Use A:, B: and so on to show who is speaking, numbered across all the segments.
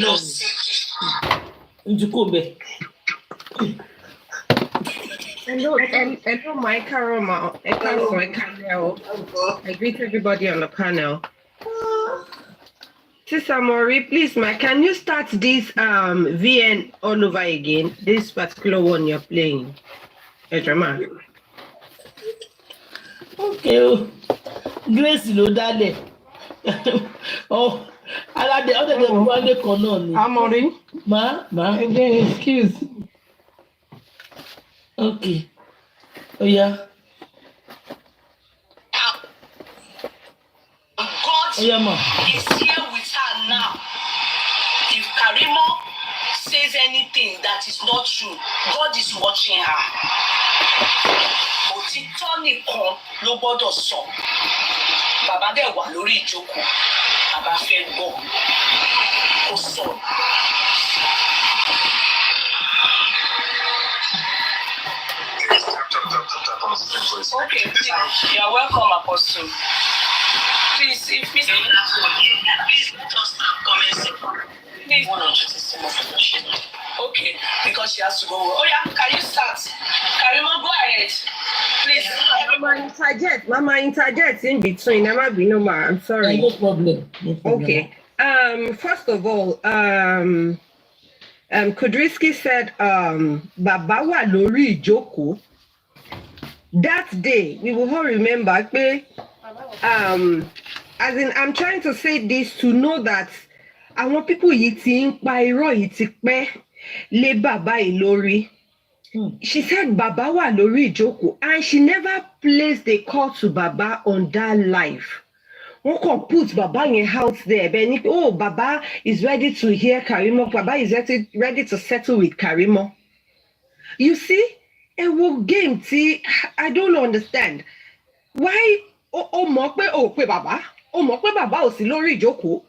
A: Hello, my Karima. I greet everybody on the panel. Sister Mori, please, can you start this VN all over again? This particular one you're playing. Okay.
B: Grace Lodale. Oh, I the other one.
A: Amori.
B: Ma.
A: Again, excuse.
B: Okay. Oh yeah.
C: God is here with her now. If Karimot says anything that is not true, God is watching her. Òtítọ́ nìkan ló gbọ́dọ̀ sọ. Bàbá dẹ̀ wà lórí ìjókòó. Bàbá fẹ́ gbọ́. Kò sọ. Okay, please. You are welcome, Apostle. Please, if please let us start commenting. Please. Okay, because she has to go. Oh yeah, can you start? Karimot, go ahead. Please.
A: Mama interject in between. I'm sorry.
B: No problem.
A: Okay. First of all, Kudrisky said, Baba wa lori ìjókòó. That day, we will all remember, as in, I'm trying to say this to know that I want people eating by le Baba Ilori. She said Baba wa lori ìjókòó, and she never placed a call to Baba on that life. One can put Baba in house there, but oh, Baba is ready to hear Karimot. Baba is ready to settle with Karimot. You see? A game, see, I don't understand. Why Baba? Baba ò sí lórí ìjókòó.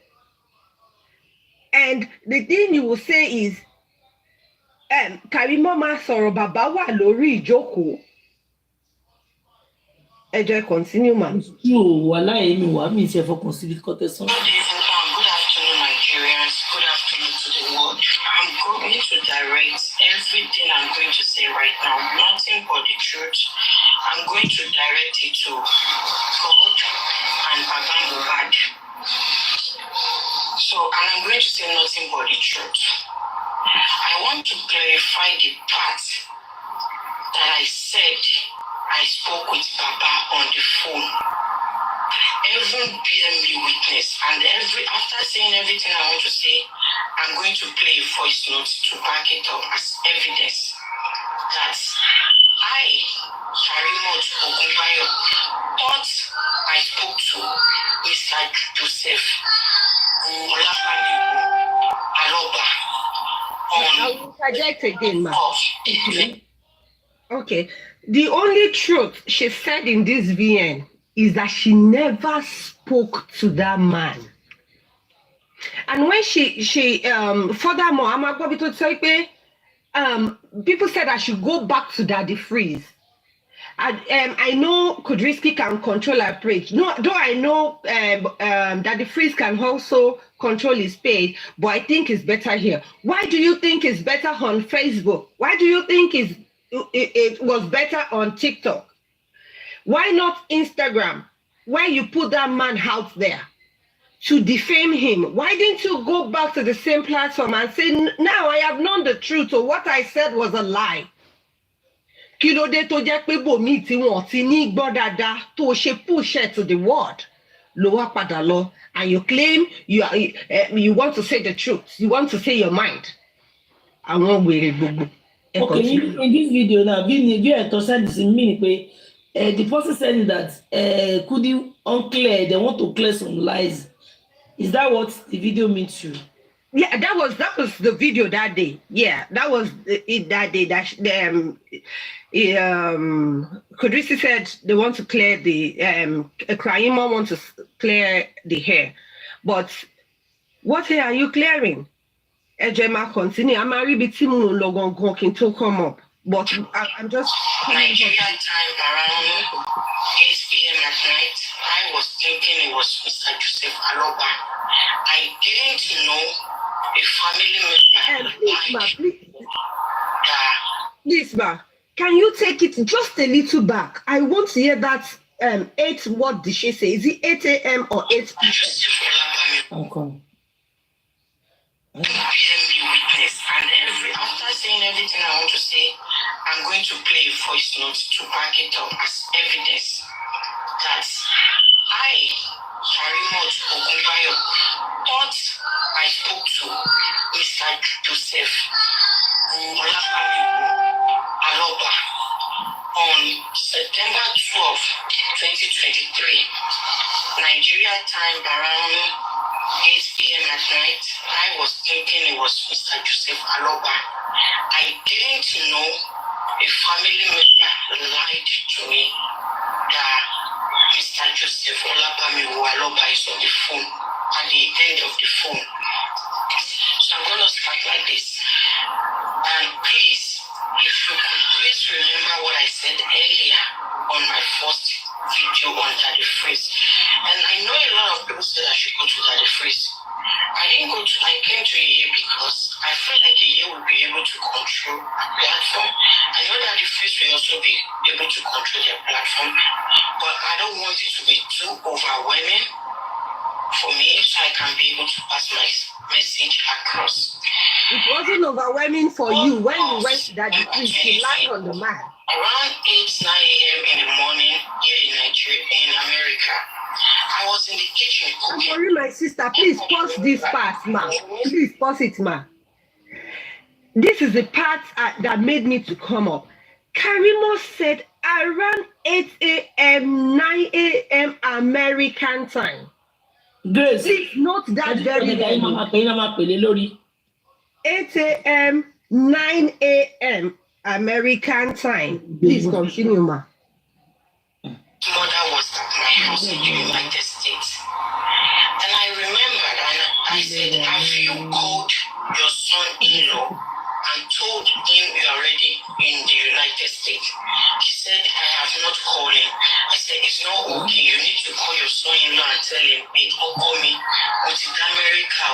A: And the thing you will say is, Karimot máa sọ̀rọ̀ Baba wà lórí ìjókòó. Ẹ jẹ́ continue, ma'am.
B: Good afternoon,
C: Nigerians. Good afternoon to the world. I'm going to direct everything I'm going to say right now, nothing but the truth. I'm going to direct it to God and Baba Mohbad. And I'm going to say nothing but the truth. I want to clarify the part that I said I spoke with Baba on the phone. Every BMB witness, and after saying everything I want to say, I'm going to play a voice note to back it up as evidence that I, Karimot Ogunbayo, thought I spoke to Mr. Joseph Aloba
A: I'll project again, ma'am. Okay. The only truth she said in this VN is that she never spoke to that man. And when she furthermore, I'm going to say, people said I should go back to Daddy Freeze. I know Kudrisky can control her page. No, though I know Daddy Freeze can also control his page, but I think it's better here. Why do you think it's better on Facebook? Why do you think it was better on TikTok? Why not Instagram, where you put that man out there to defame him? Why didn't you go back to the same platform and say, now I have known the truth, so what I said was a lie? Kí ló dé tó jẹ́ pé bòmí tí wọ́n ti ní gbọ́ dáadáa tó ṣe push it to the world ló wá padà lọ, and you claim you want to say the truth, you want to say your mind. Àwọn wèrè gbogbo.
B: Okay, in this video now, the person said that could you unclear, they want to clear some lies. Is that what the video means to you?
A: Yeah, that was the video that day. Yeah, that was it that day. That Kudrisky said they want to clear the Karimot wants to clear the hair, but what hair are you clearing? Ejema continue. I'm married between Logan Gonkin to come up, but I'm just
C: Nigerian time around 8 p.m. at night. I was thinking it was Mr. Joseph Aloba. I didn't know a family member
A: Please, ma,
C: lied
A: please,
C: that
A: please, ma. Can you take it just a little back? I want to hear that 8, what did she say? Is it 8 a.m. or 8 p.m.?
C: Joseph Olabami
B: Okay.
C: BMB witness, and after saying everything I want to say, I'm going to play a voice note to back it up as evidence that I, KARIMOT Ogunbayo, thought I spoke to Mr. Joseph Olabami Aloba on September 12, 2023, Nigeria time around 8 p.m. at night. I was thinking it was Mr. Joseph Aloba. I didn't know a family member lied to me that Mr. Joseph Olabami Aloba is on the phone at the end of the phone. So I'm going to start like this. And please, if you could please remember what I said earlier on my first video on Daddy Freeze. And I know a lot of people said I should go to Daddy Freeze. I came to Yeye because I felt like Yeye would be able to control a platform. I know that the Freeze will also be able to control their platform, but I don't want it to be too overwhelming for me, so I can be able to pass my message across.
A: It wasn't overwhelming for you when you went to that Freeze to land on the man.
C: Around 8, 9 a.m. in the morning here in Nigeria, in America, I was in the kitchen cooking.
A: I'm sorry, my sister, please pause this part, ma. Please pause it, ma. This is the part that made me to come up. KARIMOT said around 8 a.m., 9 a.m. American time.
B: Grace.
A: Please note that very well. 8 a.m., 9 a.m. American time. Please continue, ma.
C: Mother was at my house in the United States. And I remembered and I said, have you called your son-in-law and told him you're already in the United States? She said, I have not called him. I said, it's not okay. You need to call your son-in-law and tell him, hey, don't call me until America.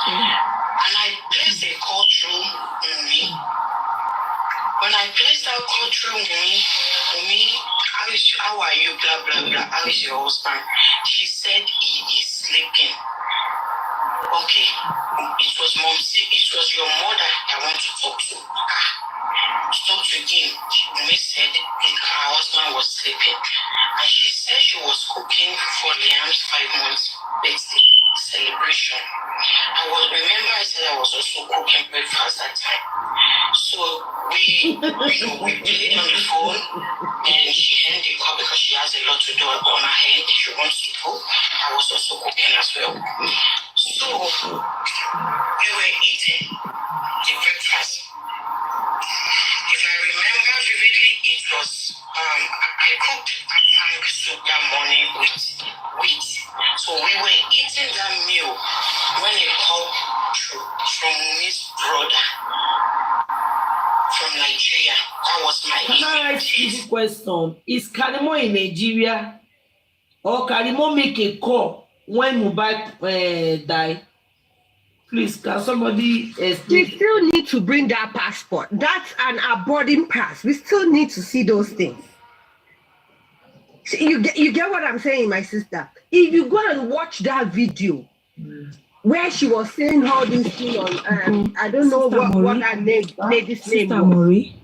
C: And I placed a call through me. When I placed that call through me, how are you, blah, blah, blah, how is your husband? She said he is sleeping. Okay, it was your mother that I want to talk to. Talk to him. She said her husband was sleeping. And she said she was cooking for Liam's 5 months birthday celebration. I said I was also cooking breakfast that time. So we played on the phone, and she handed the call because she has a lot to do on her hand. She wants to cook. I was also cooking as well. So we were eating the breakfast. If I remember vividly, it was I cooked a tank soup that morning with wheat. So we were eating that meal when a call from Miss Brother from Nigeria. That was my
B: Can I ask you this question? Is KARIMOT in Nigeria, or KARIMOT make a call when Mohbad die? Please, can somebody explain?
A: We still need to bring that passport. That's an boarding pass. We still need to see those things. So you get what I'm saying, my sister? If you go and watch that video where she was saying all these things on, I don't know what that lady's name was.
D: Mori.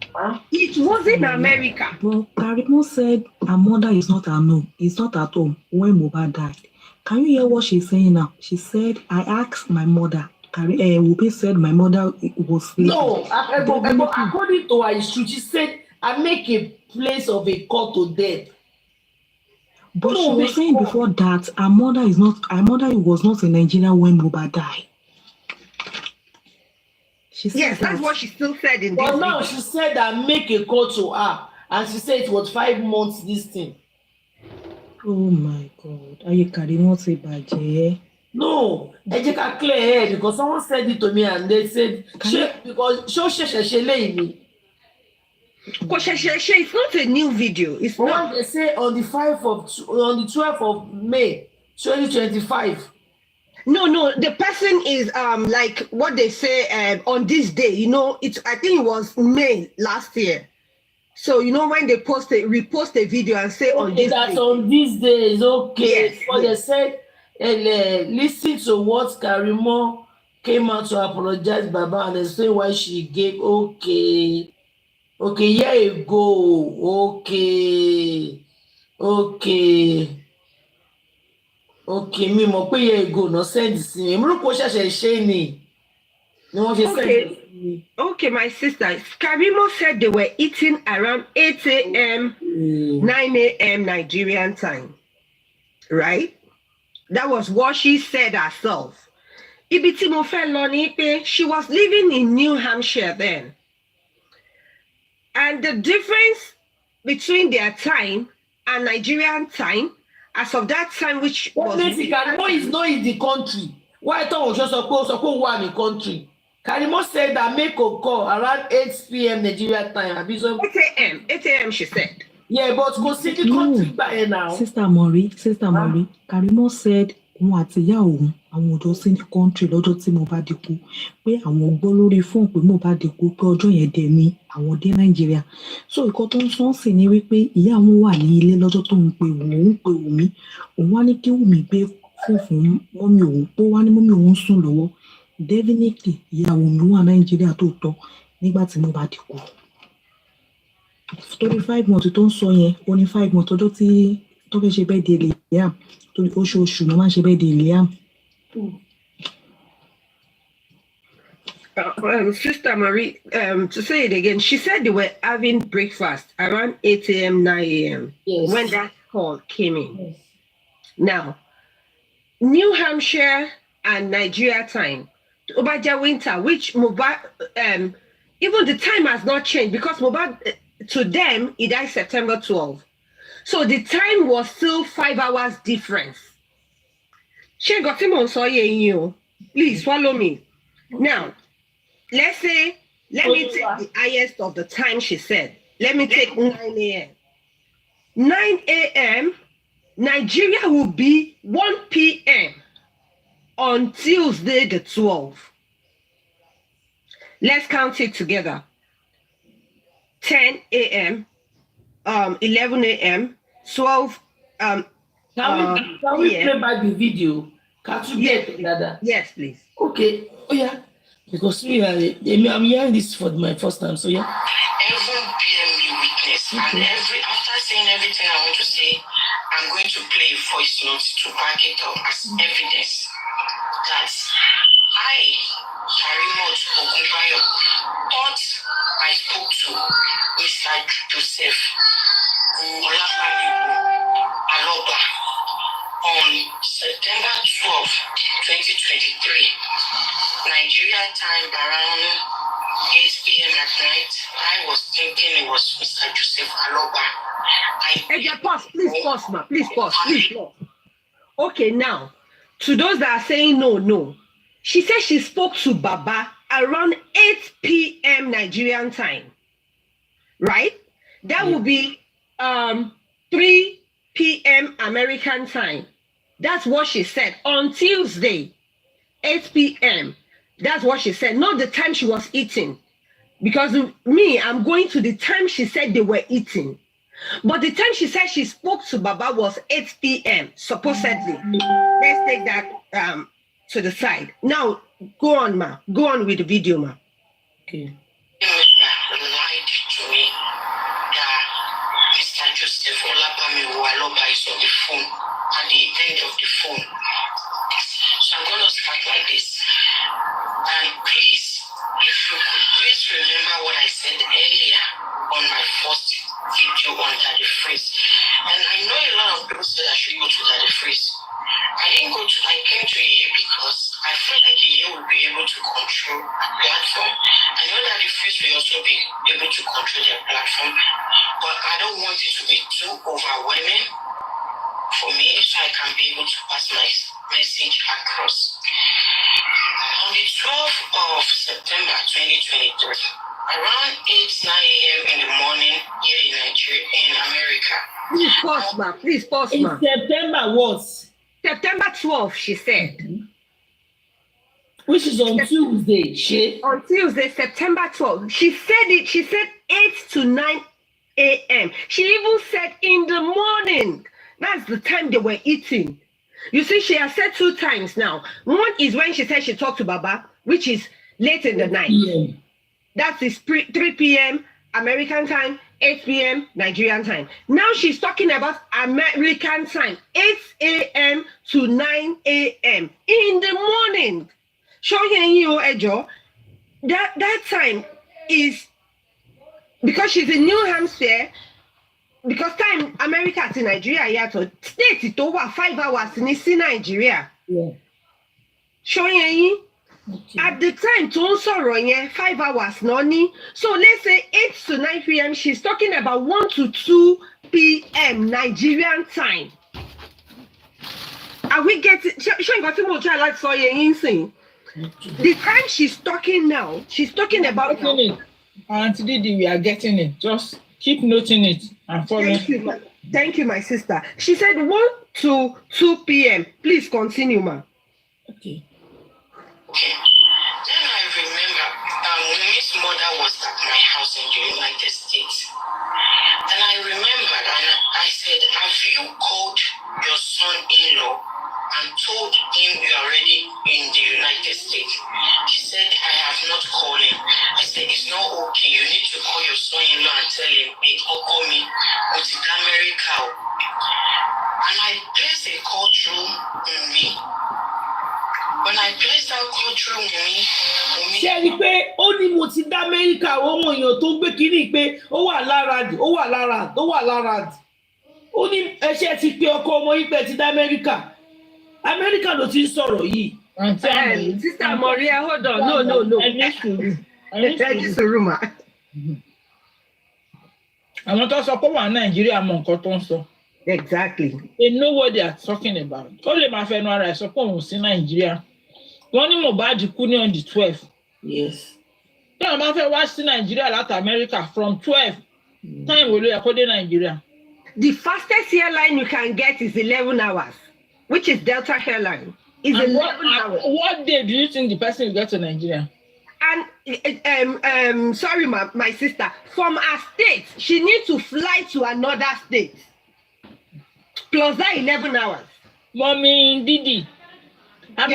A: It was in America.
D: But KARIMOT said her mother is not at home. Is not at home when Mohbad died. Can you hear what she's saying now? She said, I asked my mother. Whoopi said my mother was sleeping.
B: No, according to her issue, she said, I make a place of a call to death.
D: But she was saying before that her mother was not in Nigeria when Mohbad died. She said
A: Yes, that's what she still said in this
B: But now
A: video.
B: she said I make a call to her, and she said it was 5 months this thing.
D: Oh my God. Are you KARIMOT say bàjẹ́?
B: No, I just got clear head because someone said it to me and they said, because
A: It's not a new video. It's not.
B: They say on the 12th of May 2025.
A: No, the person is like what they say on this day, you know, I think it was May last year. So you know when they repost a video and say on
B: Okay,
A: this
B: that's
A: day.
B: on these days. Okay,
A: Yes,
B: but
A: yes.
B: they said, listen to what Karimot came out to apologize, Baba, and explain why she gave. Okay, year ago. Okay, mi mọ̀ pé year ago náà send sí mi. Èmi rò pé ó ṣẹ̀ṣẹ̀ ṣe ni wọ́n ṣe send sí mi.
A: Okay, my sister. Karimo said they were eating around 8 a.m., 9 a.m. Nigerian time. Right? That was what she said herself. Ibi tí mo fẹ́ lọ ni pé she was living in New Hampshire then. And the difference between their time and Nigerian time, as of that time, which was...
B: Karimo is not in the country. Why I thought just suppose one in the country. Karimo said that make a call around 8 p.m. Nigeria time.
A: 8 a.m. 8 a.m. she said.
B: Yeah, but consider the country by now.
D: Sister Mori, Karimo said òun àti ìyá òun àwọn ọ̀dọ́ sí ní country lọ́jọ́ tí Mohbad kú pé àwọn gbọ́ lórí fóònù pé Mohbad kú pé ọjọ́ yẹn dẹ̀ ni àwọn dé Nàìjíríà. So ìkan tó ń sọ sí ni wípé ìyá òun wà ní ilé lọ́jọ́ tó ń pe Wùmí òun wá ní kí Wùmí gbé fún mọ́mí òun pé wá ní mọ́mí òun sùn lọ́wọ́. Definitely ìyá Wùmí wà Nàìjíríà tó tọ́ nígbà tí Mohbad kú. Torí 5 months tó ń sọ yẹn ó ní 5 months ọjọ́ tí tó fẹ́ ṣe bẹ́ẹ̀ di Liam torí oṣooṣù ló máa ń ṣe bẹ́ẹ̀ di Liam.
A: Sister Marie, to say it again, she said they were having breakfast around 8 a.m., 9 a.m.
B: Yes.
A: When that call came in.
B: Yes.
A: Now, New Hampshire and Nigeria time, Obaja winter, which Mohbad, even the time has not changed because Mohbad, to them, he died September 12. So the time was still 5 hours difference. Please follow me. Now, let me take the highest of the time she said. Let me take 9 a.m. 9 a.m., Nigeria will be 1 p.m. on Tuesday the 12th. Let's count it together. 10 a.m., 11 a.m., 12.
B: Can we play back the video? Can you get together?
A: Yes, please.
B: Okay. Oh yeah. Because I'm hearing this for my first time. So yeah.
C: Every PM you witness, and after saying everything I want to say, I'm going to play a voice note to back it up as evidence that I, KARIMOT Ogunbayo, thought I spoke to Mr. Joseph Aloba on September 12, 2023, Nigeria time around 8 p.m. at night. I was thinking it was Mr. Joseph Aloba.
A: Please pause. Okay, now, to those that are saying no, she said she spoke to Baba around 8 p.m. Nigerian time, right? That would be 3 p.m. American time. That's what she said on Tuesday, 8 p.m. That's what she said, not the time she was eating. Because I'm going to the time she said they were eating. But the time she said she spoke to Baba was 8 p.m., supposedly. Let's take that to the side. Now, go on, ma. Go on with the video, ma.
B: Okay.
C: Lied to me that Mr. Joseph Aloba is on the phone, at the end of the phone. So I'm going to start like this. And please, if you could please remember what I said earlier on my first video on Daddy Freeze. And I know a lot of people said I should go to Daddy Freeze. I came to here because I feel like here will be able to control a platform. I know Daddy Freeze will also be able to control their platform, but I don't want it to be too overwhelming for me, so I can be able to pass my message across. On the 12th of September 2023, around 8-9 a.m. in the morning here in Nigeria, in America.
A: Please pause, ma.
B: In September what?
A: September 12th, she said.
B: Which is on Tuesday,
A: on Tuesday, September 12th. She said it. She said 8 to 9 a.m. She even said in the morning. That's the time they were eating. You see, she has said 2 times now. One is when she said she talked to Baba, which is late in the night.
B: PM.
A: That is 3 p.m. American time, 8 p.m. Nigerian time. Now she's talking about American time, 8 a.m. to 9 a.m. in the morning. Showing you, Ejo, that time is because she's in New Hampshire. Because time America to Nigeria, yeah, to state it over 5 hours in Nigeria.
B: Yeah.
A: Showing you.
B: Okay.
A: At the time, 5 hours, noni. So let's say 8 to 9 p.m. She's talking about 1 to 2 p.m. Nigerian time. Are we getting? The time she's talking now, she's talking about now.
E: Auntie Didi, we are getting it. Just keep noting it and following.
A: Thank you, my sister. She said 1 to 2 p.m. Please continue, ma.
B: Okay.
C: Okay. Then I remember Mumi's mother was at my house in the United States. And I remembered and I said, have you called your son-in-law and told him you are already in the United States? She said, I have not called him. I said, it's not okay. You need to call your son-in-law and tell him, hey, call me, go to America. And I placed a call through me. When I placed that call through me,
B: ṣé rí pé ó ní mo ti dá Amẹ́ríkà àwọn èèyàn tó gbé kiri pé ó wà lára ó ní ẹṣẹ́ ti pé ọkọ ọmọ yìí pé ti dá Amẹ́ríkà ló ti ń sọ̀rọ̀ yìí.
A: Sister Maria, hold on. No.
E: Àwọn tó sọ pé wà Nàìjíríà mọ nǹkan tó ń sọ.
A: Exactly.
E: They know what they are talking about. Ó lè máa fẹnu ara ẹ̀ sọ pé òun sí Nàìjíríà. Wọ́n ní Mohbad kú ní on the 12th.
B: Yes.
E: Tí wọ́n bá fẹ́ wá sí Nàìjíríà láti America from 12, time wo ló yẹ kó dé Nàìjíríà?
A: The fastest airline you can get is 11 hours, which is Delta airline. Is 11 hours.
E: What day do you think the person will get to Nigeria?
A: And sorry, my sister, from her state, she needs to fly to another state. Plus that 11 hours.
E: Mommy Didi, I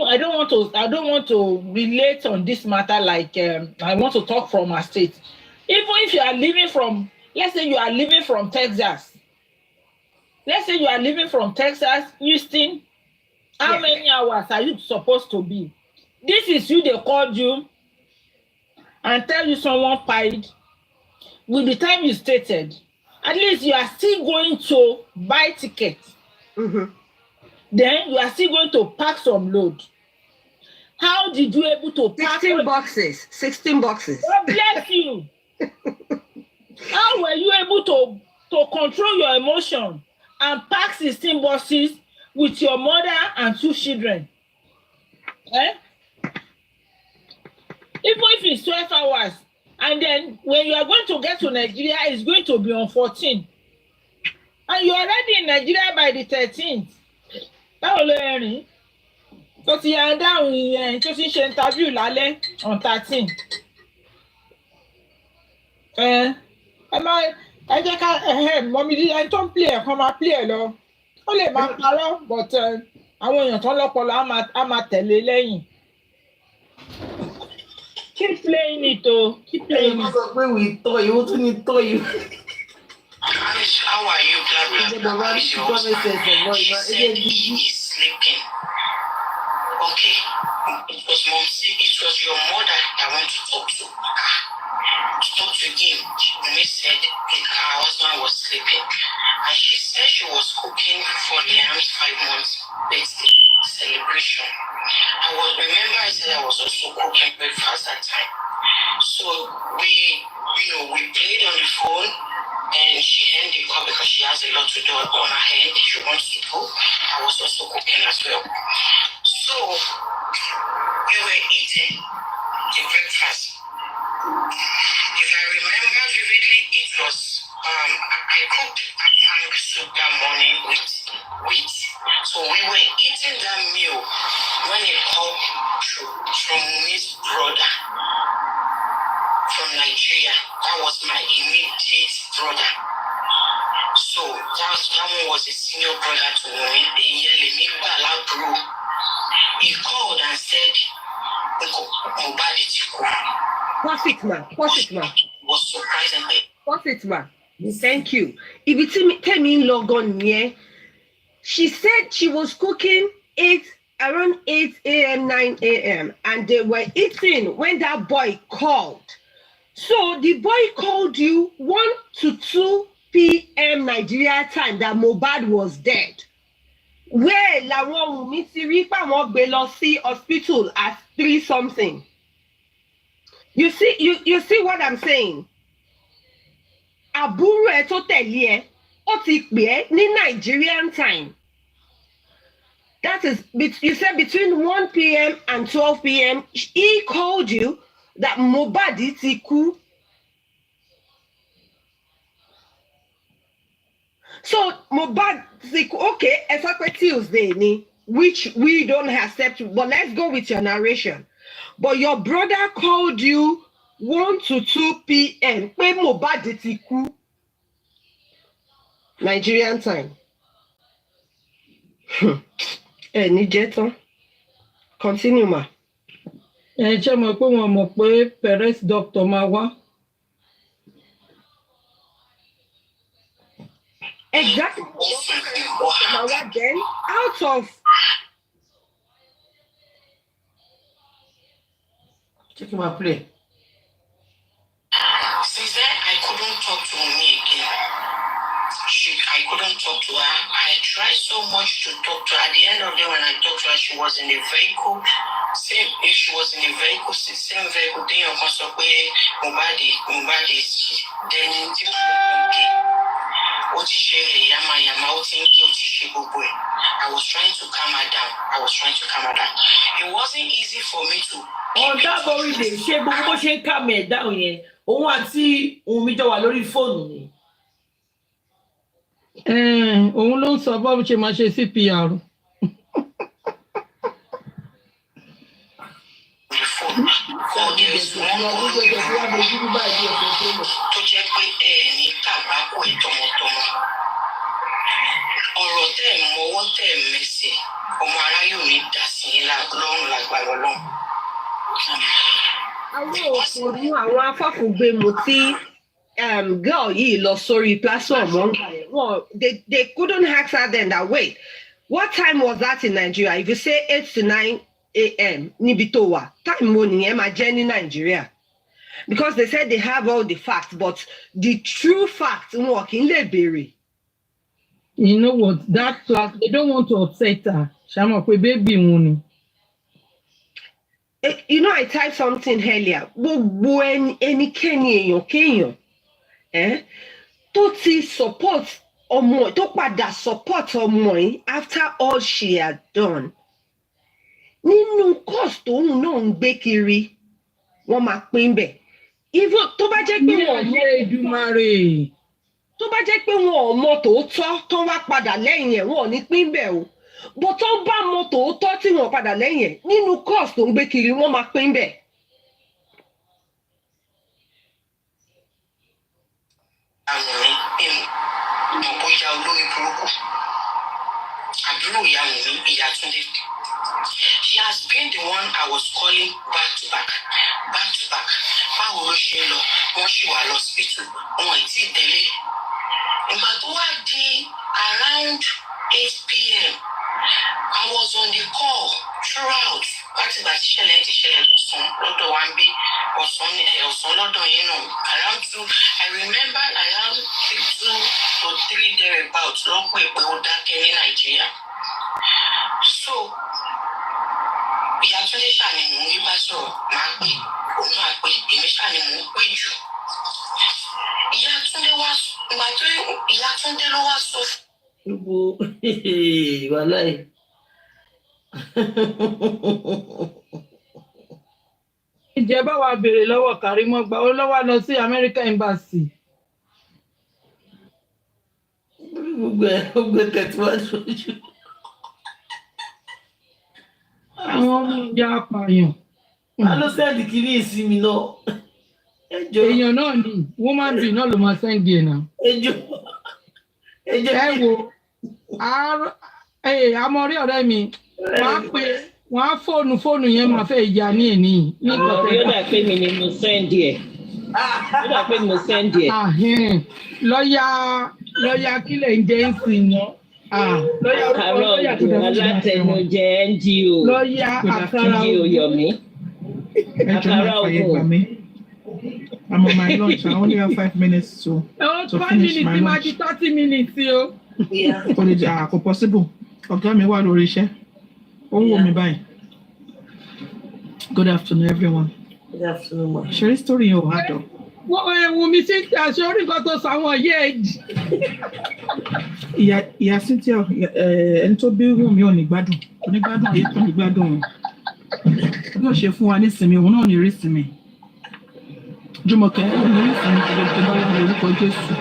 E: don't want to relate on this matter like I want to talk from our state. Even if you are living from, let's say you are living from Texas. Houston, how many hours are you supposed to be? This is you, they called you and tell you someone paid. With the time you stated, at least you are still going to buy tickets.
A: Mm-hmm.
E: Then you are still going to pack some load. How did you able to pack
A: 16 boxes.
E: God bless you. How were you able to control your emotion and pack 16 boxes with your mother and 2 children? Even if it's 12 hours, and then when you are going to get to Nigeria, it's going to be on 14. And you're already in Nigeria by the 13th. Báwo ló ń rìn? Tó ti yàn dáhùn ìyẹn tó ti ń ṣe interview lálẹ́ on 13. Ẹ jẹ́ ká mọ̀mí dídá ẹni tó ń play ẹ̀ kan máa play ẹ̀ lọ. Ó lè máa parọ́ but àwọn èèyàn tó lọ́pọlọ á máa tẹ̀lé lẹ́yìn. Keep playing it o. Keep playing it.
B: We toy you.
C: How are you? Blah, blah, blah. She said he is sleeping. Okay. It was Momsi. It was your mother that I want to talk to. To talk to him. Mummy said her husband was sleeping. And she said she was cooking for Liam's 5 months birthday celebration. I said I was also cooking breakfast that time. So we played on the phone. And she ended the call because she has a lot to do on her head. She wants to cook. I was also cooking as well. So we were eating the breakfast. If I remember vividly, it was I cooked a tank soup that morning with wheat. So we were eating that meal when it called through. from Nigeria. That was my immediate brother. So that one was a senior brother to me. He called and said,
A: Pause it, ma.
C: Was surprisingly.
A: Pause it, ma. Thank you. If you tell me log on here, she said she was cooking around 8 a.m., 9 a.m. and they were eating when that boy called. So the boy called you 1 to 2 p.m. Nigeria time that Mohbad was dead. Where làwọn Wunmi ti rí pàwọn gbé lọ sí hospital at 3 something. You see what I'm saying? Àbúrò ẹ̀ tó tẹ̀lé ẹ, ó ti pè ẹ́ ní Nigerian time. That is, you said between 1 p.m. and 12 p.m. He called you that Mohbad ti kú. So Mohbad ti kú, okay, ẹ sọ pé Tuesday ni, which we don't accept, but let's go with your narration. But your brother called you 1 to 2 p.m. pé Mohbad ti kú. Nigerian time. Ní jẹ́ tán. Continue, ma.
E: Ṣé mo pé wọn mọ̀ pé Perez doctor máa wá?
A: Exactly. Then out of
B: Check my play.
C: Since then, I couldn't talk to me again. I couldn't talk to her. I tried so much to talk to her. At the end of the day, when I talked to her, she was in the vehicle. Same vehicle. Then you also pay Mohbad is then what is she yama what I was trying to calm her down. It wasn't easy for me to.
B: On that very day, ṣé gbogbo ṣe ń calm her down yẹn. Òun àti Wunmi jọ wà lórí fóònù ni.
E: Òun ló ń sọ bó ṣe máa ṣe CPR.
C: Tó jẹ́ pé ní tàbákò ìtọmọtọmọ ọ̀rọ̀ tẹ́ mọ́wọ́ tẹ́ mẹ́sẹ̀ ọmọ aráyò ní dàsí lọ́rùn lágbára Ọlọ́run.
A: àwọn òkùnrin àwọn afọ́fùgbẹ́mu tí girl yìí lọ sórí platform they couldn't ask her then that wait, what time was that in Nigeria? If you say 8 to 9 a.m. níbi tó wà, time mo nìyẹn máa jẹ́ ní Nigeria. Because they said they have all the facts, but the true fact wọn kì í lè béèrè.
E: You know what? That fact, they don't want to upset her. Ṣàmọ̀ pé baby wọn ni.
A: You know, I typed something earlier. Gbogbo ẹnikẹ́ni èèyàn kéèyàn tó ti support ọmọ tó padà support ọmọ yìí after all she had done. Nínú course tóun náà ń gbé kiri, wọ́n máa pín bẹ̀. Even tó bá jẹ́ pé wọ́n ò mọ tòótọ́ tó wá padà lẹ́yìn ẹ̀, wọ́n ò ní pín bẹ̀ o. But tó bá mọ tòótọ́ tí wọ́n padà lẹ́yìn ẹ̀, nínú course tó ń gbé kiri, wọ́n máa pín bẹ̀.
C: Bóyá olórí burúkú àbúrò ìyá Wunmi ìyá Túndé. She has been the one I was calling back to back. Báwo ló ṣe lọ? Wọ́n ṣì wà lọ́sípítù, wọn ì tí ì délé. Ìgbà tó wá di around 8 p.m. I was on the call throughout. Láti ìgbà tí ṣẹlẹ̀ ti ṣẹlẹ̀ lọ́sàn-án lọ́dọ̀ wa ń bí ọ̀sán lọ́dọ̀ yín náà. Around 2, I remember around 2 to 3 thereabout lọ́pọ̀ ìpè ó dákẹ́ ní Nàìjíríà. So, ìyá Túndé ṣàní mò ń rí bá sọ̀rọ̀ máa pè òun máa pè èmi ṣàní mò ń pè jù. Ìyá Túndé ló wá sọ fún.
B: Gbogbo wàhálà yìí.
E: Ìjẹba wa béèrè lọ́wọ́ Kàrímọ́ gbà ó lọ́wọ́ lọ sí American Embassy.
B: Gbogbo tẹ̀síwájú.
E: Àwọn ọmọ ìyá apààyàn.
B: A ló sẹ́ẹ̀dì kìíní ìsinmi náà.
E: èèyàn náà ni woman be náà ló máa send ẹ̀ náà. ẹ wo àmọ́rí ọ̀rẹ́ mi wọ́n á fóònù yẹn máa fẹ́ ìjà ní èní.
B: Àmọ́rí ó dà pé mi ni mo send ẹ̀. Ó dà pé mo send ẹ̀.
E: lọ́ọ̀yà kílẹ̀ ń jẹ́ ìsìn náà.
B: Àkàrà ògùn alátẹnujẹ NGO.
E: lọ́ọ̀yà àkàrà
B: NGO Yomi. Àkàrà ògùn.
F: I'm on my lunch. I only have 5 minutes to finish my lunch.
E: 30 minutes, yo.
B: Yeah.
F: Kò possible. Ọ̀gá mi wà lórí iṣẹ́. Ó ń wò mí báyìí. Good afternoon, everyone.
B: Good afternoon, ma.
F: Ṣeré story yẹn ò há dọ̀.
E: Wọ́n mi sí àṣẹ orí nǹkan tó sàwọn yéèjì.
F: Ìyá Cynthia ẹni tó bí wù mí ò ní gbádùn. Kò ní gbádùn ayé tó ní gbádùn. Bí ó ṣe fún wa ní ìsinmi, òun náà ní rí ìsinmi. Jùmọ̀kẹ́ ó ní rí ìsinmi tó bá wà lórúkọ Jésù.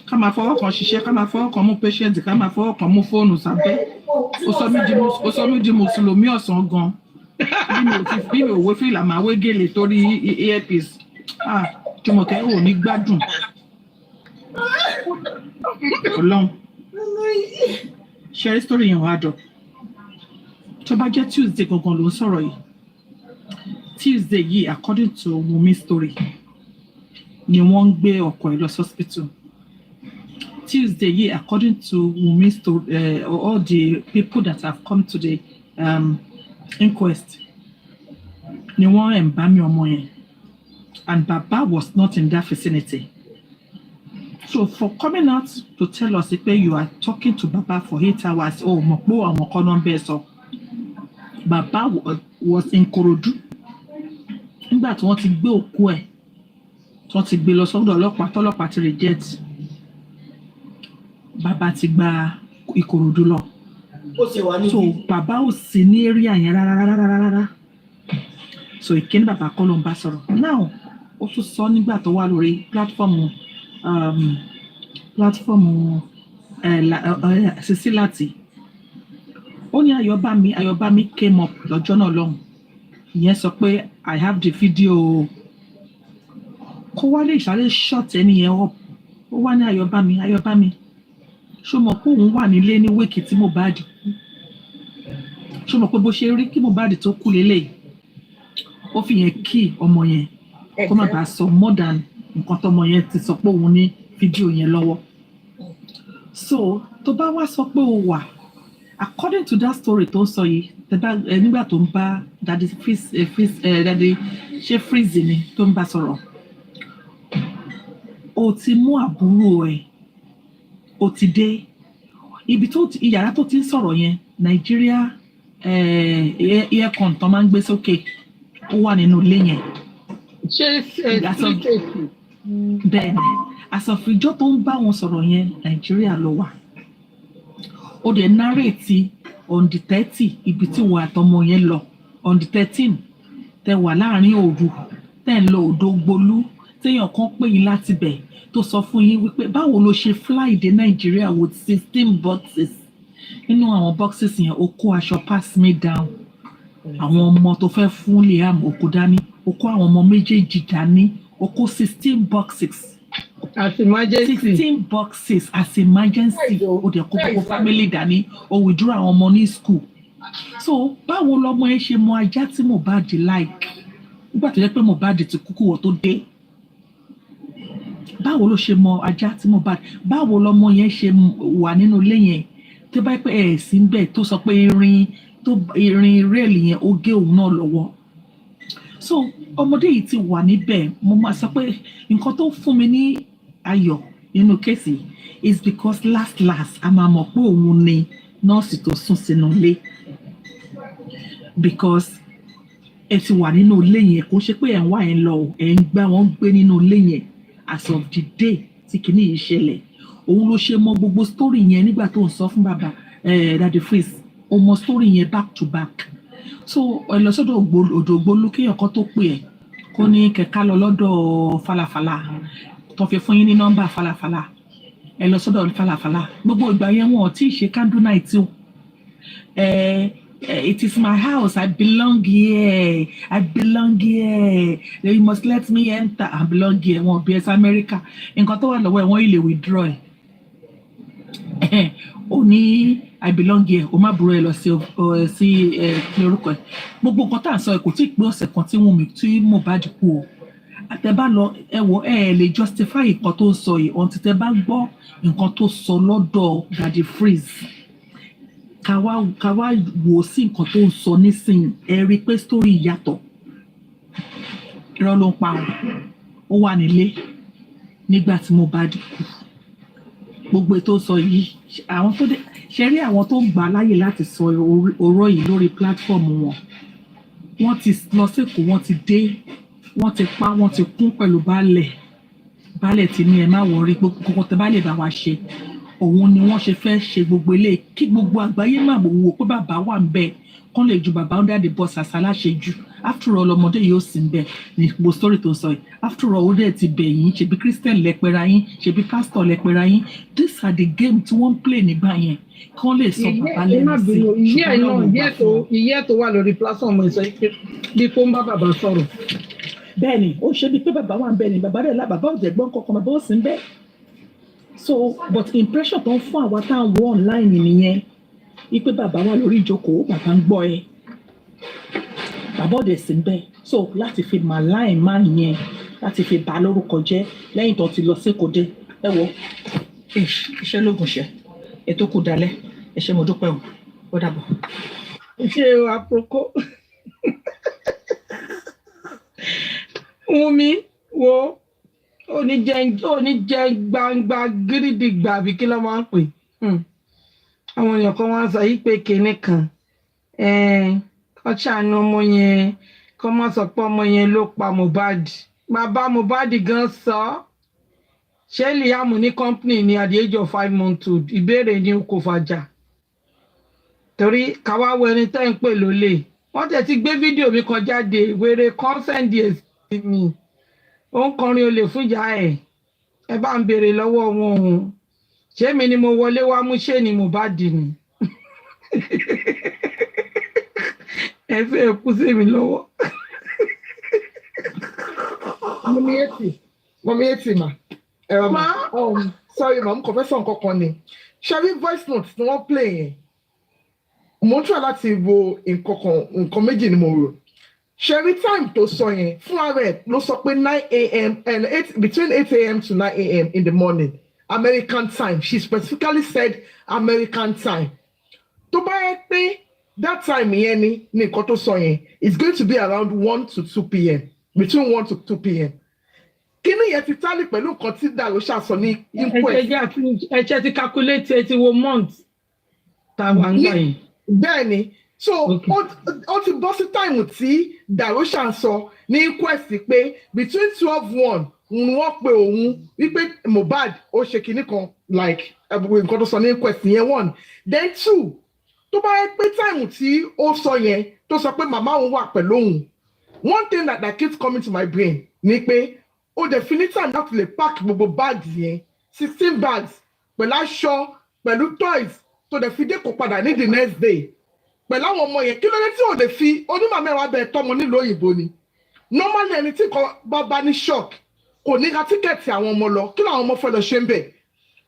F: Ká máa fọwọ́ kan ṣiṣẹ́, ká máa fọwọ́ kan mú patient, ká máa fọwọ́ kan mú fóònù sábẹ́. Ó sọ mí di Mùsùlùmí ọ̀sán gan. Bí mi ò wé fìlà máa wé gèlè torí earpiece. Jùmọ̀kẹ́ ò ní gbádùn. Ọlọ́run. Share story yẹn wá jọ. Tó bá jẹ́ Tuesday gangan ló ń sọ̀rọ̀ yìí. Tuesday yìí according to Wunmi story ni wọ́n ń gbé ọkọ ẹ̀ lọ hospital. Tuesday yìí according to Wunmi story all the people that have come to the inquest ni wọ́n ẹ̀ǹbámi ọmọ yẹn and Baba was not in that vicinity. So for coming out to tell us pé you are talking to Baba for 8 hours mọ̀ pé àwọn kan náà ń bẹ́ẹ̀ sọ. Baba was in Korodu. Nígbà tí wọ́n ti gbé òkú ẹ̀ tí wọ́n ti gbé lọ sọ́dọ̀ ọlọ́pàá tọ́lọ́pàá ti reject. Baba ti gba Ìkòròdú lọ. So Baba ò sí ní area yẹn rárá. So ìkíní Baba kọ́ ló ń bá sọ̀rọ̀. Now ó tún sọ nígbà tó wà lórí platform Sisi Láti. Ó ní Ayọ̀bámi came up lọ́jọ́ náà lọ́hùn. Ìyẹn sọ pé I have the video. Kó wá lè ṣàlẹ̀ short ẹni yẹn up. Ó wá ní Ayọ̀bámi. Ṣó mọ̀ pé òun wà nílé ní wéèkì tí Mohbad kú. Ṣó mọ̀ pé bó ṣe rí kí Mohbad tó kú lélẹ̀. Ó fi yẹn kí ọmọ yẹn. Kó má bàa sọ more than nǹkan tọmọ yẹn ti sọ pé òun ní fídíò yẹn lọ́wọ́. So tó bá wá sọ pé ó wà according to that story tó sọ yìí nígbà tó ń bá dadi ṣe freeze ni tó ń bá sọ̀rọ̀ ó ti mú àbúrò ẹ̀ ó ti dé ibi tó yàrá tó ti ń sọ̀rọ̀ yẹn Nàìjíríà aircon tó máa ń gbé sókè ó wà nínú ilé yẹn. Bẹ́ẹ̀ni àsọfìjọ́ tó ń bá wọn sọ̀rọ̀ yẹn Nàìjíríà ló wà. Ó dẹ̀ narrate on the 30 ibi tí wọ́n àtọmọ yẹn lọ on the 13 tẹ wà láàrin òru tẹ ń lọ Odò Gbolú téèyàn kan pè yín láti bẹ̀ tó sọ fún yín wípé báwo ló ṣe fly dé Nàìjíríà with 16 boxes nínú àwọn boxes yẹn ó kó aṣọ pass me down àwọn ọmọ tó fẹ́ fún Liam ó kó dání ó kó àwọn ọmọ méjèèjì dání ó kó 16 boxes.
E: As emergency.
F: 16 boxes as emergency. O de kó gbogbo family dání. O withdraw àwọn ọmọ ní school. So báwo lọmọ ẹ ṣe mọ ajá tí Mohbad like? Nígbà tó jẹ́ pé Mohbad ti kúkú wọ̀ tó dé. Báwo ló ṣe mọ ajá tí Mohbad? Báwo lọmọ yẹn ṣe wà nínú ilé yẹn? Tó bá pẹ́ ẹ̀ sí bẹ́ẹ̀ tó sọ pé irin rẹ́ẹ̀lì yẹn ó gé òun náà lọ́wọ́. So ọmọdé yìí ti wà níbẹ̀ mo máa sọ pé nǹkan tó fún mi ní ayọ̀ nínú kéèsì is because last a máa mọ̀ pé òun ni nọ́ọ̀sì tó sùn sínú ilé because ẹ ti wà nínú ilé yẹn kò ṣe pé ẹ̀ ń wá ẹ̀ ń lọ ẹ̀ ń gbá wọn gbé nínú ilé yẹn as of the day tí kìíní yìí ṣẹlẹ̀ òun ló ṣe mọ gbogbo story yẹn nígbà tó ń sọ fún bàbá Daddy Freeze ó mọ story yẹn back to back. So ẹ lọ sọ́dọ̀ Odò Gbolú kéèyàn kan tó pè ẹ́ kó ní kẹ̀kẹ́ lọ lọ́dọ̀ Falafala tó fi fún yín ní nọ́mbà Falafala ẹ lọ sọ́dọ̀ Falafala gbogbo ìgbà yẹn wọn ò tí ì ṣe candle night o It is my house. I belong here. I belong here. You must let me enter. I belong here. Wọ́n bí ẹsẹ̀ America. Nǹkan tó wà lọ́wọ́ ẹ̀ wọ́n ilé withdraw ẹ̀. Ó ní I belong here. Ó má burú ẹ lọ sí kí lórúkọ ẹ̀. Gbogbo nǹkan tá à ń sọ ẹ̀ kò tí ì pé ọ̀sẹ̀ kan tí Mohbad kú o. Àtẹ̀bá lọ lè justify nǹkan tó ń sọ yìí until tẹ́ bá gbọ́ nǹkan tó sọ lọ́dọ̀ Daddy Freeze. Ká wá wò sí nǹkan tó ń sọ nísìnyí ẹ rí pé story yàtọ̀. Irọ́ ló ń pa ó wà nílé nígbà tí Mohbad kú. Gbogbo ètò sọ yìí àwọn tó dé ṣe rí àwọn tó gbà láyè láti sọ ọ̀rọ̀ yìí lórí platform wọn. Wọ́n ti lọ sẹ́kọ̀ọ́ wọ́n ti dé wọ́n ti pa wọ́n ti kún pẹ̀lú baálẹ̀ tí ní ẹ má wọrí gbogbo tẹ bá lè bá wa ṣe òun ni wọ́n ṣe fẹ́ ṣe gbogbo ilé kí gbogbo àgbáyé máa wò pé bàbá wà ń bẹ kán lè ju bàbá under the bus àṣà láṣejù after all ọmọdé yóò sì ń bẹ ní gbogbo story tó sọ yìí after all ó dẹ̀ ti bẹ̀ yín ṣebí Christian lẹ́pẹ̀ra yín ṣebí pastor lẹ́pẹ̀ra yín these are the game tí wọ́n ń play nígbà yẹn kán lè sọ bàbá lẹ́nu sí
E: ìyẹ́ tó wà lórí platform ẹ̀ sọ pé bí kò ń bá bàbá sọ̀rọ̀.
F: Bẹ́ẹ̀ni ó ṣe bí pé bàbá wà ń bẹ ni bàbá rẹ̀ bàbá ò jẹ̀gbọ́n kankan bàbá ò sí ń bẹ so but impression tó ń fún àwa tá à ń wọ online nìyẹn wípé bàbá wà lórí ìjókòó bàbá ń gbọ́ ẹ bàbá ò dẹ̀ sí ń bẹ so láti fi malign máa yẹn láti fi bà lórúkọ jẹ́ lẹ́yìn tó ti lọ sékòó dé ẹ wo iṣẹ́ lóògùn ṣe ètò kù dalẹ̀ ẹ ṣé mo dúpẹ́ o ó dàbọ̀.
E: ṣé àpòkó Wùnmí wo oníjẹ gbangba gírídìgbà àbí kí ló máa ń pè àwọn èèyàn kan wá sọ yìí pé kinní kan ọ̀ṣàánú ọmọ yẹn kọ́ máa sọ pé ọmọ yẹn ló pa Mohbad bàbá Mohbad gan sọ ṣé Liam ní company ní at the age of 5 months old ìbéèrè ni kò fàjà torí káwá wo ẹni tẹ́ ń pè lólè wọ́n tẹ̀ ti gbé fídíò mi kan jáde wèrè consent díẹ̀ sí mi ó ń kọrin olè fún ìyá ẹ bá ń béèrè lọ́wọ́ wọn òun ṣé mi ni mo wọlé wá mú ṣé ni Mohbad ni ẹ fẹ́ kú sí mi lọ́wọ́.
G: Mọ̀mí ètì mà. Sorry ma, mo kàn fẹ́ sọ nǹkan kan ni. Ṣebí voice note ni wọ́n play yẹn. Mo ń try láti wo nǹkan méjì ni mo rò. Ṣebí time tó sọ yẹn fún ara ẹ̀ ló sọ pé 9 a.m. and between 8 a.m. to 9 a.m. in the morning American time. She specifically said American time. Tó bá yẹ pé that time yẹn ni nǹkan tó sọ yẹn is going to be around 1 to 2 p.m. between 1 to 2 p.m. Kíni yẹn ti tálì pẹ̀lú nǹkan tí Dàrú ṣàṣọ ní inquest.
E: Ẹ̀jẹ̀ ti calculate ẹ ti wo month táwọn ń gbà yẹn.
G: Bẹ́ẹ̀ni so ó ti bọ́ sí táìmù tí Dàrú ṣàṣọ ní inquest pé between 12:01 wọ́n pe òun wípé Mohbad ó ṣe kinní kan like nǹkan tó sọ ní inquest yẹn 1 then 2 tó bá yẹ pé táìmù tí ó sọ yẹn tó sọ pé màmá òun wà pẹ̀lú òun one thing that keeps coming to my brain ni pé ó dẹ̀ fi ní time láti lè pack gbogbo bags yẹn 16 bags pẹ̀lú aṣọ pẹ̀lú toys tó dẹ̀ fi dé kó padà ní the next day pẹ̀lú àwọn ọmọ yẹn kí ló dé tí ò lè fi onímọ̀ mẹ́wàá bẹ̀rẹ̀ tọ́mọ nílùú òyìnbó ni normally ẹni tí kò bá ní shock kò ní ra tíkẹ́ẹ̀tì àwọn ọmọ lọ kí làwọn ọmọ fẹ́ lọ ṣe ń bẹ̀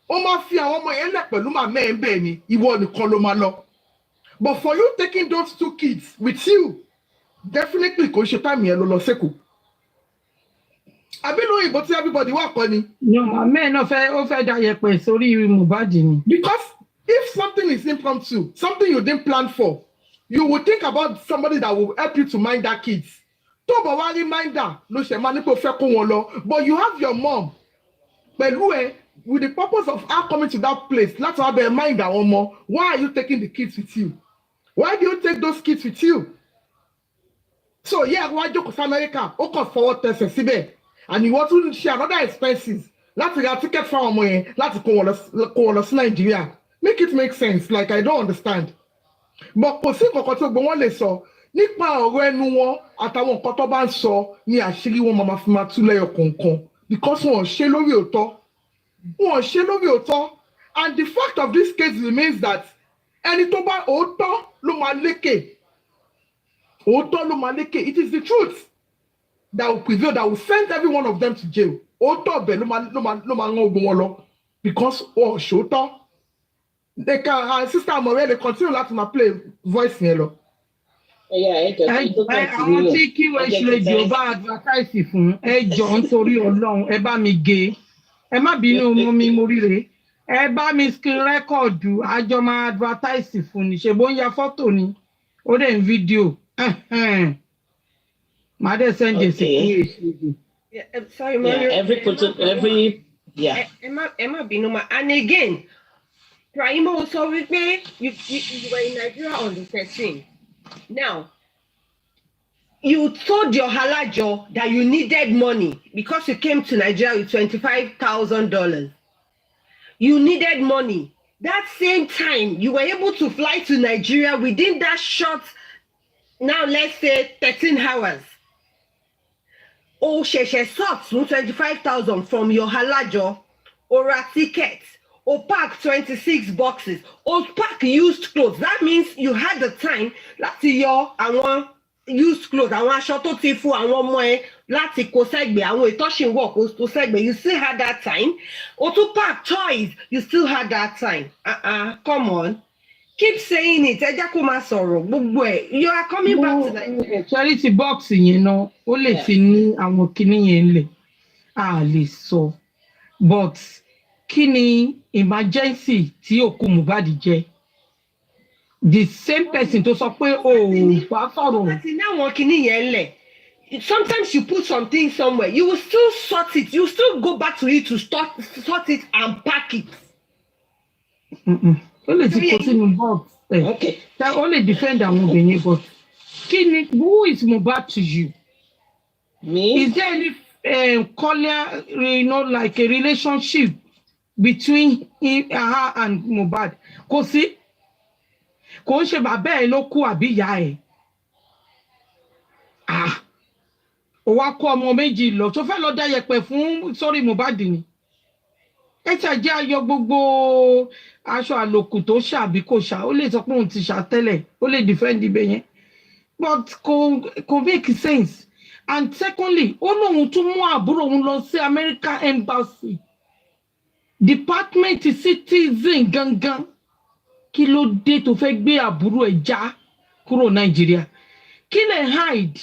G: ó máa fi àwọn ọmọ yẹn lẹ̀ pẹ̀lú màmá ẹ̀ ń bẹ̀ ni ìwọ nìkan ló máa lọ but for you taking those 2 kids with you definitely kò ṣe time yẹn ló lọ sẹ́kù àbí lóyìnbó tí everybody wà kọ́ ni.
E: màmá ẹ̀ náà ó fẹ́ da yẹpẹ̀ sórí Mohbad ni.
G: because if something is impromptu something you didn't plan for you would think about somebody that will help you to mind that kids tó bọ̀ wá reminder ló ṣe máa ní pé o fẹ́ kó wọn lọ but you have your mom pẹ̀lú ẹ with the purpose of her coming to that place láti wá bẹ̀rẹ̀ mind àwọn ọmọ why are you taking the kids with you why do you take those kids with you so yeah wá jókòó sí America ó kàn fọwọ́ tẹsẹ̀ síbẹ̀ and you want to ṣe another expenses láti ra ticket fáwọn ọmọ yẹn láti kó wọn lọ sí Nàìjíríà make it make sense like I don't understand but kò sí nǹkan tí gbogbo wọn lè sọ nípa ọ̀rọ̀ ẹnu wọn àtàwọn nǹkan tó bá ń sọ ní àṣírí wọn máa fi máa tú lẹ́yọ kọ̀ọ̀kan because wọn ò ṣe lórí òótọ́ and the fact of this case remains that ẹni tó bá òótọ́ ló máa lékè. Òótọ́ ló máa lékè. It is the truth that will prevail, that will send every one of them to jail. Òótọ́ ọbẹ̀ ló máa rán ogun wọn lọ because ṣòótọ́. They can, Sister Amore, they continue láti máa play voice yẹn lọ.
A: Àwọn tí kí wọ́n ṣe jọba advertise fún ẹ jọ nítorí Ọlọ́run ẹ bá mi gé ẹ má bínú ọmọ mi mo ríre ẹ bá mi screen record àjọ máa advertise fún ni ṣe bó ń ya fọ́tò ni ó dẹ̀ ń fídíò màá dẹ̀ send it sí
C: sorry, every
A: ẹ má bínú ma. And again, Karimo sọ wípé you were in Nigeria on the 13th. Now, you told your halajo that you needed money because you came to Nigeria with $25,000. You needed money. That same time, you were able to fly to Nigeria within that short, now let's say 13 hours. Oh, she sought 25,000 from your halajo or a ticket. Or pack 26 boxes, or pack used clothes. That means you had the time láti yọ àwọn used clothes, àwọn aṣọ tó ti fún àwọn ọmọ ẹ láti kó sẹ́gbẹ̀, àwọn ìtọ́sìn wọ̀ kó sẹ́gbẹ̀. You still had that time. Or to pack toys, you still had that time. Come on. Keep saying it. Ẹ jẹ́ kó máa sọ̀rọ̀ gbogbo ẹ̀. You are coming back to that.
H: Charity box yẹn náà, ó lè ti ní àwọn kinní yẹn lẹ̀. A lè sọ. But kí ni emergency tí òkú Mohbad jẹ́? The same person tó sọ pé bá sọ̀rọ̀.
A: Àti náwọn kinní yẹn lẹ̀. Sometimes you put something somewhere, you will still sort it. You will still go back to it to sort it and pack it.
H: Ó lè ti kó sínú box.
C: Okay.
H: Ó lè defend àwọn obìnrin, but kí ni, who is Mohbad to you?
C: Me?
H: Is there any color, like a relationship between her and Mohbad? Kò sí. Kò ń ṣe bàbá ẹ̀ ló kú àbí ìyá ẹ̀. Ó wá kó ọmọ méjì lọ. Tó fẹ́ lọ dá yẹ̀pẹ̀ fún sorry Mohbad ni. Ẹ ṣàjẹ́ ayọ̀ gbogbo aṣọ àlòkù tó ṣàbí kò ṣá. Ó lè sọ pé òun ti ṣá tẹ́lẹ̀. Ó lè defend ibẹ̀ yẹn. But kò make sense. And secondly, ó lóun tún mú àbúrò òun lọ sí American Embassy. Department citizen gangan. Kí ló dé tó fẹ́ gbé àbúrò ẹ̀ já kúrò Nàìjíríà? Kí lè hide?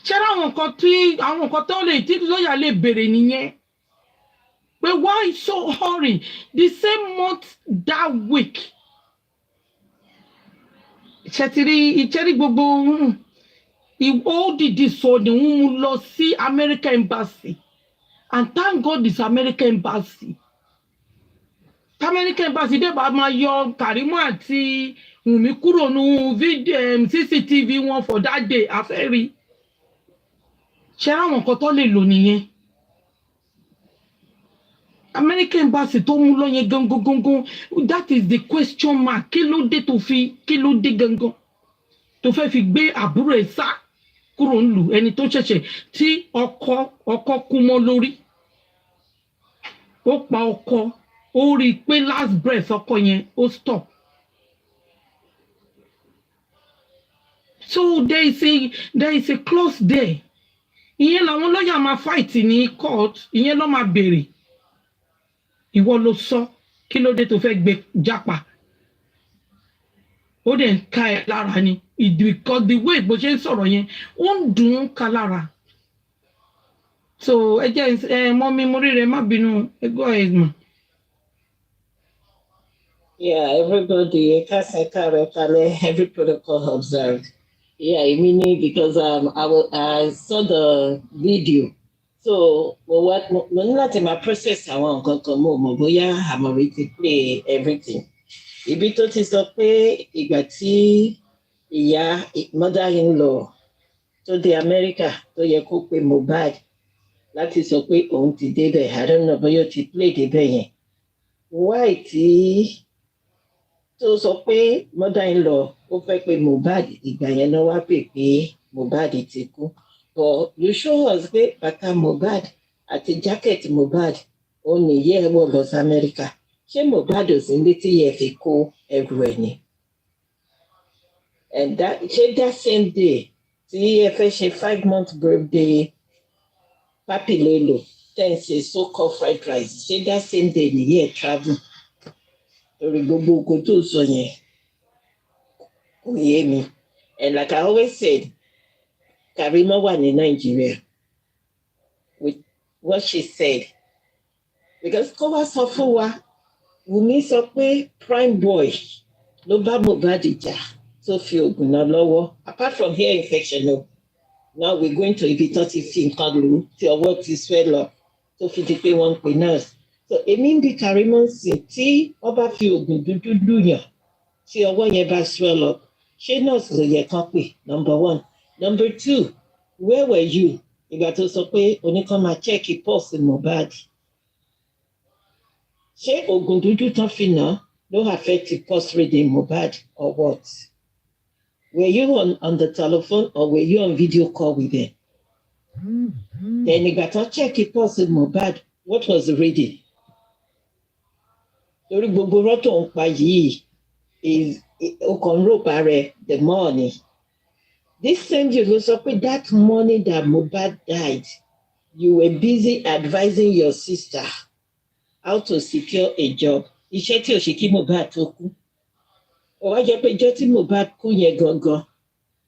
H: Ṣé àwọn nǹkan tó lè tí lọ́yà lè bèrè nìyẹn? But why so hurry? The same month that week. Ìṣẹ́tìrí gbogbo ó dìdí sọ ni wọ́n lọ sí American Embassy. And thank God it's American Embassy. American Embassy dé bá máa yọ Karimo àti Wunmi kúrò nínú CCTV wọn for that day afẹ́rí. Ṣé àwọn nǹkan tó lè lò nìyẹn? American Embassy tó mú lọ yẹn gangan, that is the question mark. Kí ló dé gangan? Tó fẹ́ fi gbé àbúrò ẹ̀ sá kúrò nílùú ẹni tó ṣẹ̀ṣẹ̀ tí ọkọ kú mọ́ lórí. Ó pa ọkọ, ó rí pé last breath ọkọ yẹn ó stop. So there is a clause there. Ìyẹn làwọn lọ́yà máa fight ní court, ìyẹn ló máa béèrè. Ìwọ ló sọ, kí ló dé tó fẹ́ gbé jápa? Ó dẹ̀ ń ká ẹ lára ni. Because the way bó ṣe ń sọ̀rọ̀ yẹn, ó ń dùn ún ká lára. So ẹ jẹ́ mọ́mí mo rí rẹ̀ má bínú, go ahead ma.
C: Yeah, everybody, every protocol observed. Yeah, meaning because I saw the video. So mo ní láti máa process àwọn nǹkan kan mo bóyá Amore ti play everything. Ibi tó ti sọ pé ìgbà tí ìyá mother-in-law tó dé America tó yẹ kó pe Mohbad láti sọ pé òun ti débẹ̀, I don't know bóyá ó ti play débẹ̀ yẹn. Why tí tó sọ pé mother-in-law ó fẹ́ pe Mohbad ìgbà yẹn náà wá pè pé Mohbad ti kú. But you show us pé bàtà Mohbad àti jacket Mohbad ó ní yẹ́ wọ̀ lọ sí America. Ṣé Mohbad ò sí ní tí yẹ fi kó
B: ẹrù ẹ̀ ni. And that same day tí ẹ fẹ́ ṣe 5-month birthday papi lolo ten ṣe so-called fried rice ṣé that same day nìyí ẹ̀ travel lórí gbogbo oko tó sọ yẹn kò yé mi. And like I always said, Karimo wà ní Nàìjíríà with what she said because kó wá sọ fún wa Wùmí sọ pé prime boy ló bá Mohbad jà tó fi oògùn náà lọ́wọ́ apart from hair infection no. Now we're going to ibi tó ti fi nǹkan lù ú tí ọwọ́ ti swell up tó fi di pé wọ́n ń pè nurse. So èmi ń bi Karimo sí tí wọ́n bá fi oògùn dúdú lùyàn tí ọwọ́ yẹn bá swell up ṣé nurse ló yẹ kán pè number 1. Number 2, where were you ìgbà tó sọ pé oníkan máa check pulse Mohbad? Ṣé oògùn dúdú tán fi nà ló affect pulse reading Mohbad or what? Were you on the telephone or were you on video call with them? Then ìgbà tán check pulse Mohbad, what was the reading? Lórí gbogbo rọ́tò ń pa yìí ó kàn ń rò parẹ́ the money. This same you ló sọ pé that morning that Mohbad died, you were busy advising your sister how to secure a job. Iṣẹ́ tí ò ṣe kí Mohbad tó kú. Ó wá jẹ́ pé ijọ́ tí Mohbad kú yẹn gangan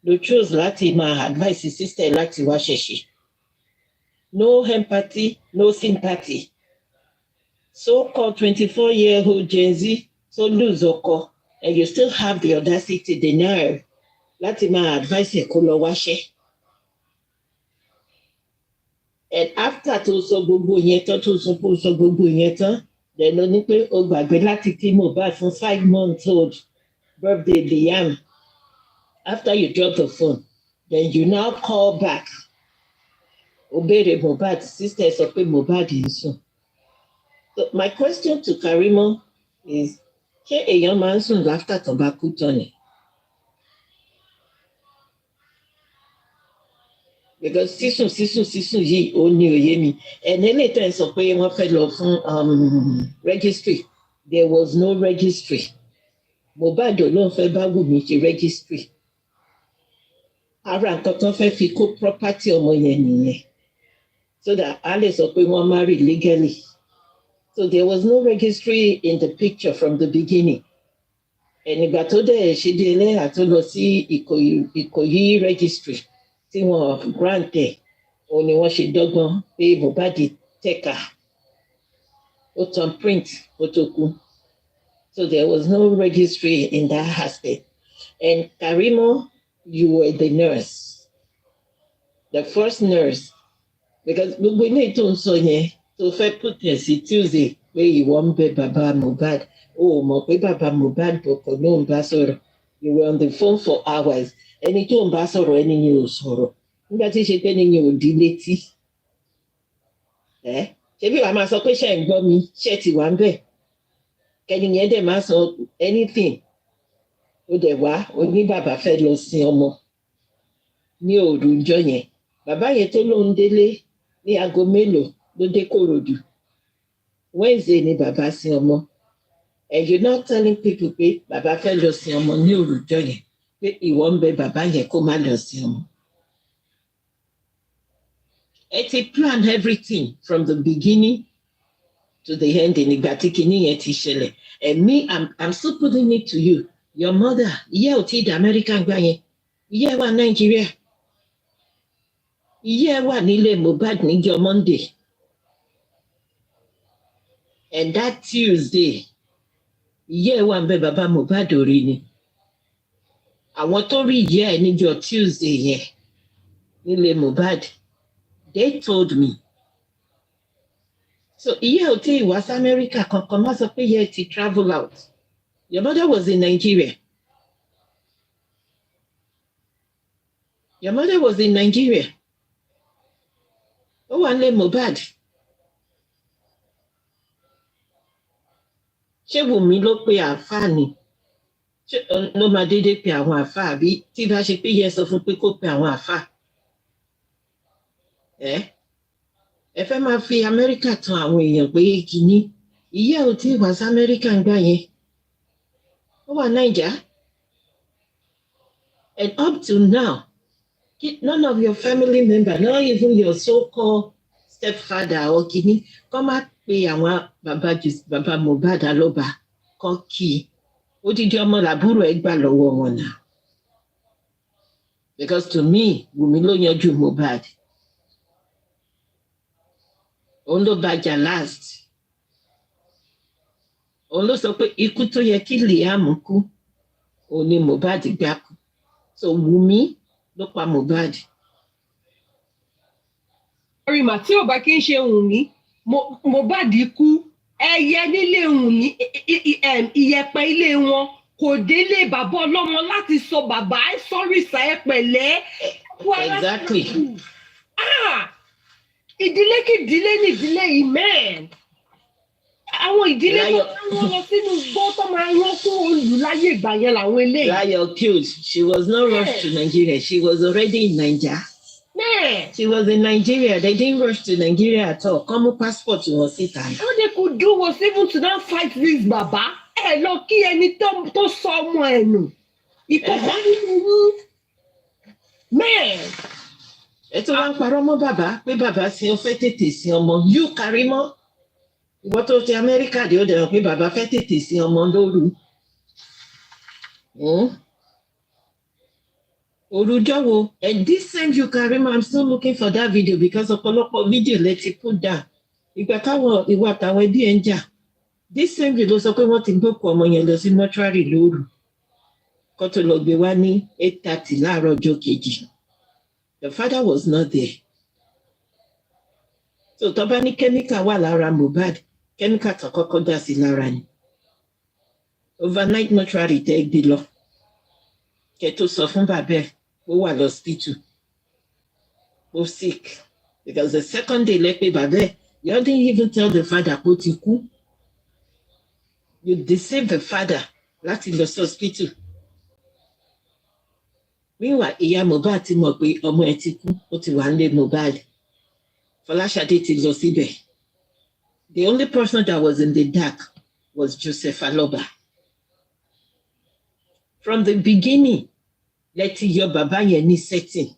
B: ló chose láti máa advice sister láti wá ṣẹ̀ṣẹ̀. No empathy, no sympathy. So-called 24-year-old Gen Z so lose ọkọ and you still have the audacity, the nerve láti máa advice ẹ̀ kó lọ wáṣẹ́. And after tó sọ gbogbo yẹn tán tó sọ gbogbo yẹn tán then ló ní pé ó gbàgbé láti kí Mohbad fún 5-month-old birthday Liam. After you drop the phone then you now call back ó béèrè Mohbad sister sọ pé Mohbad ń sùn. So my question to Karimo is ṣé èèyàn máa ń sùn after tó bá kú tán ni? Because sísùn yìí ó ní òye mi. And any time sọ pé wọ́n fẹ́ lọ fún registry, there was no registry. Mohbad ló ń fẹ́ bá Wùmí ṣe registry. Ara nǹkan tó fẹ́ fi kó property ọmọ yẹn nìyẹn. So that a lè sọ pé wọ́n marry legally. So there was no registry in the picture from the beginning. Ìgbà tó dẹ̀ ṣe dé ẹlẹ́yà tó lọ sí Ìkòyí registry tí wọ́n grant ẹ̀ òun ni wọ́n ṣe dọ́gbọ́n pé Mohbad tẹ̀ka ó tan print ó tó kú. So there was no registry in that aspect. And Karimo, you were the nurse, the first nurse, because gbogbo ilé tó ń sọ yẹn tó fẹ́ put ẹ̀ sí Tuesday pé ìwọ ń bẹ bàbá Mohbad ó mọ̀ pé bàbá Mohbad bọ̀kọ̀ ló ń bá sọ̀rọ̀. You were on the phone for hours. Ẹni tó ń bá sọ̀rọ̀ ẹni yẹn ò sọ̀rọ̀ nígbà tí ṣe pé ẹni yẹn ò di létí. Ṣé bí wàá máa sọ pé ṣe ń gbọ́ mi ṣe ti wà ń bẹ̀ kẹ́ni yẹn dẹ̀ máa sọ anything ó dẹ̀ wá ó ní bàbá fẹ́ lọ sin ọmọ ní òru ọjọ́ yẹn. Bàbá yẹn tó lóun délé ní aago mélòó ló dé Kòròdú? Wednesday ni bàbá sin ọmọ. And you're not telling people pé bàbá fẹ́ lọ sin ọmọ ní òru ọjọ́ yẹn pé ìwọ ń bẹ bàbá yẹn kó má lọ sin ọmọ. Ẹ ti plan everything from the beginning to the end nígbà tí kinní yẹn ti ṣẹlẹ̀. And me, I'm still putting it to you. Your mother, ìyá ò tí ì dá Amẹ́ríkà gbà yẹn. Ìyá ẹ wà Nàìjíríà. Ìyá ẹ wà nílé Mohbad níjọ́ Monday. And that Tuesday, ìyá ẹ wà ń bẹ bàbá Mohbad orí ni. Àwọn tó rí ìyá ẹ níjọ́ Tuesday yẹn nílé Mohbad, they told me. So ìyá ò tí ì wá sí Amẹ́ríkà kankan má sọ pé ìyá ẹ ti travel out. Your mother was in Nigeria. Your mother was in Nigeria. Ó wà nílé Mohbad. Ṣé Wùmí ló pe àáfàá ni? Ṣé ló máa dédé pe àwọn àáfàá àbí tí bá ṣe pé yẹ sọ fún pé kó pe àwọn àáfàá? Ẹ fẹ́ máa fi Amẹ́ríkà tan àwọn èèyàn pé kìíní ìyá ò tí ì wá sí Amẹ́ríkà ń gbà yẹn.
C: wà Naija. And up to now, none of your family members, not even your so-called stepfather or kini, come out pé àwọn bàbá Mohbad Aloba kọ́ kí i. Odidi ọmọ làbúrò ẹ̀ gbà lọ́wọ́ wọn náà. Because to me, Wùmí ló yanjú Mohbad. Òun ló bàjà last. Òun ló sọ pé ikú tó yẹ kí Liam kú, òun ni Mohbad gbà kú. So Wùmí ló pa Mohbad.
A: Karima, tí ò bá kí n ṣe Wùmí, Mohbad kú, ẹyẹ nílé Wùmí, ìyẹ̀pẹ̀ ilé wọn kò délé bàbá ọlọ́mọ láti sọ bàbá ẹ sọ́rí ìsà ẹ pẹ̀lẹ́.
C: Exactly.
A: Ìdílé kí ìdílé ní ìdílé yìí mẹ́ẹ̀. Àwọn ìdílé tó wọ́n lọ sínú gbọ́ tó máa rán kó olù láyé ìgbà yẹn làwọn eléyìí.
C: Layo killed. She was not rushed to Nigeria. She was already in Nigeria. She was in Nigeria. They didn't rush to Nigeria at all. Come passport wọn síta.
A: All they could do was even to not fight this baba. Ẹ lọ kí ẹni tó sọ ọmọ ẹ̀ nù. Ìkọ̀kọ̀ nínú yín. Mẹ́ẹ̀.
C: Ẹ tó wá ń parọ́ mọ́ bàbá pé bàbá sin ó fẹ́ tètè sin ọmọ. You Karimo. Ìwọ tó ti Amẹ́ríkà dé ó dẹ̀rọ̀ pé bàbá fẹ́ tètè sin ọmọ lóru. Òrùjọ́ wo? And this time you Karimo, I'm still looking for that video because ọ̀pọ̀lọpọ̀ video lẹ ti put down. Ìgbà táwọn ìwà àtàwọn ẹbí ẹ̀ ń jà. This same day ló sọ pé wọ́n ti gbókùn ọmọ yẹn lọ sí mọ́túárì lóru. Kó tó lọ gbé wá ní 8:30 láàárọ̀ ọjọ́ kejì. The father was not there. So tó bá ní kẹ́míkà wà lára Mohbad, kẹ́míkà tó kọ́kọ́ dà sí lára ni. Overnight mọ́túárì tẹ́ gbé lọ. Kẹ́ tó sọ fún bàbá ẹ̀, ó wà lọ́sítítù. Ó sick. Because the second day lẹ́pẹ́ bàbá ẹ̀, you didn't even tell the father kó ti kú. You deceive the father láti lọ sí hospital. Meanwhile, ìyá Mohbad ti mọ̀ pé ọmọ ẹ̀ ti kú, ó ti wà nílé Mohbad. Fọláṣadé ti lọ síbẹ̀. The only person that was in the dark was Joseph Aloba. From the beginning, lẹ́tí yọ bàbá yẹn ní setting.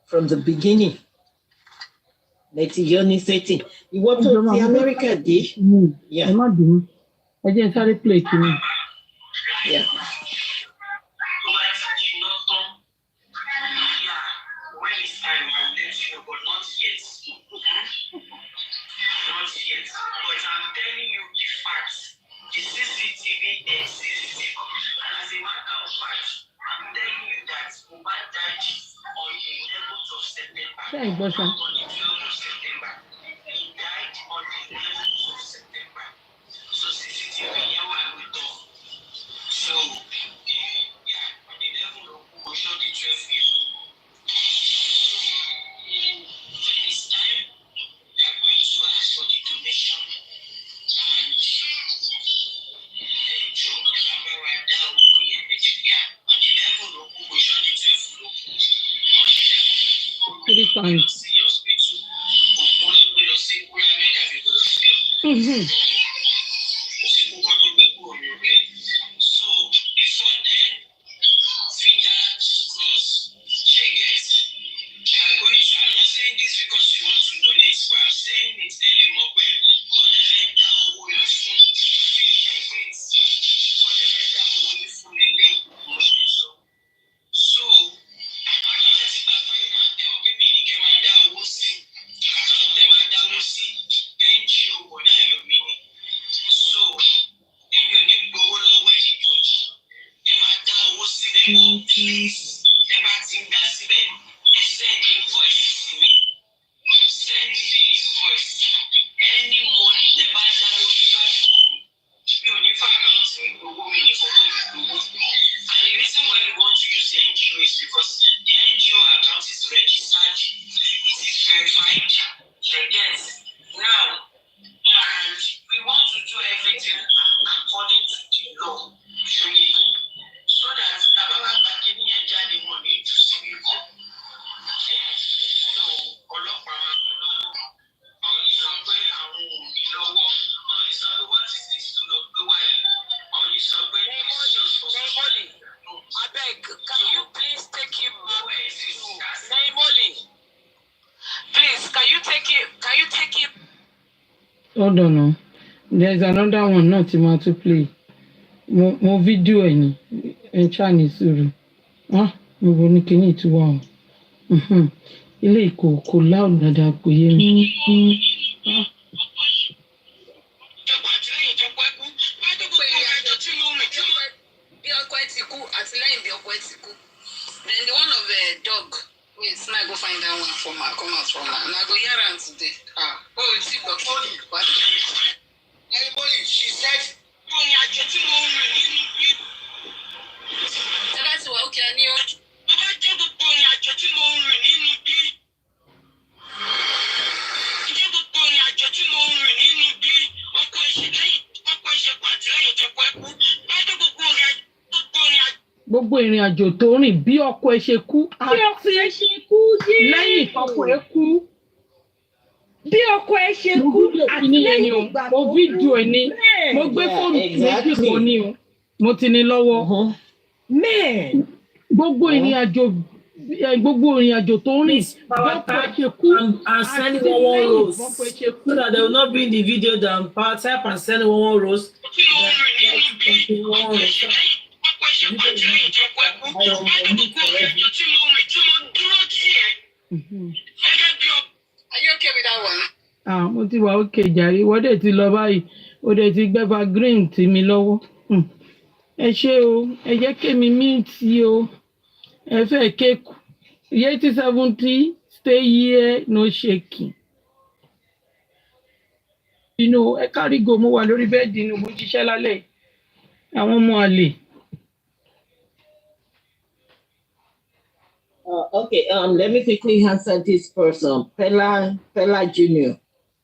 C: From the beginning, lẹ́tí yọ ní setting. Ìwọ tó ti Amẹ́ríkà dé.
H: Ẹ má bínú. Ẹ jẹ́ sáré play kìíní.
C: Yeah.
H: Ṣé ẹ gbọ́ ṣá? Three times. Hold on now. There's another one not to play. Mo video ẹ̀ ni ẹ̀ ṣáà ní sùúrù. Gbogbo ní kíní ìtura o. Ilé kò loud dáadáa kò yé mi.
C: Then the one of the dog. Wait, now I go find that one from her, come out from her. And I go hear her today. You see, but what? Everybody, she said, that's what, okay, I knew.
H: Gbogbo ìrìn àjò tó rìn bí ọkọ ẹ ṣe kú àti lẹ́yìn ọkọ ẹ kú.
A: Bí ọkọ ẹ ṣe kú àti lẹ́yìn ìgbà tó kú.
H: Mo fídíò ẹ ní mo gbé fóònù méjì kan ní o mo ti ní lọ́wọ́. Gbogbo ìrìn àjò tó rìn bí ọkọ ẹ ṣe kú
B: and send one rose so that they will not be in the video down part type and send one rose.
C: Are you okay with that one?
H: Mo ti wà òkè jàre wọ́n dẹ̀ ti lọ báyìí ó dẹ̀ ti gbẹ́fà green tì mí lọ́wọ́. Ẹ ṣé o ẹ jẹ́ kémi míìtì o ẹ fẹ́ kéèkù 80-70 stay here no shaking. Ẹ kárí go mo wà lórí bẹ́ẹ̀dì inú mo ṣiṣẹ́ lálẹ́ àwọn ọmọ àlè.
I: Okay, let me quickly answer this person, Pella Jr.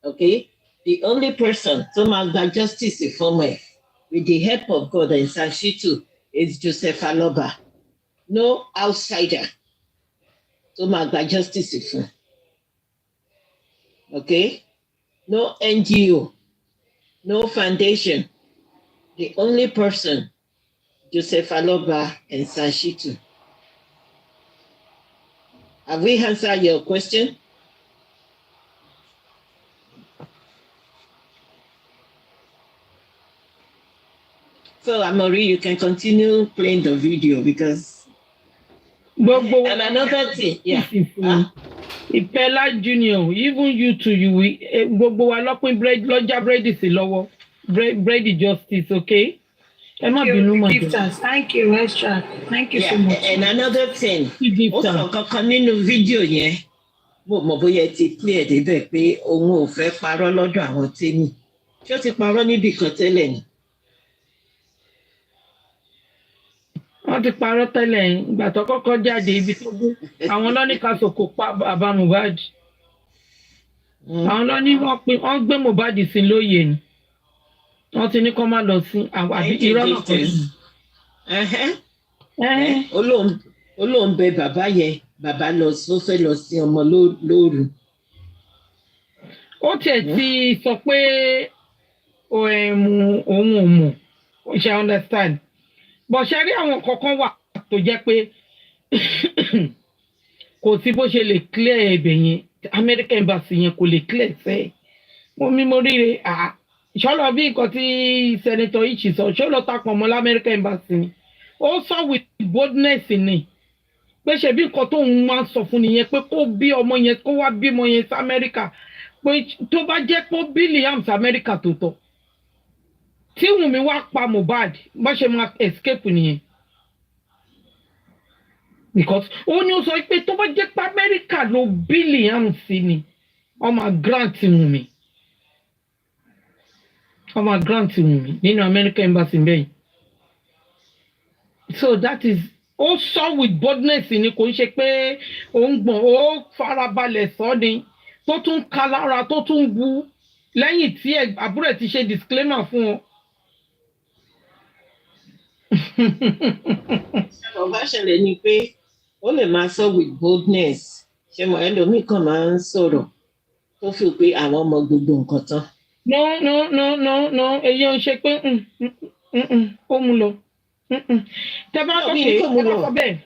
I: Okay, the only person to make the justice for me, with the help of God and Sanshitu, is Joseph Aloba. No outsider to make the justice for. Okay, no NGO, no foundation. The only person, Joseph Aloba and Sanshitu. Have we answered your question? So, Amori, you can continue playing the video because... And another thing, yeah.
H: Pella Jr., even you too, you will... Gbogbo wa lọ́pin bread, lọ́jà bread sí lọ́wọ́. Bread justice, okay?
E: Thank you, Extra. Thank you so much.
I: And another thing, also kankan nínú fídíò yẹn, mo mọ̀ bóyá ti clear débẹ̀ pé òun ò fẹ́ parọ́ lọ́dọ̀ àwọn tèmi. Ṣé ó ti parọ́ níbì kan tẹ́lẹ̀ ni?
H: Wọ́n ti parọ́ tẹ́lẹ̀ ìgbà tó kọ́kọ́ jáde ibi tó gbé. Àwọn lọ́ní ká sòkò pa bàbá Mohbad. Àwọn lọ́ní wọ́n gbé Mohbad sí lóye ni. Wọ́n ti ní kó má lọ sí àbí irọ́ náà kò sí.
I: Olóhùn bẹ bàbá yẹn, bàbá lọ sọ fẹ́ lọ sí ọmọ lóru.
H: Ó tiẹ̀ ti sọ pé òun ò mọ̀, ṣe understand. Bọ̀ ṣe rí àwọn kankan wà tó jẹ́ pé kò sí bó ṣe lè clear ẹ̀bẹ̀ yẹn, American Embassy yẹn kò lè clear sẹ́ẹ̀. Mo ríre ṣọlọ bí nǹkan tí Senator Ichi sọ ṣọlọ tapọ̀ mọ́ l'American Embassy ni ó sọ with boldness ni pé ṣe bí nǹkan tóun máa ń sọ fún nìyẹn pé kó bí ọmọ yẹn kó wá bímọ yẹn sí Amẹ́ríkà pé tó bá jẹ́ pé Billiam sí Amẹ́ríkà tó tọ́ tí Wùnmí wá pa Mohbad bá ṣe máa escape nìyẹn because ó ní ó sọ pé tó bá jẹ́ pé Amẹ́ríkà ló Billiam sí ni ọmọ grant Wùnmí. Ọmọ grant Wùnmí nínú American Embassy bẹ́ẹ̀. So that is ó sọ with boldness ni kò ń ṣe pé ó ń gbọ̀n ó farabalẹ̀ sọ ni tó tún ka lára tó tún bu lẹ́yìn tí àbúrò ẹ̀ ti ṣe disclaimer fún ọ.
I: Ọba ṣẹlẹ̀ ni pé ó lè máa sọ with boldness ṣe mọ̀ ẹlòmíì kan máa ń sọ̀rọ̀ tó fi pé àwọn ọmọ gbogbo nǹkan tán.
H: No. Èyí ò ń ṣe pé ó mú lọ. Tẹ bá sọ bẹ́ẹ̀.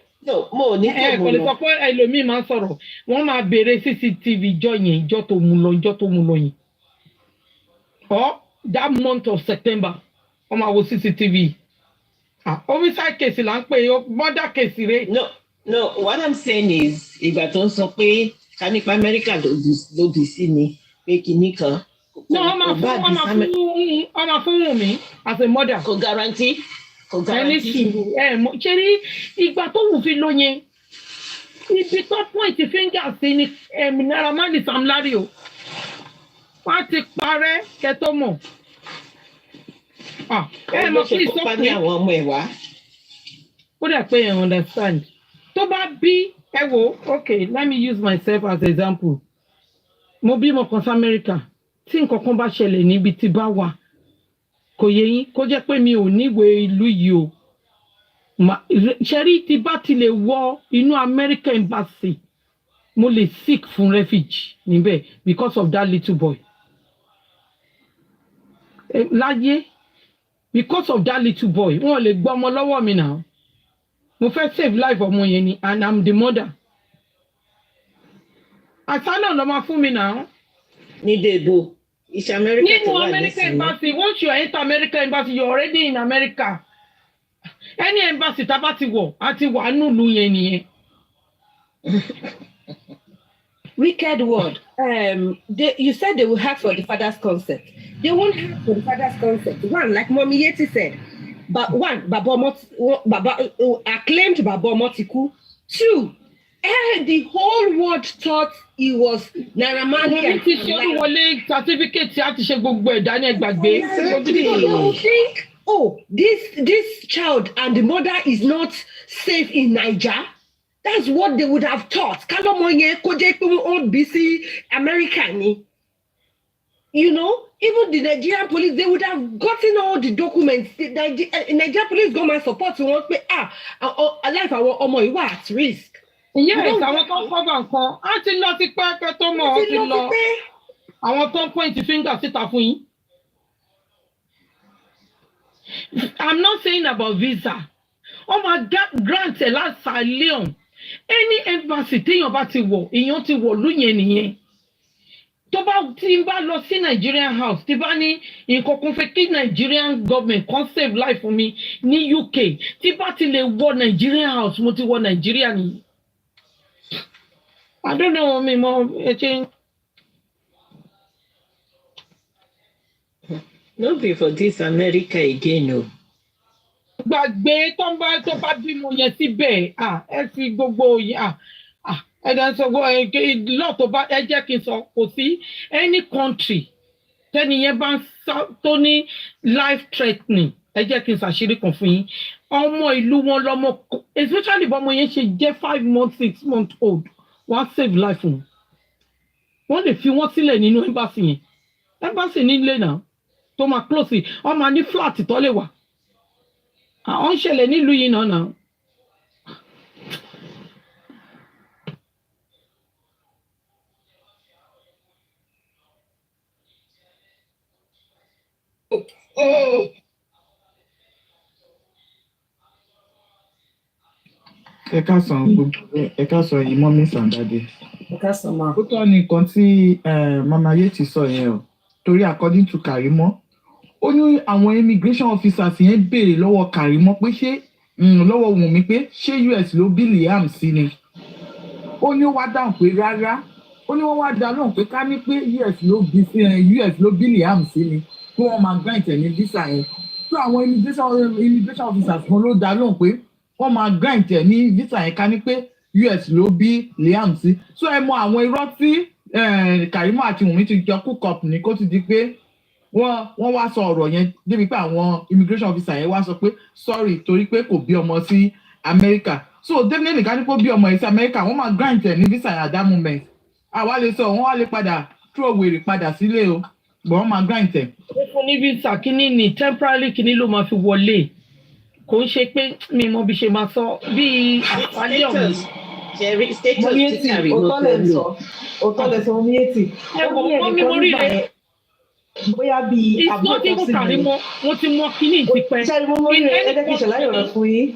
I: Mo ò ní kó mú lọ.
H: Kò lè sọ pé ẹlòmíì máa ń sọ̀rọ̀. Wọ́n máa béèrè CCTV ìjọ yẹn, ìjọ tó mú lọ yẹn. or that month of September on my CCTV. Homicide case là ń pè murder case rẹ̀.
I: No, what I'm saying is, ìgbà tó ń sọ pé ká nípa Amẹ́ríkà ló bí sí ni pé kìíní kan.
H: No, ọmọ fún Wùnmí as a mother.
I: Kò guarantee.
H: Ẹni sùúrù ṣe rí ìgbà tó wù fi lóyún. Ibi tó point finger sí ni Naira Marley Sam Larry o. Wọ́n ti parẹ́ kẹ́tọ́ mọ̀.
I: Ló ṣe kópa ní àwọn ọmọ ẹ̀ wá.
H: Ó dẹ̀ pé ẹ̀ understand. Tó bá bí ẹ wo, okay, let me use myself as an example. Mo bímọ kan sí Amẹ́ríkà. Tí nǹkan kan bá ṣẹlẹ̀ níbi tí bá wà, kò yé yín kó jẹ́ pé mi ò níwèé ìlú yìí o. Ṣẹ́rí tí bá ti lè wọ inú American embassy, mo lè seek fún refuge níbẹ̀ because of that little boy. Láyé, because of that little boy, wọ́n lè gbọ́ ọmọ lọ́wọ́ mi náà. Mo fẹ́ save life ọmọ yẹn ni and I'm the mother. Àtàlọ́ ló máa fún mi náà.
I: Ní Dèbò, iṣẹ́ Amẹ́ríkà tó wà
H: American embassy, once you enter American embassy, you're already in America. Any embassy tá bá ti wọ̀, á ti wà nílùú yẹn nìyẹn.
A: Wicked word. You said they will have for the father's consent. They won't have for the father's consent. One, like Mommy Yeti said, but one, acclaimed Baba Motiku. Two, the whole world thought he was Naira Marley.
H: Certificate
A: You think, oh, this child and the mother is not safe in Niger? That's what they would have thought. You know, even the Nigerian police, they would have gotten all the documents. The Nigerian police government support to want to life our omo you at risk.
H: Yes, àwọn tó ń cover nǹkan á ti lọ sí pẹ́ẹ́pẹ́ tó mọ̀ ọ́ ti lọ. Àwọn tó ń point finger síta fún yín. I'm not saying about visa. Oh my God, grant a last asylum. Any embassy téèyàn bá ti wọ̀, èèyàn ti wọ̀ lóyìn nìyẹn. Tó bá tí n bá lọ sí Nigerian house, tí bá ní nǹkan kan fẹ́ kí Nigerian government kan save life fún mi ní UK, tí bá ti lè wọ Nigerian house, mo ti wọ Nigeria nìyẹn. I don't know me more.
I: No be for this America again, no.
H: Gbàgbé tó bá bímọ yẹn síbẹ̀ ẹ fi gbogbo ẹ dàn sọ lọ́ọ̀ tó bá ẹ jẹ́ kí n sọ kò sí any country tẹ́ni yẹn bá ń sọ tó ní life threatening ẹ jẹ́ kí n ṣàṣírí kan fún yín ọmọ ìlú wọn lọ́mọ especially bọ́mọ yẹn ṣe jẹ́ 5 months 6 months old wọ́n save life fún wọn lè fi wọ́n sílẹ̀ nínú embassy yẹn embassy nílé náà tó máa close wọ́n máa ní flat tó lè wà àwọn ń ṣẹlẹ̀ nílùú yìí náà.
J: ẹ káàsán yìí mọ́ miss Andade.
B: Ẹ káàsán ma.
J: Ó tọ́ ni nǹkan tí Mama Yeti sọ yẹn o torí according to Karimo ó ní àwọn immigration officers yẹn béèrè lọ́wọ́ Karimo pé ṣé lọ́wọ́ Wùnmí pé ṣé US ló bí Liam sí ni ó ní ó wá dáhùn pé rárá ó ní wọ́n wá dá lóhùn pé ká ní pé US ló bí Liam sí ni kí wọ́n máa grant ẹ̀ ní visa yẹn tó àwọn immigration officers kan ló dá lóhùn pé wọ́n máa grant ẹ̀ ní visa yẹn ká ní pé US ló bí Liam sí so ẹ mọ àwọn irọ́ tí Karimo àti Wùnmí ti jọ cook up ní kó ti di pé wọ́n wá sọ ọ̀rọ̀ yẹn débi pé àwọn immigration officer yẹn wá sọ pé sorry torí pé kò bí ọmọ sí America so definitely ká ní kó bí ọmọ yẹn sí America wọ́n máa grant ẹ̀ ní visa at that moment àwa lè sọ wọ́n wá lè padà throw wèrè padà sílé o but wọ́n máa grant ẹ̀.
H: ó fún ní visa kínní ní temporary kínní ló máa fi wọlé kò ń ṣe pé mi mọ bí ṣe máa sọ bí àpálẹ́ ọ̀hún.
A: Òtọ́ lẹ̀ sọ Mommy Yeti.
H: Mo rí rẹ̀.
D: bóyá bíi
F: It's not even Karimo, wọ́n ti mọ kíní ti pẹ́.
D: ṣe ni mo mọ ní ẹ̀ẹ́dẹ́gbẹ̀kì ìṣẹ̀láyọ̀ rẹ̀ fún yín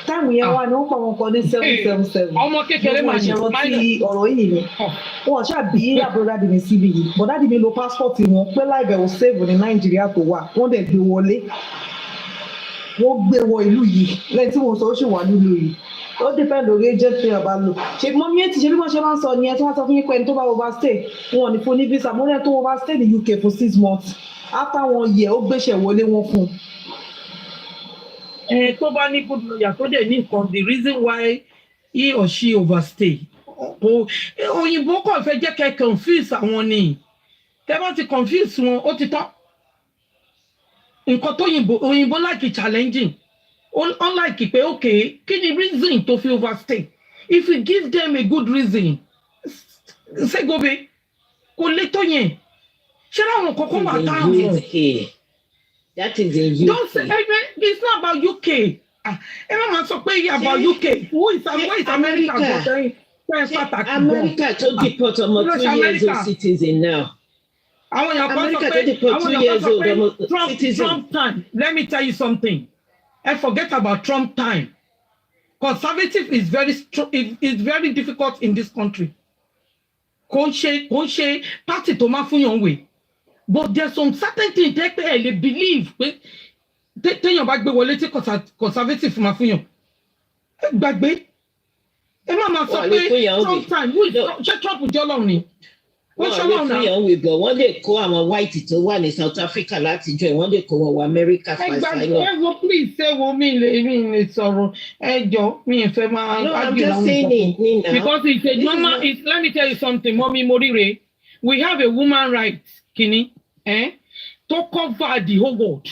D: táìmù yẹn wà ní wọ́n pa wọn kan ní 777
F: ọmọ kékeré
D: mo
F: máa
D: ṣe
F: ní
D: rántí ọ̀rọ̀ yìí ni wọn ṣáà bí àbúrò dáàdì mi síbi yìí bọ̀ dáàdì mi lo pásítọ̀tì wọn pé láìbẹ̀ ò sèvù ní Nàìjíríà tó wà wọ́n dẹ̀ gbé wọlé wọ́n gbé wọ ìlú yìí lẹ́yìn tí mo sọ ó sì wà nílùú yìí ó depend lórí agent tí ọba lò ṣe mọ mi ti ṣe bí wọ́n ṣe máa ń sọ nìyẹn tí wọ́n sọ fún yín pé ẹni tó bá overstay wọn ò ní fún ní visa mo ní ẹni tó overstay ní UK for 6 months after 1 year ó gbéṣẹ́ wọlé wọn fún un.
H: tó bá ní good lawyer tó dẹ̀ ní nǹkan the reason why he or she overstay òyìnbó kàn fẹ́ jẹ́ kẹ́ confuse àwọn ni tẹ́ bá ti confuse wọn ó ti tán nǹkan tó òyìnbó like challenging unlike pé okay kí ni reason tó fi overstay if you give them a good reason ṣègòbe kò lè tó yẹn ṣé láwọn kọ̀ọ̀kan wà táwọn.
I: That is in UK.
H: Don't say, it's not about UK. Everyone sọ pé about UK. Who is America?
I: America tó deport ọmọ 2 years old citizen now. America tó deport 2 years old ọmọ citizen.
H: Trump time. Let me tell you something. And forget about Trump time. Conservative is very difficult in this country. Kò ń ṣe party tó máa fún yàn wé. But there's some certain things that they believe pé téèyàn bá gbé wọlé tí conservative máa fún yàn. Gbàgbé. Ẹ máa sọ pé Trump time ṣé Trump jẹ́ Ọlọ́run ni?
I: Wọ́n lè fún yàn wí gan, wọ́n lè kó àwọn white tó wà ní South Africa láti join, wọ́n lè kó wọn wọ America for asylum.
H: Ẹ wo please ṣé wo mi lè sọ̀rọ̀ ẹjọ́ mi ì fẹ́ máa.
I: No, I'm just saying it now.
H: Because it's a normal, let me tell you something, Mommy Morire, we have a woman right, Kini, to cover the whole world,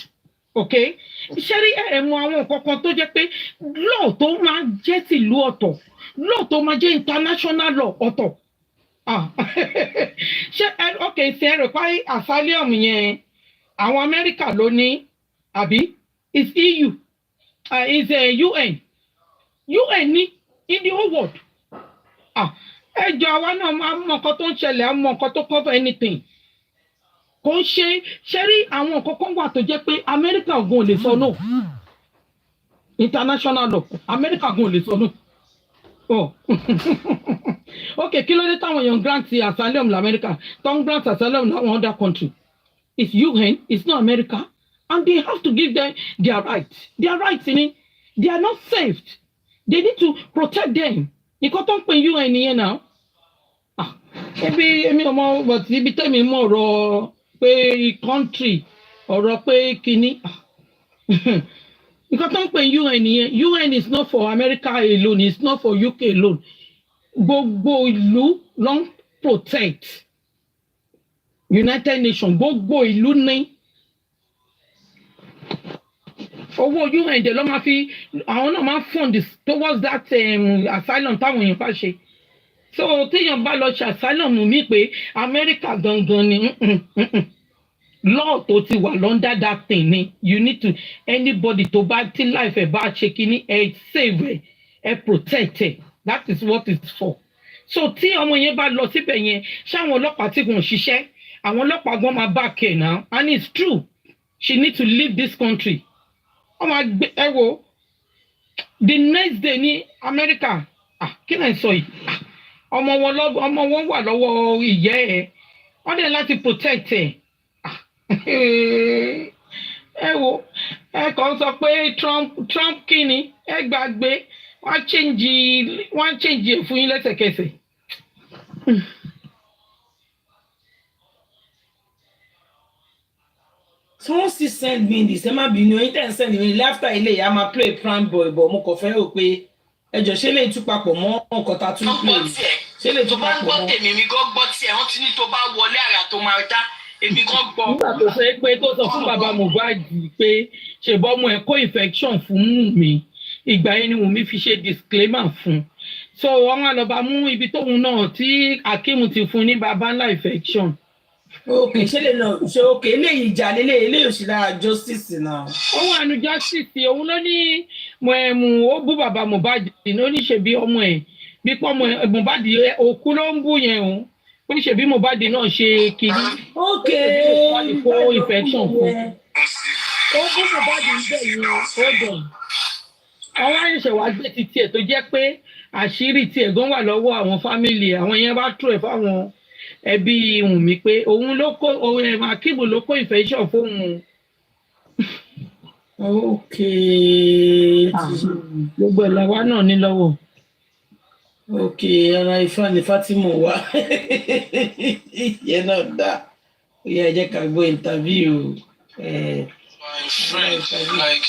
H: okay? Ṣẹ́rí ẹ̀mú àwọn kankan tó jẹ́ pé law tó máa jẹ́ tìlú ọ̀tọ̀, law tó máa jẹ́ international law ọ̀tọ̀. Okay, ṣe ẹ̀rọ pa asylum yẹn, àwọn Amẹ́ríkà ló ní, àbí? It's EU, it's UN. UN ní in the whole world. Ẹjọ́ àwa náà máa mọ nǹkan tó ń ṣẹlẹ̀, á mọ nǹkan tó cover anything. Kò ń ṣe rí àwọn nǹkan kan wà tó jẹ́ pé Amẹ́ríkà ògùn ò lè sọ no. International law, Amẹ́ríkà ògùn ò lè sọ no. Okay, kí ló dé táwọn èèyàn grant asylum l'Amẹ́ríkà, tó ń grant asylum láwọn other country? It's UN, it's not America, and they have to give them their rights. Their rights, they are not saved. They need to protect them. Nǹkan tó ń pè UN nìyẹn náà. Èmi ọmọ but ibi tẹ́mi mọ̀ ọ̀rọ̀ pé country ọ̀rọ̀ pé kíní. Nǹkan tó ń pè UN nìyẹn. UN is not for America alone, it's not for UK alone. Gbogbo ìlú ló ń protect. United Nations gbogbo ìlú ní. Owó UN dẹ̀ ló máa fi àwọn náà máa fund towards that asylum táwọn èèyàn bá ṣe. So téèyàn bá lọ ṣe asylum mi pé America gangan ni law tó ti wà under that thing ni you need to anybody tó bá tí life ẹ̀ bá ṣe kíní ẹ̀ save ẹ̀ protect ẹ̀ that is what it's for. So tí ọmọ yẹn bá lọ síbẹ̀ yẹn ṣáwọn ọlọ́pàá tí wọ́n ṣiṣẹ́ àwọn ọlọ́pàá gan máa back ẹ̀ now and it's true she need to leave this country. Ọmọ ẹ wo the next day ní America kí náà sọ yìí ọmọ wọn wà lọ́wọ́ ìyẹ́ ẹ̀ wọ́n dẹ̀ láti protect ẹ̀. Ẹ wo ẹ kàn sọ pé Trump kí ni ẹ gbàgbé wọ́n change ẹ̀ fún yín lẹ́sẹ̀kẹsẹ̀.
B: Someone still send me this. Ẹ má bínú, ẹ̀yin tẹ́ ń send me after ilé yìí a máa play prime boy but mo kàn fẹ́ rò pé ẹjọ́ ṣé lè tún papọ̀ mọ́ nǹkan tá a tún play. Ṣé lè tún papọ̀ mọ́.
C: Tó bá gbọ́ tèmi mi gan gbọ́ tiẹ̀ wọ́n ti ní tó bá wọlé àrà tó máa dá èmi gan gbọ́.
H: Nígbà tó sọ pé tó sọ fún bàbá Mohbad pé ṣèbọn ọmọ ẹ̀ kó infection fún Wùnmí ìgbà yẹn ni Wùnmí fi ṣe disclaimer fún. So wọ́n wá lọ bá mú ibi tóun náà tí Akeem ti fún ní baba ńlá infection.
B: Okay, ṣé lè lọ ṣe okay eléyìí ìjà eléyìí ò sí lára justice náà.
H: Ó wà ní justice òun ló ní ó bú bàbá Mohbad ní oníṣe bí ọmọ ẹ̀ bí pọ́ ọmọ Mohbad òkú ló ń bú yẹn o pé ṣèbí Mohbad náà ṣe kiri
B: Okay.
H: wọ́n ní kó infection fún ó fún Mohbad ń bẹ̀ yín hold on àwọn àìṣe wàá gbé ti tiẹ̀ tó jẹ́ pé àṣírí tiẹ̀ gan wà lọ́wọ́ àwọn fámìlì àwọn yẹn bá tú ẹ̀ fáwọn ẹbí Wùnmí pé òun ló kó òun Akíbù ló kó infection fóun.
B: Okay.
H: Gbogbo ẹ̀ làwa náà ní lọ́wọ́.
B: Okay, ara Ifá ni Fatima wá. Yẹn náà dá. Ó yẹ jẹ́ ká gbọ́ interview.
C: My friend, like,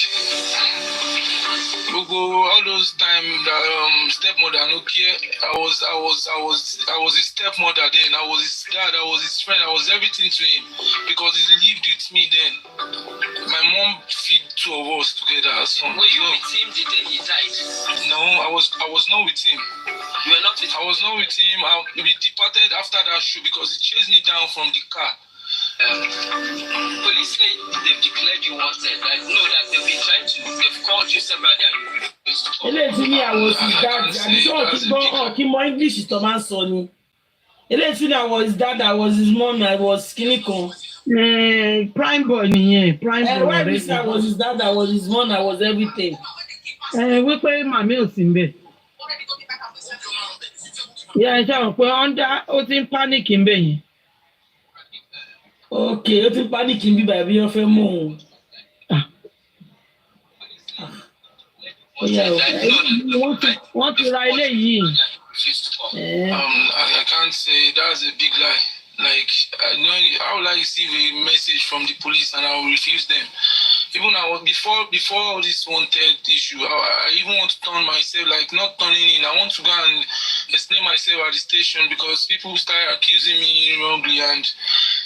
C: all those time that stepmother no care. I was his stepmother then. I was his dad. I was his friend. I was everything to him because he lived with me then. My mom feed two of us together. So,
K: were you with him the day he died?
C: No, I was not with him.
K: You were not with him?
C: I was not with him. We departed after that show because he chased me down from the car.
K: Police say they've declared you wanted. I know that they've called you severally and you refused to come.
B: Eléyìí ni àwọn his dad. Àbí sọ̀rọ̀ kí mọ English tó máa ń sọ ni. Eléyìí ni I was his dad, I was his mom, I was kíní kan.
H: Prime boy nìyẹn prime boy.
B: Why be say I was his dad, I was his mom, I was everything.
H: Wípé màmí ò sí mbẹ̀. Ìyá ẹ ṣàwọn pé ó ti ń panic ń bẹ̀ yẹn.
B: Okay, ó ti panic ń bí bàbí ó fẹ́ mú un.
H: Wọ́n ti ra ilé yìí.
C: I can't say that's a big lie. Like, how will I receive a message from the police and I will refuse them? Even before all this wanted issue, I even want to turn myself, like not turning in. I want to go and explain myself at the station because people started accusing me wrongly, and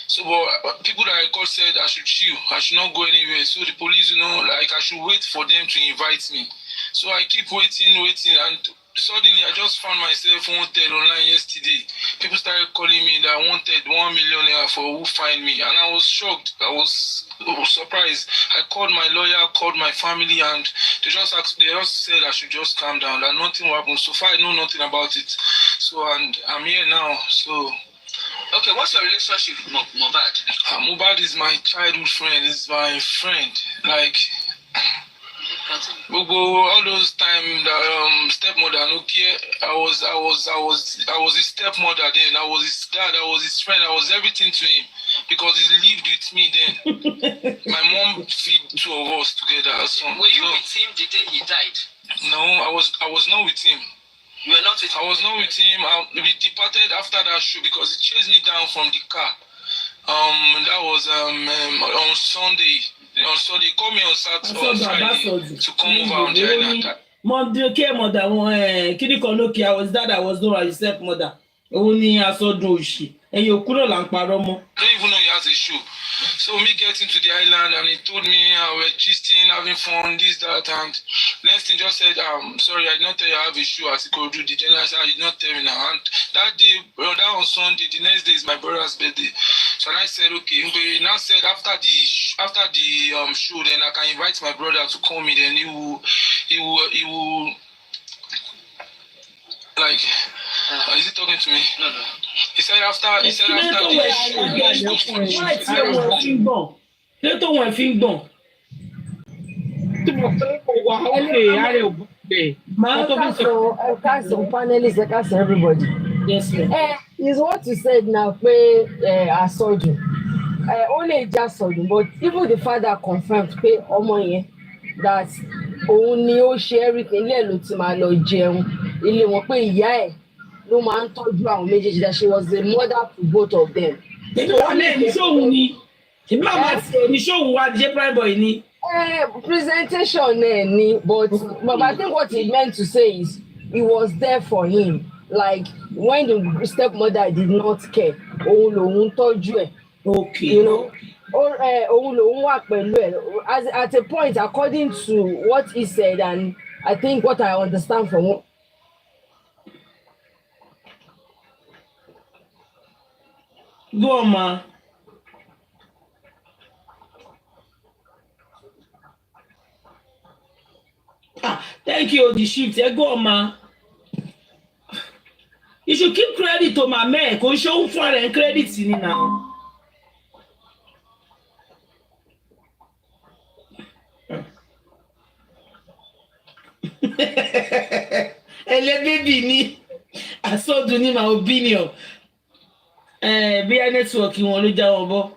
C: so but people that I called said I should chill, I should not go anywhere. So the police, like I should wait for them to invite me. So I keep waiting, and suddenly I just found myself wanted online yesterday. People started calling me that wanted 1 million naira for who find me, and I was shocked. I was surprised. I called my lawyer, called my family, and they just said I should just calm down, that nothing will happen. So far I know nothing about it. So, and I'm here now. So
K: okay, what's your relationship with Mohbad?
C: Mohbad is my childhood friend. He's my friend. Like, all those time that stepmother no care. I was his stepmother then. I was his dad. I was his friend. I was everything to him because he lived with me then. My mom feed two of us together. So,
K: were you with him the day he died?
C: No, I was not with him.
K: You were not with him?
C: I was not with him. We departed after that show because he chased me down from the car. That was on Sunday. On Sunday, he called me on Friday to come over on the island.
B: Mother came mother kini kan lókè, I was dad, I was no my stepmother. Òun ni asọdun òṣì. Ẹ̀yin òkú náà là ń parọ́ mọ́.
C: I don't even know he has a show. So me getting to the island and he told me we're gisting, having fun, this, that, and next thing just said, sorry, I did not tell you I have a show as I could do the dinner. I said, I did not tell you now. And that day, that on Sunday, the next day is my brother's birthday. So I said, okay. He now said after the show, then I can invite my brother to call me. Then he will like. Is he talking to me? No. He said after the
B: Ṣé tó wọ́n fi ń gbọ̀n?
H: Tí mo fẹ́ kó wá ókè ààrẹ òbí bẹ̀.
L: Káàsán panelists, káàsán everybody.
B: Yes, ma'am.
L: Is what you said now pé àsọdùn. Ó lè jẹ́ àsọdùn, but even the father confirmed pé ọmọ yẹn that òun ni ó ṣe everything, ilé ẹ̀ ló ti máa lọ jẹun, ilé wọn pé ìyá ẹ̀ ló máa ń tọ́jú àwọn méjèèjì, that she was the mother to both of them.
B: Èmi wà lẹ́yìn ní ṣóhun ni. Èmi máa ti ní ṣóhun wa jẹ́ prime boy ni.
L: Presentation ni, but I think what he meant to say is he was there for him. Like when the stepmother did not care, òun lòun tọ́jú ẹ̀.
B: Okay.
L: You know, òun lòun wà pẹ̀lú ẹ̀. At a point, according to what he said, and I think what I understand from what.
B: Go on, ma. Thank you, the shift. Go on, ma. You should keep credit to my man. Kò show for and credit in now. Ele baby ni. I saw do my opinion. Be a networking one ló jáwọ́ bọ́.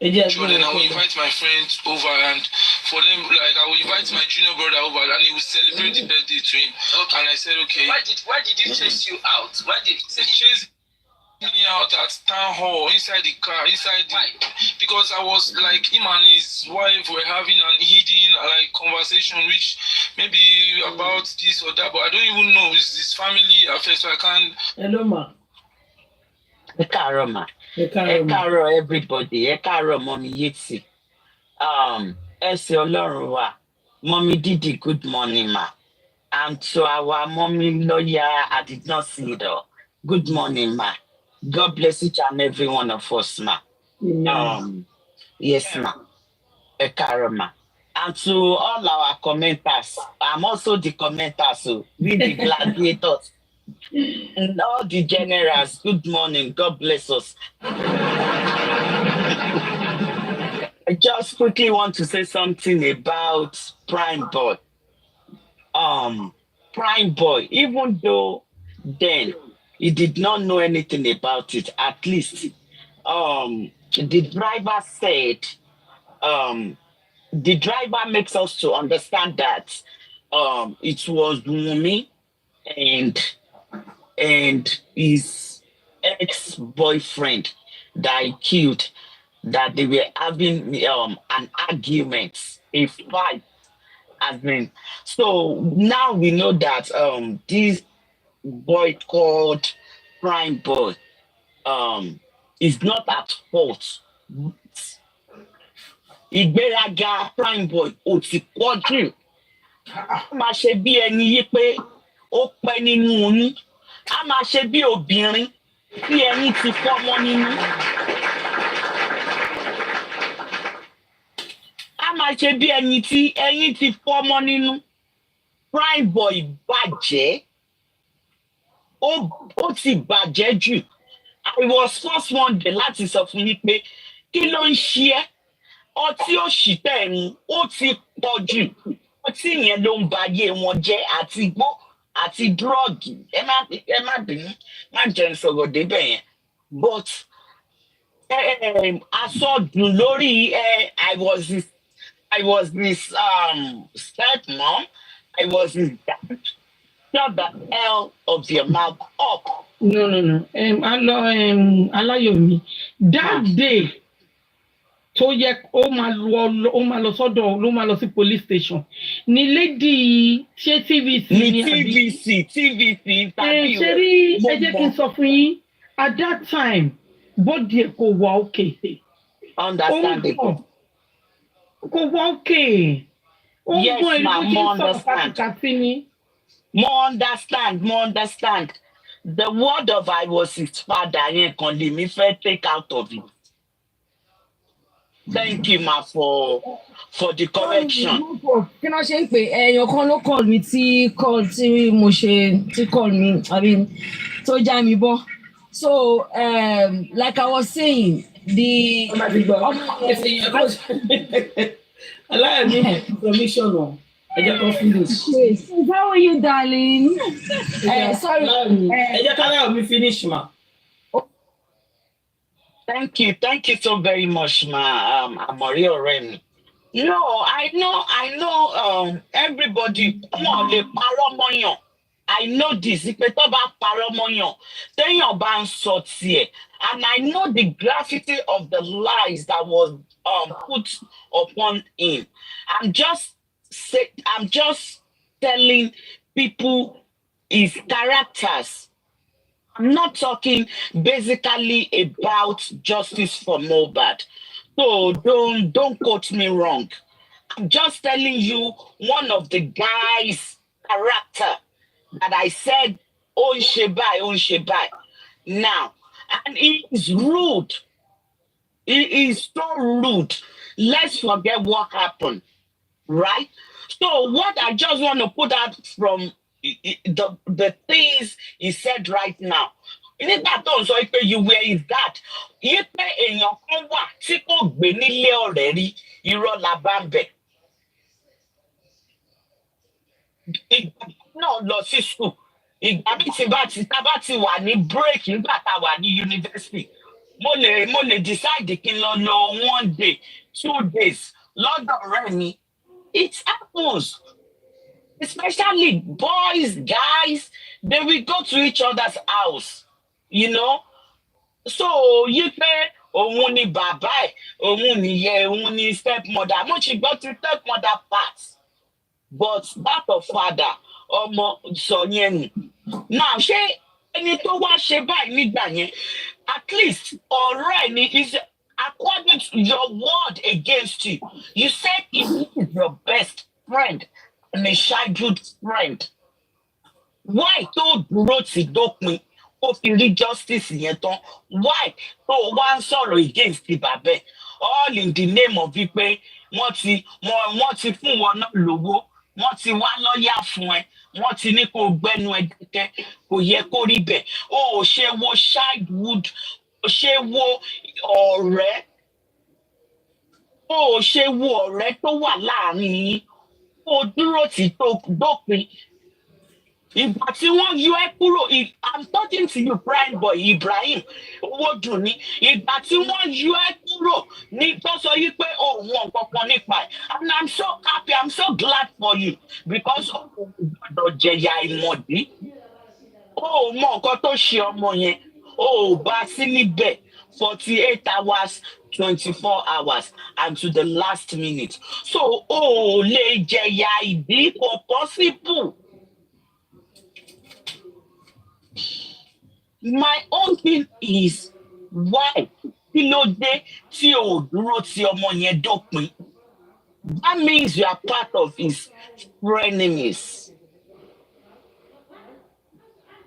M: Sure, then I will invite my friends over, and for them, like I will invite my junior brother over, and he will celebrate the birthday to him. Okay. And I said, okay.
K: Why did he chase you out? Why did he
M: chase me out at town hall, inside the car, because I was like, him and his wife were having an hidden like conversation, which maybe about this or that, but I don't even know. It's his family affair, so I can't.
B: Hello, ma.
N: Ẹ káàárọ̀ ma. Ẹ káàárọ̀ everybody. Ẹ káàárọ̀ Mommy Yetsi. Ẹ ṣé Ọlọ́run wa. Mommy Didi, good morning ma. And to our mommy lawyer, I did not see it all. Good morning ma. God bless each and every one of us ma. Yes ma. Ẹ káàárọ̀ ma. And to all our commenters, I'm also the commenter, so we the gladiators. And all the generals, good morning. God bless us. I just quickly want to say something about Prime Boy. Prime Boy, even though then he did not know anything about it, at least the driver said, the driver makes us to understand that it was Wunmi and his ex-boyfriend that he killed, that they were having an argument, a fight. So now we know that this boy called Prime Boy is not at fault. Ìgbéraga Prime Boy ó ti pọ̀jù. A máa ṣe bí ẹni yí pé ó pẹ́ nínú oyún. A máa ṣe bí obìnrin tí ẹni ti fọ́mọ nínú. A máa ṣe bí ẹni tí ẹyin ti fọ́mọ nínú. Prime Boy bàjẹ́. Ó ti bàjẹ́ jù. I was first one day láti sọ fún yín pé kí ló ń ṣe ẹ́? Ọtí òṣì tẹ̀rín ó ti pọ̀ jù. Ọtí yẹn ló ń ba ayé wọn jẹ́ àti igbó àti dúrọ́ọ̀gì. Ẹ má bínú, má jẹ́ sọ̀rọ̀ débẹ̀ yẹn. But asọdùn lórí I was his stepmom. I was his dad. Shut the hell of your mouth up.
H: No. Alayomi, that day tó yẹ ó máa lọ sọ́dọ̀ ló máa lọ sí police station ni lady ṣé tvc
N: ní tvc
H: tàbí ṣe rí ẹ jẹ́ kí n sọ fún yín at that time body kò wà okay.
N: Understandable.
H: Kò wà okay.
N: Yes ma, more understand. The word of I was his father yẹn kan lè mi fẹ́ take out of it. Thank you ma for the correction.
L: Kí ló ṣe ń pè èèyàn kan ló call mi tí mo ṣe tí call mi tó já mi bọ́. So like I was saying, the
B: information on.
L: Yes. How are you, darling? Sorry.
B: Finish, ma.
N: Thank you so very much, ma. Amori Oremi. No, I know. Everybody, come on, le parọ́ mọ́yàn. I know this. Ìpè tó bá parọ́ mọ́yàn, téèyàn bá ń sọ tiẹ̀. And I know the gravity of the lies that was put upon him. I'm just telling people his characters. I'm not talking basically about justice for Mohbad. So don't quote me wrong. I'm just telling you one of the guys' character that I said, on Shebai. Now, and he is rude. He is so rude. Let's forget what happened, right? So what I just want to put out from the things he said right now. Nígbà tó ń sọ pé you where is that? Yí pé èèyàn kan wà tí kò gbé nílé ọ̀rẹ́ rí, irọ́ la bá ń bẹ̀. Ìgbà náà lọ sí school. Ìgbà bí tá bá ti wà ní break nígbà tá a wà ní university. Mo lè decide kí n lọ 1 day, 2 days lọ́dọ̀ ọ̀rẹ́ mi. It happens. Especially boys, guys, they will go to each other's house, you know. So yí pé òun ni bàbá ẹ̀, òun nìyẹn, òun ni stepmother. Mo ti gbọ́ ti stepmother part, but that of father, ọmọ sọ yẹn nù. Now ṣé ẹni tó wá ṣe báyìí nígbà yẹn, at least ọ̀rẹ́ ni is according to your word against you. You said he is your best friend and a childhood friend. Why tó dúró tì dópin ó fi rí justice yẹn tán? Why tó wá ń sọ̀rọ̀ against the bàbá ẹ̀? All in the name of wípé wọ́n ti fún wọn náà lówó, wọ́n ti wá lọ́ọ̀yà fún ẹ, wọ́n ti ní kó gbẹ́nu ẹ dákẹ́, kò yẹ kó rí bẹ́ẹ̀. O ò ṣe wo childhood, o ṣe wo ọ̀rẹ́, o ò ṣe wo ọ̀rẹ́ tó wà láàrin yín, o dúró tì tó dópin. Ìgbà tí wọ́n yọ ẹ́ kúrò, I'm talking to you prime boy Ibrahim owó dùn ní. Ìgbà tí wọ́n yọ ẹ́ kúrò ní tó sọ yí pé òun ọ̀pọ̀pọ̀ nípa ẹ̀. And I'm so happy, I'm so glad for you because ó gbọ́dọ̀ jẹ̀yà ìmọ̀dí. Ó mọ nǹkan tó ṣe ọmọ yẹn, ó bá sí níbẹ̀ 48 hours, 24 hours and to the last minute. So ó lè jẹ̀yà ìdí kò possible. My own thing is why kí ló dé tí o dúró tí ọmọ yẹn dópin? That means you are part of his frenemies.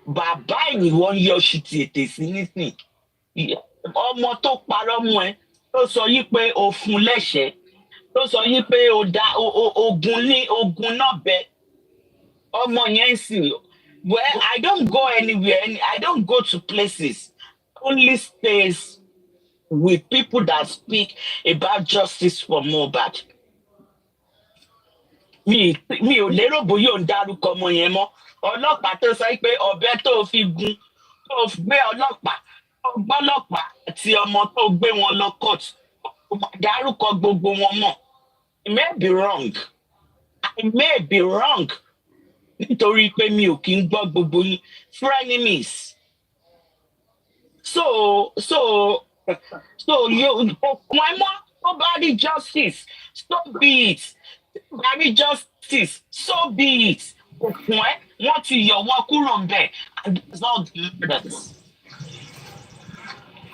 N: Bàbá ẹ̀ ni wọ́n yọ ṣùtì ètè sí nísìn. Ọmọ tó parọ́ mọ́ ẹ tó sọ yí pé o fún lẹ́sẹ̀, tó sọ yí pé o da ogun náà bẹ. Ọmọ yẹn sì. Well, I don't go anywhere. I don't go to places. Only stays with people that speak about justice for Mohbad. Mi ò lérò bóyá ò ń dárúkọ ọmọ yẹn mọ́. Ọlọ́pàá tó sọ pé ọ̀bẹ tó fi gun, tó gbé ọlọ́pàá, tó gbọ́lọ́pàá àti ọmọ tó gbé wọn lọ court. Ó máa dárúkọ gbogbo wọn mọ́. I may be wrong. I may be wrong. Nítorí pé mi ò kí ń gbọ́ gbogbo yín frenemies. So you okun ẹ mọ́ tó bá rí justice, so be it. Bá rí justice, so be it. Okun ẹ wọ́n ti yọ wọ́n kúrò ń bẹ̀ and that's all that matters.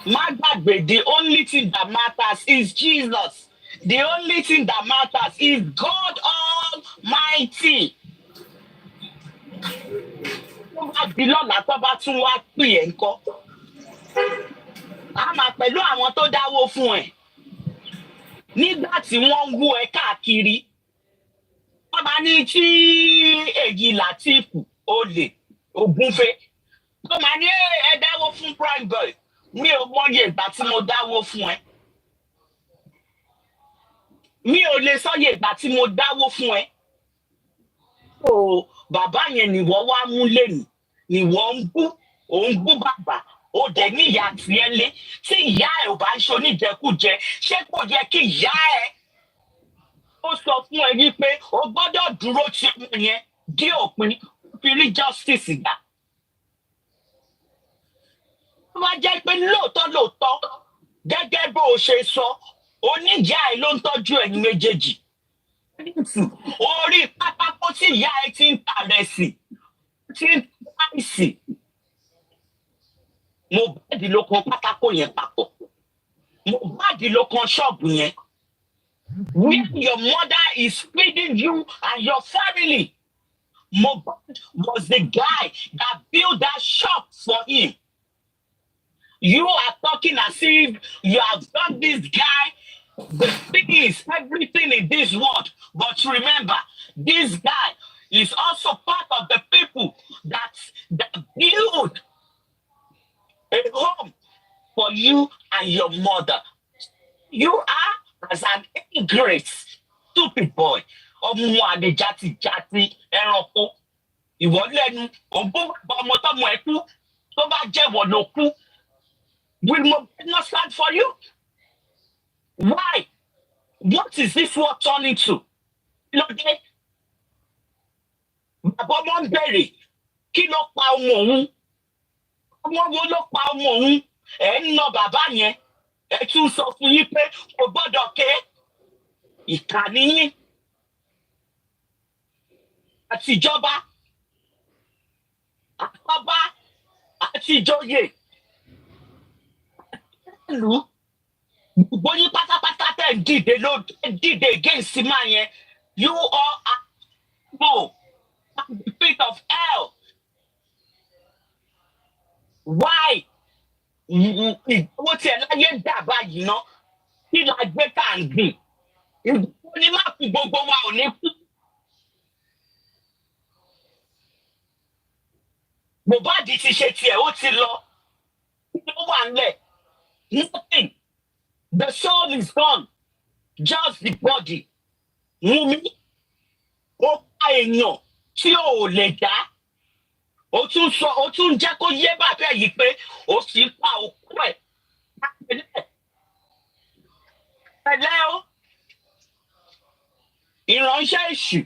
N: Má gbàgbé, the only thing that matters is Jesus. The only thing that matters is God Almighty. Wọ́n bá di lọ́la tó bá tún wá pè ẹ́ ńkọ́. A máa pẹ̀lú àwọn tó dáwó fún ẹ. Nígbà tí wọ́n ń wú ẹ káàkiri, wọ́n bá ní tí èyí Làtífù olè ògúnfẹ́. Tó máa ní ẹ dáwó fún prime boy. Mi ò mọyè ìgbà tí mo dáwó fún ẹ. Mi ò lè sọyè ìgbà tí mo dáwó fún ẹ. So bàbá yẹn nìwọ wá mú lẹ́nu, nìwọ ń bú, òun bú bàbá, ó dẹ̀ ní ìyá tiẹ̀ lé. Tí ìyá ẹ̀ ò bá ń ṣe oníjẹkújẹ, ṣé kò yẹ kí ìyá ẹ̀ ó sọ fún ẹ wípé o gbọ́dọ̀ dúró tí ọmọ yẹn dé òpin fi rí justice gbà? Ó máa jẹ́ pé lóòótọ́ gẹ́gẹ́ bó o ṣe sọ, oníjà ẹ̀ ló ń tọ́jú ẹ̀yin méjèèjì. Orí pátákó tí ìyá ẹ ti ń tà rẹ̀ sí, tí ń tà sí. Mohbad ló kan pátákó yẹn papọ̀. Mohbad ló kan ṣọ́ọ̀bù yẹn. Where your mother is feeding you and your family. Mohbad was the guy that built that shop for him. You are talking as if you have done this guy the thing is everything in this world. But remember, this guy is also part of the people that build a home for you and your mother. You are as an ingrate, stupid boy. Ọmọ àlè játijàti ẹranko. Ìwọ lẹ́nu ògbó ọmọ tọmọ ẹ kú tó bá jẹ́wọ́ ló kú. Will Mohbad not stand for you? Why? What is this war turning to? Lóde. Bàbá ọmọ ń bèrè kí ló pa ọmọ òun? Ọmọ wo ló pa ọmọ òun? Ẹ ń nà bàbá yẹn. Ẹ tún sọ fún yín pé kò gbọ́dọ̀ ké. Ìkà nìyín. Àtijọba. Àkọ́bá. Àtijọ́yè. Ìlú. Gbogbo yín pátápátá tẹ̀ ń dìde against máa yẹn. You all are evil. At the pit of hell. Why? Ìgbówó tí ẹ láyé ń dà báyìí ná. Kí la gbé tá à ń gbìn? Ìgbówó ni má kú gbogbo wa ò ní kú. Mohbad ti ṣe tiẹ̀ ó ti lọ. Kí ló wà ńlẹ̀? Nothing. The soul is gone. Just the body. Wunmi. Ó pa èèyàn tí ò lè dá. Ó tún jẹ́ kó yé bàbá yìí pé ó sì pa òkú ẹ̀. Pẹ̀lẹ́ o. Ìránṣẹ́ èṣù.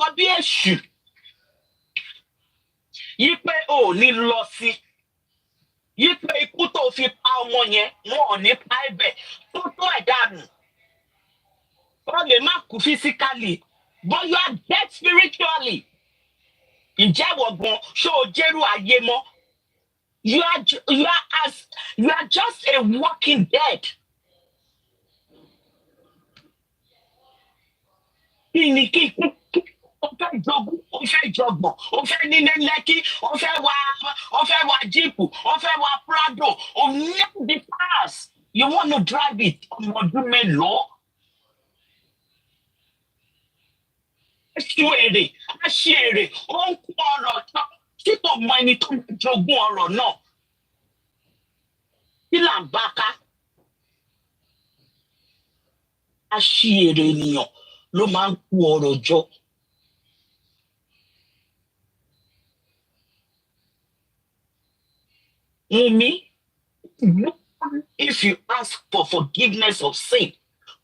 N: Ọbí èṣù. Yí pé ò ní lọ sí. Yí pé ikú tó fi pa ọmọ yẹn wọn ò ní pa ẹ̀bẹ̀ tó tó ẹ̀ dànù. Ó lè má kú physically, but you are dead spiritually. Ǹjẹ́ wọ̀gbọ̀n ṣó o jẹ́rú ayé mọ́? You are just a walking dead. Kí ni kí o fẹ́ jogún, o fẹ́ jọgbọ̀n, o fẹ́ nílé lẹ́kí, o fẹ́ wa jíìpù, o fẹ́ wa Prado, o never the past. You want to drive it ọmọ ọdún mélòó? Aṣèrè, ó ń kó ọrọ̀ tán tí kò mọ ẹni tó ń jogún ọrọ̀ náà. Kí là ń bá ká? Aṣèrè ènìyàn ló máa ń kó ọrọ̀ jọ. Wunmi, if you ask for forgiveness of sin,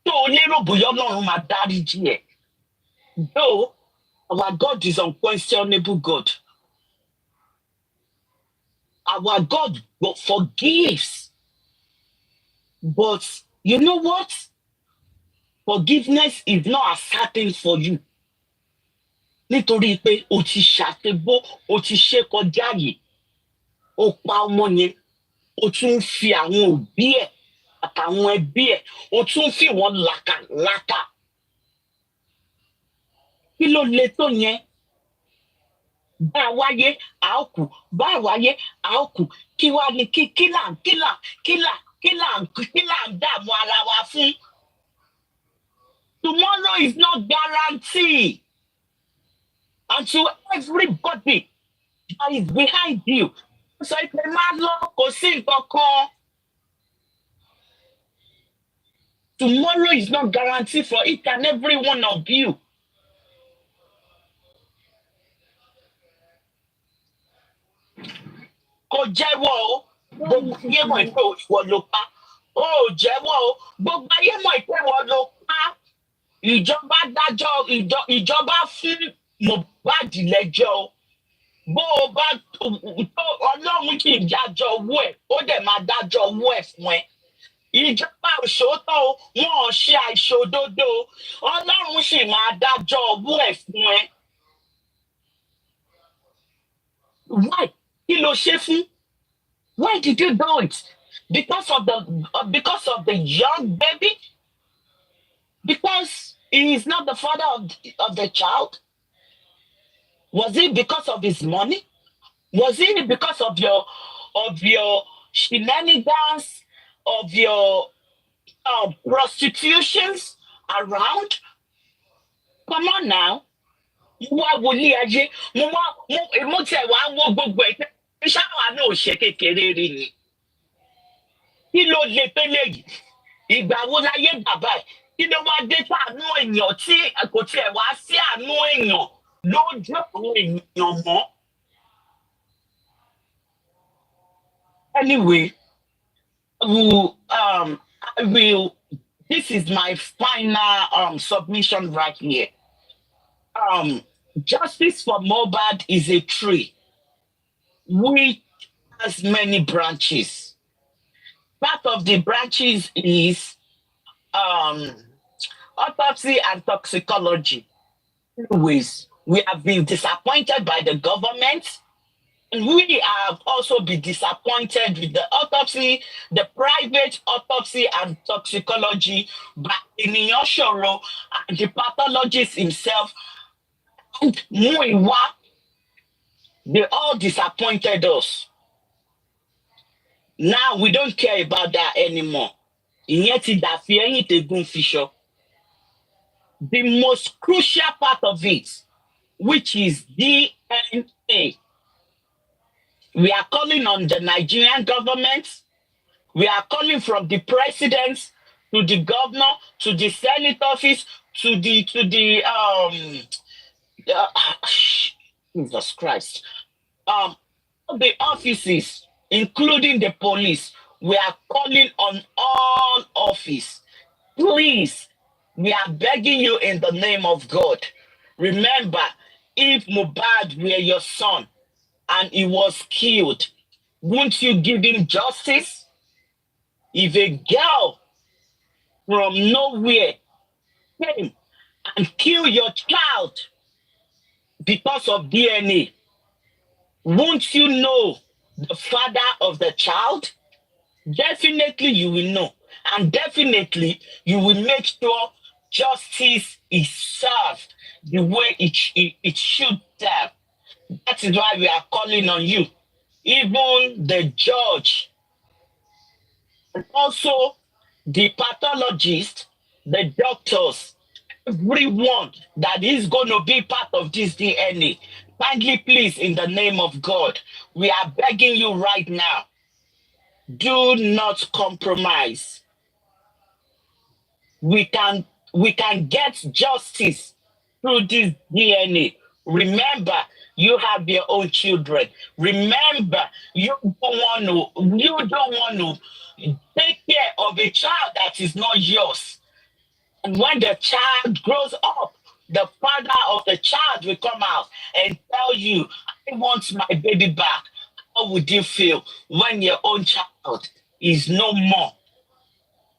N: tó o lérò bóyá Ọlọ́run máa dáríjì ẹ́. Though our God is unquestionable God. Our God forgives. But you know what? Forgiveness is not as certain for you. Nítorí pé o ti ṣàtẹ̀bó, o ti ṣe kọjá yìí. O pa ọmọ yẹn, o tún fi àwọn òbí ẹ̀ àtàwọn ẹbí ẹ̀, o tún fi wọ́n làkàlàkà. Kí ló le tó yẹn? Bá a wáyé, a ó kú. Bá a wáyé, a ó kú. Kí wá ní kí là ń dààmú ara wa fún? Tomorrow is not guaranteed. And to everybody that is behind you, so if a man kò sí nǹkan kan. Tomorrow is not guaranteed for each and every one of you. Kò jẹ́wọ́ o, gbogbo ayé mọ̀ pé ìwọ ló pa. Ó jẹ́wọ́ o, gbogbo ayé mọ̀ pé ìwọ ló pa. Ìjọba dájọ́, ìjọba fún Mohbad lẹ́jọ́ o. Bó o bá Ọlọ́run kì í dájọ́ owó ẹ̀, ó dẹ̀ máa dájọ́ owó ẹ̀ fún ẹ. Ìjọba òṣòótọ́ o, wọn ò ṣe àìṣòdodo o. Ọlọ́run sì máa dájọ́ owó ẹ̀ fún ẹ. Why? Kí ló ṣe fún? Why did you do it? Because of the young baby? Because he is not the father of the child? Was it because of his money? Was it because of your shenanigans, of your prostitutions around? Come on now. mo wá wọlé ayé mo tẹ̀ wá wọ gbogbo ẹ̀ pé ṣáwa náà ò ṣe kékeré rí ni kí ló lè pélé yìí ìgbà wo láyé bàbá ẹ̀ kí ló wá dé tàánú èèyàn tí kò tiẹ̀ wá sí àánú èèyàn lójú àwọn èèyàn mọ́. Anyway, this is my final submission right here. Justice for Mohbad is a tree which has many branches. Part of the branches is autopsy and toxicology. Anyways, we have been disappointed by the government. And we have also been disappointed with the autopsy, the private autopsy and toxicology by Eniyan Shoro and the pathologist himself. And Muiwa, they all disappointed us. Now we don't care about that anymore. Ìyẹn ti dàfí ẹ̀yìn tẹ̀gùn fiṣọ. The most crucial part of it, which is DNA. We are calling on the Nigerian government. We are calling from the president to the governor to the Senate office to the Jesus Christ. The offices, including the police, we are calling on all office. Please, we are begging you in the name of God. Remember, if Mohbad were your son, and he was killed, won't you give him justice? If a girl from nowhere came and killed your child because of DNA, won't you know the father of the child? Definitely you will know. And definitely you will make sure justice is served the way it should serve. That is why we are calling on you. Even the judge, and also the pathologist, the doctors, everyone that is going to be part of this DNA. Kindly, please, in the name of God, we are begging you right now, do not compromise. We can get justice through this DNA. Remember, you have your own children. Remember, you don't want to take care of a child that is not yours. And when the child grows up, the father of the child will come out and tell you, I want my baby back. How would you feel when your own child is no more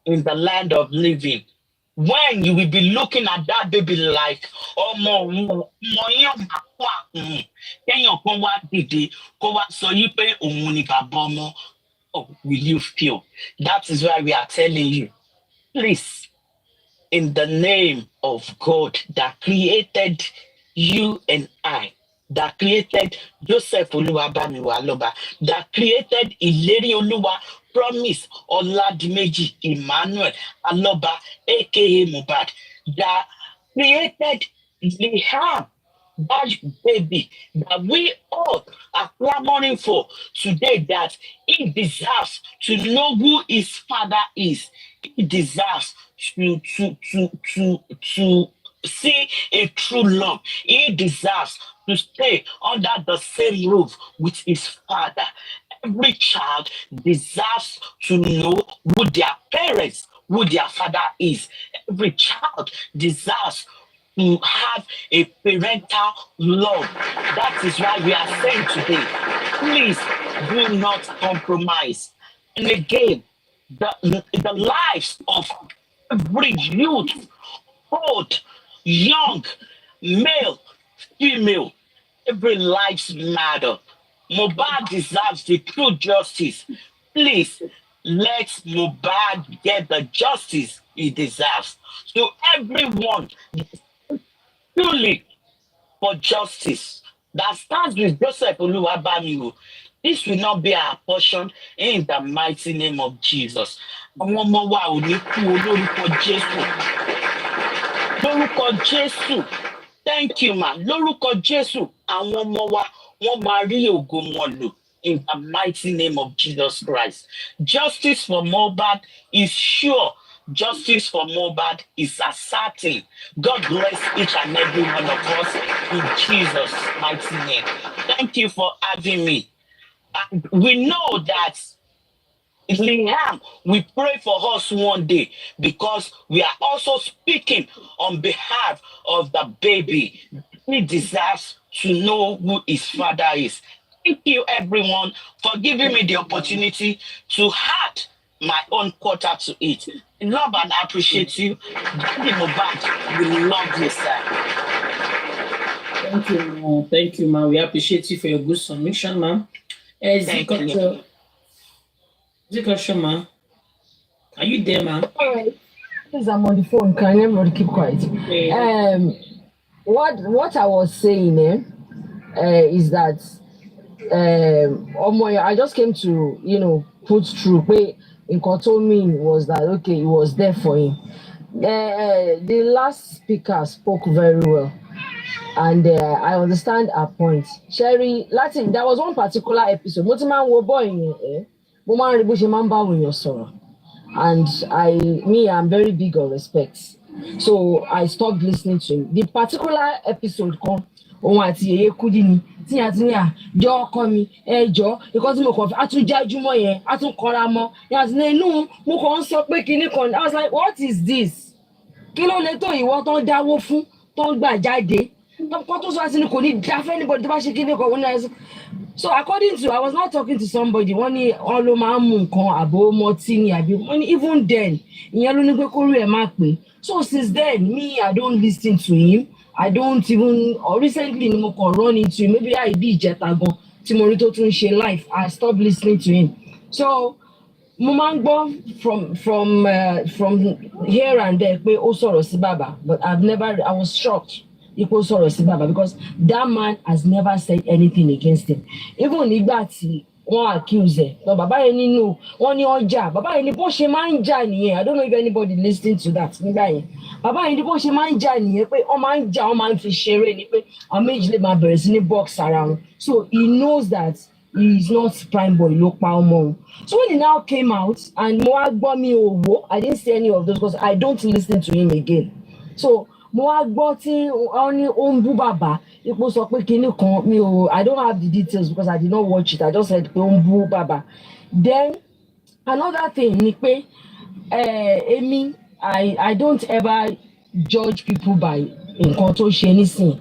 N: in the land of living? When you will be looking at that baby like, oh, how will you feel? That is why we are telling you, please, in the name of God that created you and I, that created Joseph Oluwabamiwaloba, that created Ileri Oluwa, Promise Oladimeji Emmanuel Aloba, aka Mohbad, that created Liam, that baby that we all are clamoring for today, that he deserves to know who his father is. He deserves to see a true love. He deserves to stay under the same roof with his father. Every child deserves to know who their parents, who their father is. Every child deserves to have a parental love. That is why we are saying today, please do not compromise. And again, the lives of every youth, old, young, male, female, every lives matter. Mohbad deserves the true justice. Please, let Mohbad get the justice he deserves. So everyone, truly for justice, that stands with Joseph Oluwabamiwo, this will not be our portion in the mighty name of Jesus. Àwọn ọmọ wa ò ní kú o lórúkọ Jésù. Lórúkọ Jésù. Thank you, ma. Lórúkọ Jésù, àwọn ọmọ wa, wọ́n máa rí ògo wọn lò in the mighty name of Jesus Christ. Justice for Mohbad is sure. Justice for Mohbad is certain. God bless each and every one of us in Jesus' mighty name. Thank you for having me. And we know that Liam will pray for us one day because we are also speaking on behalf of the baby. He deserves to know who his father is. Thank you, everyone, for giving me the opportunity to add my own quarter to it. Love and appreciate you. Daddy Mohbad, we love you, sir.
B: Thank you, ma. Thank you, ma. We appreciate you for your good submission, ma.
N: Thank you.
B: Ma. Are you there, ma?
L: All right. Please, I'm on the phone. Can everybody keep quiet? What I was saying is that I just came to put through. What told me was that okay, it was there for him. The last speaker spoke very well, and I understand her point. Sherry, Latin, there was one particular episode. And I'm very big on respect. So I stopped listening to him. The particular episode come because I was like, what is this? So according to, I was not talking to somebody, even then, so since then, me, I don't listen to him. I don't even, or recently, run into him. Maybe I did Jetagon, Timorito to life. I stopped listening to him. So, from here and there, but I was shocked. Because that man has never said anything against him. Even Nibati won't accuse her. No, Baba Eni no, only Oja. Baba Eni Boshe manja niye. I don't know if anybody listening to that. Baba Eni Boshe manja niye. O manja, o man fi share ni pe. Amejle ma beres ni box around. So he knows that he is not prime boy, look more. So when he now came out and I didn't say any of those because I don't listen to him again. So I don't have the details because I did not watch it. I just said Baba. Then another thing, I don't ever judge people by anything.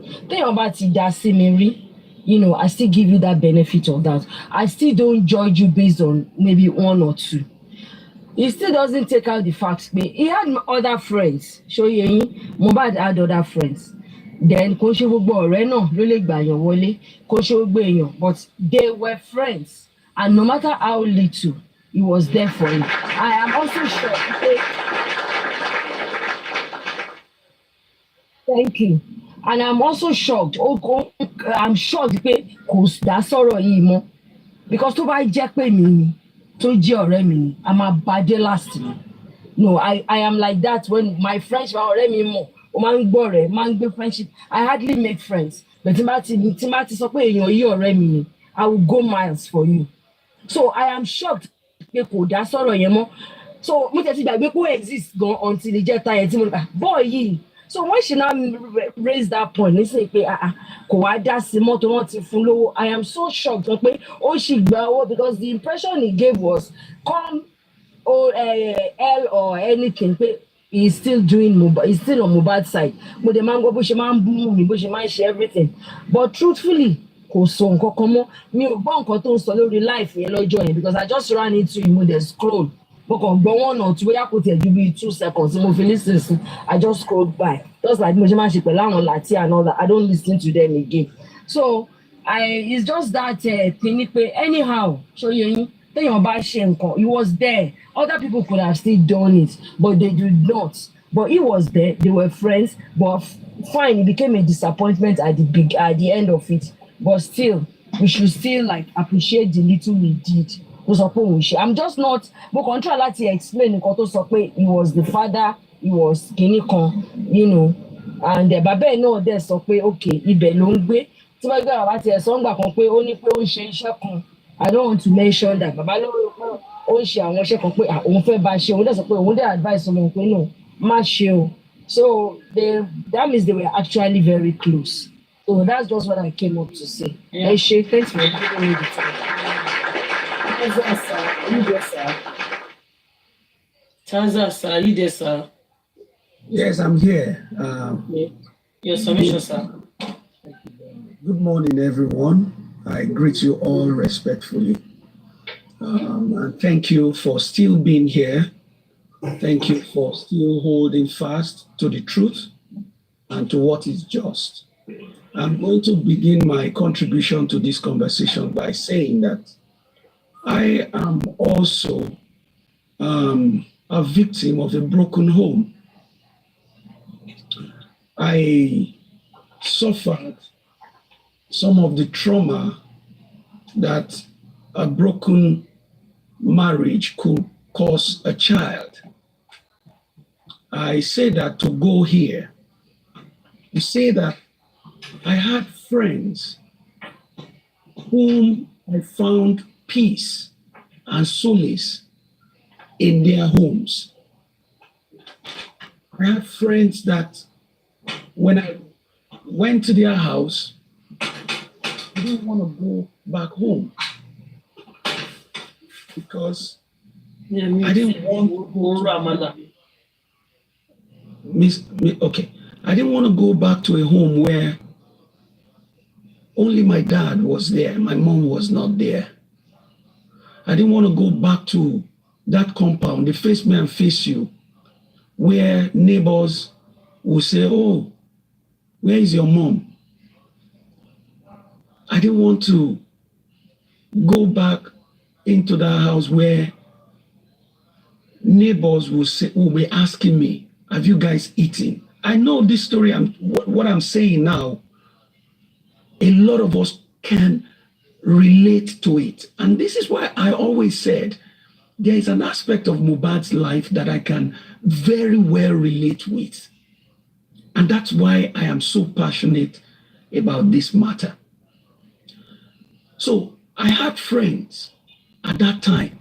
L: I still give you that benefit of that. I still don't judge you based on maybe one or two. He still doesn't take out the facts. He had other friends. Mohbad had other friends. Then but they were friends. And no matter how little, he was there for him. I am also shocked. Thank you. And I'm also shocked. I'm shocked because I'm a bad last. No, I am like that when my friends were already more. Friendship. I hardly make friends. But I will go miles for you. So I am shocked. So exist until the jet boy. So when she now raised that point, they say, I am so shocked. Because the impression he gave was, come L or anything, he's still doing Mohbad, he's still on Mohbad's side. But the man go share everything. But truthfully, because I just ran into him with a scroll. One or two, I could tell you 2 seconds. I just scrolled by. Just like Mojiman Lati and all that. I don't listen to them again. So it's just that thing. Anyhow, show you. He was there. Other people could have still done it, but they did not. But he was there. They were friends. But fine, it became a disappointment at the end of it. But still, we should still appreciate the little we did. I'm just not. But control to explain he was the father. He was and bàbá ẹ̀ náà dẹ̀ sọ pé okay ibẹ̀ ló ń gbé tí wọ́n gbé bàbá tiẹ̀ sọ ń gbà kan pé ó ní pé ó ń ṣe iṣẹ́ kan I don't want to mention that bàbá ló rò pé ó ń ṣe àwọn iṣẹ́ kan pé òun fẹ́ bá ṣe òun dẹ̀ sọ pé òun dẹ̀ advice ọmọ pé no má ṣe o so that means they were actually very close so that's just what I came up to say. Ẹ ṣé thanks for giving me the time.
B: Tanza, sir, you there, sir?
O: Yes, I'm here.
B: Your submission, sir.
O: Good morning, everyone. I greet you all respectfully. And thank you for still being here. Thank you for still holding fast to the truth and to what is just. I'm going to begin my contribution to this conversation by saying that I am also a victim of a broken home. I suffered some of the trauma that a broken marriage could cause a child. I say that to go here. You say that I had friends whom I found peace and solace in their homes. I had friends that when I went to their house, I didn't want to go back home because I didn't want to go I didn't want to go back to a home where only my dad was there, my mom was not there. I didn't want to go back to that compound, the face me and face you, where neighbors will say, oh, where is your mom? I didn't want to go back into that house where neighbors will be asking me, have you guys eaten? I know this story, what I'm saying now, a lot of us can relate to it. And this is why I always said, there is an aspect of Mohbad's life that I can very well relate with. And that's why I am so passionate about this matter. So I had friends at that time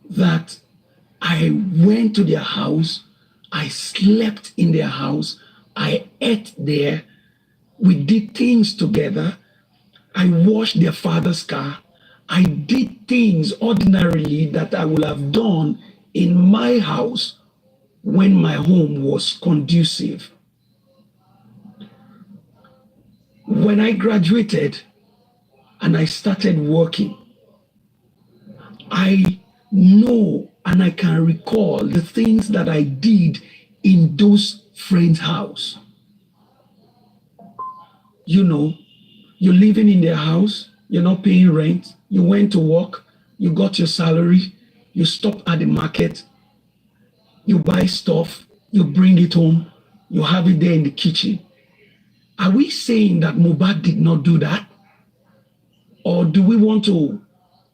O: that I went to their house, I slept in their house, I ate there, we did things together, I washed their father's car, I did things ordinarily that I would have done in my house when my home was conducive. When I graduated and I started working, I know and I can recall the things that I did in those friends' house. You know, you're living in their house, you're not paying rent, you went to work, you got your salary, you stop at the market, you buy stuff, you bring it home, you have it there in the kitchen. Are we saying that Mohbad did not do that? Or do we want to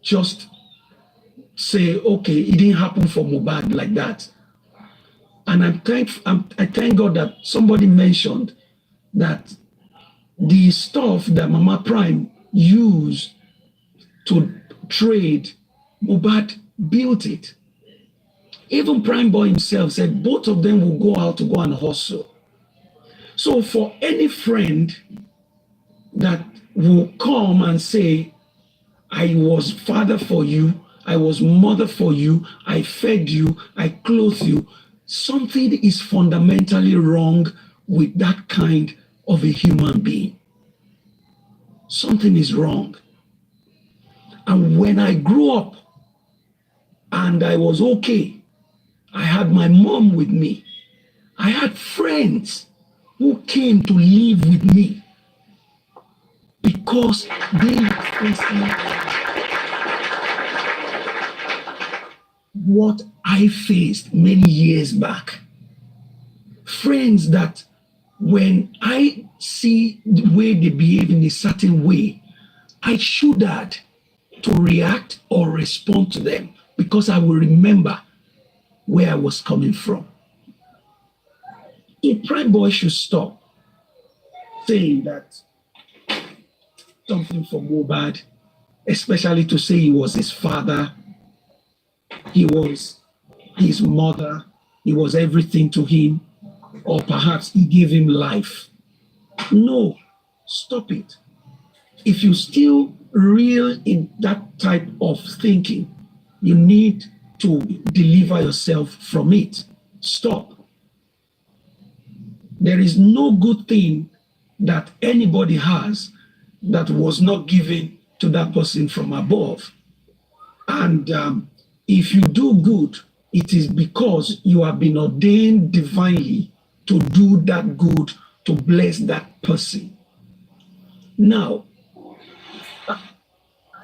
O: just say, okay, it didn't happen for Mohbad like that? And I thank God that somebody mentioned that the stuff that Mama Prime used to trade, Mohbad built it. Even Prime Boy himself said both of them will go out to go and hustle. So for any friend that will come and say, I was father for you, I was mother for you, I fed you, I clothed you, something is fundamentally wrong with that kind of a human being. Something is wrong. And when I grew up and I was okay, I had my mom with me. I had friends who came to live with me because they were facing what I faced many years back. Friends that when I see the way they behave in a certain way, I shuddered to react or respond to them because I will remember where I was coming from. So Prime Boy should stop saying that something for Mohbad, especially to say he was his father, he was his mother, he was everything to him, or perhaps he gave him life. No, stop it. If you still real in that type of thinking, you need to deliver yourself from it. Stop. There is no good thing that anybody has that was not given to that person from above. And if you do good, it is because you have been ordained divinely to do that good, to bless that person. Now,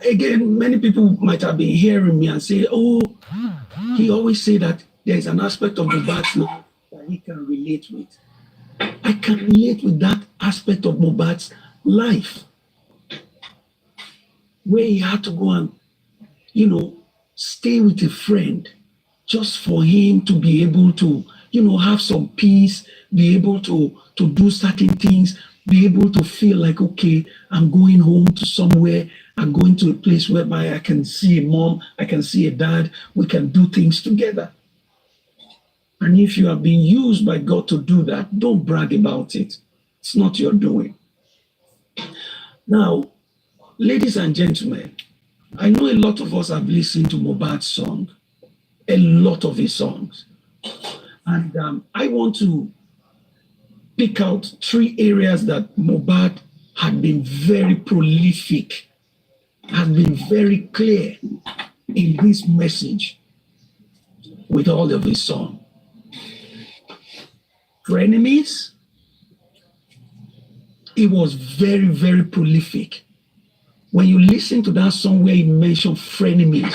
O: again, many people might have been hearing me and say, oh, he always say that there's an aspect of Mohbad's life that he can relate with. I can relate with that aspect of Mohbad's life, where he had to go and, stay with a friend just for him to be able to, have some peace, be able to do certain things, be able to feel like, okay, I'm going home to somewhere, I'm going to a place whereby I can see a mom, I can see a dad, we can do things together. And if you have been used by God to do that, don't brag about it. It's not your doing. Now, ladies and gentlemen, I know a lot of us have listened to Mohbad's song, a lot of his songs. And I want to pick out 3 areas that Mohbad had been very prolific, has been very clear in his message with all of his songs. Frenemies, he was very, very prolific. When you listen to that song where he mentioned frenemies,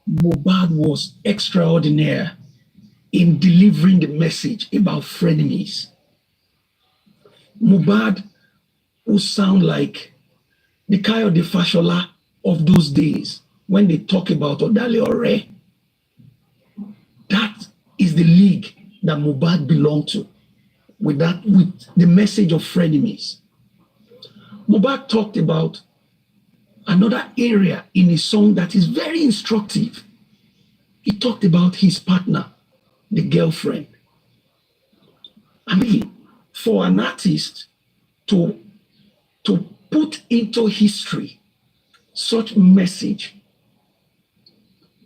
O: Mohbad was extraordinary in delivering the message about frenemies. Mohbad would sound like the Kayode Fashola of those days when they talk about Odale Ore. That is the league that Mohbad belonged to, with the message of frenemies. Mohbad talked about another area in his song that is very instructive. He talked about his partner, the girlfriend. I mean, for an artist to put into history such message,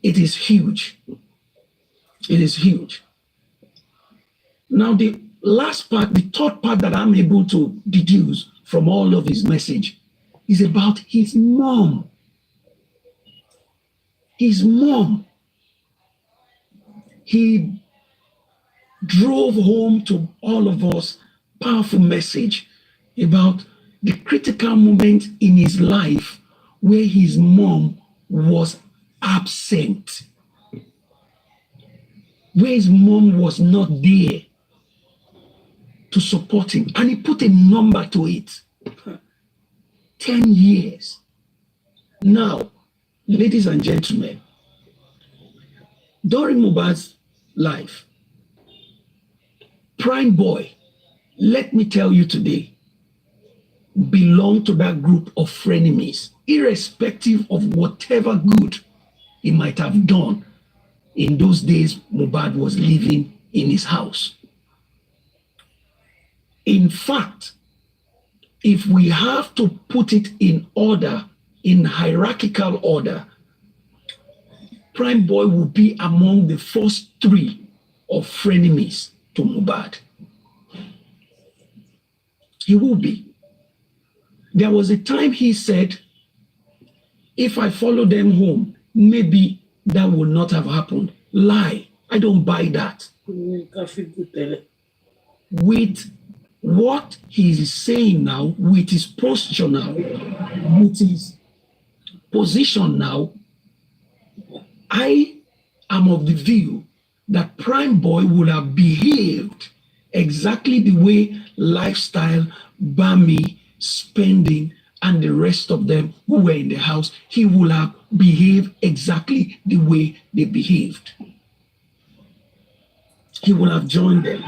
O: it is huge. It is huge. Now, the last part, the third part that I'm able to deduce from all of his message is about his mom. His mom. He drove home to all of us powerful message about the critical moment in his life where his mom was absent, where his mom was not there to support him. And he put a number to it. 10 years. Now, ladies and gentlemen, during Mohbad's life, Prime Boy, let me tell you today, belonged to that group of frenemies, irrespective of whatever good he might have done. In those days, Mohbad was living in his house. In fact, if we have to put it in order, in hierarchical order, Prime Boy will be among the first 3 of frenemies to Mohbad. He will be. There was a time he said, if I follow them home, maybe that would not have happened. Lie. I don't buy that. With what he is saying now, with his posture now, with his position now, I am of the view that Prime Boy would have behaved exactly the way lifestyle, Bami, spending, and the rest of them who were in the house, he would have behaved exactly the way they behaved. He would have joined them.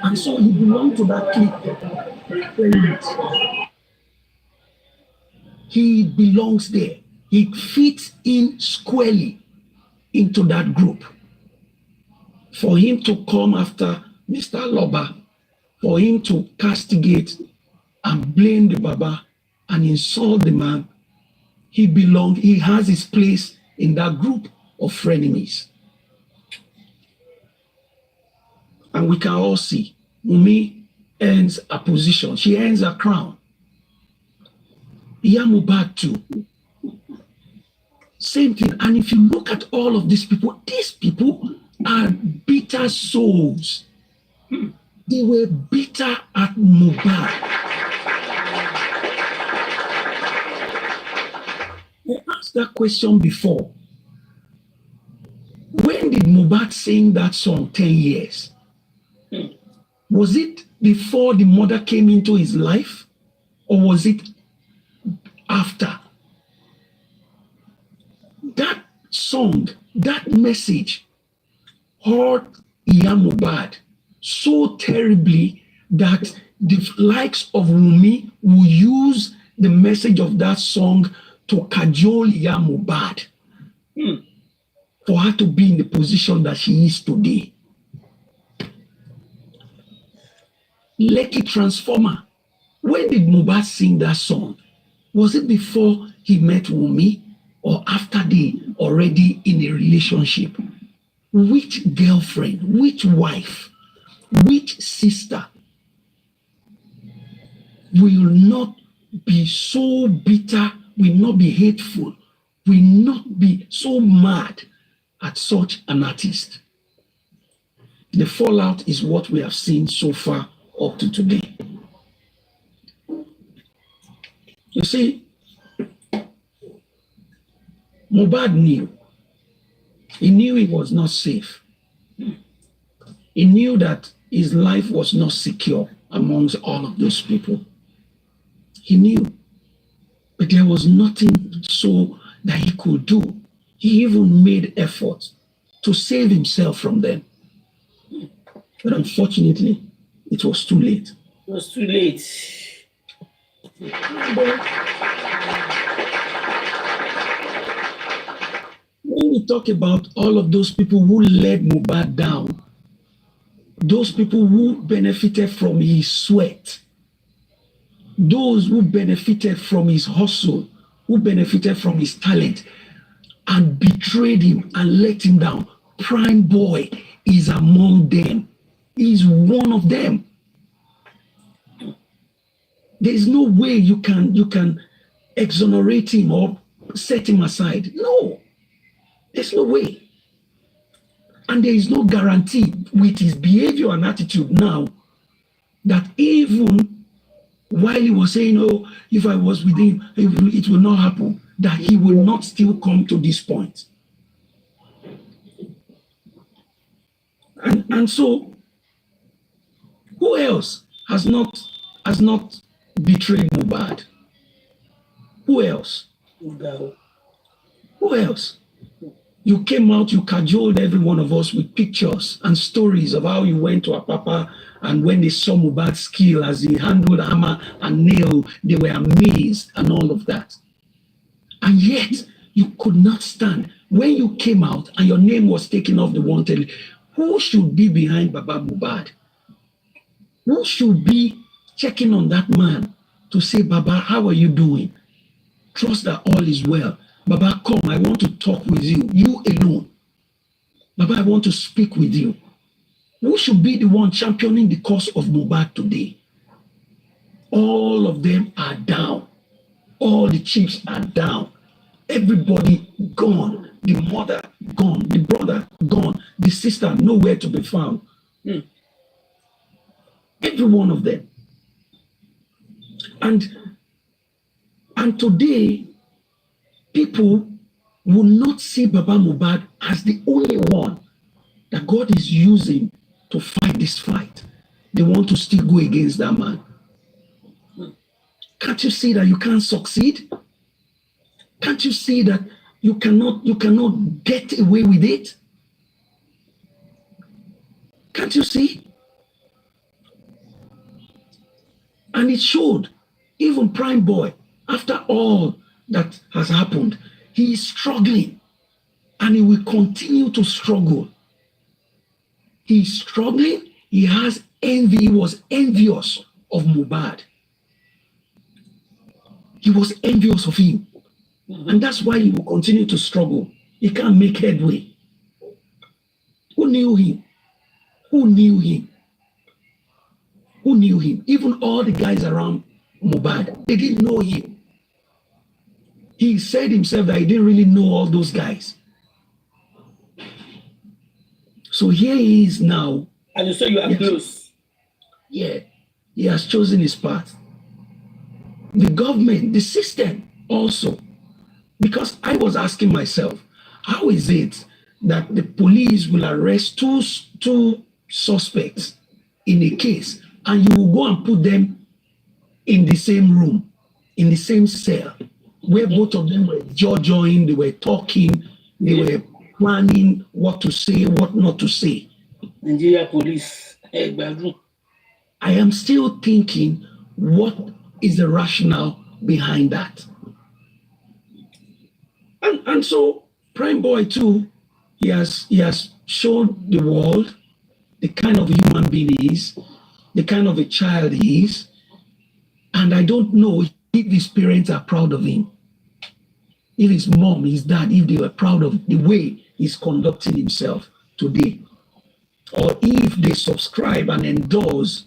O: And so he belonged to that clique. He belongs there. He fits in squarely into that group. For him to come after Mr. Loba, for him to castigate and blame the Baba and insult the man, he has his place in that group of frenemies. And we can all see, Wunmi earns a position. She earns a crown. Mohbad too. Same thing. And if you look at all of these people are bitter souls. They were bitter at Mohbad. I asked that question before. When did Mohbad sing that song 10 years? Was it before the mother came into his life, or was it after? That song, that message hurt Mohbad so terribly that the likes of Wunmi will use the message of that song to cajole Mohbad for her to be in the position that she is today. Lekki Transformer. When did Mohbad sing that song? Was it before he met Wunmi or after they already in a relationship? Which girlfriend, which wife, which sister will not be so bitter, will not be hateful, will not be so mad at such an artist? The fallout is what we have seen so far up to today. You see, Mohbad knew. He knew he was not safe. He knew that his life was not secure amongst all of those people. He knew. But there was nothing so that he could do. He even made efforts to save himself from them. But unfortunately, it was too late.
B: It was too late.
O: When we talk about all of those people who led Mohbad down, those people who benefited from his sweat, those who benefited from his hustle, who benefited from his talent, and betrayed him and let him down, Prime Boy is among them. He's one of them. There is no way you can exonerate him or set him aside. No, there's no way. And there is no guarantee with his behavior and attitude now that even while he was saying, oh, if I was with him, it will not happen, that he will not still come to this point. And so, who else has not betrayed Mohbad? Who else? Who else? You came out, you cajoled every one of us with pictures and stories of how you went to Apapa, and when they saw Mohbad's skill as he handled hammer and nail, they were amazed and all of that. And yet, you could not stand. When you came out and your name was taken off the wanted, who should be behind Baba Mohbad? Who should be checking on that man to say, Baba, how are you doing? Trust that all is well. Baba, come, I want to talk with you. You alone. Baba, I want to speak with you. Who should be the one championing the cause of Mohbad today? All of them are down. All the chiefs are down. Everybody gone. The mother gone. The brother gone. The sister nowhere to be found. Every one of them. And today, people will not see Baba Mohbad as the only one that God is using to fight this fight. They want to still go against that man. Can't you see that you can't succeed? Can't you see that you cannot get away with it? Can't you see? And it showed. Even Prime Boy, after all that has happened, he is struggling and he will continue to struggle. He's struggling. He has envy. He was envious of Mohbad. He was envious of him. And that's why he will continue to struggle. He can't make headway. Who knew him? Who knew him? Who knew him? Even all the guys around Mohbad, they didn't know him. He said himself that he didn't really know all those guys. So here he is now.
B: And you say you are close.
O: Yeah, he has chosen his path. The government, the system also. Because I was asking myself, how is it that the police will arrest two suspects in a case and you will go and put them in the same room, in the same cell, where both of them were jaw-jawing, they were talking, they were planning what to say, what not to say.
B: Nigeria police.
O: I am still thinking, what is the rationale behind that? And so Prime Boy too, he has shown the world the kind of human being he is, the kind of a child he is, and I don't know if his parents are proud of him, if his mom, his dad, if they were proud of the way he's conducting himself today, or if they subscribe and endorse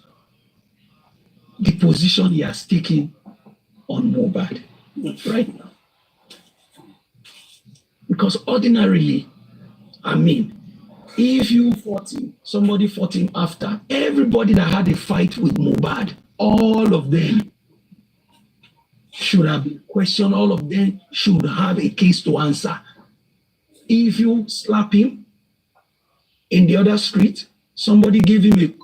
O: the position he has taken on Mohbad right now. Because ordinarily, I mean, if you fought him, somebody fought him after, everybody that had a fight with Mohbad, all of them should have been questioned, all of them should have a case to answer. If you slap him in the other street, somebody gave him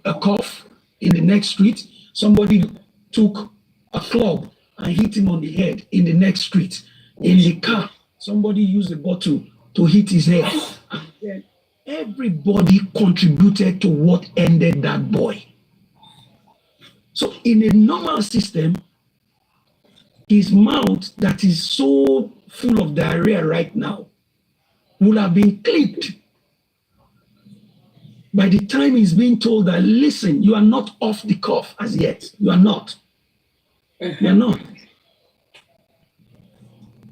O: a cough in the next street, somebody took a club and hit him on the head in the next street, in the car, somebody used a bottle to hit his head. And then everybody contributed to what ended that boy. So in a normal system, his mouth that is so full of diarrhea right now would have been clipped. By the time he's being told that, listen, you are not off the cuff as yet. You are not. You are not.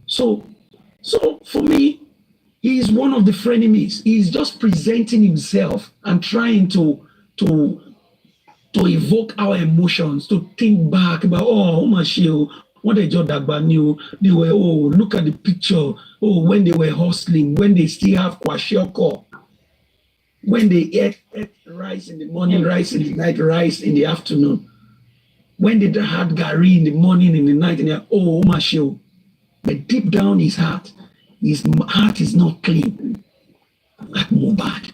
O: So for me, he is one of the frenemies. He is just presenting himself and trying to evoke our emotions, to think back about, oh, Omashio, what they just knew. They were, oh, look at the picture. Oh, when they were hustling, when they still have kwashiorkor, when they ate rice in the morning, rice in the night, rice in the afternoon, when they had gari in the morning, in the night, and they're, oh, Omashio. But deep down his heart is not clean at Mohbad.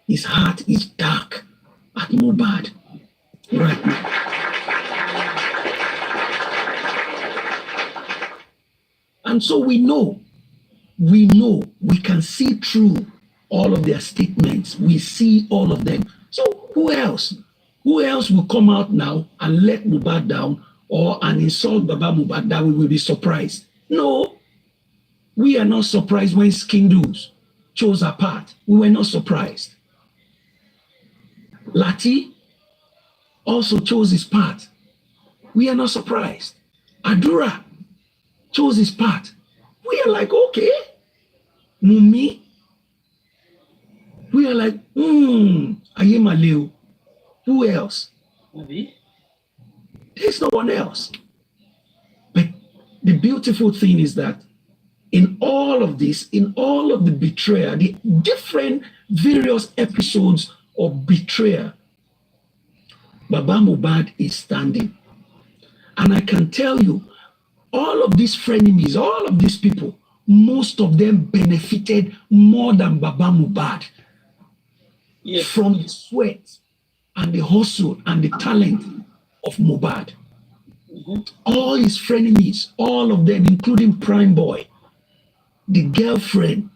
O: His heart is dark at Mohbad right now. And so we can see through all of their statements. We see all of them. So who else? Who else will come out now and let Mohbad down or and insult Baba Mohbad that we will be surprised? No, we are not surprised when Skindles chose a part. We were not surprised. Lati also chose his part. We are not surprised. Adura chose his part. We are like, okay. Mumi. We are like, Ayemaleo. Who else?
B: Maybe.
O: There's no one else. But the beautiful thing is that in all of this, in all of the betrayal, the different various episodes of betrayal, Baba Mohbad is standing. And I can tell you, all of these frenemies, all of these people, most of them benefited more than Baba Mohbad from the sweat and the hustle and the talent of Mohbad. All his frenemies, all of them, including Prime Boy, the girlfriend,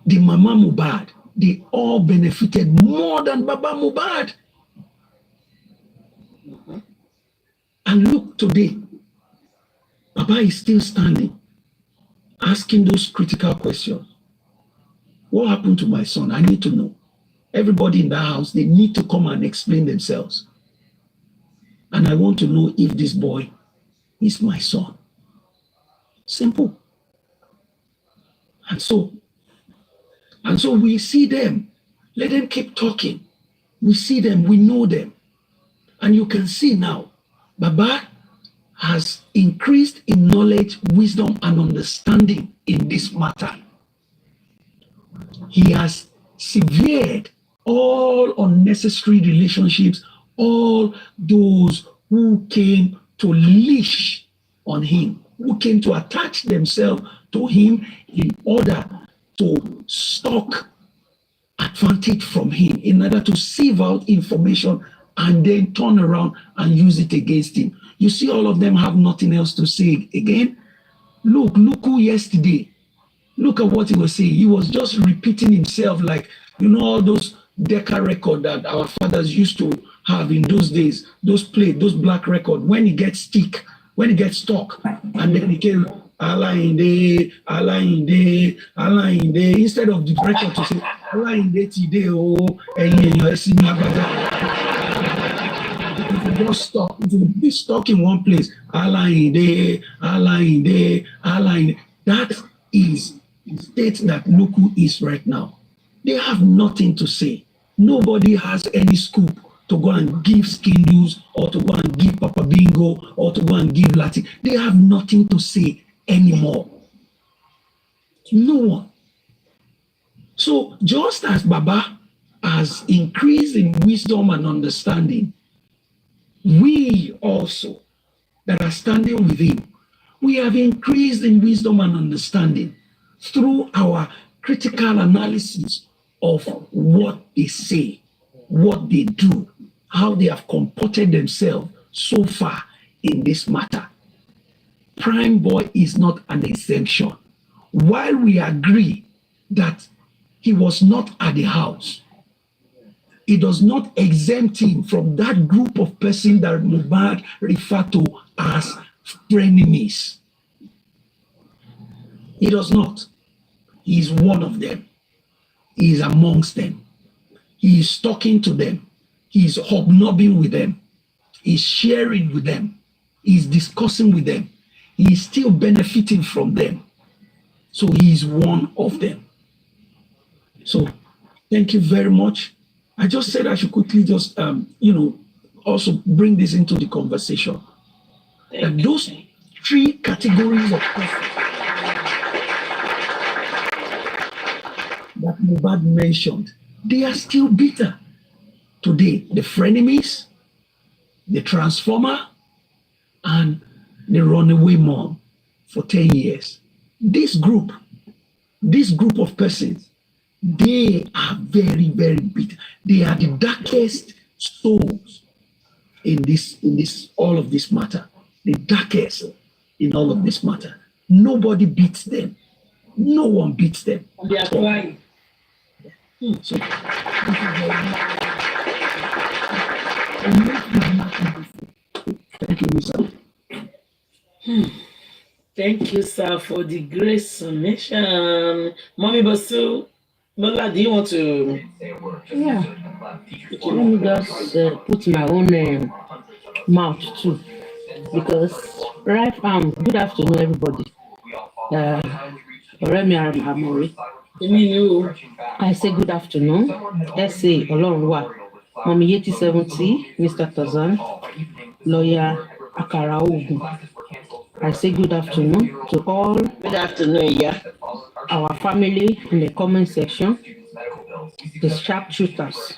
O: the Mama Mohbad, they all benefited more than Baba Mohbad. And look today, Baba is still standing, asking those critical questions. What happened to my son? I need to know. Everybody in that house, they need to come and explain themselves. And I want to know if this boy is my son. Simple. And so we see them. Let them keep talking. We see them, we know them. And you can see now, Baba has increased in knowledge, wisdom, and understanding in this matter. He has severed all unnecessary relationships, all those who came to leash on him, who came to attach themselves to him in order to stock advantage from him, in order to sieve out information and then turn around and use it against him. You see, all of them have nothing else to say again. Look who yesterday, look at what he was saying. He was just repeating himself like, all those Decca record that our fathers used to have in those days, those black record, when he gets stuck, and then he came, Allah Inde, instead of the record to say, Allah Inde today, just stop. It will be stuck in one place. Allah Inde. That is the state that Nuku is right now. They have nothing to say. Nobody has any scoop to go and give Skindus or to go and give Papa Bingo or to go and give Latin. They have nothing to say anymore. No one. So just as Baba has increased in wisdom and understanding, we also that are standing with him, we have increased in wisdom and understanding through our critical analysis of what they say, what they do, how they have comported themselves so far in this matter. Prime Boy is not an exemption. While we agree that he was not at the house, it does not exempt him from that group of persons that Mohbad referred to as frenemies. He does not. He is one of them. He is amongst them. He is talking to them. He is hobnobbing with them. He is sharing with them. He is discussing with them. He is still benefiting from them. So he is one of them. So thank you very much. I just said I should quickly just, also bring this into the conversation. That those three categories of people that Mohbad mentioned, they are still bitter today. The frenemies, the transformer, and the runaway mom for 10 years. This group of persons, they are very, very bitter. They are the darkest souls in all of this matter. The darkest in all of this matter. Nobody beats them. No one beats them.
B: They are crying.
O: So, thank you, Mr.
B: Thank you, sir, for the great summation. Mommy Basu, Bola, do you want to?
L: Yeah. Let me just put my own mouth too. Because right good afternoon, everybody. Remy Amori. I say good afternoon. S.A. Olorunwa. Mommy Yeti 70, Mr. Tazan, lawyer Akara Ogun. I say good afternoon to all.
I: Good afternoon, yeah.
L: Our family in the comment section, the sharpshooters.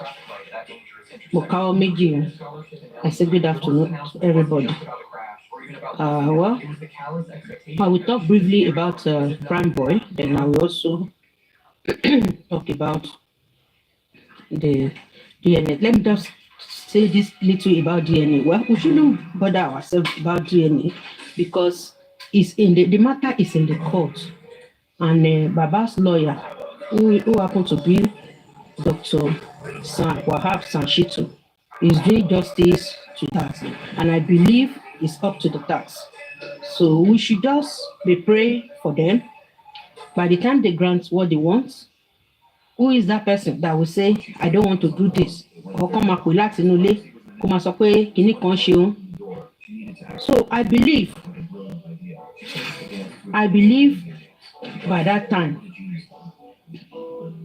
L: Mokao Meji. I say good afternoon to everybody. I will talk briefly about Prime Boy, then I will also talk about the DNA. Let me just
P: say this little about DNA. Well, we shouldn't bother ourselves about DNA because it's in the matter is in the court, and Baba's lawyer, who happened to be Dr. Wahab Sanshito, is doing justice to that, and I believe it's up to the task. So we should just be praying for them. By the time they grant what they want, who is that person that will say, I don't want to do this? Or come up with that in So I believe by that time,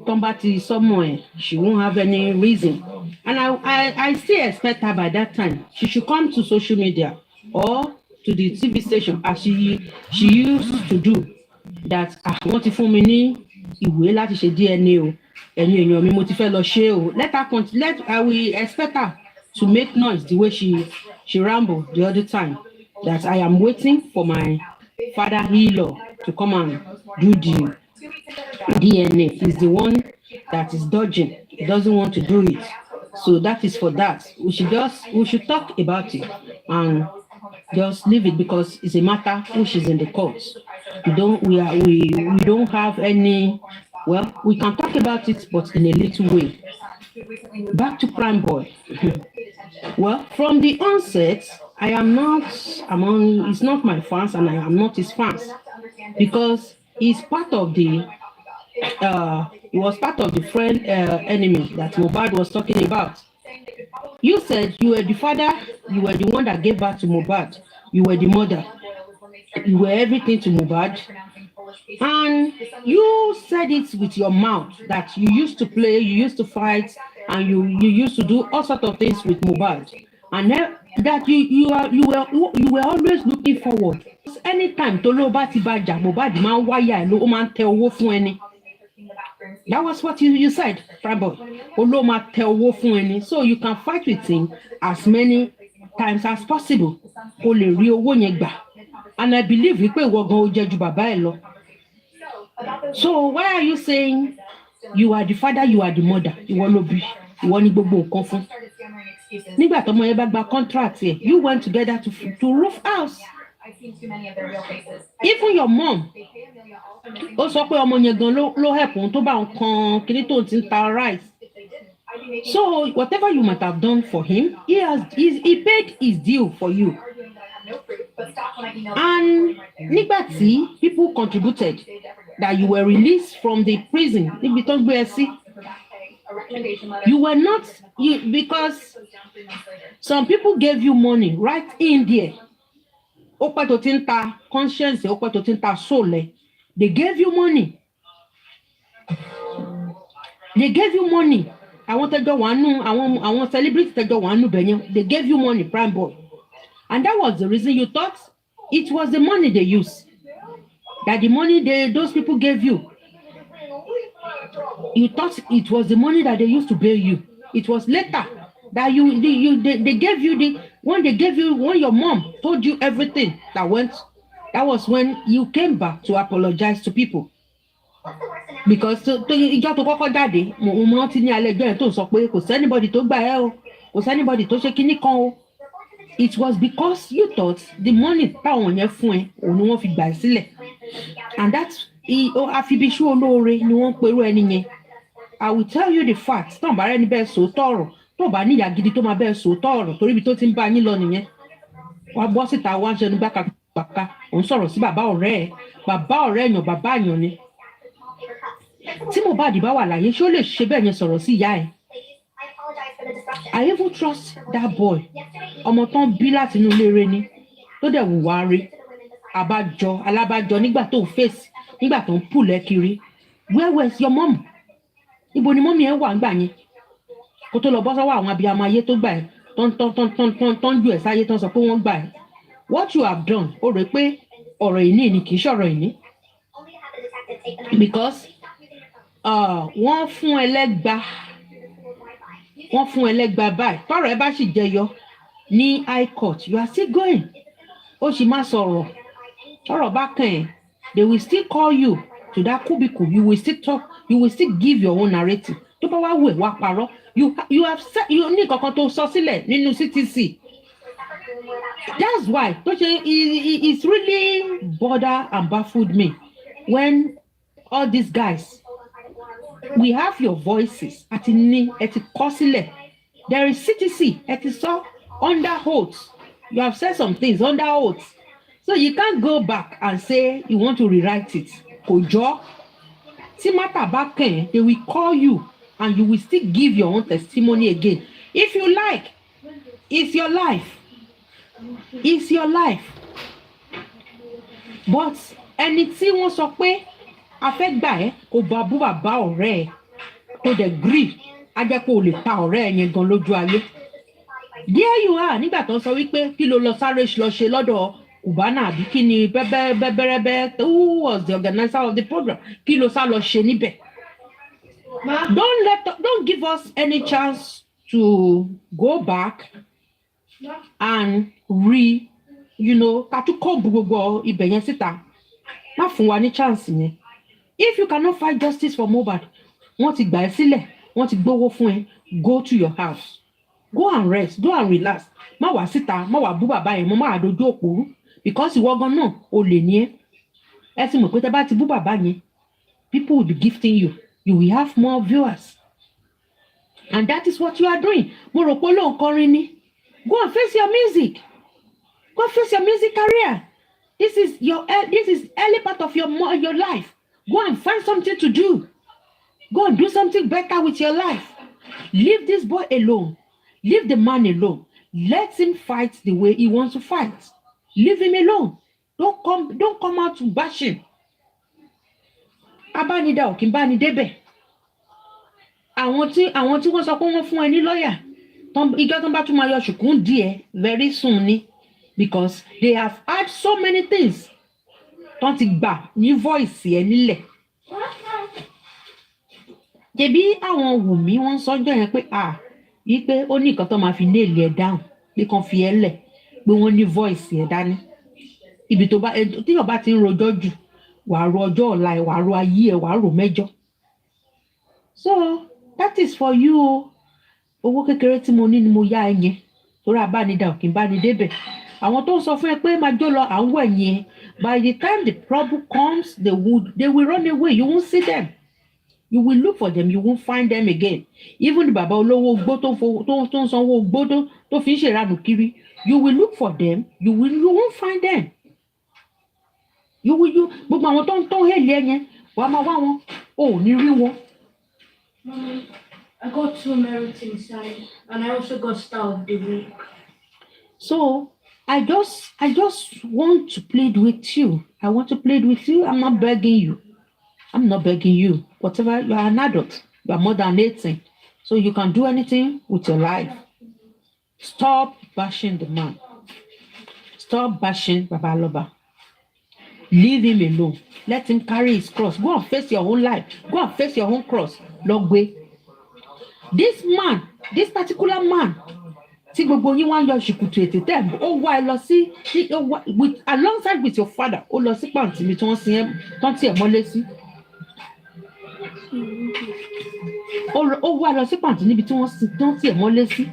P: somebody somewhere, she won't have any reason. And I still expect her by that time. She should come to social media or to the TV station as she used to do. That I want to form any ìwé láti ṣe DNA o. Ẹ̀yin èèyàn mi mo ti fẹ́ lọ ṣe o. Let her continue. I will expect her to make noise the way she rambled the other time. That I am waiting for my father-in-law to come and do the DNA. He's the one that is dodging. He doesn't want to do it. So that is for that. We should talk about it and just leave it because it's a matter which is in the courts. We don't have any. Well, we can talk about it, but in a little way. Back to Prime Boy. Well, from the onset, I am not among. It's not my fans, and I am not his fans because he's part of the. He was part of the friend enemy that Mohbad was talking about. You said you were the father, you were the one that gave birth to Mohbad, you were the mother, you were everything to Mohbad, and you said it with your mouth that you used to play, you used to fight, and you used to do all sorts of things with Mohbad, and that you were always looking forward. Anytime Toloba Tibaja, Mohbad man waya lo man te owo fún ẹni. That was what you said, Prabo. Oloma te owo fún ẹni. So you can fight with him as many times as possible. Kó lè rí owó yẹn gbà. And I believe wípé ìwọ gan ó jẹ́ ju bàbá ẹ lọ. So why are you saying you are the father, you are the mother? Ìwọ ló bí, ìwọ ni gbogbo nǹkan fún. Nígbà tọ́mọ yẹn bá gba contract yẹn, you went together to roof house. Even your mom, ó sọ pé ọmọ yẹn gan ló help òun tó bá òun kan kiri tó ti ń ta rice. So whatever you might have done for him, he paid his due for you. And nígbà tí people contributed that you were released from the prison, níbi tó gbé ẹ sí, you were not because some people gave you money right in there. Opa to tinta conscience, opa to tinta soul. They gave you money. They gave you money. I wanted to one. I want celebrity to one. They gave you money, Prime Boy, and that was the reason you thought it was the money they used. That the money those people gave you. You thought it was the money that they used to pay you. It was later that they gave you when your mom told you everything that went. That was when you came back to apologize to people. Because ìjọ tó kọ́kọ́ jáde mo rántí ní alẹ́ ẹjọ́ yẹn tó sọ pé kò sẹ́nibọ́dì tó gbà ẹ́ o kò sẹ́nibọ́dì tó ṣe kinní kan o. It was because you thought the money táwọn yẹn fún ẹ òun ni wọ́n fi gbà sílẹ̀, and that's àfibíṣú olóore ni wọ́n perú ẹni yẹn. I will tell you the facts. Tó ń bá rẹ́ni bẹ́ẹ̀ sòótọ́ ọ̀rọ̀ tó bá níyà gidi tó máa bẹ́ẹ̀ sòótọ́ ọ̀rọ̀ torí ibi tó ti ń bá yín lọ nìyẹn. Wọ́n bọ́ síta wá ń ṣẹnu gbàkàgbàkà òun sọ̀rọ̀ sí bàbá ọ̀rẹ́ èèyàn bàbá èèyàn ni. Tí Mohbad bá wà láyé ṣé ó lè ṣe bẹ́ẹ̀ yẹn sọ̀rọ̀ sí ìyá ẹ̀? I even trust that boy. Ọmọ tán bí láti inú ilé rẹ̀ ni tó dẹ̀ wùwà rẹ̀ alábàjọ nígbà tó fèsì nígbà tó ń pùlẹ̀ kiri. Where was your mom? Ibo ni mọ́mí ẹ wà ńgbà yẹn? Kó tó lọ bọ́ sọ́wọ́ àwọn abiyamọ ayé tó gbà ẹ́ tán ju ẹ̀ sáyé tán sọ pé wọ́n gbà ẹ́. What you have done, ó rẹ̀ pé ọ̀rọ̀ ìní ni kì í ṣọ̀rọ̀ ìní. Because wọ́n fún ẹlẹ́gba báyìí tọ́rọ̀ ẹ bá sì jẹyọ ní high court, you are still going. Ó sì máa sọ̀rọ̀ tọ́rọ̀ bá kàn ẹ́, they will still call you to that cubicle, you will still talk, you will still give your own narrative. Tó bá wá wẹ̀ wá parọ́, you have said you ní kankan tó sọ sílẹ̀ nínú CTC. That's why it's really bothered and baffled me when all these guys, we have your voices àti ní ẹ ti kọ sílẹ̀. There is CTC ẹ ti sọ under oath. You have said some things under oath. So you can't go back and say you want to rewrite it. Kò jọ. Tí matter bá kàn, they will call you and you will still give your own testimony again. If you like, it's your life. It's your life. But ẹni tí wọ́n sọ pé a fẹ́ gbà ẹ́ kò bá bú bàbá ọ̀rẹ́ ẹ̀ kò dẹ̀ gree á jẹ́ pé o lè pa ọ̀rẹ́ ẹ̀ yẹn gan lójú ayé. There you are nígbà tó ń sọ wípé kí ló lọ sáré lọ ṣe lọ́dọ̀ Cubana àbí kí ni bẹ́bẹ́rẹ́bẹ́ who was the organizer of the program kí ló sá lọ ṣe níbẹ̀. Don't give us any chance to go back and ká tún kó gbogbo ibẹ̀ yẹn síta. Má fún wa ní chance yẹn. If you cannot fight justice for Mohbad, wọ́n ti gbà ẹ́ sílẹ̀, wọ́n ti gbówó fún ẹ, go to your house. Go and rest, go and relax. Má wá síta, má wá bú bàbá yẹn, má dojú òpòrú. Because ìwọ gan náà o lè ní ẹ́. Ẹ ti mọ̀ pé tẹ́ bá ti bú bàbá yẹn, people will be gifting you. You will have more viewers. And that is what you are doing. Mo rò pé olóhùn kọrin ni. Go and face your music. Go and face your music career. This is early part of your life. Go and find something to do. Go and do something better with your life. Leave this boy alone. Leave the man alone. Let him fight the way he wants to fight. Leave him alone. Don't come out to bash him. Abánidá ò kí n bá ní débẹ̀. Àwọn tí wọ́n sọ pé wọ́n fún ẹ ní lọ́yà. Ìjọ tó ń bá tún máa yọ ṣùkún díẹ̀ very soon ni. Because they have had so many things. Tọ́n ti gbà ní voice ẹ nílẹ̀. Jẹ̀bi àwọn Wùmí wọ́n sọ́jọ́ yẹn pé yí pé ó ní nǹkan tó máa fi nail ẹ̀ down pé kan fi ẹ́ lẹ̀ pé wọ́n ní voice ẹ̀ dání. Ibi tó bá tíyàn bá ti ń rojọ́ jù wàá ro ọjọ́ ọ̀la ẹ̀ wàá ro ayé ẹ̀ wàá ro mẹ́jọ. So that is for you o. Owó kékeré tí mo ní ni mo yá ẹ yẹn torí abánidá ò kí n bá ní débẹ̀. Àwọn tó ń sọ fún ẹ pé máa jó lọ à ń wẹ̀ yẹn by the time the problem comes they will run away. You won't see them. You will look for them. You won't find them again. Even the bàbá olówó gbó tó ń sanwó gbó tó fi ń ṣèrànù kiri. You will look for them. You won't find them. Gbogbo àwọn tó ń hèlè yẹn wàá máa wá wọn ò ní rí wọn.
Q: Mommy, I got 2 merits inside and I also got Star of the Week.
P: So I just want to plead with you. I want to plead with you. I'm not begging you. I'm not begging you. Whatever, you are an adult. You are more than 18. So you can do anything with your life. Stop bashing the man. Stop bashing Babaloba. Leave him alone. Let him carry his cross. Go and face your own life. Go and face your own cross. Logwe. This man, this particular man, tí gbogbo yín wá ń yọ ṣùkùtù ètè tẹ́ ó wá ẹ lọ sí alongside with your father ó lọ sí pàǹtí mi tí wọ́n sin ẹ́ tán tí ẹ̀ mọ́lé sí. Ó wá lọ sí pàǹtí níbi tí wọ́n sin tán tí ẹ̀ mọ́lé sí.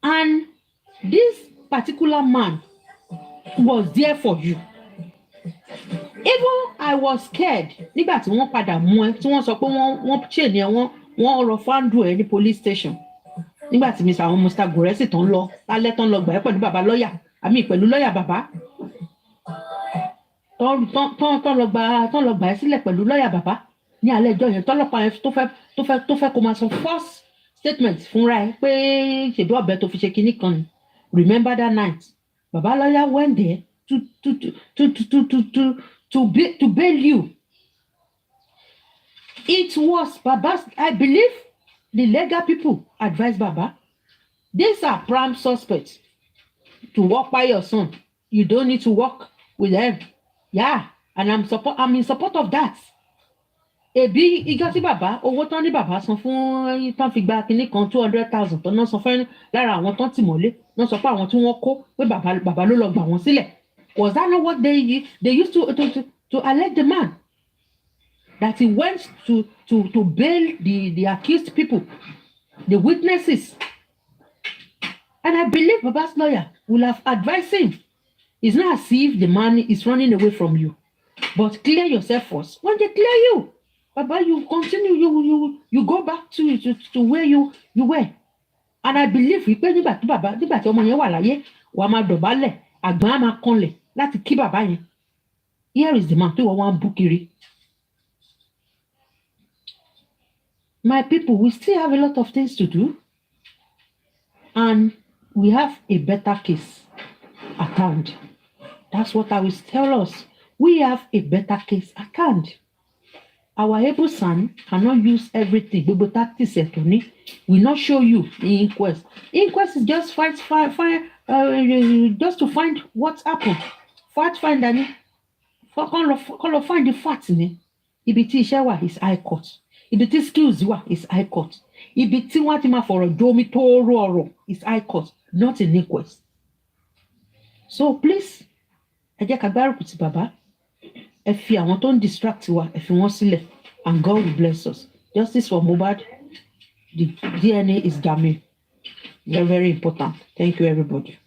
P: And this particular man was there for you. Even I was scared nígbà tí wọ́n padà mú ẹ tí wọ́n sọ pé wọ́n chain ẹ wọ́n rọ fáńdù ẹ ní police station nígbà tí àwọn Mr. Goresi tán lọ lálẹ́ tán lọ gbà ẹ́ pẹ̀lú bàbá lọ́yà àmì pẹ̀lú lọ́yà bàbá tán lọ gbà ẹ́ sílẹ̀ pẹ̀lú lọ́yà bàbá ní alẹ́ ẹjọ́ yẹn tọ́lọ́pàá yẹn tó fẹ́ kó máa sọ false statement fúnra ẹ pé ṣèbí ọ̀bẹ tó fi ṣe kinní kan ni. Remember that night bàbá lọ́yà went there to bail you. It was Baba's, I believe the legal people advised Baba, these are prime suspects to walk by your son. You don't need to walk with them. Yeah, and I'm in support of that. Ebi ìjọ tí bàbá owó tán ní bàbá san fún tán fi gba kinní kan 200,000 tán náà san fún lára àwọn tán tì mọ́lé náà sọ pé àwọn tí wọ́n kó pé bàbá ló lọ gbà wọ́n sílẹ̀. Was that not what they used to allege the man? that he went to bail the accused people, the witnesses. And I believe Baba's lawyer will have advised him. It's not as if the man is running away from you, but clear yourself first. When they clear you, Baba, you continue, you go back to where you were. And I believe pé nígbà tí ọmọ yẹn wà láyé, wàá máa dọ̀bálẹ̀, àgbọ̀n á máa kanlẹ̀ láti kí bàbá yẹn. Here is the man tí wọ́n wá ń bú kiri. My people, we still have a lot of things to do, and we have a better case at hand. That's what I will tell us. We have a better case at hand. Our able son cannot use everything. We will not show you the inquest. Inquest is just just to find what happened. Find any. Find the facts. Ibi tí iṣẹ́ wà is high court. Ibi tí skills wà is high court. Ibi tí wọ́n ti máa fọ̀rọ̀ jomi tó rọrọ̀ is high court, not an inquest. So please, ẹ jẹ́ ká gbárùkù ti bàbá. Ẹ fi àwọn tó ń distract wa, ẹ fi wọ́n sílẹ̀, and God will bless us. Justice for Mohbad. The DNA is damning. Very, very important. Thank you, everybody.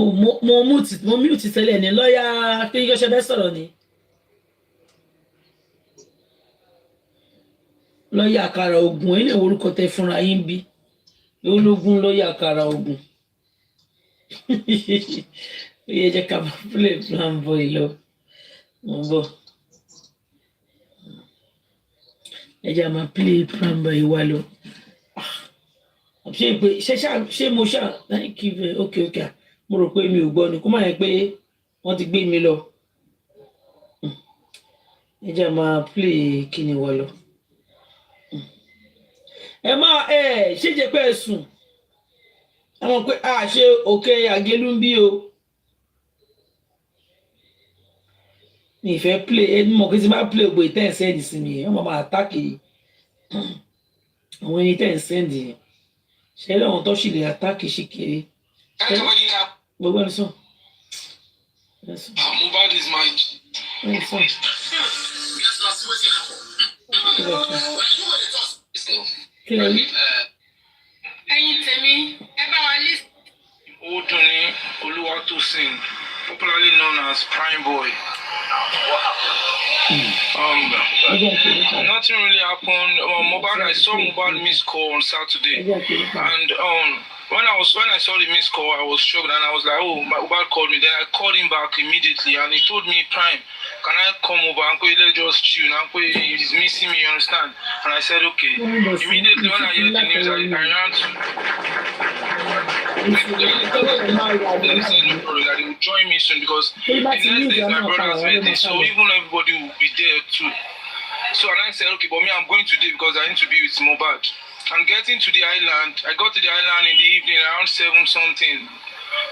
B: mo mute tẹ́lẹ̀ ní lọ́ọ̀yà pé yíyọ́ ṣe bẹ́ẹ̀ sọ̀rọ̀ ni. Lọ́ọ̀yà àkàrà ogun ilé orúkọ tẹ fúnra yín bí ológun lọ́ọ̀yà àkàrà ogun. Ó yẹ jẹ́ ká bá play plan boy lọ. Mo bọ̀. Ẹ jẹ́ máa play plan boy wá lọ. Ṣé mo ṣá thank you very okay. Mo rò pé mi ò gbọ́ ni kó má yẹ pé wọ́n ti gbé mi lọ. Ẹ jẹ́ máa play kíni wá lọ. Ẹ máa ṣé jẹ́ pé ẹ sùn. Àwọn pé ṣe òkè àgélú ń bí o. Mi fẹ́ play ẹni mọ̀ kí n ti máa play ògbó ìtẹ́ ìsẹ́ndì sí mi. Wọ́n máa àtàkì àwọn ẹni tẹ́ ìsẹ́ndì. Ṣé lọ́wọ́n tó ṣì lè àtàkì ṣì kéré. Gbogbo ẹni sùn.
M: Mohbad is my.
P: Ẹni sùn. Kí ló ní?
C: Ẹ̀yin tèmi, ẹ bá wa list.
M: Ó dùn ní Olúwatósìn, popularly known as Prime Boy. Nothing really happened. Mohbad, I saw Mohbad miss call on Saturday, and when I saw the missed call, I was shocked, and I was like, oh, Mohbad called me. Then I called him back immediately, and he told me, Prime, can I come over? Uncle, let's just chill. Uncle, he's missing me, you understand? And I said, okay. Immediately when I heard the news, I ran to. They said no problem, that they will join me soon because the next day is my brother's birthday, so even everybody will be there too. So and I said, okay, but me, I'm going today because I need to be with Mohbad. I'm getting to the island. I got to the island in the evening around 7 something.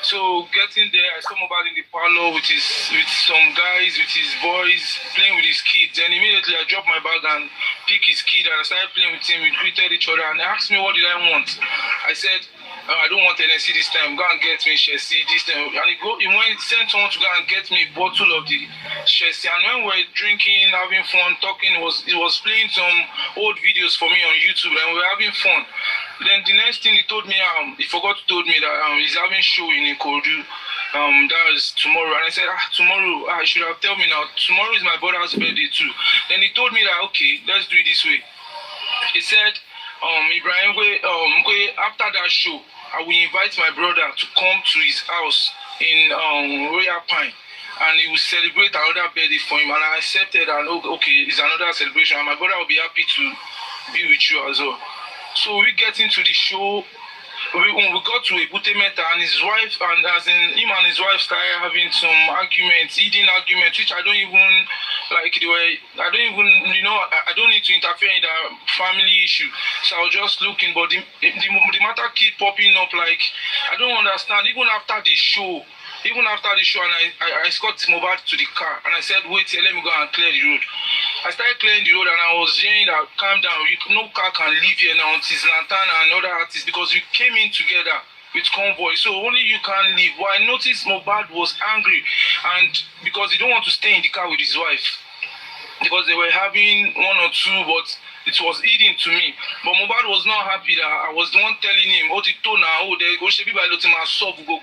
M: So getting there, I saw Mohbad in the parlor with some guys, with his boys, playing with his kids. And immediately I dropped my bag and picked his kid and I started playing with him. We greeted each other and they asked me what did I want. I said, I don't want NSC this time. Go and get me Chelsea this time. And he went sent someone to go and get me a bottle of the Chelsea. And when we were drinking, having fun, talking, he was playing some old videos for me on YouTube, and we were having fun. Then the next thing he told me, he forgot to told me that he's having show in Ikorodu. That was tomorrow. And I said, tomorrow, I should have told me now. Tomorrow is my brother's birthday too. Then he told me that, okay, let's do it this way. He said, Ibrahim, after that show, I will invite my brother to come to his house in Royal Pine, and he will celebrate another birthday for him. And I accepted, and okay, it's another celebration, and my brother will be happy to be with you as well. So we get into the show. When we got to Ebute Metta, and his wife, and as in him and his wife started having some arguments, eating arguments, which I don't even like. I don't even, I don't need to interfere in the family issue. So I was just looking, but the matter keep popping up. Like I don't understand. Even after the show, Even after the show, and I escorted Mohbad to the car, and I said, wait here, let me go and clear the road. I started clearing the road, and I was hearing that, calm down, no car can leave here now until Zlatan and other artists, because we came in together with convoy, so only you can leave. But I noticed Mohbad was angry, and because he don't want to stay in the car with his wife, because they were having one or two, but it was eating to me. But Mohbad was not happy that I was the one telling him, oh, they go should be by letting my sub go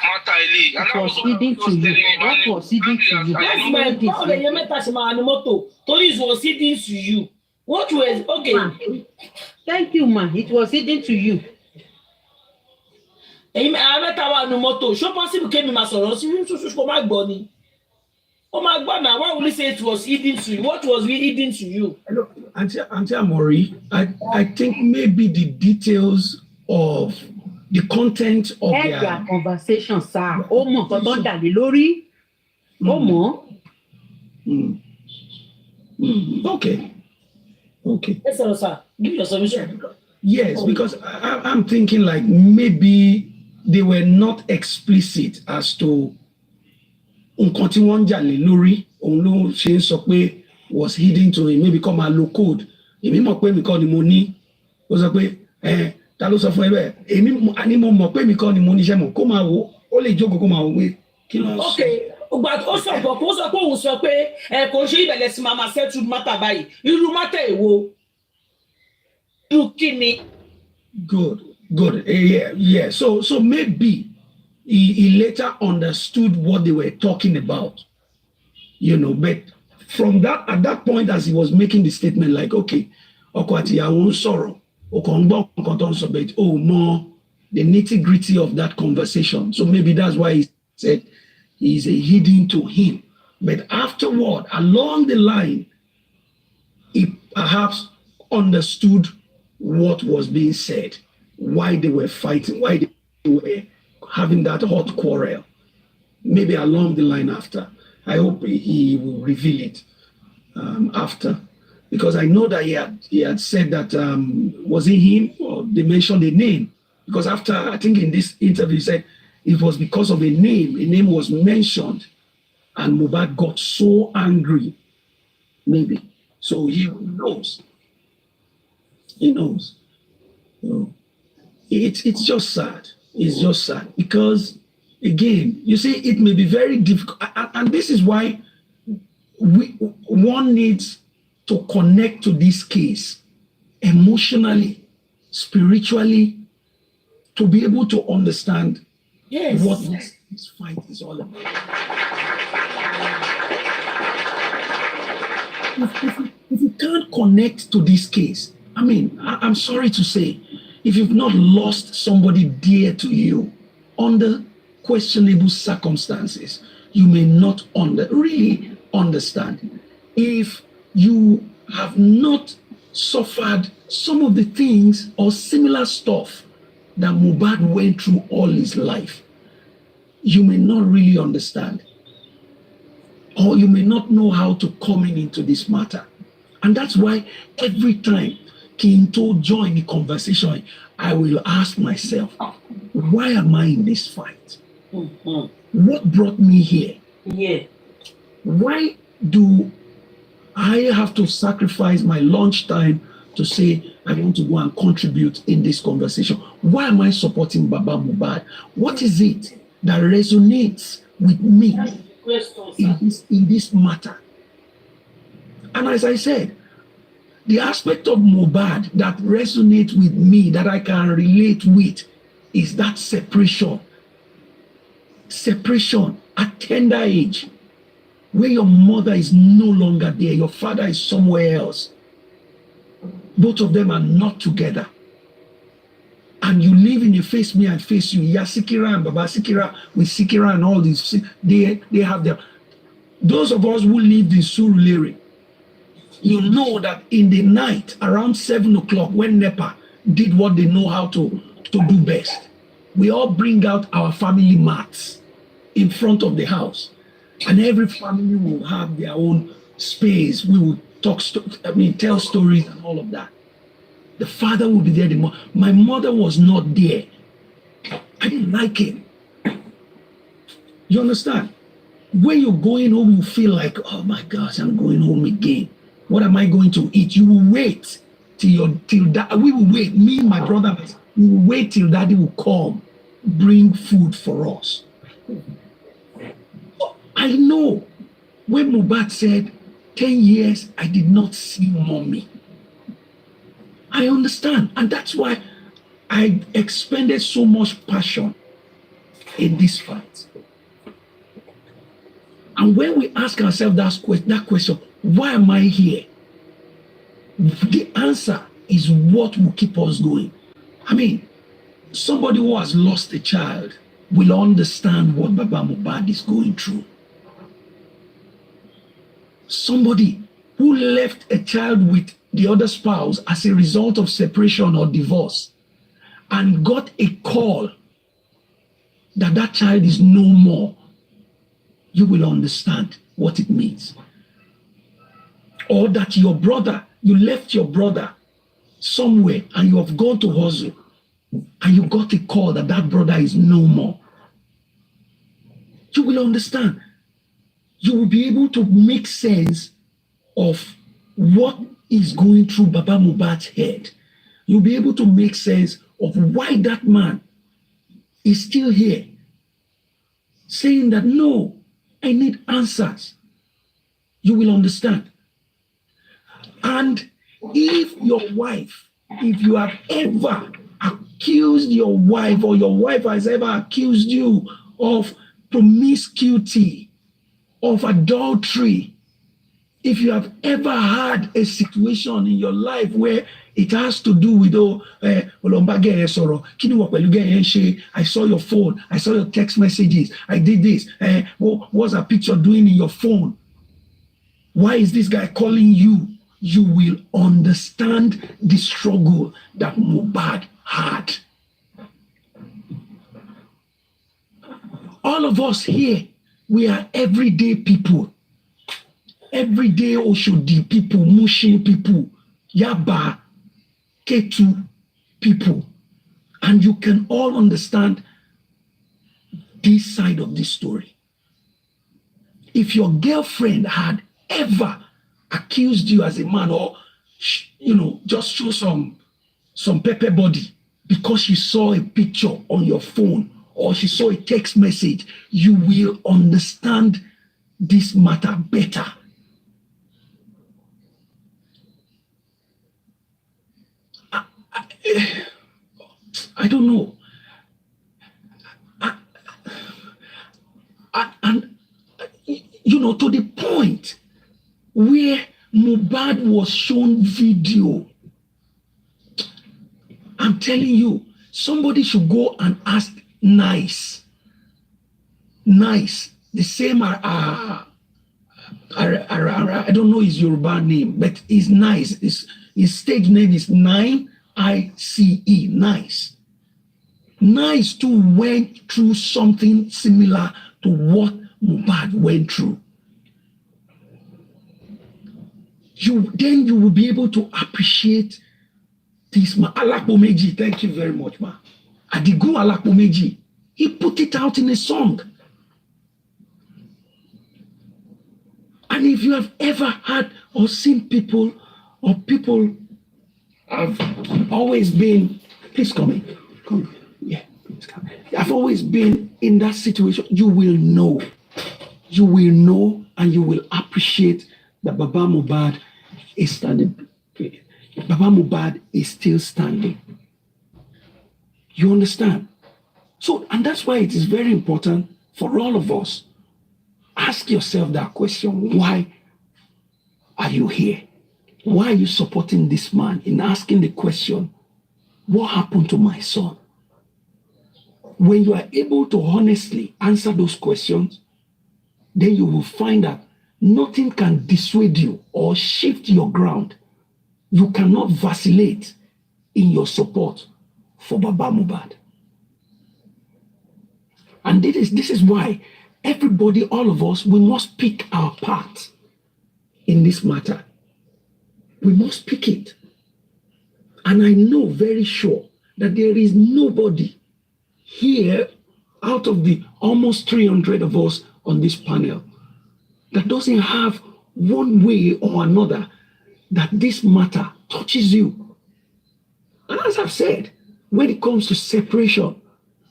M: matter. And
P: It was eating to you. What was eating to you?
B: That's my problem. You met us in Animoto. Toris was eating to you. What was okay?
P: Ma. Thank you, ma. It was eating to you.
B: I met our Animoto. Show possible came in my sorrow. So my body. Oh my God! Now, why would you say it was eating to you? What was we eating to you?
O: Look, Auntie Amori, I think maybe the details of the content of
P: their conversation, sir. Omo, don't dali lori. Omo.
O: Okay.
B: Yes, sir. Give your solution.
O: Yes, because I'm thinking like maybe they were not explicit as to nǹkan tí wọ́n ń jà lé lórí òun ló ṣe ń sọ pé was hidden to him maybe come and low code èmi mọ̀ pé mi kọ́ ni mo ní ó sọ pé ta ló sọ fún ẹ bẹ́ẹ̀ èmi àní mo mọ̀ pé mi kọ́ ni mo níṣẹ́ mọ̀ kó máa wò ó lè jókòó kó máa wò pé kí ló ń sọ.
B: But ó sọ pé òun sọ pé kò ṣe ìbẹ̀lẹ̀ sí mama settle matter báyìí irú matter èwo irú kí ni.
O: Good. Yeah. So maybe he later understood what they were talking about, but from that, at that point, as he was making the statement, like, okay, more the nitty-gritty of that conversation. So maybe that's why he said he's hidden to him. But afterward, along the line, he perhaps understood what was being said, why they were fighting, why they were having that hot quarrel. Maybe along the line after. I hope he will reveal it after. Because I know that he had said that, was it him? Or they mentioned a name. Because after, I think in this interview, he said it was because of a name was mentioned. And Mohbad got so angry. Maybe. So he knows. He knows. So it's just sad. It's just sad because, again, you see, it may be very difficult. And this is why one needs to connect to this case emotionally, spiritually, to be able to understand what this fight is all about. If you can't connect to this case, I mean, I'm sorry to say, if you've not lost somebody dear to you under questionable circumstances, you may not really understand. If you have not suffered some of the things or similar stuff that Mohbad went through all his life, you may not really understand. Or you may not know how to come into this matter. And that's why every time Kinto join the conversation, I will ask myself, why am I in this fight? What brought me here? Why do I have to sacrifice my lunchtime to say I want to go and contribute in this conversation? Why am I supporting Baba Mohbad? What is it that resonates with me in this matter? And as I said, the aspect of Mohbad that resonates with me, that I can relate with, is that separation. Separation at tender age, where your mother is no longer there, your father is somewhere else. Both of them are not together. And you live in a face me and face you. Yasikira and Baba Sikira with Sikira and all these, they have them. Those of us who lived in Surulere, you know that in the night around 7 o'clock when NEPA did what they know how to do best, we all bring out our family mats in front of the house, and every family will have their own space. We will tell stories and all of that. The father will be there. My mother was not there. I didn't like it. You understand? When you're going home, you feel like, oh my gosh, I'm going home again. What am I going to eat? You will wait till that. We will wait. Me and my brother, we will wait till daddy will come, bring food for us. I know when Mohbad said, 10 years, I did not see mommy. I understand. And that's why I expended so much passion in this fight. And when we ask ourselves that question, why am I here? The answer is what will keep us going. I mean, somebody who has lost a child will understand what Baba Mohbad is going through. Somebody who left a child with the other spouse as a result of separation or divorce and got a call that child is no more, you will understand what it means. Or that your brother, you left your brother somewhere and you have gone to hustle and you got a call that brother is no more. You will understand. You will be able to make sense of what is going through Baba Mohbad's head. You'll be able to make sense of why that man is still here, saying that, no, I need answers. You will understand. And if you have ever accused your wife or your wife has ever accused you of promiscuity, of adultery, if you have ever had a situation in your life where it has to do with I saw your phone, I saw your text messages, I did this, what's a picture doing in your phone? Why is this guy calling you? You will understand the struggle that Mohbad had. All of us here, we are everyday people. Everyday Oshodi people, Mushin people, Yaba, Ketu people. And you can all understand this side of this story. If your girlfriend had ever accused you as a man or, just show some pepper body because she saw a picture on your phone or she saw a text message, you will understand this matter better. I don't know. To the point where Mohbad was shown video. I'm telling you, somebody should go and ask Nice, the same, I don't know his Yoruba name, but he's Nice. His stage name is 9ICE, Nice. Nice too went through something similar to what Mohbad went through. Then you will be able to appreciate this man. Alapomeji, thank you very much, ma. Adigun Alapomeji, he put it out in a song. And if you have ever had or seen people have always been, please come in. Come, yeah, please come. I've always been in that situation. You will know, and you will appreciate that Baba Mohbad is standing. Baba Mohbad is still standing. You understand? So, and that's why it is very important for all of us. Ask yourself that question. Why are you here? Why are you supporting this man in asking the question, what happened to my son? When you are able to honestly answer those questions, then you will find that nothing can dissuade you or shift your ground. You cannot vacillate in your support for Baba Mohbad. And this is why everybody, all of us, we must pick our part in this matter. We must pick it. And I know very sure that there is nobody here out of the almost 300 of us on this panel that doesn't have one way or another that this matter touches you. And as I've said, when it comes to separation,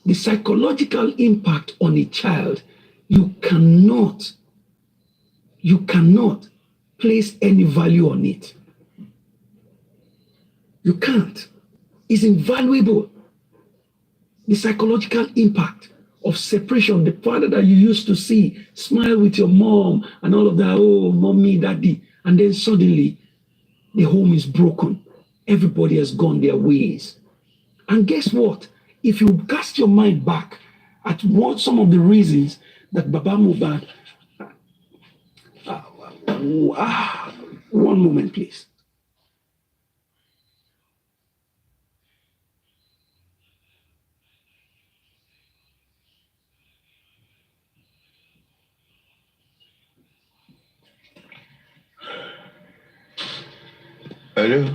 O: the psychological impact on a child, you cannot place any value on it. You can't. It's invaluable. The psychological impact of separation, the father that you used to see, smile with your mom and all of that, oh, mommy, daddy, and then suddenly the home is broken. Everybody has gone their ways. And guess what? If you cast your mind back at what some of the reasons that Baba Mohbad, one moment, please.
C: Hello.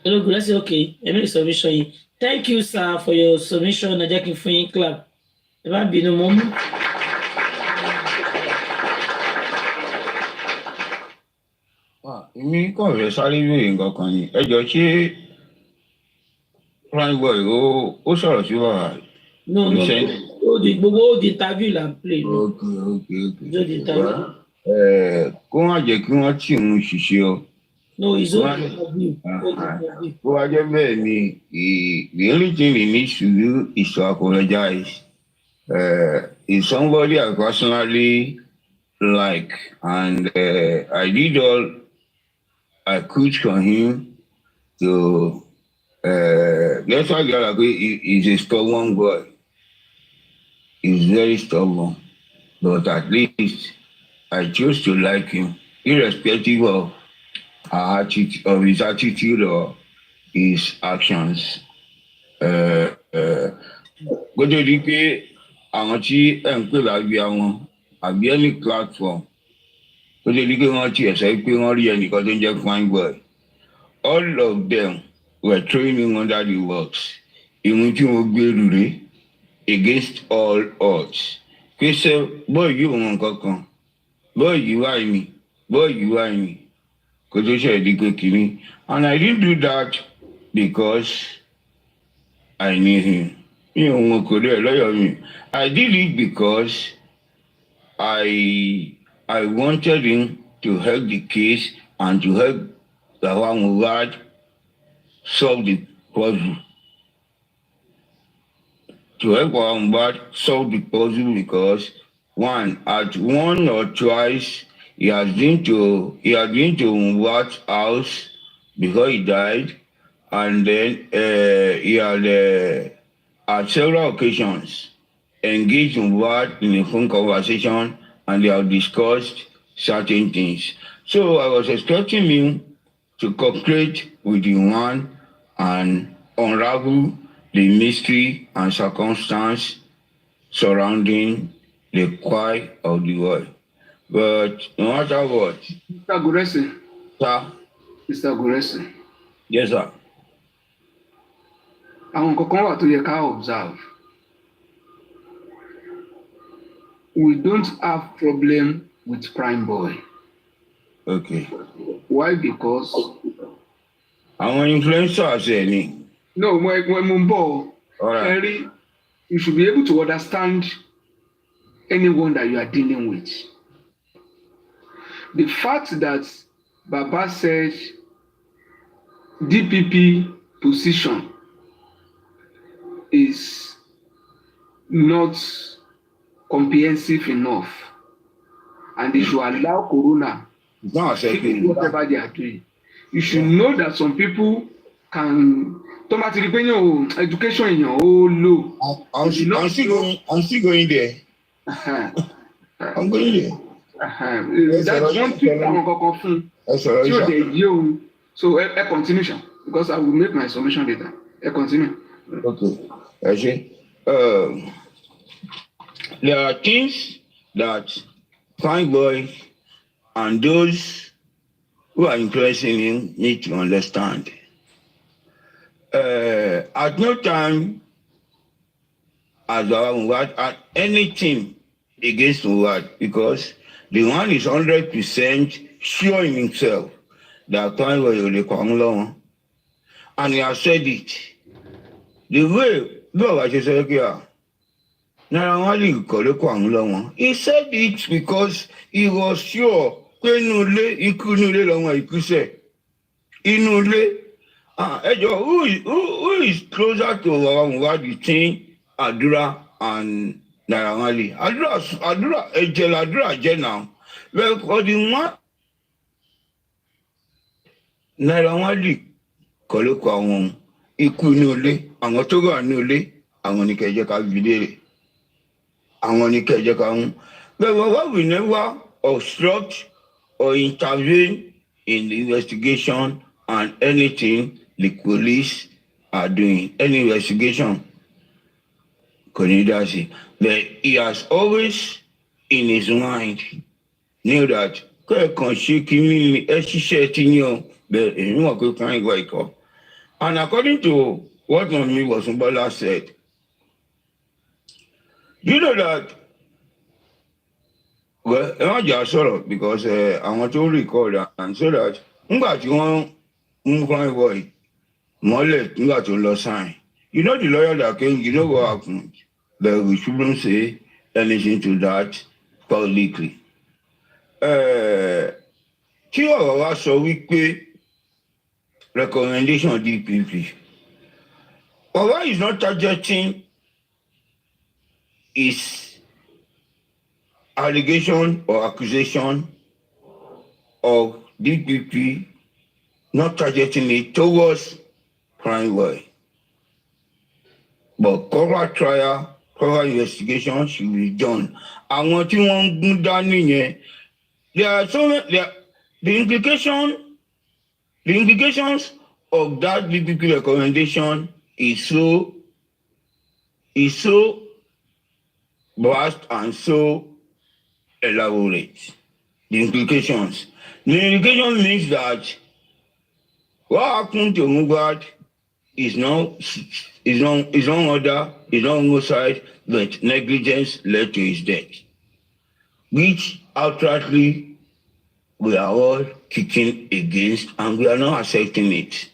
B: Hello, good. That's okay. I make submission. Thank you, sir, for your submission. I just can clap. It might be no moment.
C: Èmi kàn fẹ́ sáré lóye nǹkan kan ni. Ẹ jọ ṣé Prime Boy ó sọ̀rọ̀ sí bàbá.
B: No. Ó di interview là ń play.
C: Okay. Kó má jẹ́ kí wọ́n tì ń ṣiṣẹ́ o.
B: No, it's only interview.
C: Bó wá jẹ́ bẹ́ẹ̀ ni, the only thing he needs to do is to apologize. It's somebody I personally like, and I did all I could for him to let's not get like he's a stubborn boy. He's very stubborn, but at least I chose to like him, irrespective of his attitude or his actions. Go to the àwọn tí ẹ̀ ń pè lábí àwọn àbí any platform tó ṣe ní pé wọ́n ti ẹ̀sẹ̀ pé wọ́n rí ẹnìkan tó ń jẹ́ Fine Boy. All of them were throwing him under the works. Ìrun tí wọ́n gbé rúre against all odds. Pé ṣe bọ́ọ̀ yìí wọn kankan, bọ́ọ̀ yìí wá ní, kò tó ṣe ìdíkò kìíní. And I didn't do that because I knew him. I did it because I wanted him to help the case and to help Baba Mohbad solve the puzzle. To help Baba Mohbad solve the puzzle because one or twice he has been to Mohbad's house before he died, and then he had at several occasions engaged Mohbad in a phone conversation, and they have discussed certain things. So I was expecting him to cooperate with the one and unravel the mystery and circumstance surrounding the cry of the boy. But no matter what.
R: Mr. Guresi.
C: Sir.
R: Mr. Guresi.
C: Yes, sir.
R: Àwọn kankan wà tó yẹ ká observe. We don't have problem with Prime Boy.
C: Okay.
R: Why? Because
C: àwọn influencers ẹ ni.
R: No, when Mumbo, Henry, you should be able to understand anyone that you are dealing with. The fact that Baba said DPP position is not comprehensive enough, and they should allow Corona to do whatever they are doing. You should know that some people can education in your own low.
C: I'm still going there. I'm going there.
R: That's one thing I'm going to so a continuation, because I will make my submission later. A continue.
C: Okay. Actually, there are things that Fine Boy and those who are influencing him need to understand. At no time
S: as Mohbad and anything against Mohbad because the one is 100% sure in himself that time will be coming and he has said it. The way he said it because he was sure who is closer to Mohbad between Adura and Naira Marley? Adura now. Well, for the one Naira Marley kọ̀lẹ́kọ̀ àwọn ikú ní ilé àwọn tó wà ní ilé àwọn ní kẹjẹ ká gbìlérè àwọn ní kẹjẹ ká mú. But why we never obstruct or intervene in the investigation and anything the police are doing, any investigation, but he has always in his mind knew that and according to what Mami Wasumbala said, you know that, well, not just sort because I want to record and so that boy, you know the lawyer that came, you know what happened, but we shouldn't say anything to that publicly. Tí ọ̀rọ̀ wa sọ wípé recommendation DPP, Baba is not targeting his allegation or accusation of DPP, not targeting it towards crime boy. But cover trial, cover investigation should be done. And what you want to do, there are so many, the implications of that DPP recommendation is so vast and so elaborate. The implications means that what happened to Mohbad is not homicide, but negligence led to his death, which outrightly we are all kicking against and we are not accepting it.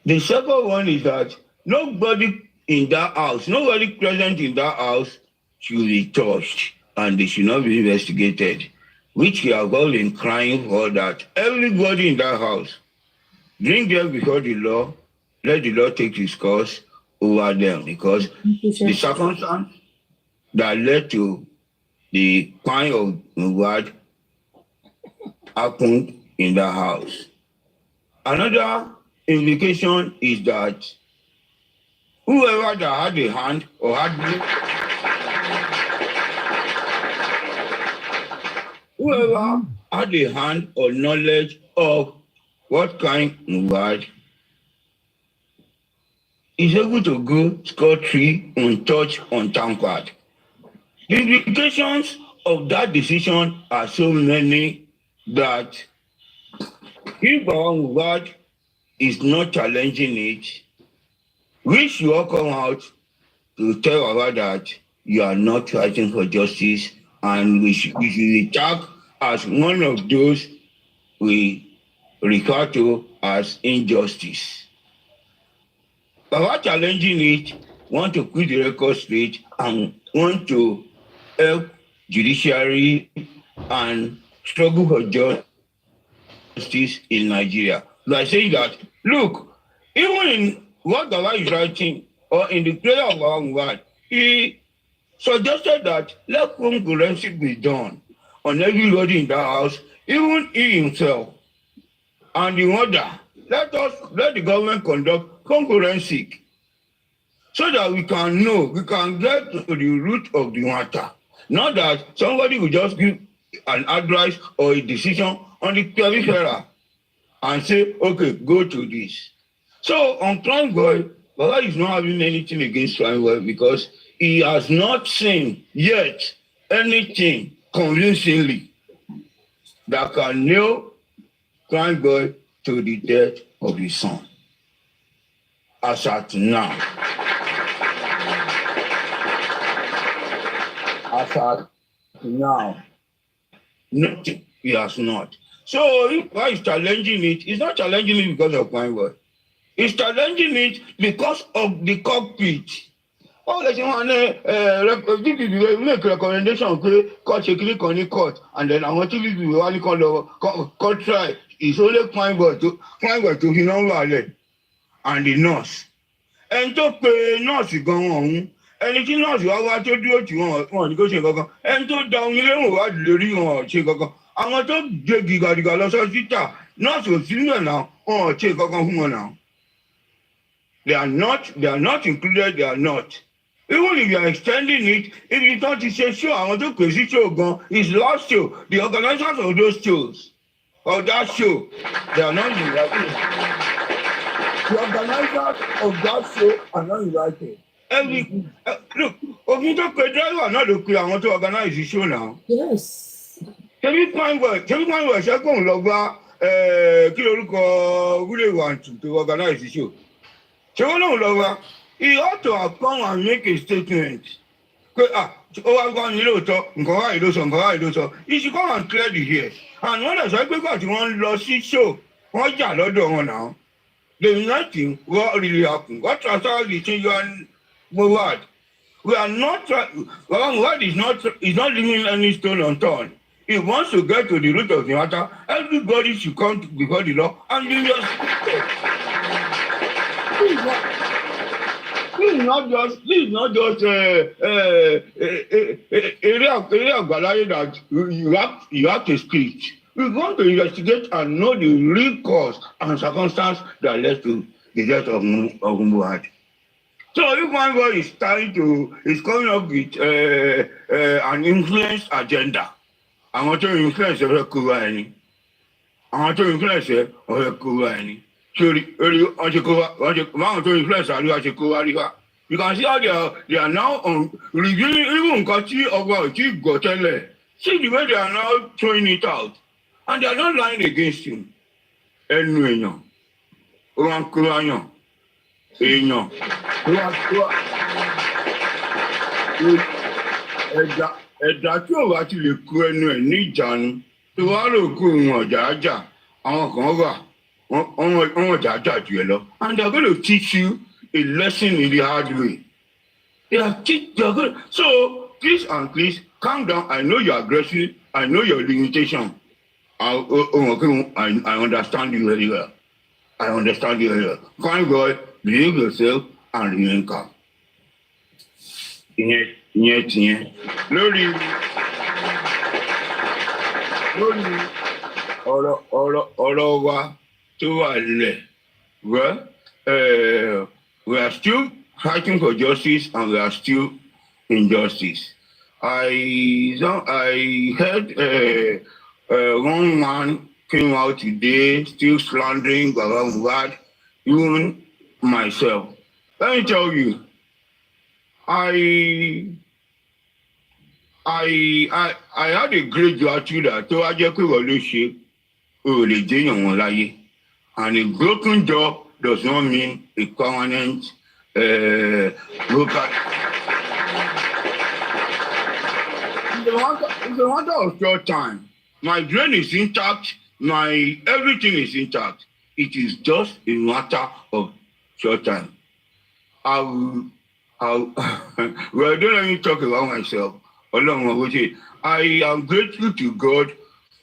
S: The second one is that nobody in that house, nobody present in that house should be touched and they should not be investigated, which we have all been crying for, that everybody in that house bring them before the law, let the law take its course over them, because the circumstance that led to the crime of Mohbad happened in the house. Another implication is that whoever that had a hand or had a hand or knowledge of what kind Mohbad is able to go scot-free, untouched, untampered. The implications of that decision are so many that if Mohbad is not challenging it, we should all come out to tell Baba that you are not fighting for justice, and we should be tagged as one of those we refer to as injustice. Baba challenging it, want to quit the record straight and want to help judiciary and struggle for justice in Nigeria. By saying that, look, even in what Baba is writing or in the prayer of our God, he suggested that let congruency be done on everybody in that house, even he himself. And the order, let the government conduct congruency so that we can know, we can get to the root of the matter. Not that somebody will just give an advice or a decision on the peripheral and say, okay, go to this. So on Crime Boy, Baba is not having anything against Crime Boy because he has not seen yet anything convincingly that can nail Crime Boy to the death of his son. As at now. as at now, nothing. He has not. So why is challenging it? He's not challenging it because of my word. He's challenging it because of the cockpit. All the time, make recommendation, court click on the court, and then I want to be one court try. It's only fine word to Hinonwale and the nurse. And to pay nurse go on. Ẹni tí nọ́ọ̀sì wá tó dúró tí wọn ní kó ṣe kankan ẹni tó da omi léwọ̀n wá lórí wọn ṣe kankan àwọn tó gbé gìgàgìgà lọ sọ́sítà nọ́ọ̀sì ò sí nílẹ̀ náà wọn ṣe kankan fún wọn náà. They are not included, they are not. Even if you are extending it, if you don't say show, I want to crazy show gone, it's last show. The organizers of those shows, of that show, they are not invited. The organizers of that show are not invited. Look, Ogunto driver not the I want to organize the show now.
I: Yes.
S: Can you find where second logba really want to organize the show? He ought to have come and make a statement. He should come and clear the hair. And when I say because one lost his show, what you are now? There's nothing what really happened. What are all the children? Word. We are not word is not leaving any stone unturned. He wants to get to the root of the matter. Everybody should come before the law and you just This is not just area of Galari that you have to speak. We want to investigate and know the real cause and circumstance that led to the death of Muhammad. So if one guy is coming up with an influence agenda, I want to influence every Kurani. I want to influence every Kurani. So you can see how they are now reviewing even Kati of Chief Gotele. See the way they are now throwing it out. And they are not lying against him. Anyway, ẹ̀dá tí ò bá ti lè kó ẹnu ẹ̀ ní ìjánu tí wàá lò kó ohun ọ̀jàjà àwọn kan wà wọ́n ọ̀jàjà jù ẹ lọ. And they are going to teach you a lesson in the hard way. So please calm down. I know you're aggressive. I know your limitation. I understand you very well. I understand you very well. Fine boy, behave yourself and remain calm. Lórí ọ̀rọ̀ wa tó wà nílẹ̀, well, we are still fighting for justice and we are still in justice. I heard one man came out today still slandering Baba, even myself. Let me tell you, I had a great gratitude that and a broken jaw does not mean a permanent broken. It's a matter of short time. My brain is intact, my everything is intact. It is just a matter of short time. Well, don't let me talk about myself. I am grateful to God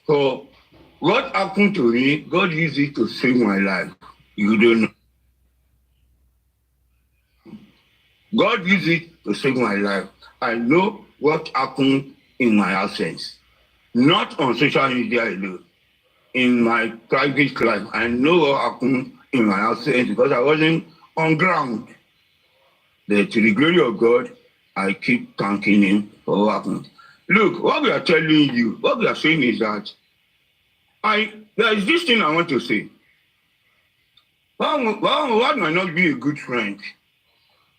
S: for what happened to me. God used it to save my life. You don't know. God used it to save my life. I know what happened in my absence. Not on social media alone. In my private life, I know what happened in my absence because I wasn't on ground. To the glory of God, I keep thanking Him for what happened. Look, what we are telling you, what we are saying is that there is this thing I want to say. What might not be a good friend?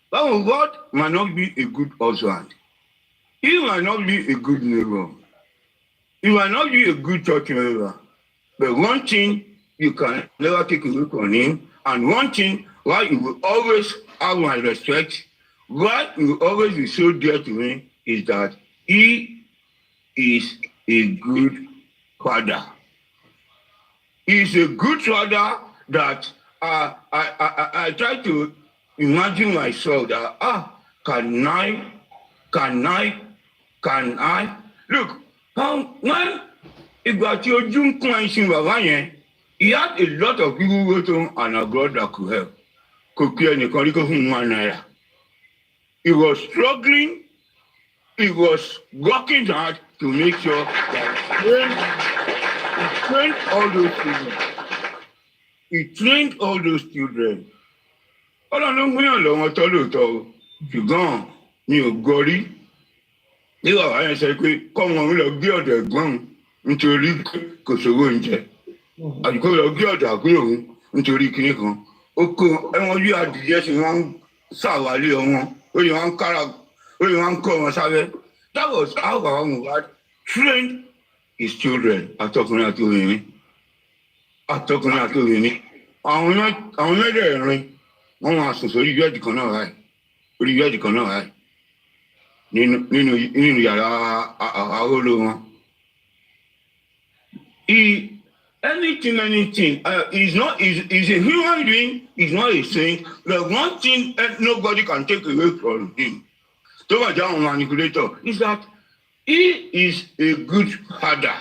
S: What might not be a good husband? He might not be a good neighbor. He might not be a good church member. But one thing you can never take away from him, and one thing why you will always have my respect, why you will always be so dear to me, is that he is a good father. He's a good father that I try to imagine myself that can I look when ìgbà tí ojú ń kún ẹṣin bàbá yẹn, he had a lot of people who told him and abroad that could help. Kò kí ẹnìkan rí kó fún ₦1. He was struggling. He was working hard to make sure that he trained all those children. He trained all those children. Ọlọ́run ló ń gbìyànjú lọ́wọ́ tọ́ lóòótọ́ o, ṣùgbọ́n mi ò gọrí. Ní bàbá yẹn sọ pé kọ́mọ mi lọ gbé ọ̀dọ̀ ẹ̀gbọ́n òun nítorí kò sówó oúnjẹ. Àdìgbò lọ gbé ọ̀dọ̀ àbúrò òun nítorí kinní kan. Ó kó ẹwọn bí adìyẹ ṣe máa ń ṣàwálé ọmọ, ó yẹ wọn ń kọ́ wọn sábẹ́. That was how Baba Mohbad trained his children. Àtọkùnrin àti obìnrin. Àwọn mẹ́rẹ̀ẹ̀rin wọ́n máa sùn sórí bẹ́ẹ̀dì kan náà ráì. Orí bẹ́ẹ̀dì kan náà ráì. Nínú yàrá àhóró wọn. Anything. He's a human being. He's not a saint. The one thing nobody can take away from him, manipulator, is that he is a good father.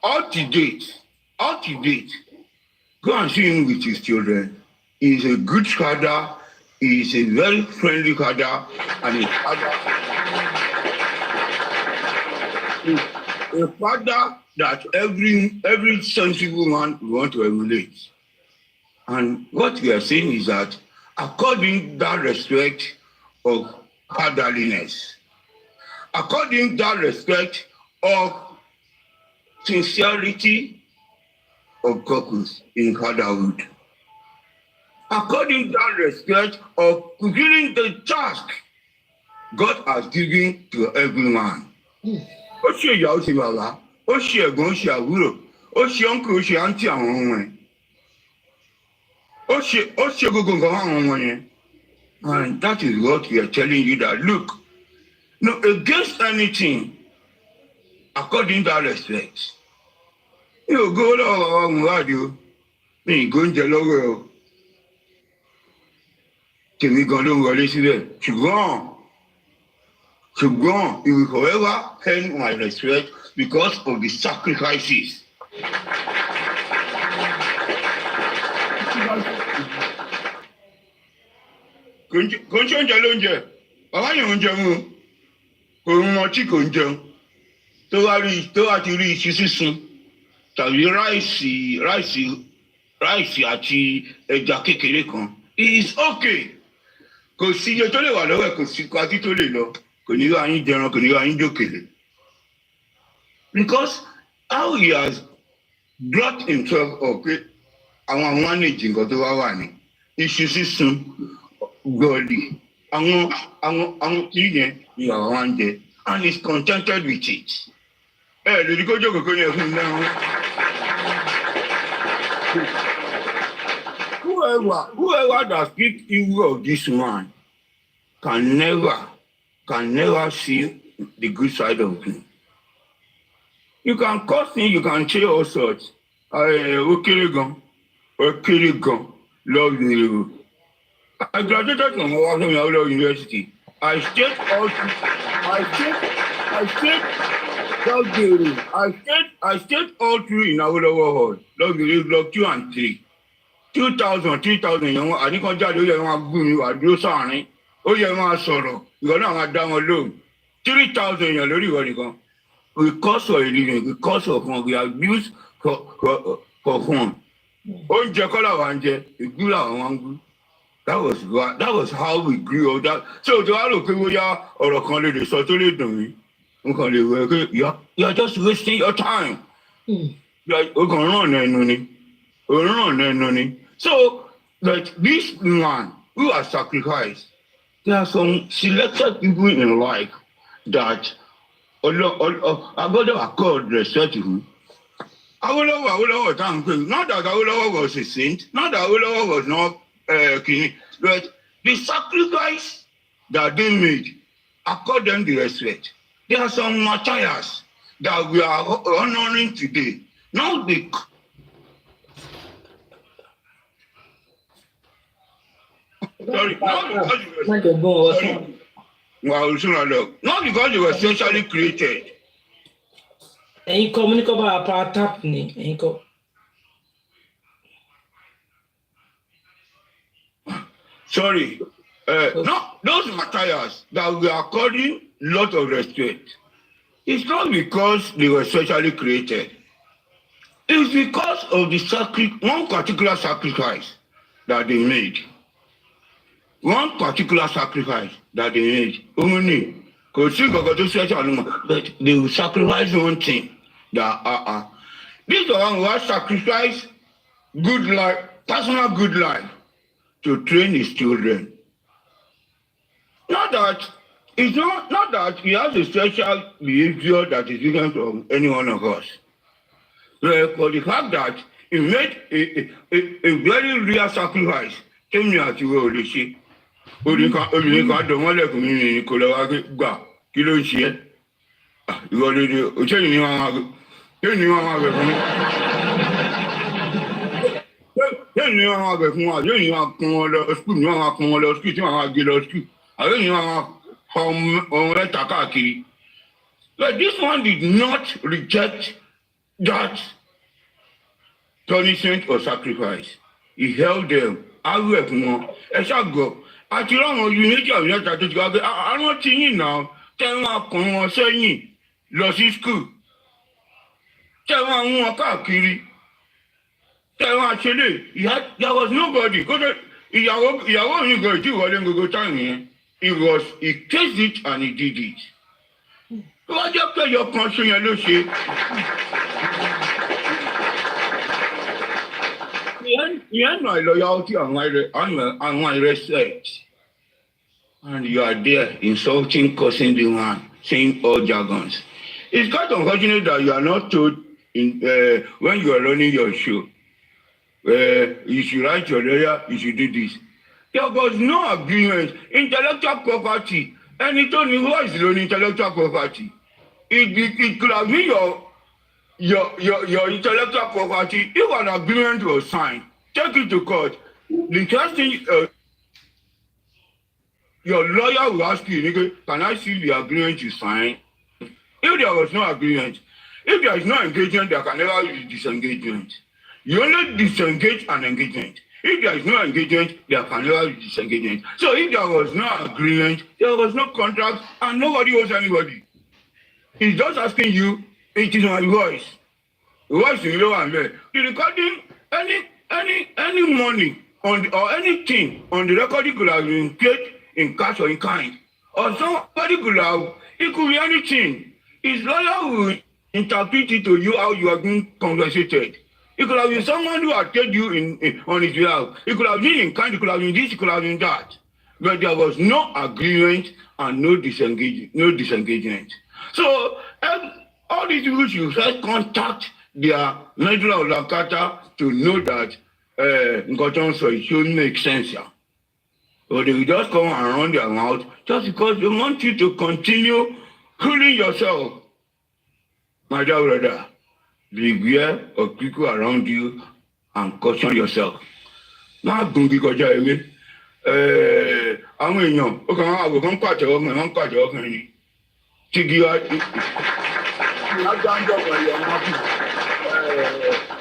S: Up to date, go and see him with his children. He is a good father. He is a very friendly father, and a father that every sensible man will want to emulate. And what we are saying is that according that respect of fatherliness, according that respect of sincerity of purpose in fatherhood, according that respect of fulfilling the task God has given to every man. Ó ṣe ìyá, ó ṣe bàbá, ó ṣe ẹ̀gbọ́n, ó ṣe àbúrò, ó ṣe uncle, ó ṣe auntie àwọn ọmọ ẹ̀. Ó ṣe gbogbo nǹkan àwọn ọmọ yẹn. And that is what we are telling you, that look, no, against anything, according to that respect. You go lọ́wọ́ Mohbad o, mi go ń jẹ lọ́wọ́ ẹ o. Tèmi gan ló ń wọlé síbẹ̀. Ṣùgbọ́n he will forever earn my respect because of the sacrifices. Kò ń ṣe oúnjẹ lóúnjẹ, bàbá yẹn ń jẹun, kò ń mọtí, kò ń jẹun. Tó wá ti rí iṣu sísun tàbí ráìsì àti ẹja kékeré kan, it is okay. Kò sí iye tó lè wà lọ́wọ́ ẹ̀, kò sí kwatí tó lè lọ, kò ní wá yín jẹran, kò ní wá yín jókèlè. Because how he has brought himself up, pé àwọn manage nǹkan tó wá wà ní iṣu sísun, gọ̀ọ̀lì, àwọn tí yẹn ni àwọn wá ń jẹ, and is contented with it. Lórí kó jókòó kó ní ẹ̀fún náà. Whoever that speaks evil of this man can never see the good side of him. You can curse him, you can say all sorts. Okay, love you. I graduated from Howard University. I stayed all through in Awolowo Hall, Block 2 and 3. 2,000 yẹn wọn àníkan jáde, ó yẹ wọn gún mi wà dúró sáàrin, ó yẹ wọn sọ̀rọ̀, ìwọ náà máa dá wọn lóhùn. 3,000 èèyàn lórí ìwọ nìkan. Because of a living, because of fun, we are used for fun. Oúnjẹ kọ́ làwọn ń jẹ, ìgbú làwọn máa ń gbú. That was how we grew up. So tí wàá rò pé bóyá ọ̀rọ̀ kan lè sọ tó lè dùn mí, nǹkan lè wẹ̀ pé you are just wasting your time. Ó kàn ràn ẹnu ni. So that this man who has sacrificed, there are some selected people in life that Agodo accord respect to him. Awolowo tá à ń pè, not that Awolowo was a saint, not that Awolowo was not king, but the sacrifice that they made accord them the respect. There are some martyrs that we are honoring today. Not the sorry, not because they were socially created.
B: Ẹ̀yin kọ́ mo ní kọ́ bá power tap ni ẹ̀yin kọ́.
S: Sorry, no, those martyrs that we are according lot of respect. It's not because they were socially created. It's because of the one particular sacrifice that they made. One particular sacrifice that they made. Only, but they will sacrifice one thing. That this one will sacrifice good life, personal good life, to train his children. Not that he has a special behavior that is different from any one of us. For the fact that he made a very real sacrifice. Tell me at you will see. You can't don't want to community gbà kí ló ń ṣe ẹ́ ìwọ lè ní òṣè ní wọn máa bẹ̀ fún wa yóò ní wọn kún wọn lọ skul ní wọn máa kún wọn lọ skul tí wọn máa gbé lọ skul àwọn èèyàn máa pa ọmọ mẹ́ta káàkiri. But this one did not reject that punishment or sacrifice. He held them. Arú ẹ̀ fún wọn ẹ ṣàgọ̀. Àti láwọn méjì àwọn mẹ́ta tó ti wá pé àwọn tí yìn náà tẹ́ wọ́n kàn wọ́n sẹ́yìn lọ sí skul tẹ́ wọ́n mú wọn káàkiri tẹ́ wọ́n àṣẹlẹ̀ there was nobody kódé ìyàwó mi gan ìdí ìwọlé gbogbo táwọn yẹn he tasted it and he did it. Wọ́n jẹ́ pé ẹyọ kan ṣe yẹn ló ṣe. He had no loyalty and my respect. And you are there insulting, cursing the man, saying all jargons. It's quite unfortunate that you are not told when you are running your show, you should write your lawyer, you should do this. There was no agreement. Intellectual property, anything who is on intellectual property, it could have been your intellectual property. If an agreement was signed, take it to court. The first thing your lawyer will ask you, can I see the agreement you signed? If there was no agreement, if there is no engagement, there can never be disengagement. You only disengage an engagement. If there is no engagement, there can never be disengagement. So if there was no agreement, there was no contract, and nobody owes anybody. He's just asking you, it is my voice. The voice is low and there. The recording, any money or anything on the recording could have been paid in cash or in kind. Or somebody could have, it could be anything. His lawyer will interpret it to you how you are being compensated. It could have been someone who had paid you on his behalf. It could have been in kind, it could have been this, it could have been that. But there was no agreement and no disengagement. So all these people should first contact their medulla oblongata to know that it shouldn't make sense. Yeah. Or they will just come and run their mouth just because they want you to continue fooling yourself. My dear brother, beware of people around you and caution yourself. Má gungi kọjá ewé. Àwọn èèyàn ó kàn án àgò kan pàtẹ́wọ́ kan ni.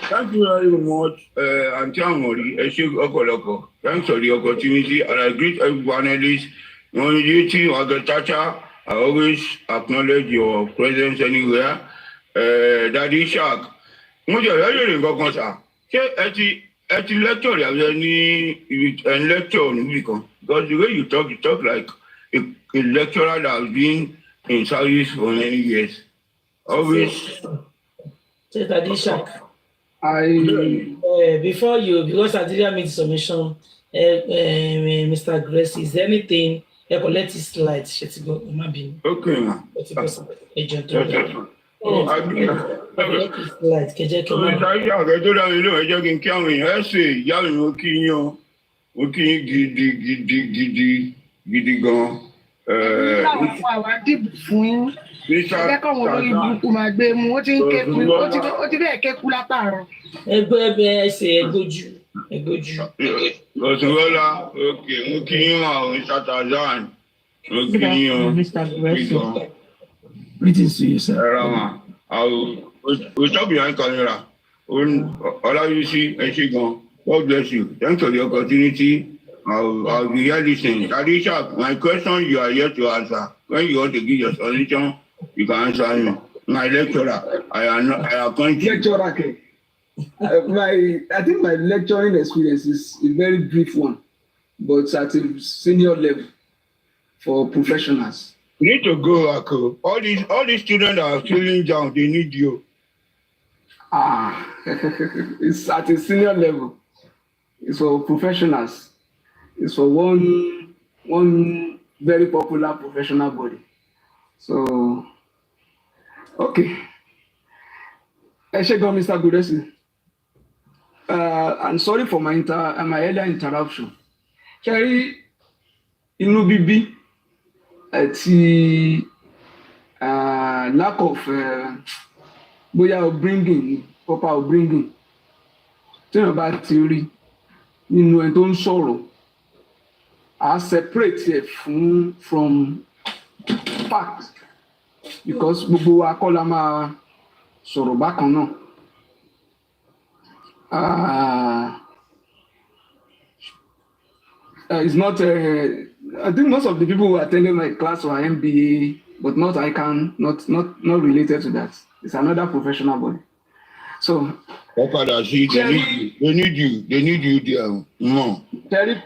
S: Thank you very much, Auntie Amori. Thanks for the opportunity, and I greet every panelist. I always acknowledge your presence anywhere. Daddy Shark, lecture because the way you talk like a lecturer that has been in service for many years. Always.
B: Daddy Shark. Before you, because I didn't make submission, Mr. Grace, is there anything? Let it slide.
S: Okay, ma'am.
A: táwọn fún àwa dìbò fún ẹgbẹ́ káwọn olórí burúkú máa gbé mú ó ti ń kéku ó ti bẹ́ẹ̀ kéku látàárọ̀.
B: ẹgbẹ́ ẹsẹ̀ ẹgbójú.
S: Lọ́sọ̀rọ̀lá, okay, mo kí yín mà ọ́, Mr. Tarzan. Mo kí yín o.
O: Greetings to you, sir.
S: We'll talk behind camera. Olayisi, Eshigon, God bless you. Thanks for the opportunity. I'll be here listening. Tarisha, my question you are here to answer. When you want to give your solution, you can answer me. My lecturer, I appoint you.
R: Lecturer, okay. I think my lecturing experience is a very brief one, but at a senior level for professionals.
S: You need to go, Ako. All these students that are feeling down, they need you.
R: It's at a senior level. It's for professionals. It's for one very popular professional body. So, okay. Eshegon, Mr. Gudesi. I'm sorry for my earlier interruption. Kerry, inú bíbí àti lack of bóyá proper upbringing tí wọ́n bá ti rí nínú ẹni tó ń sọ̀rọ̀ I separate it from fact because gbogbo wa kọ́ la máa sọ̀rọ̀ bákan náà. It's not. I think most of the people who attended my class were MBA, but not ICANN, not related to that. It's another professional body. So.
S: They need you there. No.
R: Terry,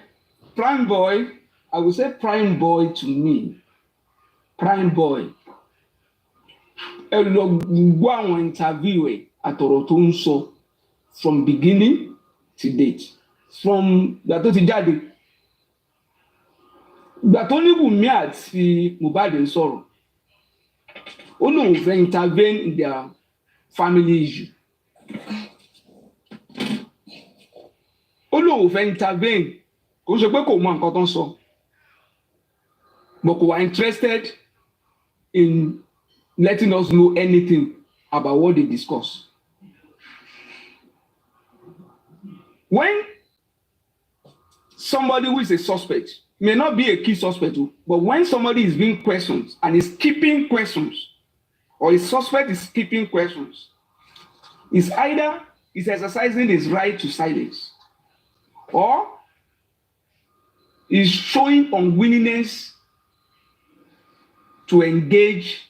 R: prime boy. I would say prime boy to me. Prime boy. Ẹ lọ gbọ́ àwọn interview ẹ̀ àtọ̀rọ̀ tó ń sọ from beginning to date. From ìgbà tó ti jáde. Ìgbà tó ní Wùmí àti Mohbad ń sọ̀rọ̀. Ó lóun fẹ́ intervene in their family issue. Ó lóun fẹ́ intervene. Kò ṣe pé kò mọ nǹkan tó ń sọ. But kò wá interested in letting us know anything about what they discuss. When somebody who is a suspect, may not be a key suspect, but when somebody is being questioned and is keeping questions, or a suspect is keeping questions, is either is exercising his right to silence, or is showing unwillingness to engage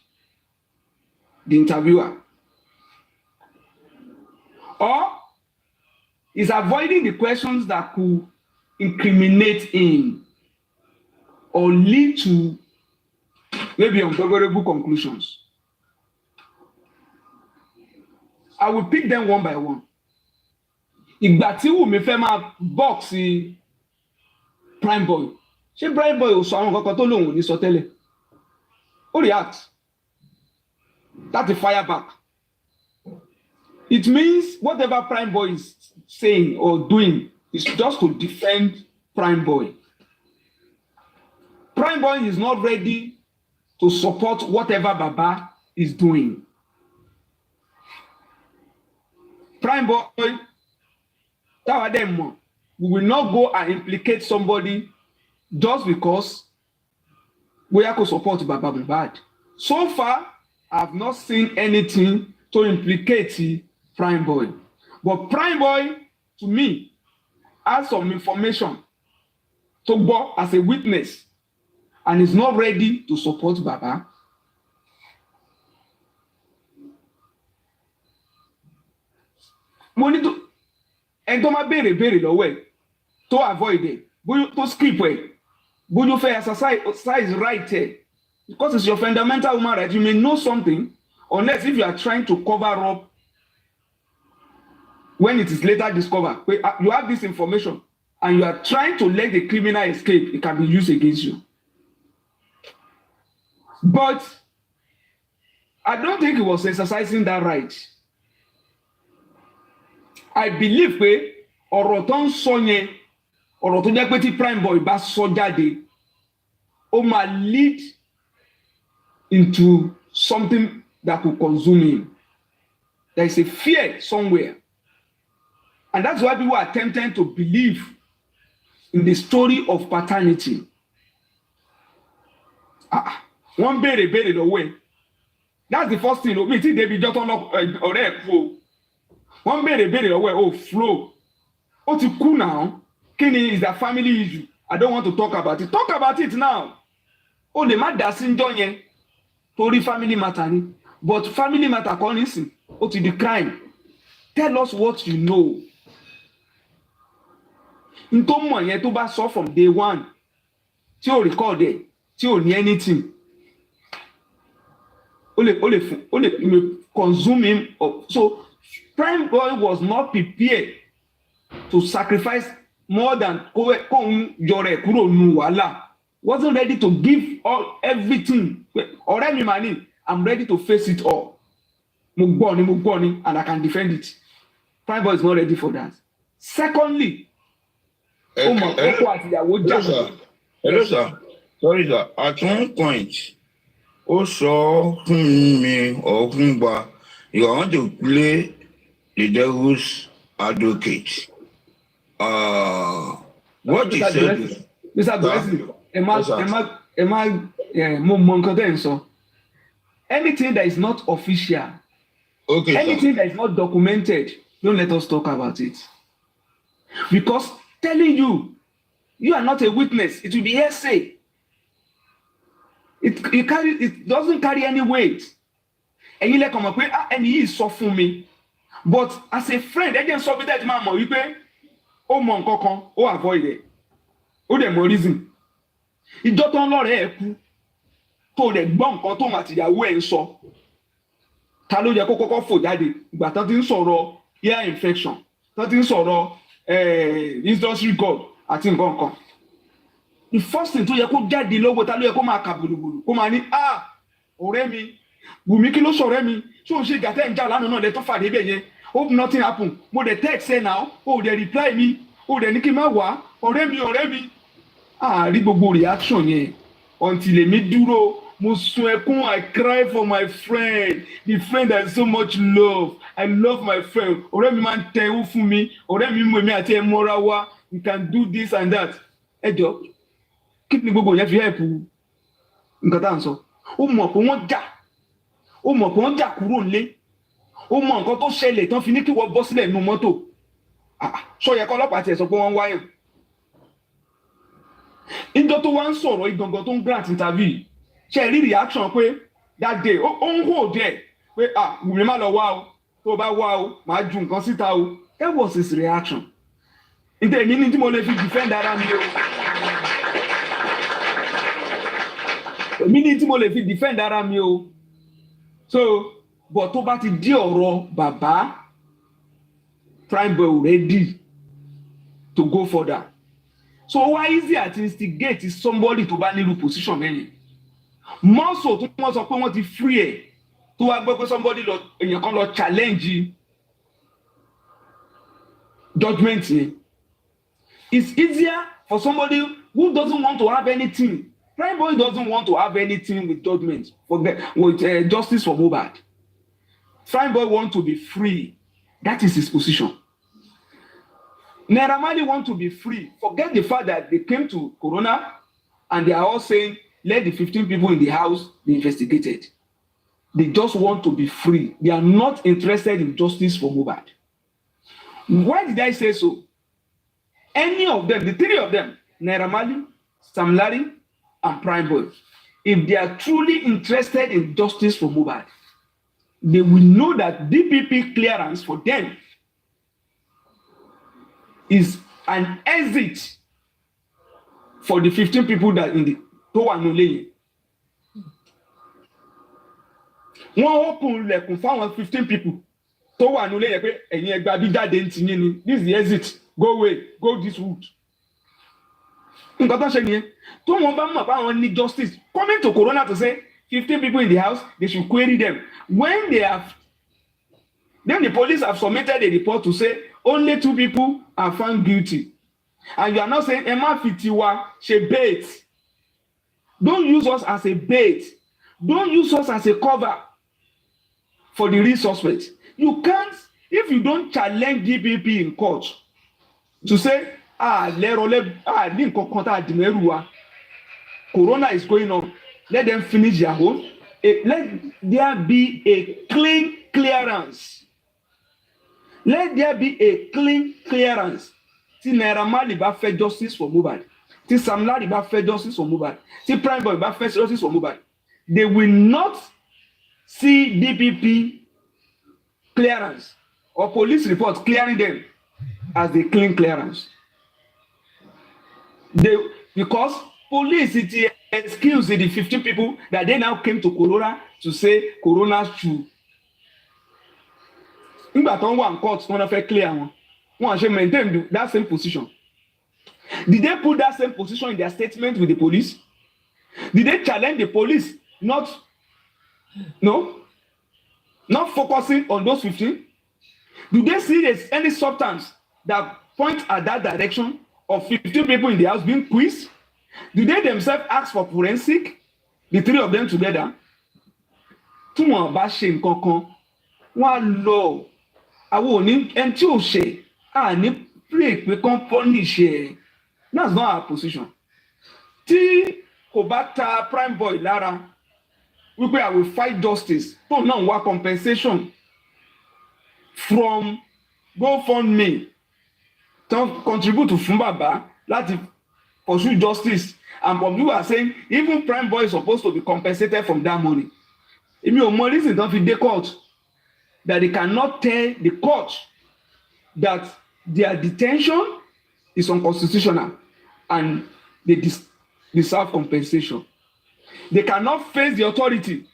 R: the interviewer, or is avoiding the questions that could incriminate him or lead to maybe unfavorable conclusions. I will pick them one by one. Ìgbà tí Wùmí fẹ́ máa box prime boy, ṣé prime boy ò sọ àwọn kankan tó lòun ò ní sọ tẹ́lẹ̀? Ó react. That's a fire back. It means whatever prime boy is saying or doing is just to defend prime boy. Prime boy is not ready to support whatever Baba is doing. Prime boy, we will not go and implicate somebody just because we have to support Baba Mohbad. So far, I have not seen anything to implicate prime boy. But prime boy, to me, has some information to go as a witness and is not ready to support Baba. Mo ní tó ẹni tó máa béèrè lọ́wọ́ ẹ̀ tó avoid ẹ̀ bóyá tó skip ẹ̀ bóyá fẹ́ exercise right ẹ̀ because it's your fundamental human right. You may know something unless if you are trying to cover up when it is later discovered. You have this information and you are trying to let the criminal escape, it can be used against you. But I don't think he was exercising that right. I believe pé ọ̀rọ̀ tó ń sọ yẹn ọ̀rọ̀ tó jẹ́ pé tí prime boy bá sọ jáde might lead into something that could consume him. There is a fear somewhere. And that's why people are tempted to believe in the story of paternity. One béèrè the way. That's the first thing. Me think David Jotton ọ̀rẹ́ kú. One béèrè the way. Oh, flow. Ó ti kú now. Kini is a family issue. I don't want to talk about it. Talk about it now. Oh, lè má dá sí ńjọ́ yẹn. Torí family matter ni. But family matter kọ́ nísìn. Ó ti di crime. Tell us what you know. Nto mọ̀ yẹn tó bá sọ from day one. Tí o record ẹ̀, tí o ní anything. Ó lè consume him. So Prime Boy was not prepared to sacrifice more than kóun yọrẹ kúrò nù wàhálà. Wasn't ready to give all everything. Ọ̀rẹ́ mi mà ní, I'm ready to face it all. Mo gbọ́ ni, and I can defend it. Prime Boy is not ready for that. Secondly,
S: Hello, sir. Sorry, sir. At one point, also, me or Kumba, you want to play the devil's advocate. What he said is,
R: Mr. Blessing, anything that is not official, anything that is not documented, don't let us talk about it. Because telling you are not a witness, it will be hearsay. It doesn't carry any weight. And you like come up with and he is so for me. But as a friend, I didn't solve that man. You pay mon kokon, avoid it. The more reason. It don't lord help to the bomb or to material way so. Talo ya koko fo jade, but nothing sorrow, ear infection, nothing sorrow, industry code, I think on. The first thing to yẹ kó jáde lọ́wọ́ ta ló yẹ kó máa kà bùrùbùrù kó máa ní ọ̀rẹ́ mi Wùmí kí ló sọ̀rẹ́ mi ṣé o ṣe gàtẹ́ ìjà lánàá náà lẹ tó fàdé bẹ́ẹ̀ yẹn hope nothing happen mo dẹ̀ text ẹ now o dẹ̀ reply mi o dẹ̀ ní kí n má wá ọ̀rẹ́ mi rí gbogbo reaction yẹn until èmi dúró mo sun ẹkún I cry for my friend the friend I so much love I love my friend ọ̀rẹ́ mi máa ń tẹ ewu fún mi ọ̀rẹ́ mi mú èmi àti ẹ mọ́ra wá you can do this and that ẹ jọ kí ni gbogbo yẹn fi help nǹkan tá à ń sọ ó mọ̀ pé wọ́n jà kúrò nílé ó mọ̀ nǹkan tó ṣẹlẹ̀ tán fi ní kí wọ́n bọ́ sílẹ̀ nínú mọ́tò sọ yẹ kọ́ ọlọ́pàá tiẹ̀ sọ pé wọ́n ń wáyàn ìjọ tó wá ń sọ̀rọ̀ ìgangan tó ń grant interview ṣe rí reaction pé that day ó ń hò díẹ̀ pé Wùmí má lọ wá o tó bá wá o máa ju nǹkan síta o that was his reaction ìdè mi ní tí mo lè fi defend ara mi o. Èmi ní tí mo lè fi defend ara mi o. So, but tó bá ti di ọ̀rọ̀ bàbá, Prime Boy ready to go further. So why easy to instigate is somebody to bá nílùú position mẹ́yìn. More so tó wọ́n sọ pé wọ́n ti free ẹ̀ tó wá gbọ́ pé somebody èèyàn kan lọ challenge judgment yẹn. It's easier for somebody who doesn't want to have anything. Prime Boy doesn't want to have anything with judgment, with justice for Mohbad. Prime Boy wants to be free. That is his position. Naira Marley want to be free. Forget the fact that they came to Corona and they are all saying, let the 15 people in the house be investigated. They just want to be free. They are not interested in justice for Mohbad. Why did I say so? Any of them, the three of them, Naira Marley, Sam Larry, and Prime Boy, if they are truly interested in justice for Mohbad, they will know that DPP clearance for them is an exit for the 15 people that in the Towa Noleye. One open lẹ̀kùn fáwọn 15 people Towa Noleye pé ẹ̀yin ẹgbàá bí jáde ń tiyín ni. This is the exit. Go away. Go this route. Nǹkan tó ṣe nìyẹn. Tó wọn bá mọ̀ pé àwọn ní justice coming to Corona to say 15 people in the house, they should query them. When they have, then the police have submitted a report to say only 2 people are found guilty. And you are not saying Emma Fitiwa, she bait. Don't use us as a bait. Don't use us as a cover for the real suspect. You can't, if you don't challenge DPP in court to say, Corona is going on, let them finish their own. Let there be a clean clearance. Let there be a clean clearance. Ti Naira Marley ba fẹ́ justice for Mohbad. Ti Sam Larry ba fẹ́ justice for Mohbad. Ti Prime Boy ba fẹ́ justice for Mohbad. They will not see DPP clearance or police report clearing them as a clean clearance. Because police it excuse the 15 people that they now came to Corona to say Corona should. Nígbà tó ń wà in court wọ́n fẹ́ clear wọn. Wọ́n ṣe maintain that same position. Did they put that same position in their statement with the police? Did they challenge the police not focusing on those 15? Do they see there's any substance that point at that direction of 15 people in the house being quizzed? Do they themselves ask for forensic? The three of them together? Tí wọ́n bá ṣe nǹkan kan, wọ́n lọ. Àwọn òní ẹni tí ò ṣe, ní pray pé kán punish ẹ̀. That's not our position. Tí kò bá ta Prime Boy lára, wípé I will fight justice, tó náà wá compensation from GoFundMe, tó contribute to fún bàbá láti pursue justice, and some people are saying even Prime Boy is supposed to be compensated from that money. Èmi ò mọ reason tó fi dé court that they cannot tell the court that their detention is unconstitutional and they deserve compensation. They cannot face the authority.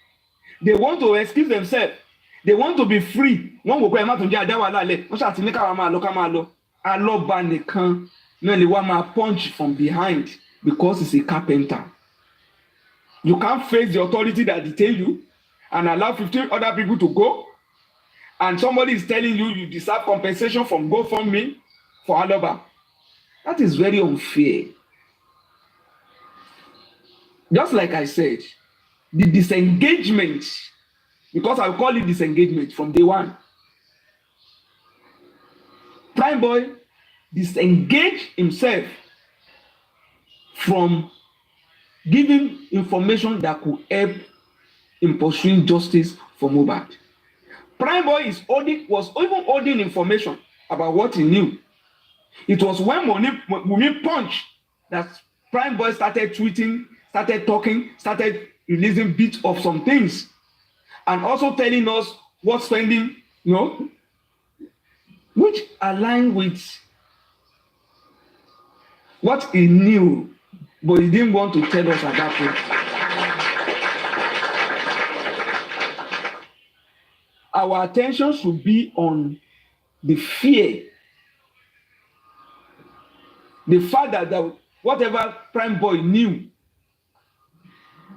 R: They want to excuse themselves. They want to be free. Wọ́n wò pé ẹ má tún jẹ́ àdáwà lálẹ́. Wọ́n ṣàtì ní káwa máa lọ ká máa lọ. Alọ́ba nìkan náà lè wá máa punch from behind because he's a carpenter. You can't face the authority that detain you and allow 15 other people to go. And somebody is telling you you deserve compensation from GoFundMe for Aloba. That is very unfair. Just like I said, the disengagement, because I will call it disengagement from day one. Prime Boy disengaged himself from giving information that could help in pursuing justice for Mohbad. Prime Boy was even holding information about what he knew. It was when Wunmi punched that Prime Boy started tweeting, started talking, started releasing bits of some things, and also telling us what spending, which aligned with what he knew, but he didn't want to tell us at that point. Our attention should be on the fear, the fact that whatever Prime Boy knew,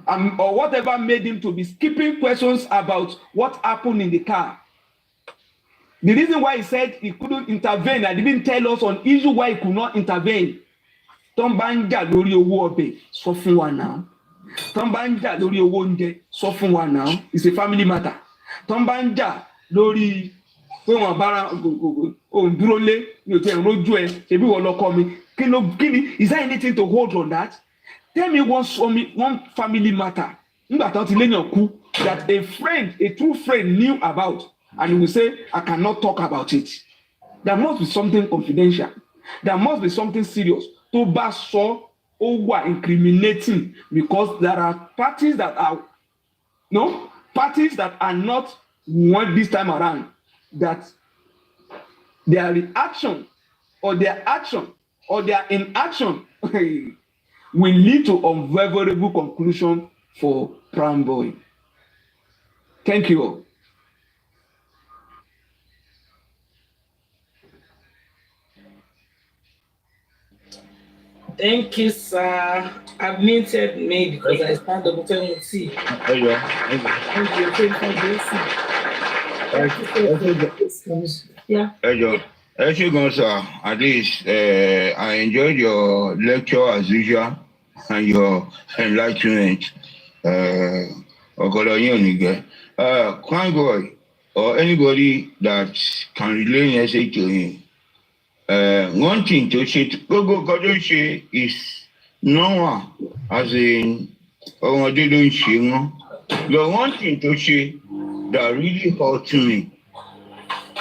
R: or whatever made him to be skipping questions about what happened in the car. The reason why he said he couldn't intervene, I didn't tell us on issue why he could not intervene. Tó bá ń jà lórí owó ọbẹ̀, sọ fún wa now. Tó bá ń jà lórí owó oúnjẹ, sọ fún wa now. It's a family matter. Tó bá ń jà lórí pé wọ́n bára òun dúró lé ní òtí ẹ̀rọ ojú ẹ̀ ṣebí wọ́n lọ́kọ mi. Kí is there anything to hold on that? Tell me one family matter. Nígbà tó ti léyàn kú that a true friend knew about, and he will say, I cannot talk about it. There must be something confidential. There must be something serious. To bá sọ ó wà incriminating, because there are parties that are not one this time around, that their reaction or their action or their inaction will lead to unfavorable conclusion for Prime Boy. Thank you all.
B: Thank you, sir. I've muted me because I stand up to see.
S: Thank you.
B: Yeah.
S: Thank you, sir. At least I enjoyed your lecture as usual. and your enlightenment. Crime boy or anybody that can relay message to him. One thing to say is normal, as in, but one thing to say that really hurts me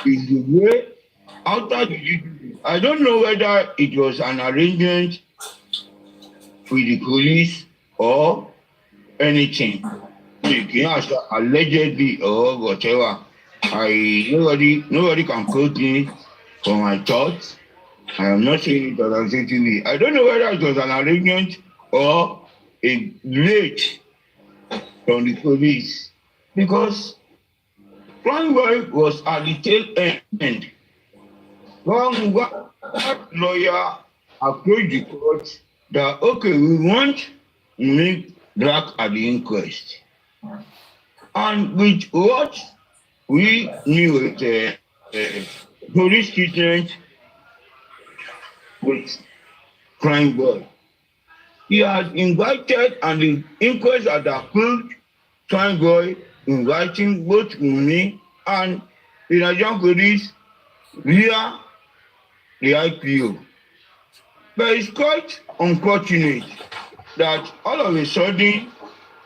S: is the way after I don't know whether it was an arrangement with the police or anything. Allegedly or whatever. Nobody can quote me for my thoughts. I am not saying it authoritatively. I don't know whether it was an arrangement or a late from the police, because Prime Boy was at the tail end. One lawyer approached the court that, okay, we want to make drag at the inquest. And with what we knew with police treatment with Crime Boy, he had invited, and the inquest had approved Crime Boy inviting both me and the Nigerian police via the IPO. But it's quite unfortunate that all of a sudden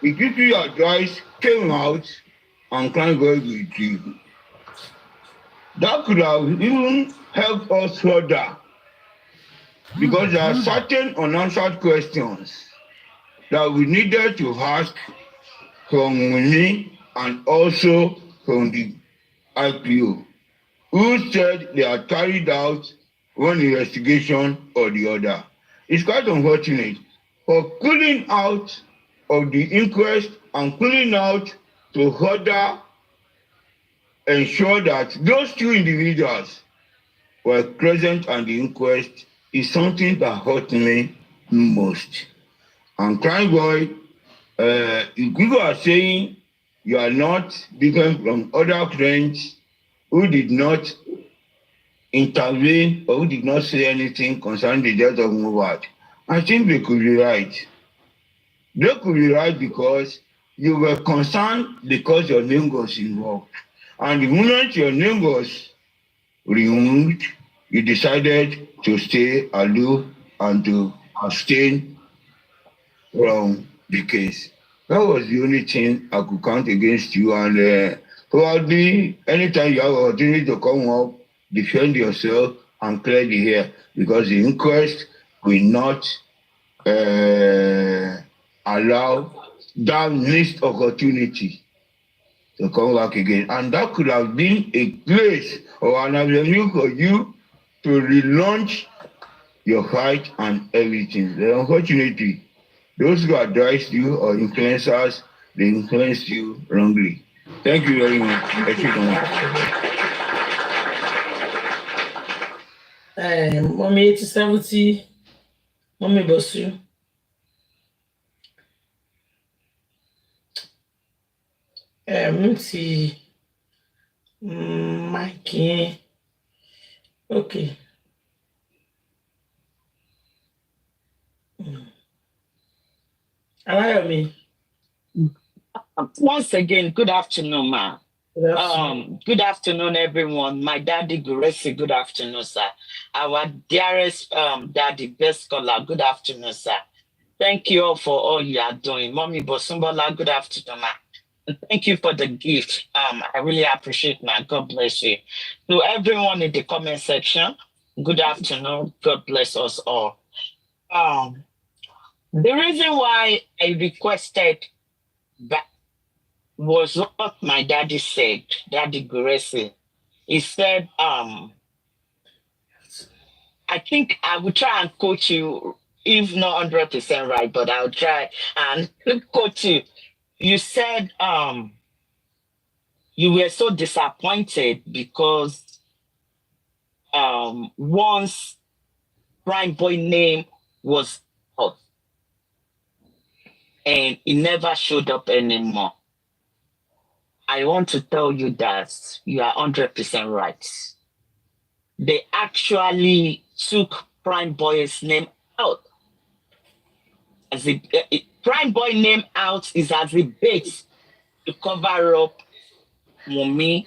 S: the people advice came out and Crime Boy withdrew. That could have even helped us further, because there are certain unanswered questions that we needed to ask from me and also from the IPO, who said they had carried out one investigation or the other. It's quite unfortunate for pulling out of the inquest and pulling out to further ensure that those two individuals were present at the inquest is something that hurt me most. And Crime Boy, if people are saying you are not different from other friends who did not intervene or who did not say anything concerning the death of Mohbad, I think they could be right. They could be right because you were concerned because your name was involved. And the moment your name was removed, you decided to stay aloof and to abstain from the case. That was the only thing I could count against you. And probably anytime you have an opportunity to come up, defend yourself and clear the air, because the inquest will not allow that missed opportunity to come back again. And that could have been a place or an avenue for you to relaunch your fight and everything. But unfortunately, those who advised you or influencers, they influenced you wrongly. Thank you very much.
B: Mommy 8070, Mommy Bosu. See, Mikey. Okay. Allow me.
N: Once again, good afternoon, ma. Good afternoon, everyone. My daddy Guresi, good afternoon, sir. Our dearest daddy, best scholar, good afternoon, sir. Thank you all for all you are doing. Mommy Bosumbola, good afternoon, ma. And thank you for the gift. I really appreciate, ma. God bless you. To everyone in the comment section, good afternoon. God bless us all. The reason why I requested back was what my daddy said, Daddy Guresi. He said, I think I will try and coach you, if not 100% right, but I'll try and coach you. You said you were so disappointed because once Prime Boy name was out and it never showed up anymore. I want to tell you that you are 100% right. They actually took Prime Boy's name out. as a Prime Boy name out is as a bait to cover up Wunmi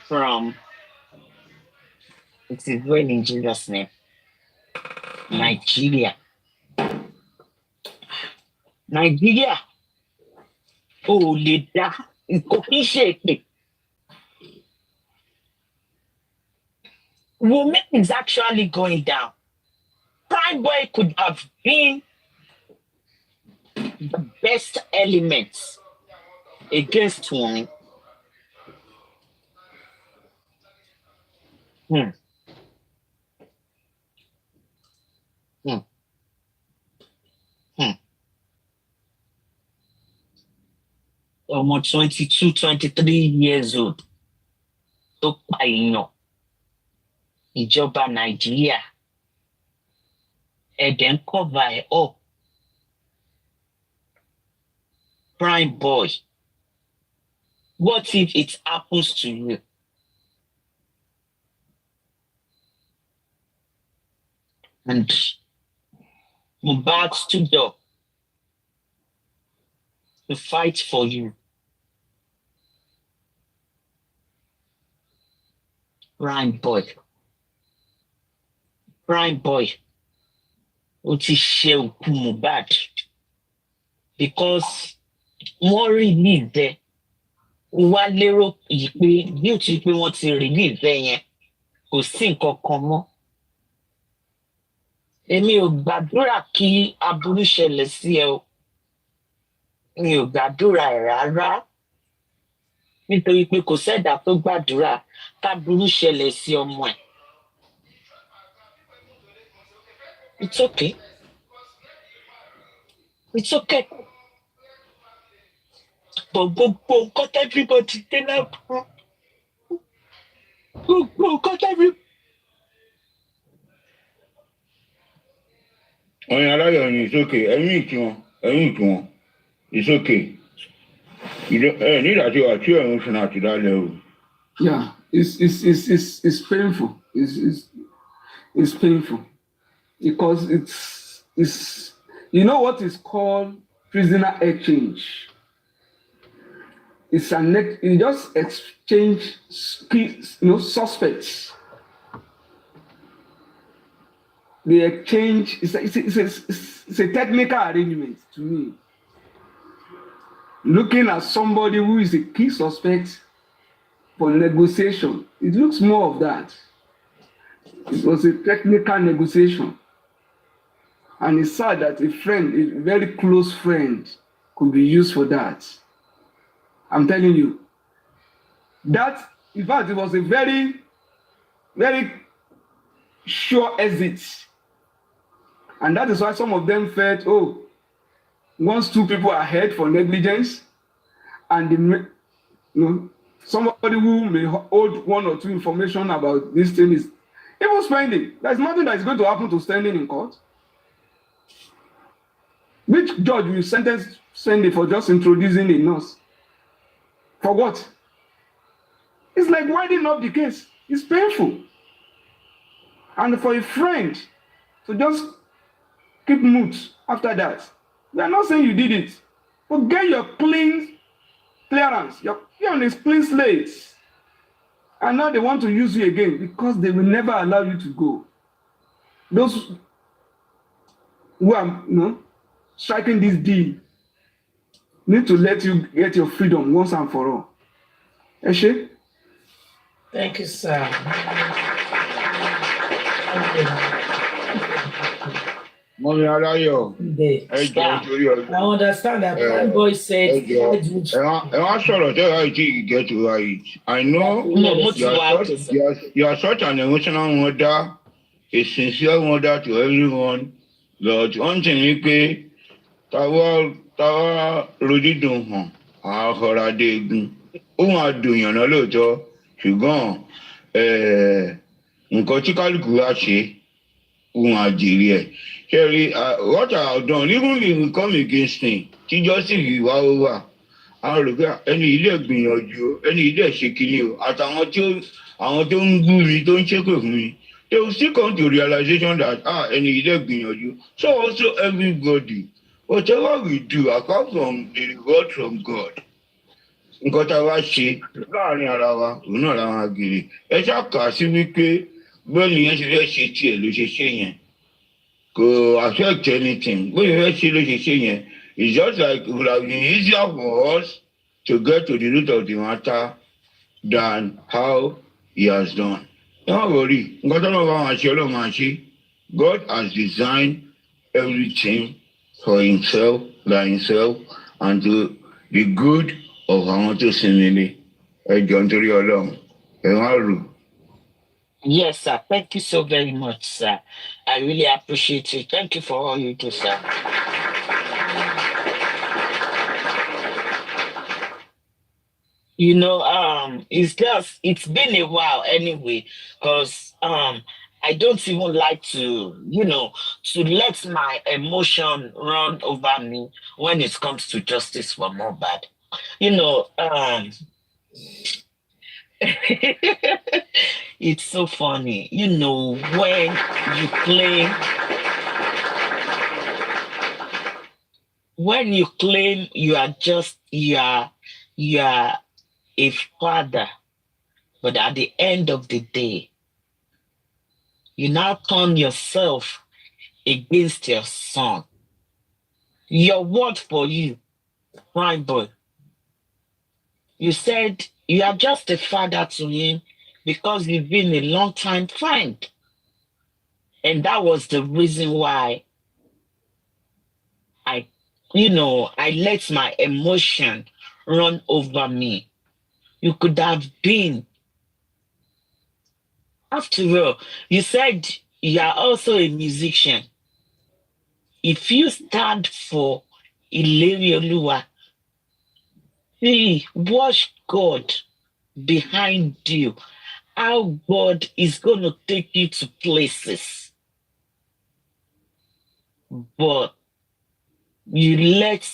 N: from, it is well in Jesus' name, Nigeria. Nigeria. Oh, leader. Wunmi is actually going down. Prime Boy could have been the best elements against Wunmi. Almost 22, 23 years old. Tó pa èèyàn. Ìjọba Nàìjíríà. Ẹ̀dẹ̀ ń cover ẹ̀ up. Prime Boy. What if it happens to you? And Mohbad stood up to fight for you. Prime Boy. Prime Boy. Ó ti ṣe òkú Mohbad. Because wọ́n release ẹ̀. Wá lérò yìí pé bí ó ti pé wọ́n ti release ẹ̀ yẹn, kò sí nǹkan kan mọ́. Èmi ò gbàdúrà kí aburú ṣẹlẹ̀ sí ẹ o. Mi ò gbàdúrà ẹ̀ rárá. Nítorí pé kò sẹ́dá tó gbàdúrà káburú ṣẹlẹ̀ sí ọmọ ẹ̀. It's okay. It's okay. But gbogbo nǹkan everybody dé lábúrò. Gbogbo nǹkan everybody.
S: Oyin Aláyọ̀ ni, it's okay. Ẹ̀yìn tí wọn. It's okay. Need that you are too emotional to that level.
R: Yeah, it's painful. It's painful because it's you know what is called prisoner exchange. It just exchange suspects. The exchange it's a technical arrangement to me. Looking at somebody who is a key suspect for negotiation, it looks more of that. It was a technical negotiation. And it's sad that a very close friend, could be used for that. I'm telling you. That, in fact, it was a very, very sure exit. And that is why some of them felt, oh, once two people are held for negligence, and somebody who may hold one or two information about this thing is even spending. There's nothing that is going to happen to standing in court. Which judge will sentence Sunday for just introducing a nurse? For what? It's like winding up the case. It's painful. And for a friend to just keep mute after that, we are not saying you did it, but get your clean clearance. You're on a clean slate. And now they want to use you again because they will never allow you to go. Those who are striking this deal need to let you get your freedom once and for all. Eshe?
B: Thank you, sir.
S: Mommy Aláyọ̀.
B: I understand that Prime Boy said.
S: Ẹ wá sọ̀rọ̀ tẹ́ ẹ ti get to right. I know you are such an emotional mother, a sincere mother to everyone, but one thing ni pé táwa ròdìdùn hàn àhọ́ra dé egun. Ó máa dùn yàn náà lóòótọ́, ṣùgbọ́n nǹkan tí kálukú wá ṣe, ó máa jèrè ẹ̀. Sherry, what I have done, even if we come against him, tí justice wá ó wà, àwọn olùgbé ẹni ilé gbìyànjú, ẹni ilé ṣe kìíní o, àtàwọn tó ń gbú mi, tó ń ṣépè fún mi, they will still come to realization that and he did you. So also everybody, whatever we do, apart from the reward from God, nǹkan tá a wá ṣe láàrin ara wa òun náà làwọn àgbèrè ẹ ṣàkà sí wípé bẹ́ẹ̀ni yẹn ṣe fẹ́ ṣe tiẹ̀ ló ṣe ṣe yẹn kò affect anything bóyá fẹ́ ṣe ló ṣe ṣe yẹn it's just like it would have been easier for us to get to the root of the matter than how he has done. Don't worry, nǹkan tó lọ́wọ́ àwọn àṣẹ ọlọ́run máa ṣe. God has designed everything for himself, by himself, and to the good of àwọn tó sinmi lé. Ẹ jọ̀ọ́ nítorí ọlọ́run, ẹ má rò.
N: Yes, sir. Thank you so very much, sir. I really appreciate it. Thank you for all you do, sir. You know, it's been a while anyway, because I don't even like to let my emotion run over me when it comes to justice for Mohbad. You know, it's so funny. You know, when you claim you are a father, but at the end of the day, you now turn yourself against your son. Your word for you, fine boy. You said you are just a father to him because you've been a long time friend. And that was the reason why I let my emotion run over me. You could have been. After all, you said you are also a musician. If you stand for Ilerioluwa, see, watch God behind you. How God is going to take you to places. But you let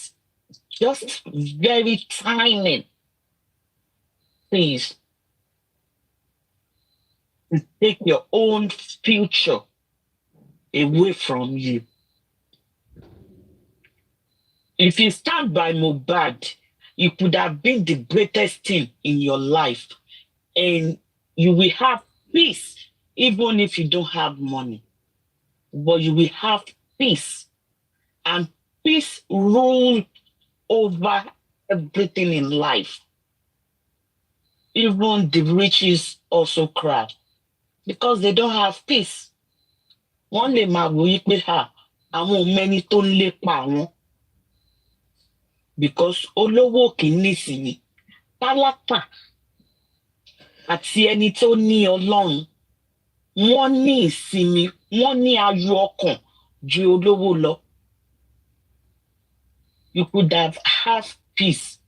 N: just very tiny things to take your own future away from you. If you stand by Mohbad, you could have been the greatest thing in your life, and you will have peace even if you don't have money. But you will have peace, and peace rules over everything in life. Even the riches also cry because they don't have peace. One day, my boy, I want many to lepa because olówó kì í nísìnyí tálákà àti ẹni tó ní Ọlọ́run wọ́n ní ìsinmi, wọ́n ní ayọ̀ ọkàn ju olówó lọ. You could have peace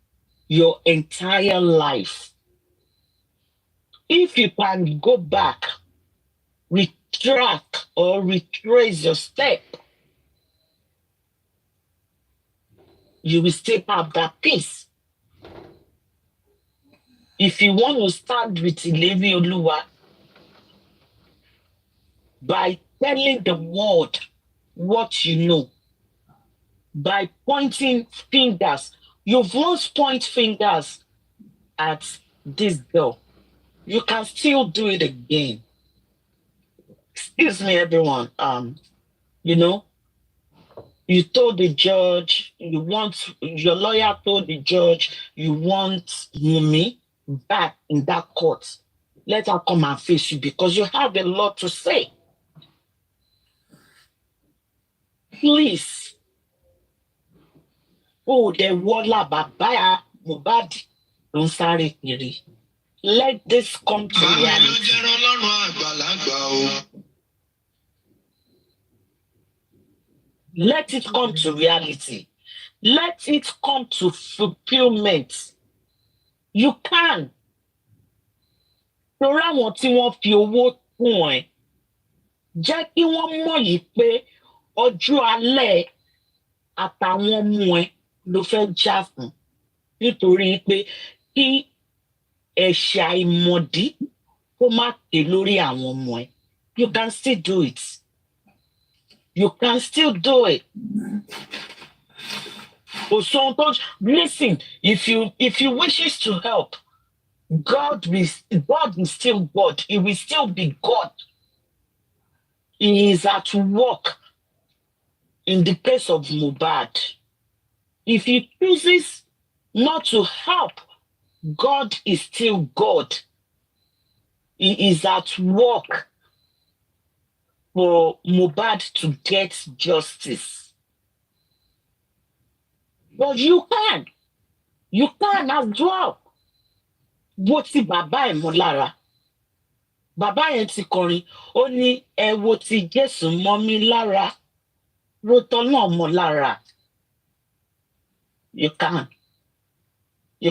N: your entire life. If you can go back, retract or retrace your step, you will still have that peace. If you want to start with Ilerioluwa by telling the world what you know, by pointing fingers, you've once pointed fingers at this girl. You can still do it again. Excuse me, everyone. You told the judge your lawyer told the judge you want Wunmi back in that court. Let her come and face you because you have a lot to say. Please. Oh, the walla babaya Mohbad. Don't sorry, Kiri. Let this come to reality. Let it come to reality. Let it come to fulfillment. You can. Torí àwọn tí wọ́n fi owó kún ẹ, jẹ́ kí wọ́n mọ̀ yìí pé ọjọ́ alẹ́ àtàwọn ọmọ ẹ ló fẹ́ jà fún. Nítorí pé kí ẹ̀ṣẹ̀ àìmọ̀dí kó má ké lórí àwọn ọmọ ẹ. You can still do it. You can still do it. So listen, if you wishes to help, God is still God. He will still be God. He is at work in the case of Mohbad. If he chooses not to help, God is still God. He is at work for Mohbad to get justice. But you can as well. Bó ti bàbá ẹ̀ mọ́ lára. Bàbá yẹn ti kọrin, ó ní ẹ wo ti Jésù mọ́ mi lára, ro tọ́nà mọ́ lára. You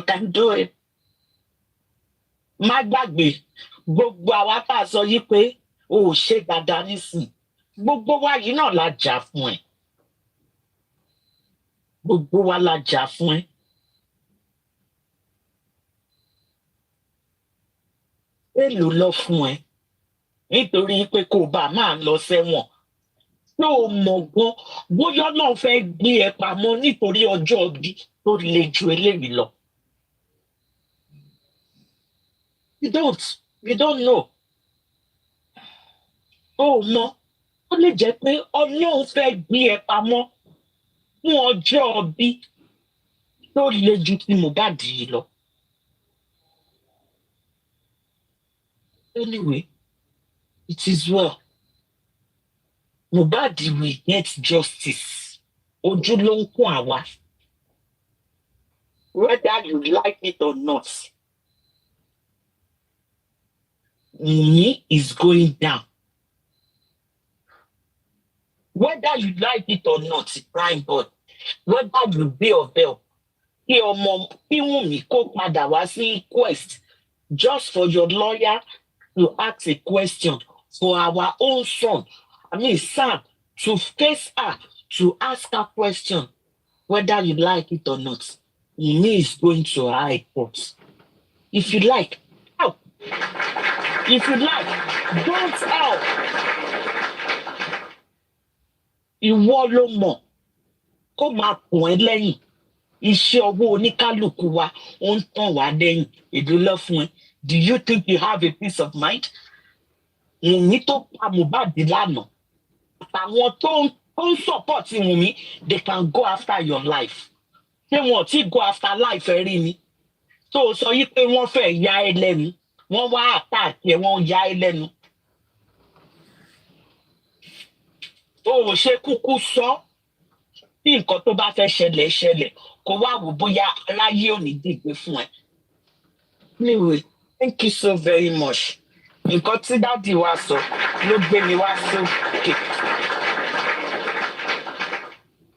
N: can do it. Má gbàgbé, gbogbo àwa tá a sọ yí pé o ò ṣe dáadáa nísìn. Gbogbo wa yìí náà la jà fún ẹ. Gbogbo wa la jà fún ẹ. Èlò lọ fún ẹ nítorí pé kò bá máa lọ sẹ́wọ̀n. Tó o mọ̀ gan, bóyá náà fẹ́ gbé ẹ pamọ́ nítorí ọjọ́ bí tó le ju eléyìí lọ. You don't know. Ó mọ̀, ó lè jẹ́ pé Ọlọ́run fẹ́ gbé ẹ pamọ́ fún ọjọ́ bí tó le ju ti Mohbad yìí lọ. Anyway, it is well. Mohbad will get justice. Ojú ló ń kún àwa. Whether you like it or not, Wunmi is going down. Whether you like it or not, prime boy, whether you be or bell, kí Wunmi kó padà wá sí inquest just for your lawyer to ask a question, for our own son, Sam, to face her, to ask her question, whether you like it or not. Wunmi is going to high court. If you like, help. If you like, don't help. Ìwọ ló mọ̀, kó máa pọ̀n ẹ́ lẹ́yìn. Iṣẹ́ ọwọ́ oníkálukú wa ó ń tàn wá lẹ́yìn. Èdè lọ fún ẹ. Do you think you have a peace of mind? Wunmi tó pa Mohbad lánàá. Àtàwọn tó ń support Wunmi, they can go after your life. Ṣé wọn ò tí go after life ẹ rí ni? Tó sọ yí pé wọ́n fẹ́ ya ẹ lẹ́nu. Wọ́n wá attack ẹ, wọ́n ya ẹ lẹ́nu. O ò ṣe kúkú sọ bí nǹkan tó bá fẹ́ ṣẹlẹ̀ kó wá wò bóyá aláyé ò ní dìgbé fún ẹ. Anyway, thank you so very much. Nǹkan tí dáàdi wa sọ ló gbé mi wá sókè.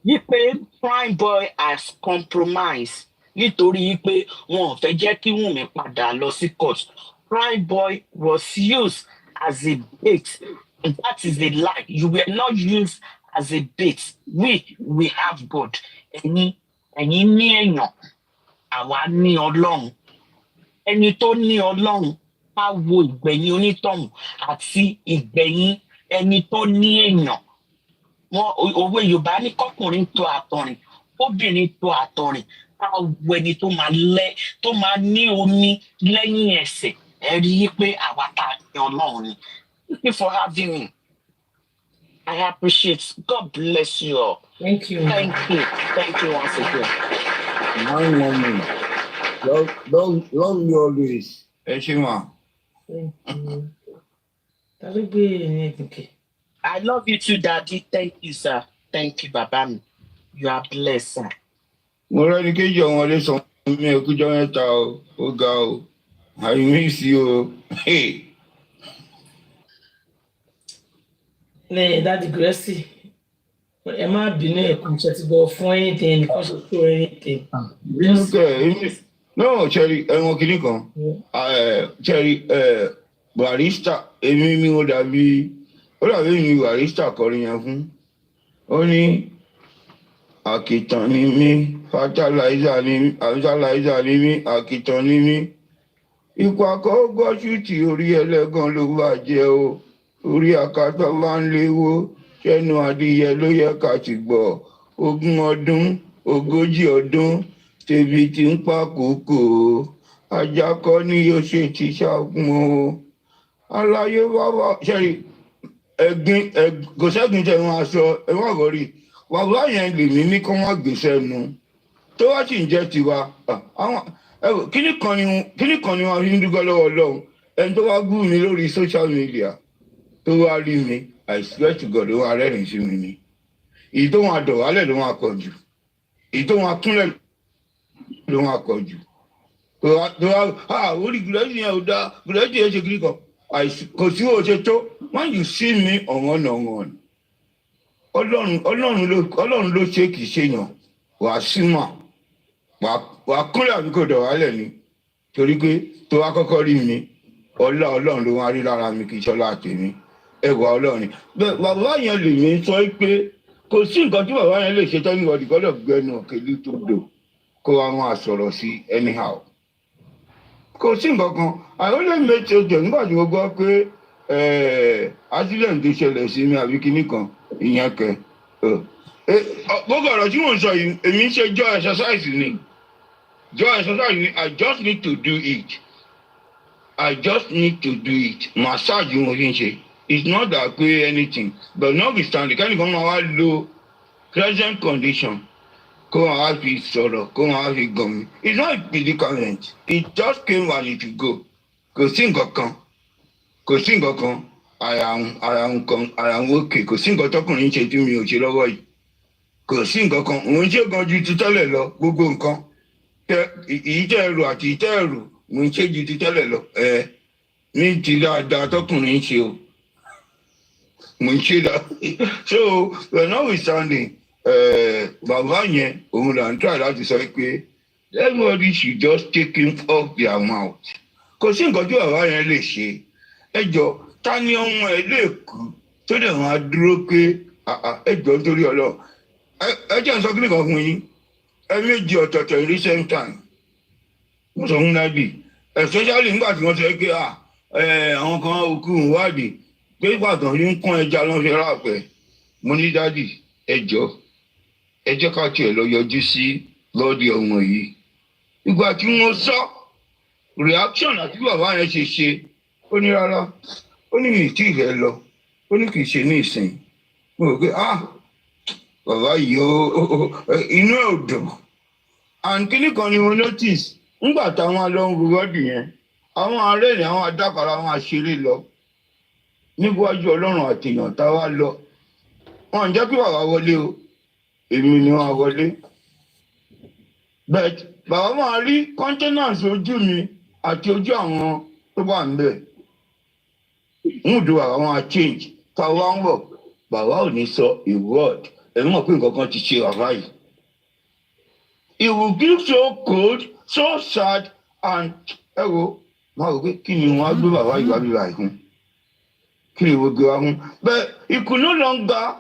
N: Wípé prime boy has compromised nítorí pé wọn ò fẹ́ jẹ́ kí Wunmi padà lọ sí court. Prime boy was used as a bait. And that is a lie. You were not used as a bait. We have God. Ẹ̀yin ní èèyàn, àwa ní Ọlọ́run. Ẹni tó ní Ọlọ́run á wo ìgbẹ̀yìn onítọ̀hún àti ìgbẹ̀yìn ẹni tó ní èèyàn. Òwe Yorùbá ní kọkùnrin tó àtọ̀rìn, obìnrin tó àtọ̀rìn, á wo ẹni tó máa ní omi lẹ́yìn ẹsẹ̀. Ẹ rí i pé àwa tá a ní Ọlọ́run ni. Thank you for having me. I appreciate. God bless you all.
B: Thank you.
N: Thank you. Thank you once again.
S: My woman. Love you always. Eshima.
B: Thank you. That'll be anything.
N: I love you too, Daddy. Thank you, sir. Thank you, Babami. You are blessed, sir.
S: Mo rẹ́ni kéjì ọ̀wọ́n lé sọ mi òkújọ́ mẹ́ta o, ó ga o. I miss you. Hey.
B: Daddy Gracie, ẹ má bínú ẹ̀kún ṣe ti bọ̀ fún anything because of anything.
S: No, Cherry, ẹ̀wọ̀n kìíní kan. Cherry, barista, èmi mi ó dàbí mi barista kọrin yẹn fún. Ó ní àkìtàn ni mí, fertilizer ni mí, àkìtàn ni mí. Ikú akọ́gbọ́sù tí orí ẹlẹ́gàn ló bàjẹ́ o. orí àkàtà máa ń léwó sẹ́nu adìyẹ ló yẹ ká ti gbọ́ 20 ọdún 40 ọdún tèbi tí ń pa kókó ajá kọ́ ni yóò ṣe ti ṣàgùn o aláyé bàbá ṣẹ́rí ẹ̀gbin kò sẹ́gun tẹ̀ wọ́n aṣọ ẹ̀wọ̀n àgọ́rí bàbá yẹn lè ní kó wọ́n gbèsè nu tó wá sì ń jẹ́ tiwa àwọn kíní kan ni wọ́n fi ń dúpẹ́ lọ́wọ́ Ọlọ́run ẹni tó wá gún mi lórí social media tó wá rí mi I swear to God ó wá rẹ́rìn sí mi ni èyí tó wọn àdọ̀wálẹ̀ ló wọn akọ̀jù èyí tó wọn akúnlẹ̀ ló wọn akọ̀jù tó wá orí gùrẹ́jì yẹn ò dá gùrẹ́jì yẹn ṣe kiri kan kò sí wo ṣe tó when you see me ọ̀wọ́n Ọlọ́run ló ṣe kì í ṣèyàn wàá símà wàá kúnlẹ̀ àbí kò dọ̀wálẹ̀ ni torí pé tó wá kọ́kọ́ rí mi Ọlọ́run ló wá rí lára mi kì í ṣọlá tèmi ẹwà Ọlọ́run ni bẹ́ẹ̀ bàbá yẹn lè mí sọ pé kò sí nǹkan tí bàbá yẹn lè ṣe tẹ́lẹ̀ wọ́n gbọ́dọ̀ gbẹnu òkèlú tó dò kó wa máa sọ̀rọ̀ sí anyhow kò sí nǹkan kan àwọn ilé méjì ọjọ́ nígbà tí mo gbọ́ pé accident tó ṣẹlẹ̀ sí mi àbí kinní kan ìyẹn kẹ gbogbo ọ̀rọ̀ tí mò ń sọ yìí èmi ń ṣe jaw exercise ni I just need to do it massage mo fi ń ṣe it's not that pé anything but notwithstanding kẹ́nìkan máa wá lo present condition kó wọn wá fi sọ̀rọ̀ kó wọn wá fi gàn mí it's not a predicament it just came and it will go kò sí nǹkan kan I am okay kò sí nǹkan tọkùnrin ṣe tí mi ò ṣe lọ́wọ́ yìí kò sí nǹkan kan mò ń ṣe gan ju ti tẹ́lẹ̀ lọ gbogbo nǹkan ìtẹ́ ẹrù àti ìtẹ́ ẹrù mò ń ṣe ju ti tẹ́lẹ̀ lọ ní ti dáadáa tọkùnrin ṣe o mò ń ṣe dáa so notwithstanding bàbá yẹn òun là ń try láti sọ pé everybody should just take him off their mouth kò sí nǹkan tí bàbá yẹn lè ṣe ẹjọ ta ni ọmọ ẹ lè kú tó dẹ̀ máa dúró pé ẹjọ nítorí Ọlọ́run ẹjẹ ń sọ kí nìkan fún yín méjì ọ̀tọ̀ọ̀tọ̀ in recent time mo sọ fún dádì especially nígbà tí wọ́n sọ pé àwọn kan òkú ìwádìí pé ìbàdàn ní ń kún ẹja lọ́n fi ráàpẹ́ mo ní dádì ẹjọ́ ká tiẹ̀ lọ yọjú sí lọ́ọ̀dì ọmọ yìí ìgbà tí wọ́n sọ reaction àti bàbá yẹn ṣe ó ní rárá ó ní mi tí ìrẹ́ lọ ó ní kì í ṣe ní ìsìn mo rò pé bàbá yìí inú ẹ̀ ò dùn and kíní kan ni mo notice ńgbà táwọn lọ ń ru rọ́ọ̀dì yẹn àwọn arẹ́rìn àwọn adákàrà àwọn àṣeré lọ níwájú Ọlọ́run àtìyàn táwa lọ wọn jẹ́ kí bàbá wọlé o èmi ni wọn wọlé but bàbá máa rí containers ojú mi àti ojú àwọn tó wà níbẹ̀ múdù bàbá máa change táwa ń bọ̀ bàbá ò ní sọ a word ẹ̀mí mọ̀ pé nǹkan kan ti ṣe bàbá yìí it will be so cold so sad and máa rò pé kí ni wọ́n á gbé bàbá yìí wá bí báyìí fún kí ni gbogbo wa fún but he could no longer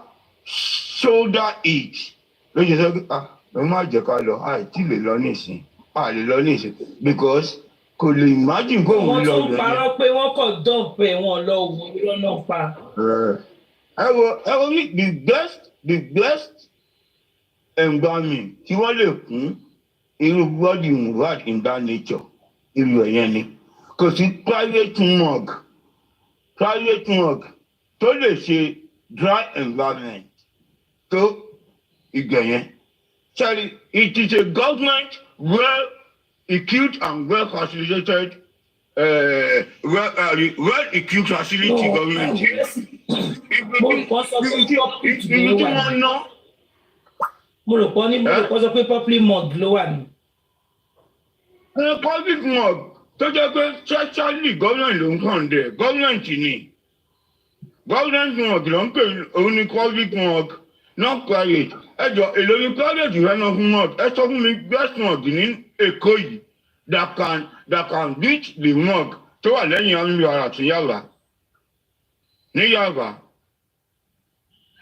S: shoulder it ló ṣe sọ pé ẹ má jẹ́ ká lọ àìtí lè lọ nísìn lè lọ nísìn because kò lè imagine kó òun lọ
B: wọ́n tún parọ́ pé wọ́n kàn dọ̀pẹ̀ wọn lọ òun lọ́nà pa.
S: ẹ wo ní the best environment tí wọ́n lè fún irú body Mohbad in that nature irú ẹ̀yẹn ni kò sí private morgue tó lè ṣe dry environment tó ìgbẹ̀yẹn. Sorry, it is a government well equipped and well facilitated well equipped facility government.
B: Mo rò pọ́ ní mo rò pọ́ sọ pé public morgue ló wà ní.
S: Public morgue tó jẹ́ pé specially government ló ń kàn dé government ni government morgue ló ń pè òun ní public morgue not private. Ẹjọ́ èlò ní private rẹ̀ náà fún morgue ẹ sọ fún mi best morgue ní Èkó yìí that can beat the morgue tó wà lẹ́yìn amúlùwàrà tó Yàrá ní Yàrá.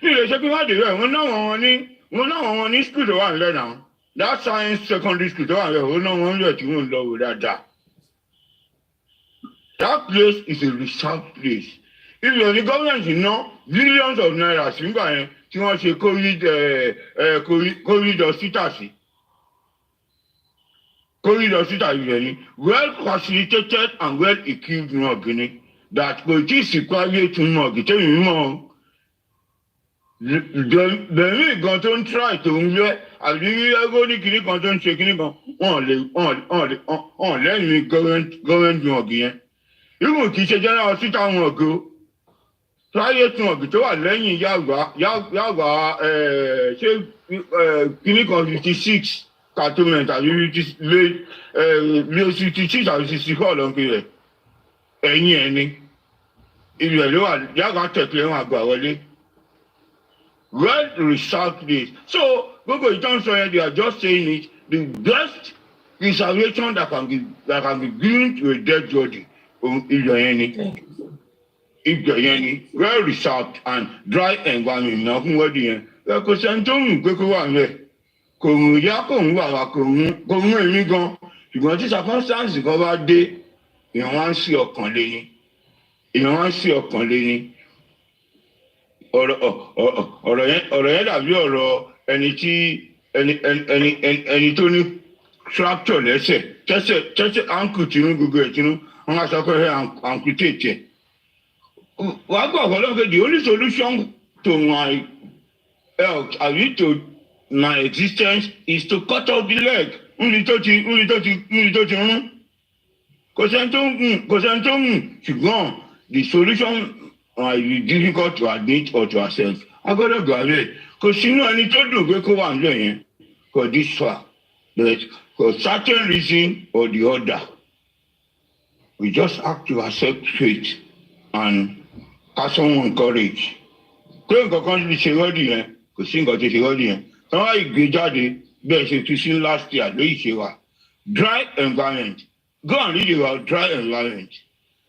S: Ní ilé iṣẹ́ kí wọ́n dé rẹ̀ wọ́n náà wọn ní school tó wà nílẹ̀ náà that science secondary school tó wà nílẹ̀ wọ́n náà wọ́n lẹ̀ tí wọ́n lọ wò dáadáa. That place is a reserved place. If the government ná billions of naira sígbà yẹn tí wọ́n ṣe COVID hospital sí. COVID hospital yìí ni well facilitated and well equipped mug ni that kò tí ì sí private mug tẹ́mi mọ̀ bẹ̀rẹ̀ gan tó ń try tó ń yẹ àbí ẹgbẹ́ ní kinní kan tó ń ṣe kinní kan wọ́n lẹ́yìn government mug yẹn. Irú kì í ṣe general hospital mug o. Private mug tó wà lẹ́yìn yàgbà ṣé kinní kan 56 cantonment àbí lé 56 àbí 64 ló ń pè rẹ̀ ẹ̀yìn ẹ̀ ni ibẹ̀ ló wà yàgbà tẹ̀kẹ́ wọn àgbà wọlé. Well research this. So gbogbo ìtàn sọ yẹn they are just saying it the best preservation that can be given to a dead body ìjọ yẹn ni well researched and dry environment náà fún wọ́ọ̀dì yẹn kò sẹ́ni tó ń pé kó wà ń rẹ̀ kò mú yá kò mú wàrà kò mú èmi gan ṣùgbọ́n tí circumstance kan bá dé èèyàn wá ń sí ọkàn lé ní ọ̀rọ̀ yẹn dàbí ọ̀rọ̀ ẹni tó ní fracture lẹ́sẹ̀ tẹ́sẹ̀ ankle tinú gbogbo ẹ̀ tinú wọ́n á sọ pé amputate ẹ̀. Wàá gbọ́ ọ̀pọ̀lọpọ̀ the only solution to my health àbí to my existence is to cut off the leg. Níbi tó ti rún. Kò sẹ́ni tó ń ṣùgbọ́n the solution might be difficult to admit or to accept. Agbọ́dọ̀ gbà bẹ́ẹ̀. Kò sínú ẹni tó dùn pé kó wà nílẹ̀ yẹn for this far. But for certain reason or the other, we just have to accept faith and have someone courage. Pé nǹkan kan ti ṣe rọ́ọ̀dì yẹn, kò sí nǹkan tó ṣe rọ́ọ̀dì yẹn. Wọ́n wá ìgbé jáde bẹ́ẹ̀ ṣe tu sí last year lóyìí ṣe wà. Dry environment. Go and read about dry environment.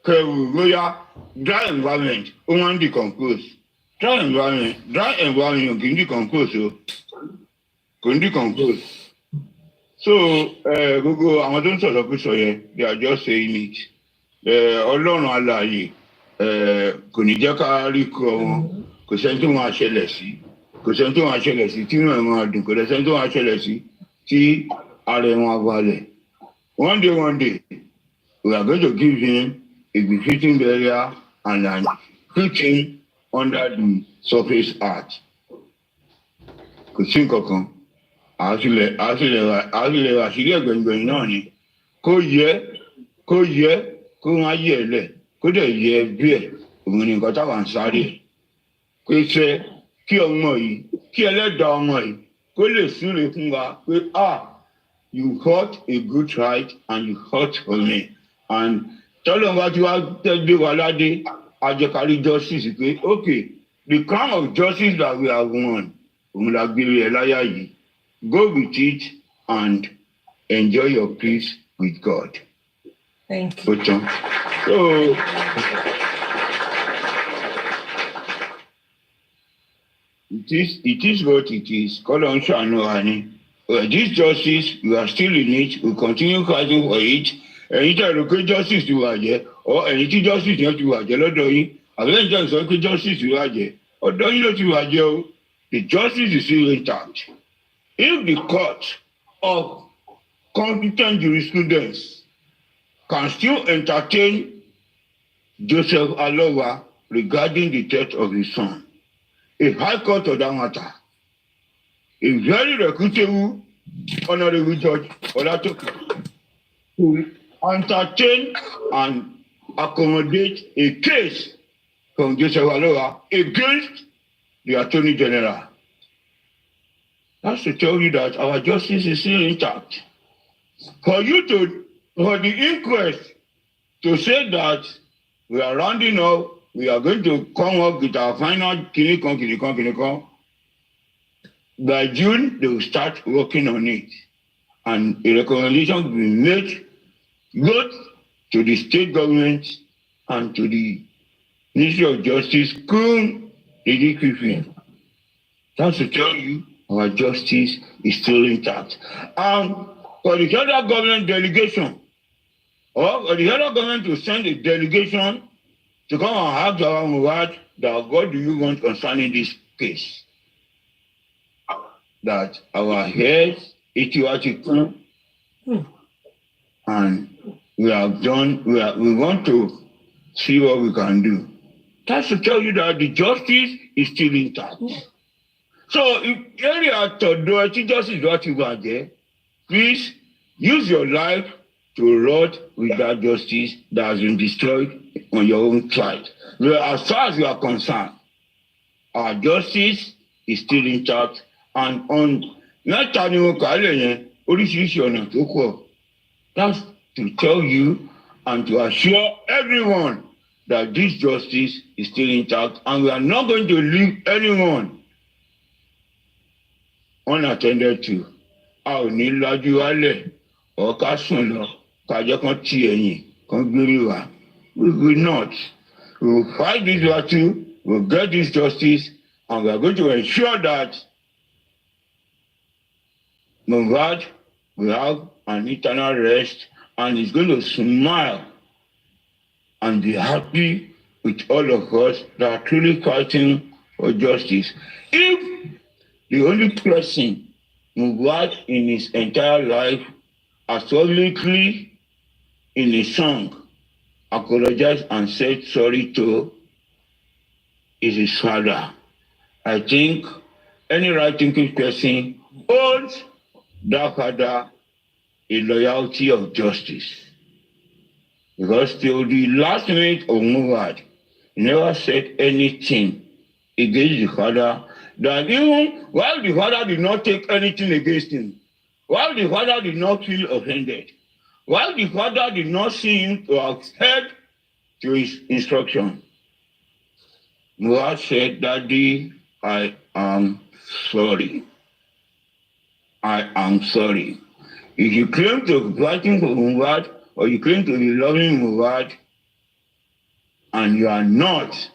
S: Kẹ̀wù lóyá dry environment ó máa ń decompose. Dry environment kì í decompose o. Kò ń decompose. So gbogbo àwọn tó ń sọ̀rọ̀ pé sọ yẹn they are just saying it. Ọlọ́run alààyè kò ní jẹ́ ká rí kọ wọn kò sẹ́ni tó máa ṣẹlẹ̀ sí tí inú ẹ̀ máa dùn kò sẹ́ni tó máa ṣẹlẹ̀ sí tí ara ẹ̀ máa balẹ̀. One day we are going to give him a befitting burial and put him under the surface earth. Kò sí nǹkan kan àásìlẹ̀ àṣírí ẹ̀gbẹ̀ngbẹ̀yìn náà ni kó yẹ kó máa yẹ ẹ̀ lẹ̀ kó dẹ̀ yẹ bí ẹ̀ òun ni nǹkan táwa ń sáré pé ṣe kí ọmọ yìí kí ẹlẹ́dàá ọmọ yìí kó lè súre fún wa pé you fought a good fight and you fought for me and tọ́lọ́ bá ti wá tẹ́gbé wa ládé àjẹkárí justice pé okay the crown of justice that we have won òun la gbére ẹ láyà yìí go with it and enjoy your peace with God.
A: Thank you.
S: So it is what it is. Kọ́lọ́ ń ṣàánú wa ni. This justice, we are still in it. We continue fighting for it. Ẹ̀yin tẹ̀ rò pé justice ti wà jẹ́ or ẹ̀yin tí justice yẹn ti wà jẹ́ lọ́dọ̀ yín. Àbẹ́lẹ́ ìjọ sọ pé justice ti wà jẹ́. Ọ̀dọ̀ yín ló ti wà jẹ́ o. The justice is still intact. If the court of competent jurisprudence can still entertain Joseph Alowa regarding the death of his son, a high court of that matter, a very reputable honorable judge Olatoke, will entertain and accommodate a case from Joseph Alowa against the Attorney General. That's to tell you that our justice is still intact. For the inquest to say that we are rounding up, we are going to come up with our final kinikon. By June, they will start working on it. And a recommendation will be made both to the state government and to the Ministry of Justice, the DPP. That's to tell you our justice is still intact. And for the federal government delegation, or for the federal government to send a delegation to come and ask our Muhammad that what do you want concerning this case? That our heads, it and we have done, we want to see what we can do. That's to tell you that the justice is still intact. So if area to do it, justice is what you want there. Please use your life to rot with that justice that has been destroyed on your own side. Well, as far as you are concerned, our justice is still intact, and on that's to tell you and to assure everyone that this justice is still intact, and we are not going to leave anyone unattended to. A ò ní lájú wálẹ̀ ọ̀ ká sùn lọ kájọ́ kan ti ẹ̀yìn kan gbérí wa. We will not. We will fight this battle, we will get this justice, and we are going to ensure that Mohbad will have an eternal rest and is going to smile and be happy with all of us that are truly fighting for justice. If the only person Mohbad in his entire life has publicly in a song apologized and said sorry to is his father, I think any right-thinking person owes that father a loyalty of justice. Because till the last minute of Mohbad, he never said anything against the father, that even while the father did not take anything against him, while the father did not feel offended, while the father did not see him to adhere to his instruction, Mohbad said, "Daddy, I am sorry. I am sorry." If you claim to be fighting for Mohbad, or you claim to be loving Mohbad, and you are not,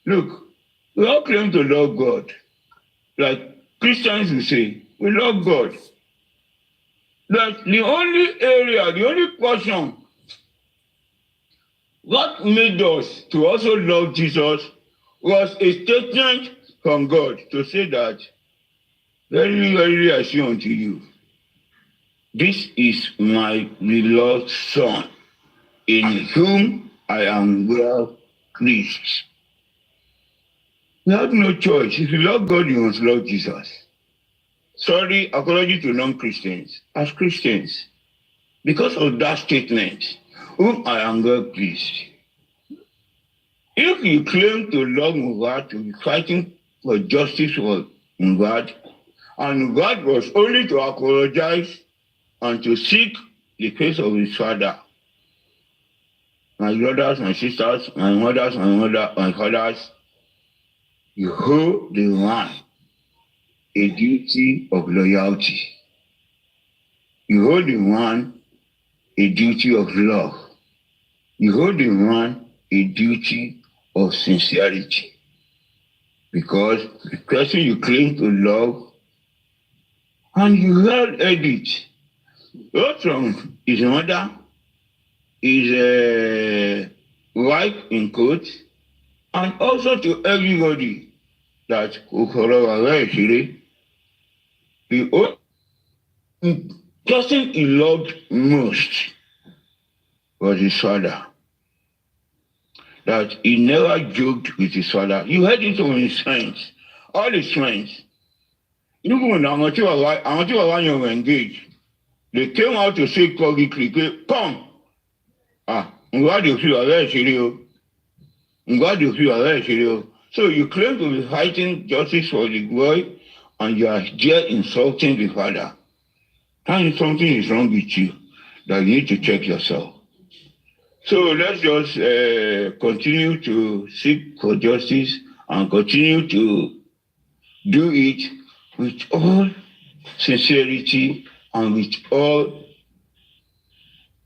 S: look, we all claim to love God. Like Christians will say, we love God. But the only area, the only portion, what made us to also love Jesus was a statement from God to say that, "Verily, verily, I say unto you, this is my beloved Son, in whom I am well pleased." We have no choice. If you love God, you must love Jesus. Sorry, apology to non-Christians. As Christians, because of that statement, whom I am well pleased. If you claim to love Mohbad, to be fighting for justice for Mohbad, and God was only to apologize and to seek the face of his father, my brothers, my sisters, my mothers, my fathers, you owe the one a duty of loyalty. You owe the one a duty of love. You owe the one a duty of sincerity. Because the person you claim to love, and you heard it, both from his mother, his wife in quote, and also to everybody that the person he loved most was his father. That he never joked with his father. You heard it from his friends, all his friends. Even when I were engaged, they came out to say publicly, "Come, I'm glad you feel very serious. I'm glad you feel very serious." So you claim to be fighting justice for the boy, and you are there insulting the father. And something is wrong with you that you need to check yourself. So let's just continue to seek for justice and continue to do it with all sincerity and with all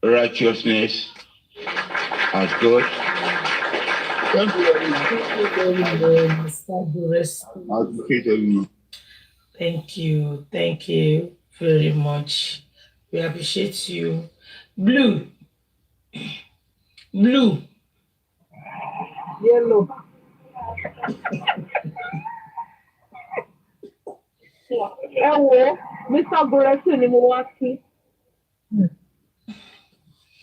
S: righteousness as God. Thank you very much.
B: Thank you. Thank you very much. We appreciate you. Blue.
L: Yellow. Ẹ wo, Mr. Goretti ni mo wá sí.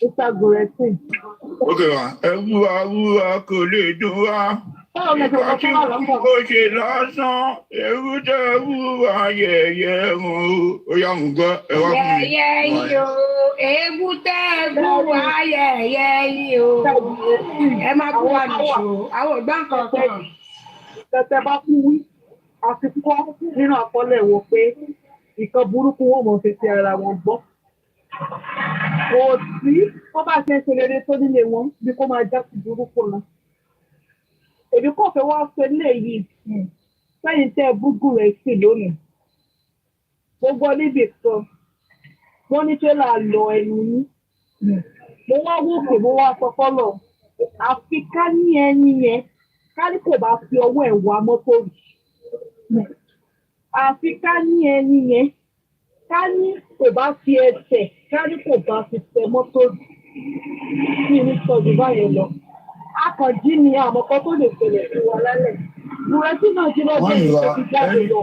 L: Mr. Goretti.
S: Ok wa, ẹwúwa kò lè dùn wá. Ìkọ́ tí kò ṣe lásán, ewu tẹ́ wúwa yẹ̀yẹ́ wọn. Ó yá mú gbọ́, ẹ wá fún mi.
T: Yẹ̀yẹ́ yìí o, ewu tẹ́ wúwa yẹ̀yẹ́ yìí o. Ẹ máa bú wa nìṣó, àwọn ò gbá nǹkan kan.
L: Tẹ̀tẹ̀ bá kú wí, àti kọ́ nínú àkọọ́lẹ̀ wo pé nǹkan burúkú wọn mọ̀ fi ti ara wọn gbọ́. Kò sí kó bá ṣe ń ṣe rere tó nílé wọn bí kó máa já sí burúkú lọ. Èmi kò fẹ́ wá ṣe léyìí sẹ́yìn tẹ́ búgù rẹ̀ sí lónìí. Gbogbo níbi kan, wọ́n ní ṣé là lọ ẹnu ní. Mo wá wòkè, mo wá sọ fọ́lọ̀. Àfi ká ní ẹni yẹn, ká ní kò bá fi ọwọ́ ẹ̀ wá mọ́tò rí. Àfi ká ní ẹni yẹn, ká ní kò bá fi ẹsẹ̀, ká ní kò bá fi tẹ mọ́tò rí. Kí ni sọ̀rọ̀ báyẹn lọ? Akànjí ni àmọ́ kan tó lè ṣẹlẹ̀ sí wa lálẹ́. Bùrẹ́tì náà jí lọ́jọ́ ìṣẹ́ fi jáde lọ.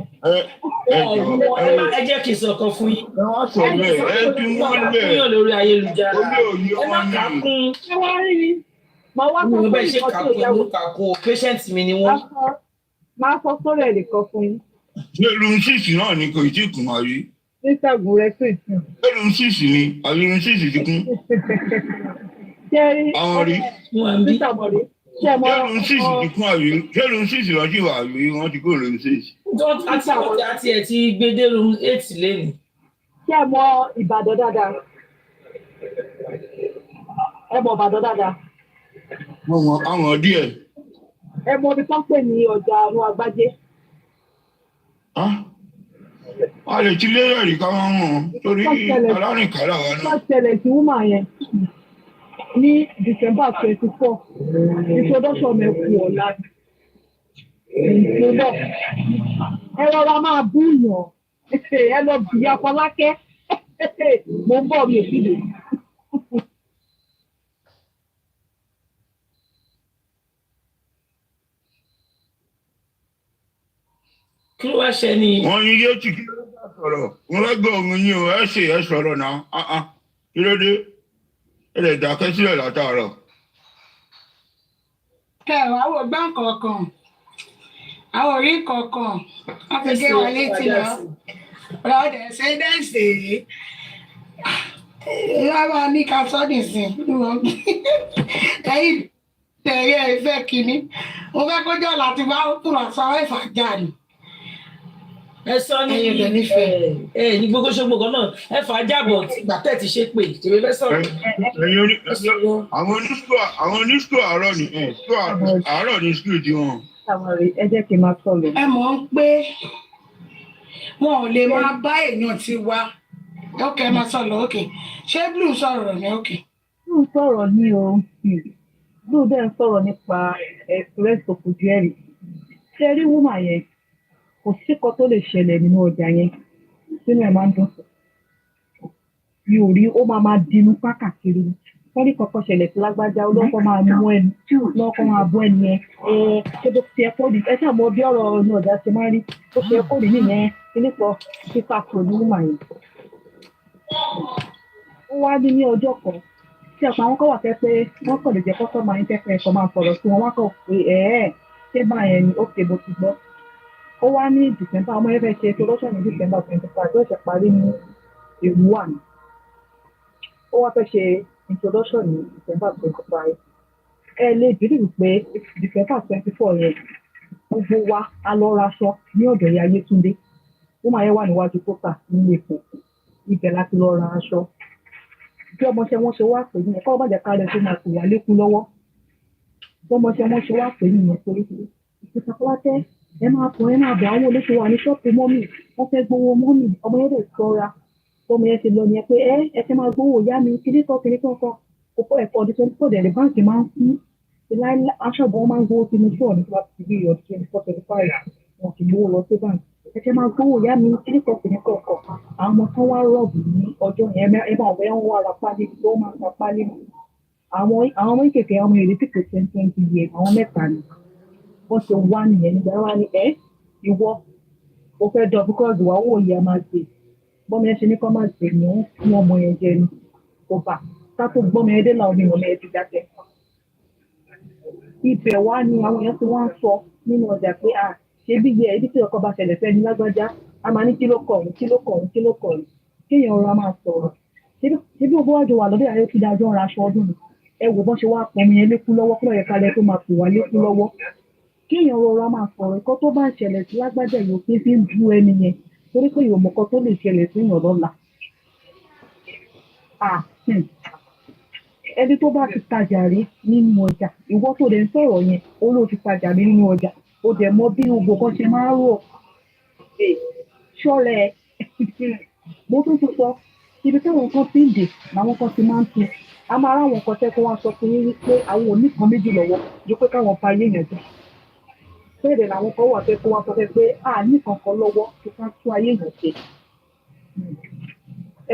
B: Ẹ jẹ́ kí n sọ̀kan fún yín.
S: Ẹ wá sọ bẹ́ẹ̀, ẹ fi wọ́n lẹ̀.
B: Fúnyàn lórí ayélujára.
S: Olé òye
B: Ẹ má
S: wọn
B: kà
S: ni.
B: kún.
L: Ṣé wàá rí mi? Màá wá sọ
B: Mo
L: fún
B: bẹ́ẹ̀ ṣe
L: ìkan
B: kà
L: tí ò
B: kún,
L: yáwó.
B: mo kà kún. Patient mi ni wọ́n.
L: Máa sọ sórí ẹ̀ nìkan fún yín.
S: Ṣé irun sísì náà ni kò tí ì kùn àrí?
L: Mr. Bùrẹ́tì.
S: Ṣé irun sísì ni? Àbí irun sísì ti kún?
L: Ṣé rí?
S: Àwọn rí.
L: Mr. Bọ̀dé. Ṣé ẹ mọ
S: Ṣé irun sísì ti kún àrí? Ṣé irun sísì lọ sí ìwà àrí? Wọ́n ti kúrò lórí sísì.
B: Àti ẹ̀ ti gbé dé room 8 lẹ́nu.
L: Ṣé ẹ mọ Ìbàdàn dáadáa? Ẹ mọ Ìbàdàn dáadáa.
S: Mo mọ àwọn díẹ̀.
L: Ẹ mọ ibi tó ń pè ní ọjà àrùn àgbájé.
S: A lè ti lérò rí ká máa mọ̀ torí alárìnkálà wa náà.
L: Wọ́n ṣẹlẹ̀ sí wúmà yẹn ní December 24. Introduction mẹ́kù ọ̀la. Ìṣòro. Ẹ rọra máa bú yàn. Ẹ lọ bìyà Fọlákẹ́. Mo ń bọ̀ mi ò sí lè.
B: Kí ló wá ṣe ni?
S: Wọ́n ní yé tí kí ló bá sọ̀rọ̀. Wọ́n lọ́gbọ̀ òun yín o, ẹ sọ̀rọ̀ náà. Kí ló dé? Ẹ lè dákẹ́ sílẹ̀ látàárọ̀.
T: Kẹ̀wá wò gbá nǹkan. Àwọn orí kankan, wọ́n fi gé wa létí lọ. Ọ̀dẹ̀ ṣe dẹ́sẹ̀ yìí. Lára ní ká sọ́dì sí. Ẹ̀yìn tẹ̀yẹ ìfẹ́ kìíní. Mo fẹ́ kójọ́ láti bá kúrò sọ ẹ̀fà jáde.
B: Ẹ sọ ní ní gbogbo ṣogbo kan náà ẹ fà á jábọ̀ ìgbà tẹ̀ ti ṣe pé tèmi fẹ́ sọ̀rọ̀.
S: Àwọn oníṣòwò àárọ̀ ni àárọ̀ ni skul tí wọn.
L: Ẹ jẹ́ kí n máa sọ̀rọ̀.
T: Ẹ mọ̀ ń pé wọn ò lè máa bá èèyàn ti wá. Ókè máa sọ̀rọ̀ ókè. Ṣé Blue sọ̀rọ̀ ní ókè?
L: Blue sọ̀rọ̀ ní o. Blue dẹ̀ ń sọ̀rọ̀ nípa express òkùnjẹ́rì. Ṣé rí wúmà yẹn? Kò sí kan tó lè ṣẹlẹ̀ nínú ọjà yẹn sínú ẹ̀ máa ń dùn. Mi ò rí ó máa dinú káàkiri. Wọ́n ní kankan ṣẹlẹ̀ sí lágbájá olóko máa mú ẹnu lọ́kọ́ máa bọ́ ẹni yẹn. Ṣé bó ti ẹ kó rí ẹ ṣáà mọ bí ọ̀rọ̀ ọ̀nà ọ̀dà ṣe máa rí ó ṣe kó rí nìyẹn nípa fífa kò ní wúmà yẹn. Ó wá ní ọjọ́ kan tí ọ̀pọ̀ àwọn kan wà fẹ́ pé wọ́n kàn lè jẹ́ kọ́kọ́ máa ń tẹ́fẹ́ ẹ̀kọ́ máa fọ̀rọ̀ sí wọn wá kàn pé ṣé báyẹn ni ó ké bó ti gbọ́. Ó wá ní December ọmọ yẹn fẹ́ ṣe introduction ní December 25 tó ṣe parí ní èrú wà ní. Ó wá fẹ́ ṣe introduction ní December 25. Ẹ lè bìrì pé December 24 yẹn gbogbo wa a lọ raṣọ ní ọ̀dọ̀ ìyá Yétúndé. Ó máa yẹ wà níwájú kókà nílé Èkó. Ibẹ̀ láti lọ ra aṣọ. Bí ọmọọṣẹ́ wọn ṣe wá pè ní ẹ̀kọ́ ọ̀bàjẹ́ kálẹ̀ tó máa tòwá lékún lọ́wọ́. Bí ọmọọṣẹ́ wọn ṣe wá pè ní ìpínlẹ̀ Fọlákẹ́ ẹ máa bọ̀ àwọn olóṣù wà ní ṣọ́ọ̀pù mọ́mì wọ́n fẹ́ gbowó mọ́mì ọmọ yẹn lè sọ́ra ọmọ yẹn ti lọ ní ẹ pé ẹ ṣe máa gbowó ìyá mi kíní kan kókó ẹ̀kọ́ ọdún 24 dẹ̀rẹ̀ báńkì máa ń fún aṣọ́bọ̀ wọn máa ń gbowó sínú ṣọ́ọ̀ nípa ti bí ọdún 24-25 wọn kì í gbowó lọ sí báńkì ẹ ṣe máa gbowó ìyá mi kíní kan àwọn ọmọ kan wá rọ̀bù ní ọjọ́ yẹn ẹ máa wẹ́ wọn wá ra pálí tó máa ń ta pálí
D: àwọn ọmọ kékeré ọmọ èrè tí kò 20 years àwọn mẹ́ta ni wọ́n ṣe wá nìyẹn nígbà wá ní ìwọ o fẹ́ dọ̀ because ìwà owó yẹn máa ṣe bọ́mọ yẹn ṣe ní kọ́ máa ṣe ni wọ́n fún ọmọ yẹn jẹ ni kò bá ká tó gbọ́mọ yẹn dé làwọn ènìyàn yẹn ti dákẹ́. Ibẹ̀ wá ni àwọn èèyàn ti wá ń sọ nínú ọjà pé ṣé bí yẹ ibi tí ọkọ bá ṣẹlẹ̀ fẹ́ ní lágbájá a máa ní kí ló kọ̀ kéèyàn ọ̀rọ̀ a máa sọ̀rọ̀ ṣé bí gbogbo wájú wà lọ́dọ̀ ayé fi dájọ́ ra aṣọ ọdún ẹ wò bọ́n ṣe wá pọ̀ mi yẹn lékú lọ́wọ́ kúrò yẹn kalẹ̀ tó máa pè wá lékú lọ́wọ́ kéèyàn ọ̀rọ̀ a máa sọ̀rọ̀ ẹ̀kọ́ tó bá ń ṣẹlẹ̀ sí lágbájá yóò fi ń bú ẹni yẹn torí pé yóò mọ̀kọ́ tó lè ṣẹlẹ̀ sí yàn lọ́la. Ẹni tó bá ti tajà rí nínú ọjà ìwọ tó dẹ̀ ń sọ̀rọ̀ yẹn ó ló ti tajà rí nínú ọjà ó dẹ̀ mọ bí gbogbo kan ṣe máa ń rò ṣọ́rẹ́ mo tún sọ ibi táwọn kan ti ń dè làwọn kan ti máa ń tún a máa ráwọn kan tẹ́ kó wá sọ fún yín wípé àwọn ò ní kan méjì lọ́wọ́ ju pé káwọn fa ayé yẹn jù bẹ́ẹ̀ làwọn kan wà tẹ́ kó wá sọ pé ní kankan lọ́wọ́ tó ká tún ayé yẹn ṣe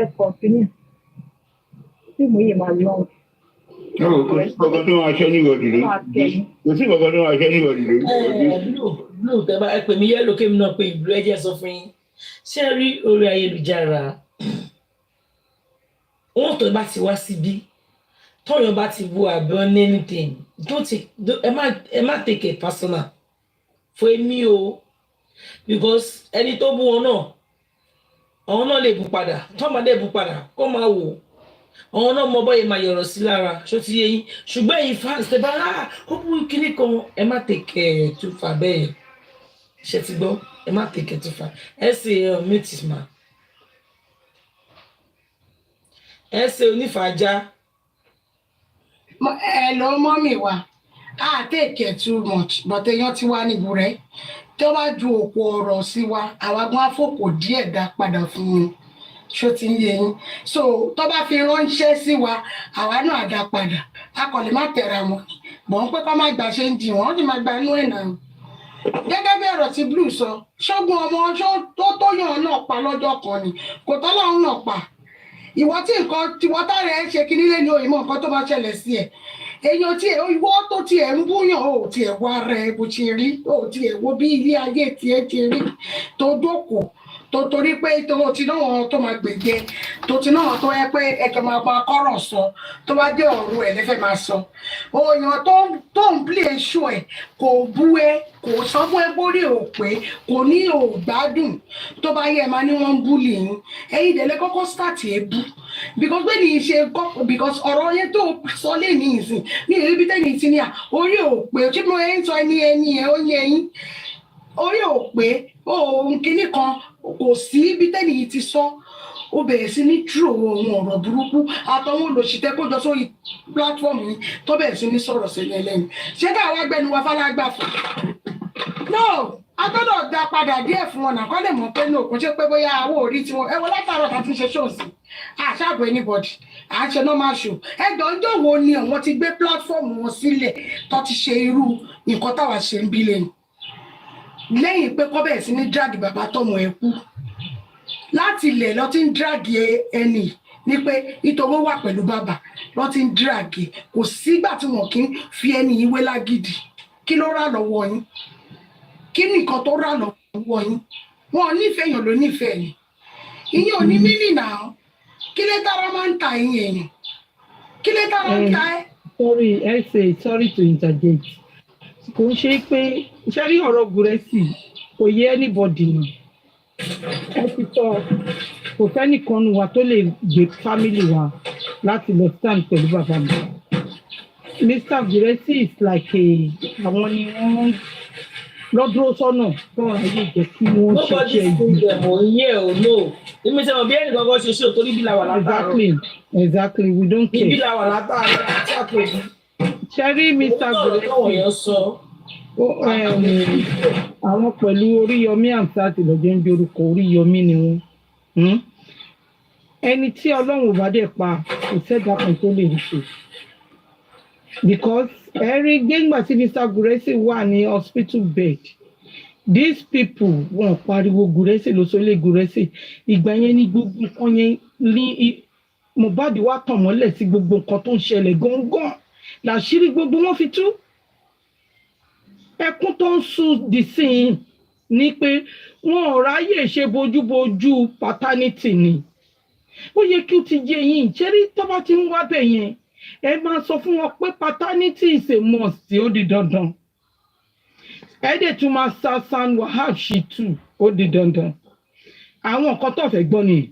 D: ẹ kọ̀ọ̀tínú tí mo yẹ máa lọ́wọ́.
S: Kò sí kankan tó máa ṣẹ́ níwọ̀dì lórí. Kò sí kankan tó máa ṣẹ́ níwọ̀dì lórí.
B: Blue tẹ́ bá ẹ pè mí yẹ́lò kémi náà pé ìlú ẹ̀jẹ̀ sọ fún yín. Ṣé ẹ rí orí ayélujára? Wọ́n tó bá ti wá síbí, tọ́yọ̀ bá ti bu àbí on anything, ẹ má take it personal. Fún èmi o, because ẹni tó bú wọn náà, àwọn náà lè bú padà, tọ́ máa lè bú padà, kó máa wò. Àwọn náà mọ bọ́yẹ̀ máa yọ̀rọ̀ sí lára ṣó ti yé yín ṣùgbọ́n ẹ̀yin fans tẹ́ bá ó bú kíní kan ẹ má tèkẹ́ tó fà bẹ́ẹ̀ ṣe ti gbọ́ ẹ má tèkẹ́ tó fà ẹ ṣe mẹ́tì mà ẹ ṣe onífàájá.
T: ẹ lọ mọ́mì wa take it too much but èèyàn ti wá níbo rẹ tó bá ju òpó ọ̀rọ̀ sí wa àwa gan afọ́kò díẹ̀ dá padà fún un ṣó ti ń yé yín so tó bá fi ránṣẹ́ sí wa àwa náà dá padà a kò lè má tẹ̀ra wọn bọ̀ ń pé kọ́ má gbà ṣe ń di wọn ó ti má gba inú ẹ̀ náà gẹ́gẹ́ bí ọ̀rọ̀ tí Blue sọ ṣọ́gun ọmọ tó yàn náà pa lọ́jọ́ kan ni kò tọ́lọ́run náà pa ìwọ tí nǹkan tiwọ́ tára ẹ̀ ṣe kí nílé ni òyìnbó nǹkan tó bá ṣẹlẹ̀ sí ẹ̀ èèyàn tí ìwọ tó tiẹ̀ ń búyàn ó tiẹ̀ wá rẹ̀ bó ti rí ó tiẹ̀ wo bí ilé ayé tiẹ̀ ti rí tó dókòó tó torí pé tó ti náà tó máa gbèjẹ tó ti náà tó yẹ pé ẹ̀kẹ́ máa pa kọ́rọ̀ sọ tó bá jẹ́ ọ̀rọ̀ ẹ̀ lẹ́fẹ̀ẹ́ máa sọ òyàn tó ń plé ṣó ẹ̀ kò bú ẹ kò sọ fún ẹ bórí ò pé kò ní ò gbádùn tó bá yẹ máa ní wọ́n ń búlì yín ẹ̀yin ìdẹ̀lẹ́ kọ́kọ́ start ẹ̀ bú because bẹ́ẹ̀ ni ṣe kọ́ because ọ̀rọ̀ yẹn tó sọ lé ní ìsìn ní ìrírí tẹ́ni ti ní à orí ò pé tí mo ń sọ ẹni ẹ̀ ó yẹ yín orí ò pé ohun kìíní kan kò sí ibi tẹ́ni yìí ti sọ ó bẹ̀rẹ̀ sí ní tró ohun ọ̀rọ̀ burúkú àtàwọn olùṣìtẹ́ kó jọ sórí platform yìí tó bẹ̀rẹ̀ sí ní sọ̀rọ̀ sílẹ̀ lẹ́yìn ṣé káwọn agbẹnu wa fálágbá fún no a gbọ́dọ̀ dá padà díẹ̀ fún wọn nàkọ́ lè mọ̀ pé ní òkun ṣe pé bóyá àwọ̀ orí tiwọn ẹ wọ látàrọ̀ tá a ti ṣe ṣọ́ọ̀ṣì àṣàbọ̀ anybody à ń ṣe normal show ẹgbẹ́ ọjọ́ wo ni àwọn ti gbé platform wọn sílẹ̀ tó ti ṣe irú nǹkan táwa ṣe ń bí lẹ́yìn pé kọ́ bẹ̀rẹ̀ sí ní drag bàbá tọmọ ẹ kú láti ilẹ̀ lọ ti ń drag ẹni ní pé nítorí ó wà pẹ̀lú bàbá lọ ti ń drag kò sígbà tí wọn kì í fi ẹni ìwé lágídí kí ló rà lọ́wọ́ yín kí nìkan tó rà lọ́wọ́ yín wọn ò nífẹ̀ẹ́ èèyàn ló nífẹ̀ẹ́ yín ìyẹn ò ní mílì náà kí lè tára máa ń ta ẹ̀yìn èèyàn kí lè tára ń ta ẹ́.
H: sorry to interject kò ń ṣe pé ṣe rí ọ̀rọ̀ Gúrẹ́sì kò yé anybody nù ẹ ti sọ kò sẹ́nìkan nu wa tó lè gbé family wa láti lọ stand pẹ̀lú bàbá mi Mr. Gúrẹ́sì is like àwọn ni wọ́n lọ́dúró sọ́nà tó ayé jẹ́ kí wọ́n ṣe ṣe
B: yìí. Èmi sẹ́wọ̀n bí ẹnìkan kan ṣe ṣe òtórí bí la wà látàárọ̀.
H: Exactly we don't care.
B: Ibi la wà látàárọ̀ àti àpèjì.
H: Ṣẹ́rí Mr. Gúrẹ́sì àwọn pẹ̀lú Oríyọmí Hamzat lọ́jọ́ ń dorúkọ Oríyọmí ni wọ́n ẹni tí Ọlọ́run ò bá dẹ̀ pa kò sẹ́dá kan tó lè ṣe because ẹ̀rí gbẹ́ngbà tí Mr. Gúrẹ́sì wà ní hospital bed these people wọ́n pariwo Gúrẹ́sì ló sọlé Gúrẹ́sì ìgbà yẹn ní gbogbo nǹkan yẹn ní Mohbad wá tàn mọ́lẹ̀ sí gbogbo nǹkan tó ń ṣẹlẹ̀ gangan làṣírí gbogbo wọn fi tú. Ẹkún tó ń sun dì sí i ni pé wọn ò ráyè ṣe bójúbójú paternity ni. Ó yẹ kí ó ti yé yín ṣẹ́rí tó bá ti ń wá bẹ̀ yẹn ẹ máa sọ fún wọn pé paternity is a must ó di dandan. Ẹ dẹ̀ tún máa san Wahab Shittu ó di dandan. Àwọn nǹkan tó fẹ́ gbọ́ nìyẹn.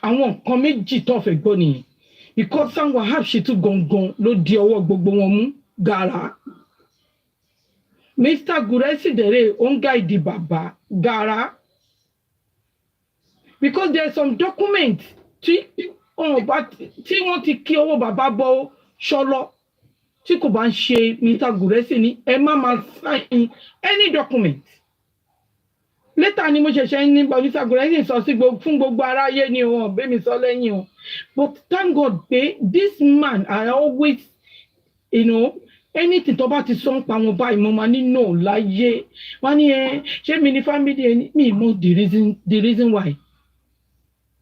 H: Àwọn nǹkan méjì tó fẹ́ gbọ́ nìyẹn. Because San Wahab Shittu gangan ló di ọwọ́ gbogbo wọn mú gàrà. Mr. Guresi dere onga idi baba gara. Because there are some documents tí wọ́n ti kí owó bàbá bọ́ ṣọlọ tí kò bá ń ṣe Mr. Guresi ní ẹ má máa sign any document. Later ni mo ṣẹ̀ṣẹ̀ ní Mr. Guresi sọ sí fún gbogbo aráyé ni wọn bẹ́ mi sọ lẹ́yìn o. But thank God pé this man I always anything tó bá ti sọ ń pa wọn báyìí mo máa ní no láyé wọn ní ṣé mi ní family ẹni mi mọ the reason why.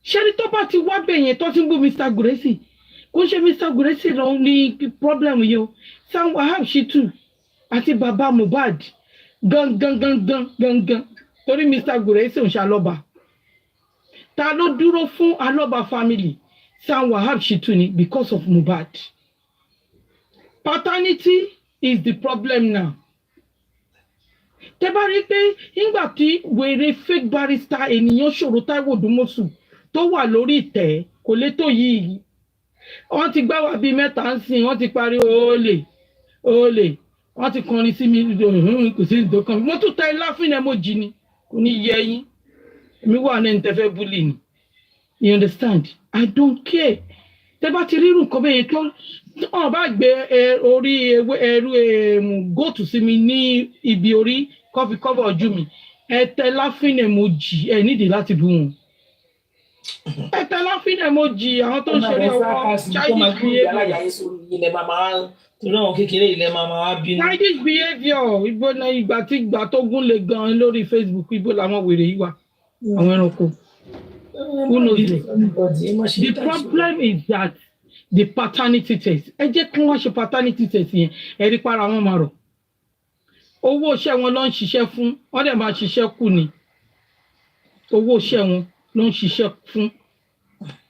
H: Ṣé ní tó bá ti wá bẹ̀yẹn tó ti ń bú Mr. Guresi kó ṣe Mr. Guresi lọ ní problem yìí o San Wahab Shittu àti bàbá Mohbad gangan torí Mr. Guresi ń ṣàlọ́ba ta ló dúró fún alọ́ba family San Wahab Shittu ni because of Mohbad. Paternity is the problem now. Tẹ́ bá rí pé nígbà tí wèrè fake barrister ènìyàn ṣòro Táíwò Dùmọ̀sù tó wà lórí ìtẹ́ kò lè tó yìí. Wọ́n ti gbá wa bíi mẹ́ta ń sìn, wọ́n ti parí olè. Wọ́n ti kọrin sí mi kò sí ìdókan. Mo tún tẹ laughing emoji ni kò ní yẹ yín. Èmi wà ní ìtẹ́fẹ́ búlì ni. You understand? I don't care. Tẹ́ bá ti rírun nǹkan bẹ́ẹ̀ tó wọ́n bá gbé orí ẹrú góòtù sí mi ní ibi orí kọ́fí kọ́fí ojú mi ẹ tẹ laughing emoji ẹ nídìí láti bú wọn. Ẹ tẹ laughing emoji àwọn tó ń ṣeré ọwọ́ Chinese behaviour ibo náà ìgbà tó gún lè gan lórí Facebook ibo làwọn wèrè yìí wà àwọn ẹranko. Who knows it? The problem is that the paternity test. Ẹ jẹ́ kí wọ́n ṣe paternity test yẹn. Ẹ rí para wọn máa rọ̀. Owó iṣẹ́ wọn ló ń ṣiṣẹ́ fún. Wọ́n dẹ̀ máa ṣiṣẹ́ kù ni. Owó iṣẹ́ wọn ló ń ṣiṣẹ́ fún.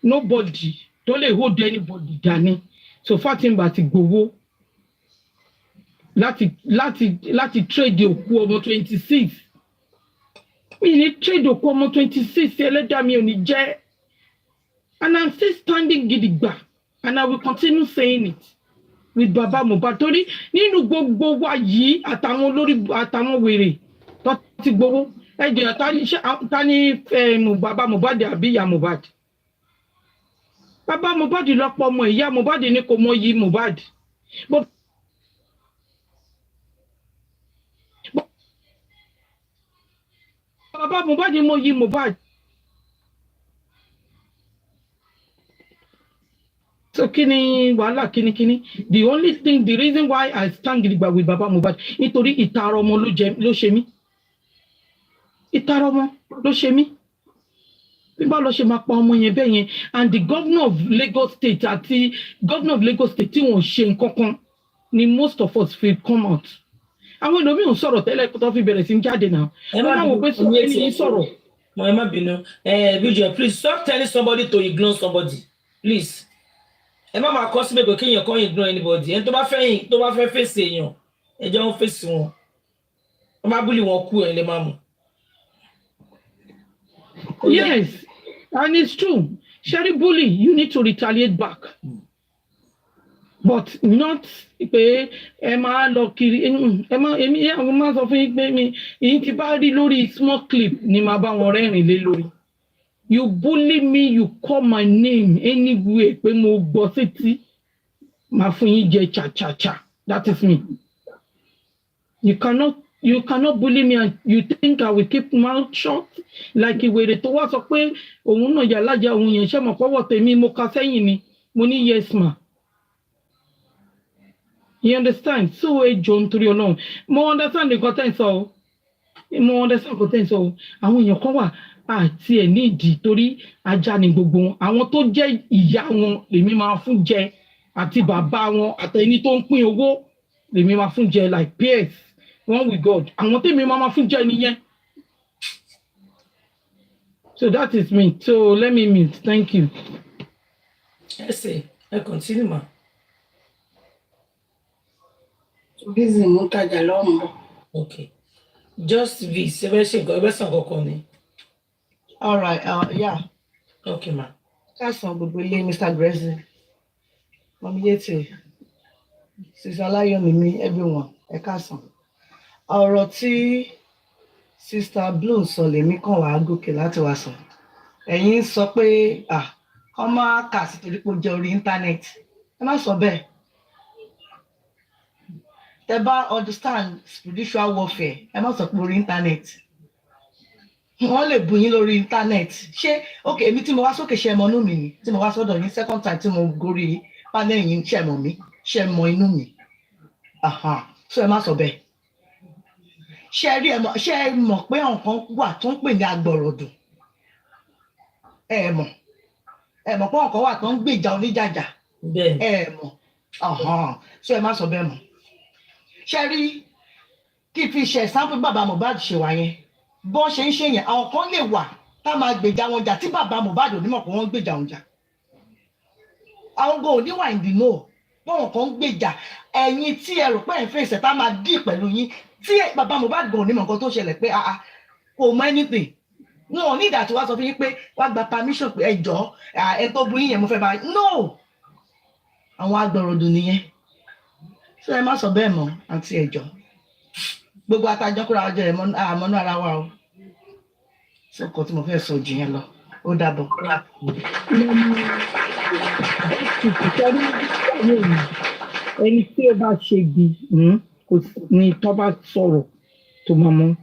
H: Nobody tó lè hold anybody dání. So Fatimba ti gbowó láti trade òkú ọmọ 26. Mi ní trade òkú ọmọ 26 ẹlẹ́dàá mi ò ní jẹ́. And I'm still standing gidigba. And I will continue saying it with Baba Mohbad. Torí nínú gbogbo wa yìí àtàwọn olórí àtàwọn wèrè tó ti gbowó. Ẹ jẹ́ ta ni Baba Mohbad àbí ìyá Mohbad. Baba Mohbad lọ́pọ̀ ọmọ ìyá Mohbad ní kò mọ yí Mohbad. Baba Mohbad mọ yí Mohbad. So kini wàhálà kini. The only thing, the reason why I stand gidigba with Baba Mohbad nítorí ìtara ọmọ ló ṣe mí. Ìtara ọmọ ló ṣe mí. Bí bá lọ ṣe máa pa ọmọ yẹn bẹ́ẹ̀ yẹn and the governor of Lagos State àti governor of Lagos State tí wọ́n ṣe nǹkan kan ni most of us feel come out. Àwọn ènìyàn mìíràn sọ̀rọ̀ tẹ́lẹ̀ kó tó fi bẹ̀rẹ̀ sí ń jáde náà. Ẹ má wò pé sọ ẹni yìí sọ̀rọ̀.
B: Ẹ má bínú. Bíjọ, please stop telling somebody to ignore somebody. Please. Ẹ má máa kọ́ sí bẹ́ẹ̀ pé kéèyàn kọ́ ignore anybody. Ẹni tó bá fẹ́ fèsì èèyàn, ẹ jẹ́ wọ́n fèsì wọn. Wọ́n bá búlì wọn kú ẹ̀ lè má mú.
H: Yes, and it's true. Sherry bully, you need to retaliate back. But not pé ẹ máa lọ kiri ẹ máa sọ fún yín pé mi èyí ti bá rí lórí small clip ni màá bá wọn rẹ́rìn lé lórí. You bully me, you call my name anywhere pé mo gbọ́ sétí màá fún yín jẹ cha. That is me. You cannot bully me and you think I will keep mouth shut like ìwèrè tó wá sọ pé òun náà yà lájà òun yẹn ṣe mọ̀ pọ́wọ́ tèmi mo ka sẹ́yìn ni mo ní yes ma. You understand? So ejò nítorí Ọlọ́run mo understand the content so àwọn èèyàn kan wà àti ẹ̀ ní ìdí torí ajá ni gbogbo wọn àwọn tó jẹ́ ìyá wọn lèmi máa fún jẹ àti bàbá wọn àtẹni tó ń pín owó lèmi máa fún jẹ like peers one with God àwọn tèmi máa fún jẹ nìyẹn. So that is me. So let me mute. Thank you.
B: I continue, ma.
T: Busy mutaja lombo.
B: Okay. Just this.
A: All right. Yeah.
B: Okay, ma.
A: That's not good. Really, Mr. Gracie. Mami Yeti. Sister Layo Mimi, everyone. Ẹ káàsán. Ọ̀rọ̀ tí Sister Blue sọ lèmi kàn wá gòkè láti wá sọ. Ẹ̀yin sọ pé kọ́ máa kà sí torí pé ó jẹ́ orí íńtánẹ́ẹ̀tì. Ẹ má sọ bẹ́ẹ̀. Tẹ́ bá understand spiritual warfare, ẹ má sọ pé orí íńtánẹ́ẹ̀tì. Wọ́n lè bù yín lórí íńtánẹ́ẹ̀tì. Ṣé ok èmi tí mo wá sókè ṣe mọ inú mi ni tí mo wá sọ́dọ̀ yín second time tí mo gorí panel yín ṣe mọ̀ mí ṣe mọ inú mi. So ẹ má sọ bẹ́ẹ̀. Ṣé ẹ mọ̀ pé àwọn kan wà tó ń pè ní agbọ̀rọ̀dùn? Ẹ mọ̀ pé àwọn kan wà tó ń gbèjà oníjàjà? Ẹ mọ̀. So ẹ má sọ bẹ́ẹ̀ mọ̀. Ṣé rí kí n fi ṣe example bàbá Mohbad ṣe wà yẹn bó ṣe ń ṣe yẹn àwọn kan lè wà tá máa gbèjà wọn jà tí bàbá Mohbad ò ní mọ̀ pé wọ́n ń gbèjà wọn jà. Àwọn gan ò ní wà ìdí náà báwọn kan ń gbèjà ẹ̀yin tí ẹ rò pé ẹ̀ ń fèsì tá máa dì pẹ̀lú yín tí bàbá Mohbad gan ò ní mọ̀ nǹkan tó ṣẹlẹ̀ pé kò mọ anything wọn ò ní ìdá tí wàá sọ fún yín pé wàá gba permission pé ẹ jọ ẹ tó bu yín yẹn mo fẹ́ bá yín no àwọn agbọ̀rọ̀dùn nìyẹn ṣé ẹ má sọ bẹ́ẹ̀ mọ́ àti ẹ̀jọ̀ gbogbo àtàjọ kúrò àjọ ẹ̀ àmọ́nú ara wa o sọ́kọ̀ tí mo fẹ́ sọ jù yẹn lọ ó dàbọ̀.
H: Ẹni tí ó bá ṣe bí kò ní tó bá sọ̀rọ̀ tó máa mọ́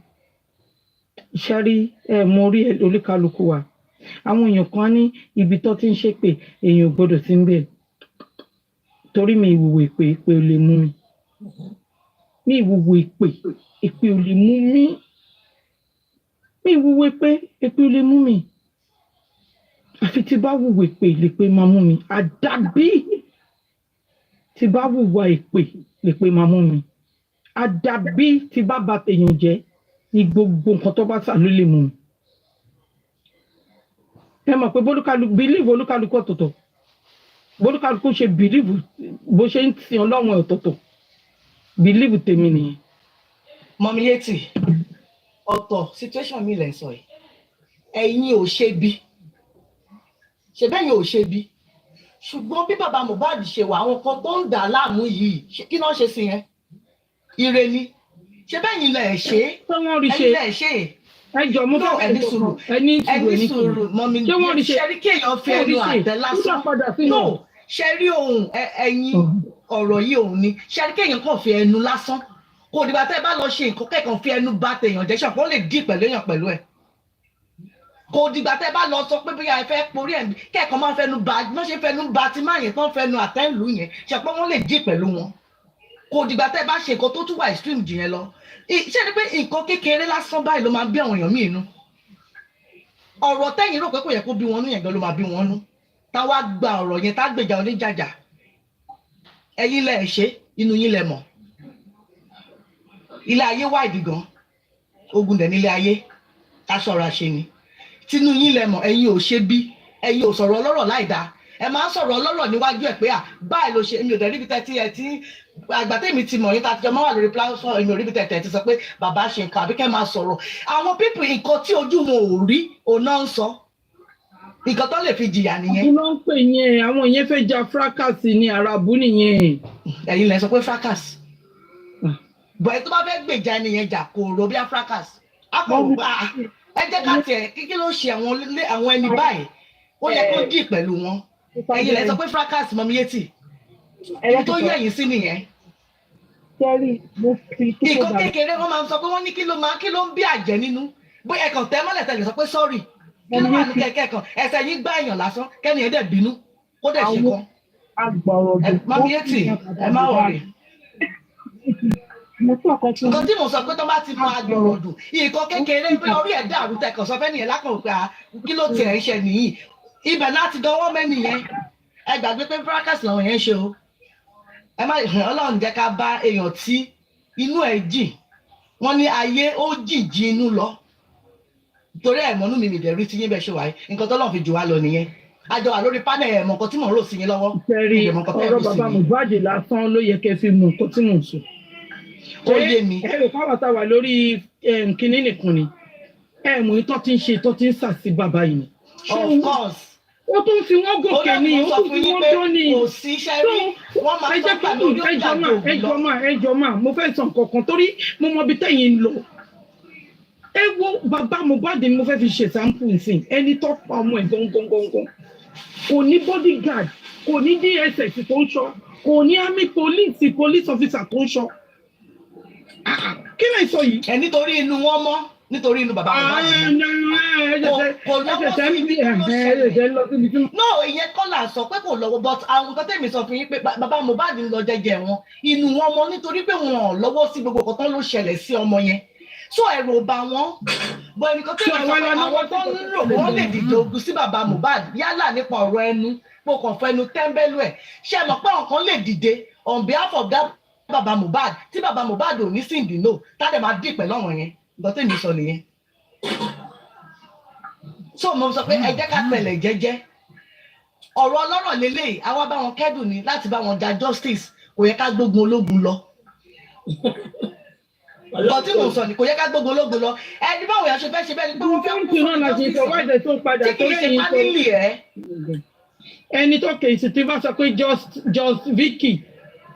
H: ṣẹ́rí mo rí oníkálukú wa àwọn èèyàn kan ní ibi tó ti ń ṣépè èèyàn ò gbọ́dọ̀ sí ń bẹ̀ torí mi ìwúwo ìpè ò lè mú mi mi ìwúwo ìpè ò lè mú mi mi ìwúwo ìpè ò lè mú mi àfi tí bá wúwo ìpè lè pé máa mú mi àdàbí tí bá wúwo ìpè lè pé máa mú mi àdàbí tí bá bà tèèyàn jẹ́ ní gbogbo nǹkan tó bá sà ló lè mú mi ẹ mọ̀ pé bílíìfù olúkálukú ọ̀tọ̀ọ̀tọ̀ bólúkálukú ṣe bìlíìfù bó ṣe ń sin ọlọ́run ọ̀tọ̀ọ̀tọ̀ bìlíìfù tèmi nìyẹn.
A: Mọ̀mí Yétì ọ̀tọ̀ situation mi lẹ̀ sọ yìí ẹ̀yin ò ṣe bí ṣe bẹ́ẹ̀ yẹn ò ṣe bí ṣùgbọ́n bí bàbá Mohbad ṣe wà àwọn kan tó ń dà á láàmú yìí kí náà ṣe sí yẹn ire ni ṣe bẹ́ẹ̀ yín lẹ̀ ṣe ẹ̀yin lẹ̀ ṣe
H: ẹjọ mo fẹ́
A: ẹni sùúrù mọ̀mí ṣẹ́rí kéèyàn fi ẹnu àtẹ lásán no ṣẹ́rí ohun ẹ̀yin ọ̀rọ̀ yìí òun ni ṣẹ́rí kéèyàn kàn fi ẹnu lásán kò dìgbà tẹ́ ẹ bá lọ ṣe nǹkan kẹ́kàn fi ẹnu bá tèèyàn jẹ́ ṣàpọ̀ lè dì pẹ̀lú èèyàn pẹ̀lú ẹ̀ kò dìgbà tẹ́ ẹ bá lọ sọ pé bóyá ẹ fẹ́ porí ẹ̀ kẹ́kàn máa fẹnu bá wọ́n ṣe fẹnu bá ti máa yẹn tán fẹnu àtẹ́lù yẹn ṣàpọ̀ wọ́n lè dì pẹ̀lú wọn kò dìgbà tẹ́ ẹ bá ṣe nǹkan tó tún wà extreme jù yẹn lọ ṣé ni pé nǹkan kékeré lásán báyìí ló máa bí àwọn èèyàn míì nú ọ̀rọ̀ tẹ́yìn rò pé kò yẹ kó bí wọn nú yẹn gan ló máa bí wọn nú táwa gba ọ̀rọ̀ yẹn tá gbèjà oníjàjà ẹ̀yin lẹ ṣe inú yín lẹ mọ̀ ilé ayé wà ìdí gan ogun dẹ̀ nílé ayé ká ṣọ́ra ṣe ni tinú yín lẹ mọ̀ ẹ̀yin ò ṣe bí ẹ̀yin ò sọ̀rọ̀ ọlọ́rọ̀ láì dáa ẹ máa ń sọ̀rọ̀ ọlọ́rọ̀ níwájú ẹ̀ pé báyìí ló ṣe mi ò dẹ̀ ríbi tẹ́tí ẹ tí àgbàtẹ́mi ti mọ̀ yín tá a ti jọ máa wà lórí platform èmi ò ríbi tẹ́tẹ́ ti sọ pé bàbá ṣe nǹkan àbí kẹ́ máa sọ̀rọ̀ àwọn pípì nǹkan tí ojú wọn ò rí òun náà ń sọ nǹkan tó lè fi jìyà nìyẹn.
H: àwọn ló ń pè yẹn àwọn yẹn fẹ́ ja fracas ní arabu nìyẹn.
A: ẹ̀yin lẹ sọ pé fracas bọ̀ẹ́ tó bá fẹ́ gbèjà ẹnìyẹn jà kò rò bí fracas àpò ẹ jẹ́ ká tiẹ̀ kí ló ṣe àwọn ẹni báyìí ó yẹ kó dì pẹ̀lú wọn ẹ̀yin lẹ sọ pé fracas Mọ̀mí Yétì ibi tó yẹ yín sí nìyẹn. nǹkan kékeré wọn máa ń sọ pé wọ́n ní kí ló ń bí àjẹ́ nínú bóyá ẹ̀kan tẹ́ mọ́lẹ̀ tẹ́lẹ̀ sọ pé sọ́ọ̀rì kí ló wà ní kẹ̀kẹ́ kan ẹsẹ̀ yín gbá èèyàn lásán kẹ́ni ẹ̀ dẹ̀ bínú kó dẹ̀ ṣe kan. Mọ̀mí Yétì ẹ má wọ̀rẹ̀.
T: nǹkan tí mo sọ pé tó bá ti máa gbọ̀rọ̀ dùn nǹkan kékeré pé orí ẹ̀ dàrú tẹkàn sọ fẹ́ nìyẹn lákàn pé kí ló tiẹ̀ ń ṣe nìyí ibẹ̀ láti dọwọ́ mẹ́ni yẹn ẹ gbàgbé pé fracas làwọn yẹn ń ṣe o ẹ má Ọlọ́run jẹ́ ká bá èèyàn tí inú ẹ̀ jìn wọ́n ní ayé ó jìjì inú lọ torí ẹ̀ mọ́nú mi dẹ̀rí tí yín bẹ́ẹ̀ ṣe wáyé nǹkan tó lọ́n fi jù wá lọ nìyẹn àjọ wà lórí panel ẹ̀ mọ̀ nǹkan tí mò ń rò sí yín lọ́wọ́.
H: Ìfẹ́rí ọ̀rọ̀ bàbá Mohbad lásán ló yẹ kẹ́ fi mú nǹkan tí mò ń sọ.
T: Ó yé mi.
H: Ẹ rò pàwọ́ tá a wà lórí kinní nìkan ni. Ẹ mú tó ti ń ṣe tó ti ń sà sí bàbá yìí ni.
T: Of course.
H: Ó tún fi wọ́n gòkè ni, ó tún fi wọ́n dán ni.
T: Kò sí iṣẹ́ rí, wọ́n máa tọ́ gbà lórí ọjà
H: ẹjọ́ máa, mo fẹ́ sọ nǹkan kan torí mo mọ ibi tẹ́yìn ń lọ. Ẹ wo bàbá Mohbad ni mo fẹ́ fi ṣe sample nsìn, ẹni tó pa ọmọ ẹ̀ gangan. Kò ní bodyguard, kò ní DSS tó ń ṣọ́, kò ní army police officer tó ń ṣọ́. Kí lè sọ yìí?
T: Ẹ nítorí inú wọn mọ́. Nítorí inú bàbá Mohbad kò lọ́wọ́ sí ibi tó ṣẹlẹ̀. No, ìyẹn kọ́ là ń sọ pé kò lọ́wọ́ but àwọn nǹkan tẹ̀mí sọ fún yín pé bàbá Mohbad ń lọ jẹ́jẹ́ wọn inú wọn mọ́ nítorí pé wọn ò lọ́wọ́ sí gbogbo nǹkan tó ló ṣẹlẹ̀ sí ọmọ yẹn so ẹ̀rù ò bá wọn bọ ẹnìkan tẹ̀mí sọ pé àwọn tó ń rò wọ́n lè dìde ogun sí bàbá Mohbad yálà nípa ọ̀rọ̀ ẹnu pé o kàn fẹnu tẹ́ńbẹ́lú ẹ̀ ṣe mọ̀ pé àwọn kan lè dìde on behalf of that bàbá Mohbad tí bàbá Mohbad ò ní sí ìdìnnà tá a dẹ̀ máa dì pẹ̀lú àwọn yẹn gbọ́tẹ́ mi sọ nìyẹn so mo sọ pé ẹ jẹ́ ká tẹ̀lé jẹ́jẹ́ ọ̀rọ̀ ọlọ́rọ̀ lélẹ́yìí àwa bá wọn kẹ́dùn ní láti bá wọn ja justice kò yẹ ká gbógun ológun lọ ọ̀rọ̀ tí mo sọ ni kò yẹ ká gbógun ológun lọ ẹni báwo yà ṣe fẹ́ ṣe bẹ́ẹ̀ ni pé wọ́n fẹ́ kú fún justice tí kì í ṣe family ẹ̀.
H: ẹni tó kè sí tí bá sọ pé just Vicky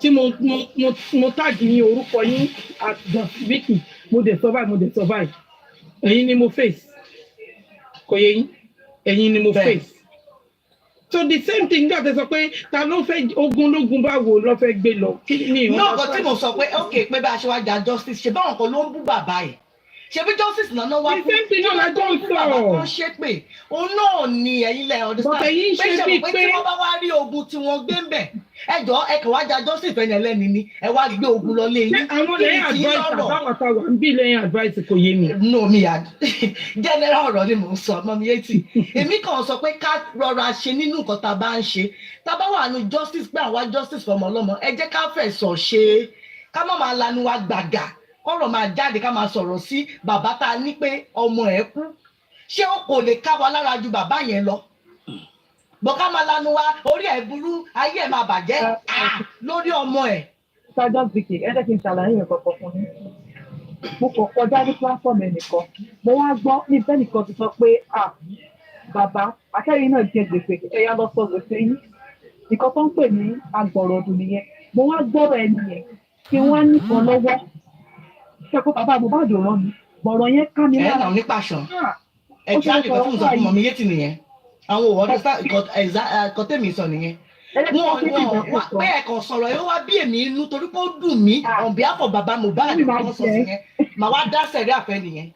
H: tí mo tag ní orúkọ yín at just Vicky mo dẹ̀ survive ẹ̀yin ni mo face kò yẹ yín ẹ̀yin ni mo face so the same thing gbà tẹ sọ pé ta ló fẹ́ ogun báwo ló fẹ́ gbé lọ kí ni ìwọ.
T: náà kan tí mo sọ pé ok pé bá a ṣe wá jà justice ṣe báwọn kan ló ń bú bàbá yìí ṣe bí justice náà wá fún
H: tí wọn tó ń sọ
T: kan ṣe pé òun náà ni ẹ̀yin lẹ understand pé ṣe mọ̀ pé tí wọ́n bá wá rí ogun tí wọ́n gbé ń bẹ̀ ẹjọ́ ẹ kàn wá jà justice fẹ́ni ẹlẹ́ni ni ẹ wá gbé ogun lọ lé yín.
H: àwọn lẹ́yìn advice àbáwọ̀ ta wà ń bí lẹ́yìn advice kò yé mi.
T: no mi à general ọ̀rọ̀ ni mò ń sọ ọmọ mi yétì èmi kàn sọ pé ká rọra ṣe nínú nǹkan tá a bá ń ṣe tá a bá wà nù justice pé àwa justice fọmọ ọlọ́mọ ẹ jẹ́ ká fẹ̀sọ̀ ṣe ká má máa lanu wa gbàgà kọ́rọ̀ máa jáde ká máa sọ̀rọ̀ sí bàbá tá a ní pé ọmọ ẹ̀ kú ṣé ó kò lè ká wa lára ju bàbá yẹn lọ bọ́ ká máa lanu wa orí ẹ̀ burú ayé ẹ̀ máa bàjẹ́ lórí ọmọ ẹ̀.
D: sájọ́ Vicky ẹ jẹ́ kí n ṣàlàyé yẹn kọ̀ọ̀kan fún yín mo kàn kọjá ní platform ẹnìkan mo wá gbọ́ ní bẹ́ẹ̀ nìkan ti sọ pé bàbá akẹ́rìn náà jẹ gbèsè ẹ̀yà lọ sọ gbèsè yín nǹkan tó ń pè ní agbọ̀rọ̀dù nìyẹn mo wá gbọ́rọ̀ ẹni yẹn kí wọ́n á nìkan lọ́wọ́ ṣe kó bàbá Mohbad rán mi bọ̀rọ̀ yẹn ká mi lára.
T: ẹ náà nípa aṣọ ẹ tí a lè kọ́ fún ìsọ fún mọ̀mí yétì nìyẹn àwọn òwò ọdún ẹ̀kọ́ tèmi sọ nìyẹn wọn pé ẹ̀kọ́ sọ̀rọ̀ yóò wá bí èmi inú torí pé ó dùn mí on behalf of bàbá Mohbad wọn sọ sí yẹn màá wá dá sẹ̀rí àfẹ́ nìyẹn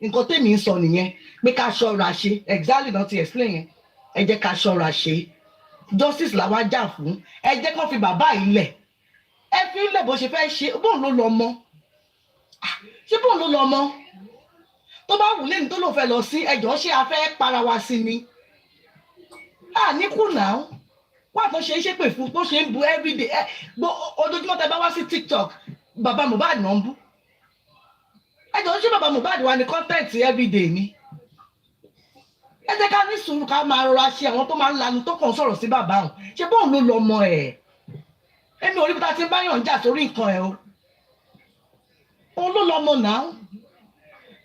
T: nǹkan tèmi sọ nìyẹn pé ká ṣọ́ra ṣe exactly náà ti explain yẹn ẹ jẹ́ ká ṣọ́ra ṣe justice làwa jà fún ẹ jẹ́ kó fi bàbá yìí lẹ̀ ẹ fi ń lẹ̀ bó ṣe fẹ́ ṣe bóun ló lọ mọ́ ṣé bóun ló lọ mọ́ tó bá wù lẹ́nu tó lò fẹ́ lọ sí ẹjọ́ ṣé a fẹ́ para wa sí ni ní kùnà wà tó ṣe é ṣépè fún tó ṣe ń bu everyday ojoojúmọ́ tẹ bá wá sí TikTok bàbá Mohbad náà ń bú ẹjọ́ ṣé bàbá Mohbad wà ní content everyday ni ẹ jẹ́ ká ní sùúrù ká máa rọra ṣe àwọn tó máa ń lanu tó kàn sọ̀rọ̀ sí bàbá wọn ṣé bóun ló lọ mọ ẹ̀ ẹni orí bí ta ti ń báyọ̀ ń jà sórí nǹkan ẹ̀ o òun ló lọ mọ náà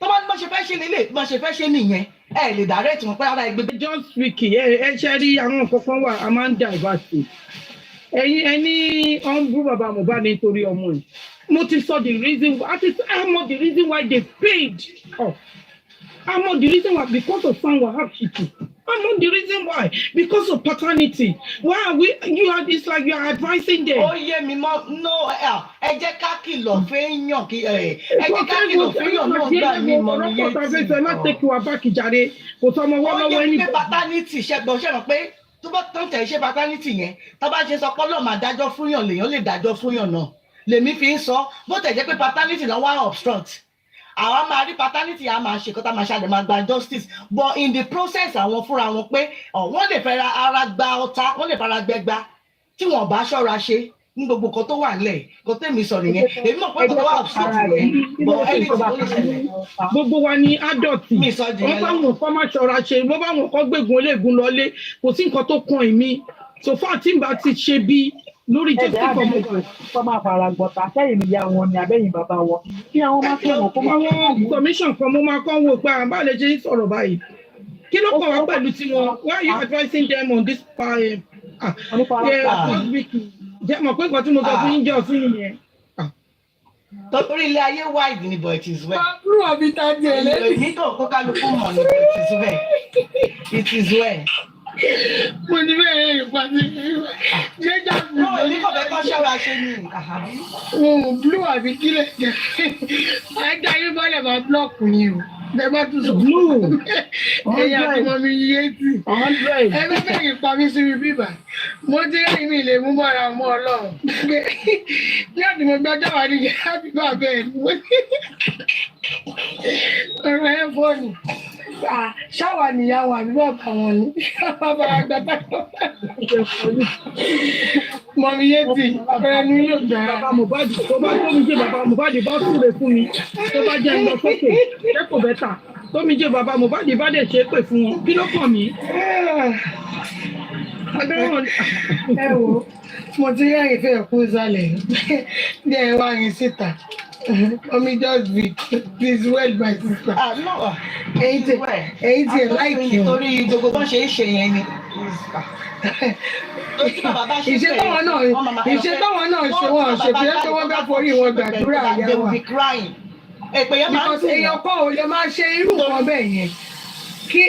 T: tó bá ní bá ṣe fẹ́ ṣe nílé bá ṣe fẹ́ ṣe nìyẹn ẹ lè direct wọn pé ara ẹgbẹ́.
H: just Vicky ẹ ṣe rí àwọn kankan wà a máa ń divert ẹ̀yin ẹni ọ ń bú bàbá Mohbad nítorí ọmọ ẹ̀ mo ti sọ the reason I'm not the reason why they paid off. I'm not the reason why because of San Wahab Chichi. I'm not the reason why because of paternity. Why are we? It's like you are advising them.
T: Oh yeah, mi mo no ẹ jẹ́ ká kìlọ̀ fẹ́yàn kí ẹ jẹ́ ká kìlọ̀ fẹ́yàn náà gbà mí mọ ní yẹn tí.
H: Ẹ má tẹ̀kí wa bá kìjàre kò sọ ọmọ wa lọ́wọ́ ẹni.
T: Ó yẹ pé paternity ṣẹ́gbọ́n ṣe mọ̀ pé tó bá tó ń tẹ̀ ṣe paternity yẹn tó bá ṣe sọ pé Ọlọ́run máa dájọ́ fúnyàn lèèyàn lè dájọ́ fúnyàn náà
B: lèmi fi ń sọ bó tẹ̀ jẹ́ pé paternity lọ́ wá obstruct àwa máa rí paternity a máa ṣe kọ́tà máa ṣe àdèmà gba justice but in the process àwọn fúnra wọn pé wọ́n lè fẹ́ ara gba ọta wọ́n lè fara gbẹgba tí wọ́n bá ṣọ́ra ṣe ní gbogbo nǹkan tó wà nílẹ̀ kò tẹ̀mí sọ nìyẹn èmi mọ̀ pé kò wá obstruct nìyẹn but ẹni tí wọ́n lè ṣẹlẹ̀.
H: gbogbo wa ni adult wọ́n bá wọn kọ́ má ṣọ́ra ṣe wọ́n bá wọn kọ́ gbégun olóògùn lọlé kò sí nǹkan tó kan èmi so far tí n bá ti ṣe bí lórí justice for Mohbad.
D: kọ́ máa fara gbọ́ta sẹ́yìn ìyá wọn ni abẹ́yìn bàbá wọn kí àwọn máa fẹ́ wọn kó máa
H: àwọn commission kan mo máa kọ́ wò pé àbá lè ṣe ń sọ̀rọ̀ báyìí kí ló kàn wá pẹ̀lú tiwọn why are you advising them on this jẹ́ mọ̀ pé nǹkan tí mo sọ fún yín jẹ́ òfin yẹn.
B: torí ilé ayé wide ni but it is well.
T: àbúrò àbí ta jẹ lẹ́yìn.
B: èmi kò kó kálukú mọ̀ ní but it is well. It is well.
T: mo ní bẹ́ẹ̀ ìpàdé jẹ́jà
B: no èmi kò fẹ́ kọ́ ṣọ́ra ṣe ni.
T: blue àbí kílẹ̀ jẹ́ ẹ̀dá yín bọ́lẹ̀ máa blọ́ọ̀kù yín o bẹ́ẹ̀ bá tún sọ
H: blue
T: ẹ̀yà tí mo mi yé tì ẹ bẹ́ẹ̀ bẹ́ẹ̀ yìí pa mí síbi bíbà mo ti rí mi lè mú bọ́ra mọ́ ọlọ́run ní àti mo gbọ́dọ̀ wà ní yàrá bíbà bẹ́ẹ̀ ni ọ̀rọ̀ ẹ̀ fọ́ọ̀nù ṣáwà níyàwó àbí bàbá wọn ni bàbá àgbàtà mọ̀mí yé ti ẹnu yóò gbà.
H: bàbá Mohbad tó bá tó mi jẹ́ bàbá Mohbad bá súre fún mi tó bá jẹ́ ń lọ sókè ṣé kò bẹ́tà tó mi jẹ́ bàbá Mohbad bá dẹ̀ ṣe é pè fún wọn kí ló kàn mí.
T: ẹ wo mo ti rí àyè fẹ́ kú sálẹ̀ bí ẹ wá yín síta. Mommy just be please well my sister.
B: No.
T: Èyí tí ẹ láìkì o.
B: Nítorí gbogbo bó ṣe é ṣe yẹn ni.
T: Ìṣe táwọn náà ṣe wọ́n ṣe bí ẹ pé wọ́n bá forí wọn gbàdúrà yẹn wà. Because èèyàn kan ò lè máa ṣe irú nǹkan bẹ́ẹ̀ yẹn. Kí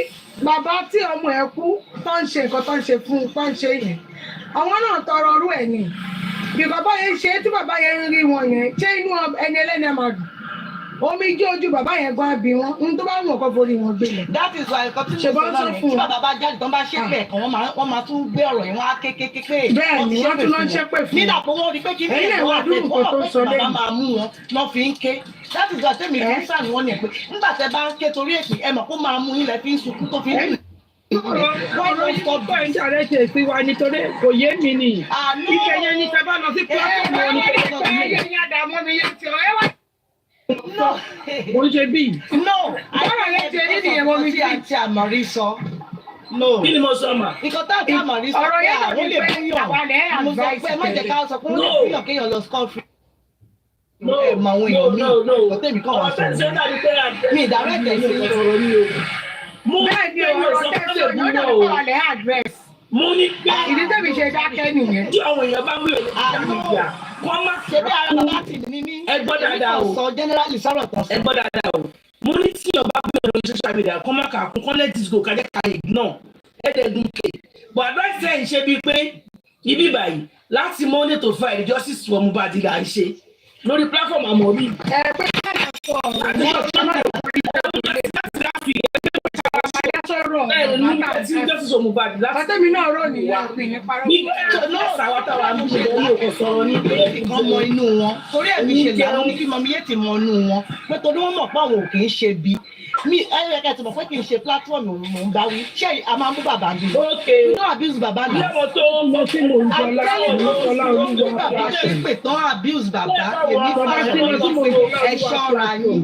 T: bàbá tí ọmọ ẹ kú tó ń ṣe nǹkan tó ń ṣe fún tó ń ṣe yẹn. Àwọn náà tọrọ ọrú ẹ̀ ni. Bí bàbá yẹn ṣe tí bàbá yẹn ń rí wọn yẹn ṣé inú ẹni ẹlẹ́ni ẹ̀ máa dùn omi ijó ojú bàbá yẹn gan bí wọn ń tó bá wọn kọ́ forí wọn gbé lọ.
B: That is why nǹkan tí mo sọ náà yẹn tí bàbá bá jáde tán bá ṣépè kan wọ́n máa tún gbé ọ̀rọ̀ yẹn wọ́n á kékeré pé
T: bẹ́ẹ̀ ni wọ́n tún lọ ń ṣépè fún wọn.
B: nígbà pé wọ́n rí pé kí ní ìwọ àti ìwọ́n náà pé bàbá máa mú wọn lọ́ fi ń ké that is why tèmi fi ń sàn wọ́n ní pé nígbà tẹ bá ń ké torí èpè ẹ mọ̀ kó máa mú yín lẹ fi ń sunkún tó fi ń
H: ọ̀rọ̀ yìí tó bá ń jàre ṣe sí wa nítorí kò yé mi ni ike yẹn ní sábà lọ sí platform wọn ní
T: ẹyẹ ní àdàmú mi yé ti ọ ẹ wá.
H: mo ń ṣe bí.
T: bọ́lá yẹn ti ẹni nìyẹn mọ́ mi sí.
B: àti àmọ̀rí sọ.
N: kí ni mo sọ mà.
B: nǹkan tá àti àmọ̀rí sọ pé àwọn lè búyàn mo sọ pé má jẹ́ ká sọ pé wọ́n lè búyàn kéèyàn lọ school free. No, àwọn èèyàn mi kò tẹ̀mí kọ́ wọn sọ̀rọ̀ mi ìdárẹ́tẹ̀ sí ọ̀rọ̀ mi o.
T: Bẹ́ẹ̀ ni ọ̀rọ̀ tẹ̀sán yóò dẹ̀ kọ́ alẹ́ àdírẹ́sì.
N: Mo ní pé
T: ìdí tẹ̀mí ṣe dákẹ́ nìyẹn.
N: Tí àwọn èèyàn bá wúlò ní ìjà, wọ́n má
B: ṣe bí ara bàbá ti ní ní.
N: Ẹ gbọ́ dáadáa o.
B: Sọ generally sọ̀rọ̀ tán.
N: Ẹ gbọ́ dáadáa o. Mo ní tí ọba wúlò lórí social media, kọ́ má kà kún kọ́ let it go kájẹ́ ká ignore. Ẹ̀ẹ́dẹ̀gùn kè. But advice ẹ̀ ń ṣe bíi pé ibi báyìí láti Monday to Friday justice for Mohbad là ń ṣe lórí platform Àmọ̀rí.
T: Ẹ pé káàdà sọ Bàtẹ́mi náà rò ní ìyàpín ní parọ́.
B: Ọmọ inú wọn. Torí ẹ̀mí ṣe làwọn ní kí mọ̀mí yé ti mọ inú wọn. Pé torí wọ́n mọ̀ pé àwọn ò kì í ṣe bí. Mi ẹ̀rẹ́kẹ̀ tí mo fẹ́ kì í ṣe platform mò ń bá wí. Ṣé a máa mú bàbá mi? You don't abuse bàbá mi.
H: Lẹ́wọ̀n tó ń lọ sí mò ń jọ láwọn
B: bàbá ṣe pè tán abuse bàbá. Èmi fà ẹ ṣọ́ra yín.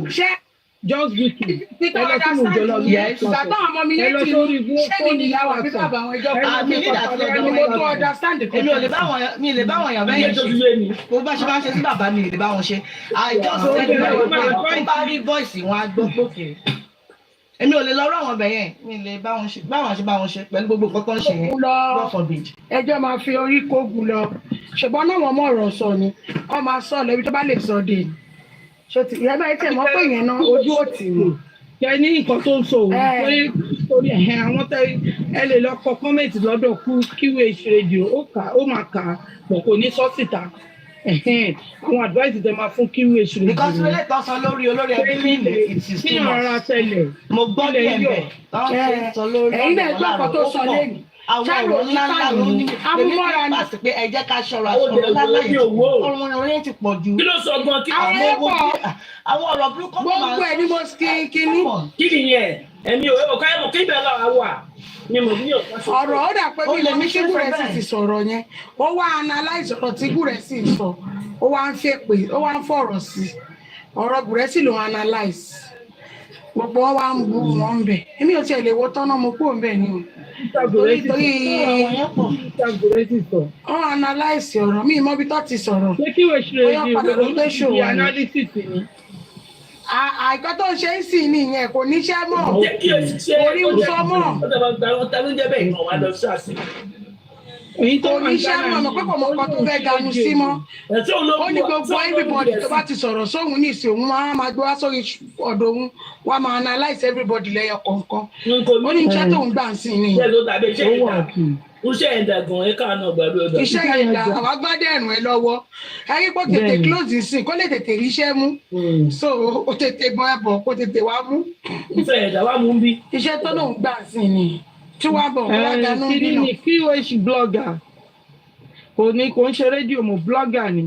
H: Just weekend.
T: Títọ́ ọ̀dà sáàdì yẹn. Ìgbàgbọ́ ọmọ mi yé ti ní ṣé mi ìyàwó àbí bàbá àwọn ẹjọ́ kan.
B: Àmì ní ìdásí ọjọ́
T: Mo tó ọ̀dà sáàdì kan.
B: Èmi ò lè bá wọn èèyàn bẹ́yẹn ṣe. Mo bá ṣe máa ń ṣe sí bàbá mi lè bá wọn ṣe. Àìjọ́sìn ẹgbẹ́ bá rí voice wọn á gbọ́ gbòkè. Èmi ò lè lọ rọ àwọn bẹ̀yẹn. Mi lè bá wọn ṣe bá wọn ṣe pẹ̀lú gbogbo nǹkan tó ń ṣe yẹn. God forbid.
T: Ẹjọ́ máa fi orí kógun lọ. Ṣùgbọ́n náà wọ́n mọ̀ ọ̀rọ̀ sọ ni. Wọ́n máa sọ lẹ́bi tó bá lè sọ dé ni. Ìyá báyìí tẹ̀ mọ́ pé yẹn náà ojú ò tì mí.
H: Kẹ ní nǹkan tó ń sọ òun pé torí àwọn tẹ ẹ lè lọ kọ kọ́mẹ̀tì lọ́dọ̀ QH radio ó máa kà á pọ̀ kò ní sọ síta. Àwọn advice tẹ máa fún QH radio.
B: Because ó lè tọ́ sọ lórí olórí ẹbí mi ní ìtìsí
H: kí ni ọ̀rọ̀ tẹ́lẹ̀.
B: Mo gbọ́ bí ẹ̀bẹ̀ tọ́ sọ lórí
T: ẹ̀yin náà gbọ́ ọkọ̀ tó sọ lẹ́yìn.
B: àwọn ọ̀rọ̀ ńláńlá ló ní
T: amúmọ́ra ni
B: pàṣẹ pé ẹ jẹ́ ká ṣọ́ra ọ̀rọ̀ ńláńlá yìí ọ̀rọ̀ yẹn ti pọ̀ jù.
E: kí ló sọ gan kí
B: àwọn ọ̀rọ̀ burúkú
T: gbogbo ẹ̀ ni mo kíní.
E: kí nìyẹn ẹ̀mí ò ká ẹ̀mọ̀ kí bẹ́ẹ̀ lọ́wọ́ wà ni mo ní ọ̀pá sọ.
T: ọ̀rọ̀ ó dà pé bí lèmi tí Gúrẹ́sì ti sọ̀rọ̀ yẹn ó wá analyze ọ̀rọ̀ tí Gúrẹ́sì sọ ó wá ń fẹ́ pé ó wá ń fọ̀rọ̀ sí ọ̀rọ̀ Gúrẹ́sì ló analyze gbogbo wọn wá ń bu wọn ń bẹ̀ èmi ò tiẹ̀ lè wo tán náà mo kúrò ń bẹ̀ ni o torí wọn analyze ọ̀rọ̀ mi ìmọ̀ bí tó ti sọ̀rọ̀ bóyá padà ló gbé ṣòwò ni àìkọ́ tó ń ṣe ń sìn nìyẹn kò níṣẹ́ mọ́ orí ń sọ mọ́ èyí tó níṣẹ́ mọ́ ọ̀nà pẹ́pọ̀ mọ́ kan tó fẹ́ ganu sí mọ́ ó ní gbogbo everybody tó bá ti sọ̀rọ̀ sóhun ní ìsìn òun máa gbé wá sórí ọ̀dọ̀ òun wá máa analyse everybody lẹ́yọ kọ̀ọ̀kan ó ní iṣẹ́ tóun gbà ń sìn ní
E: iṣẹ́ ẹ̀dàgàn ẹ̀ka náà gbàgbé ọ̀dọ̀.
T: iṣẹ́ ẹ̀dà àwọn agbádẹ́ ẹ̀rùn ẹ lọ́wọ́ ẹ̀rí kó tètè close sí kó lè tètè ríṣẹ́ mú so ó tètè bọ́ ẹ̀bọ̀ kó tètè wá mú.
E: iṣẹ́ ẹ̀dà wá mú bí.
T: iṣẹ́ tó lóun gbà sí ni tí wàá bọ̀ wá ganú bí náà.
H: QH blogger kò ń ṣe rédíò mọ́ blogger ni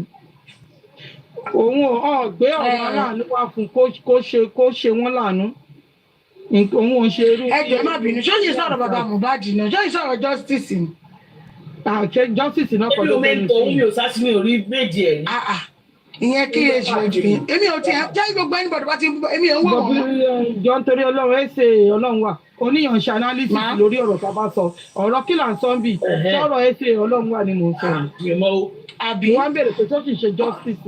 H: òun ò gbé ọ̀rọ̀ aláàánú wá fún kó ṣe wọ́n láàánú òun ò ṣe irú.
T: ẹjọ má bínú ṣé yìí sọ̀rọ̀ bàbá Mohbad náà ṣé yìí sọ̀rọ̀ justice ni.
H: àṣẹ justice náà kọ́ ló bẹ̀rẹ̀ sí.
E: èmi ò sásí mi ò rí méjì ẹ̀ ní.
T: ìyẹn kí ẹ ṣe jù yẹn èmi ò tiẹ̀ jẹ́ gbogbo anybody bá ti èmi ò ń wọ̀ wọ́n.
H: jọ nítorí ọlọ́run ẹ ṣe ọlọ́run wà oníyànṣe analysis lórí ọ̀rọ̀ tá a bá sọ ọ̀rọ̀ kí là ń sọ ń bì sọ̀rọ̀ ẹ ṣe ọlọ́run wà ni mò ń sọ.
T: àbí
H: wọ́n bèrè pé tó kì í ṣe justice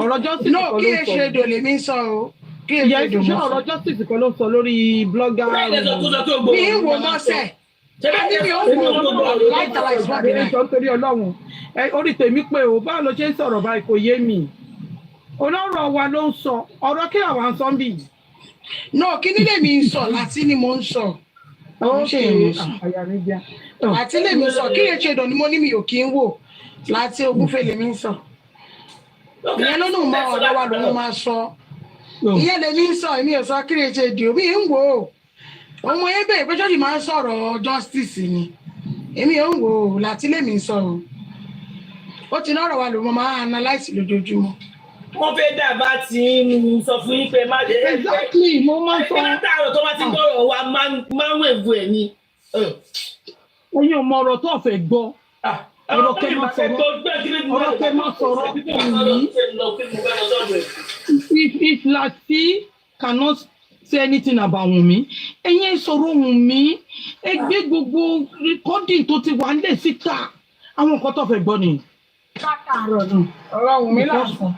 H: ọ̀rọ̀ justice
T: kọ́ ló sọ. kí ẹ ṣe èdò lèmi ń sọ o.
H: Yes, ṣé ọ̀rọ̀ justice kan ló sọ lórí blogger.
T: mi ń wo mọ́sẹ̀ àbí mi ò ń wo láìtàlá ìfọ́bì rẹ̀.
H: ẹjọ́ nítorí ọlọ́run orí tèmi pé o báwo ló ṣe ń sọ̀rọ̀ báyìí kò yé mi olórọ̀ wa ló ń sọ ọ̀rọ̀ kí àwọn sọ ń bì.
T: no kí ni lèmi ń sọ láti ni mo ń sọ. láti lèmi sọ kí ètò ìdọ̀ ni mo ní mi ò kí ń wò láti ogúnfẹ̀ lèmi ń sọ. ìyẹn ló nù mọ́ ọ̀dọ́ wa lòun máa sọ. ìyẹn lèmi ń sọ èmi ò sọ kí ètò ìdí omi ń wò ó. ọmọ yẹn bẹ̀rẹ̀ pé jọ́jì máa ń sọ̀rọ̀ justice ni èmi ò ń wò ó láti lèmi ń sọ o. ó ti lọ́rọ̀ wa lòun máa analyse lójoojúmọ́.
E: wọ́n fẹ́ dàbá tí ń sọ fún yín pé má dé.
H: exactly mo máa ń sọ.
E: ẹgbẹ́ látàrọ̀ tó bá ti gbọ́rọ̀ wa máa ń wèvù ẹ̀ ni.
H: ẹ̀yin ò mọ ọ̀rọ̀ tó fẹ́ gbọ́ ọ̀rọ̀ kẹ́ máa sọ̀rọ̀ ọ̀rọ̀ kẹ́ máa sọ̀rọ̀ if Lati cannot say anything about Wunmi ẹ̀yin sọ̀rọ̀ Wunmi ẹ gbé gbogbo recording tó ti wà nílẹ̀ síta àwọn nǹkan tó fẹ́ gbọ́ ni.
T: látàrọ̀ nù ọ̀rọ̀ Wunmi lásán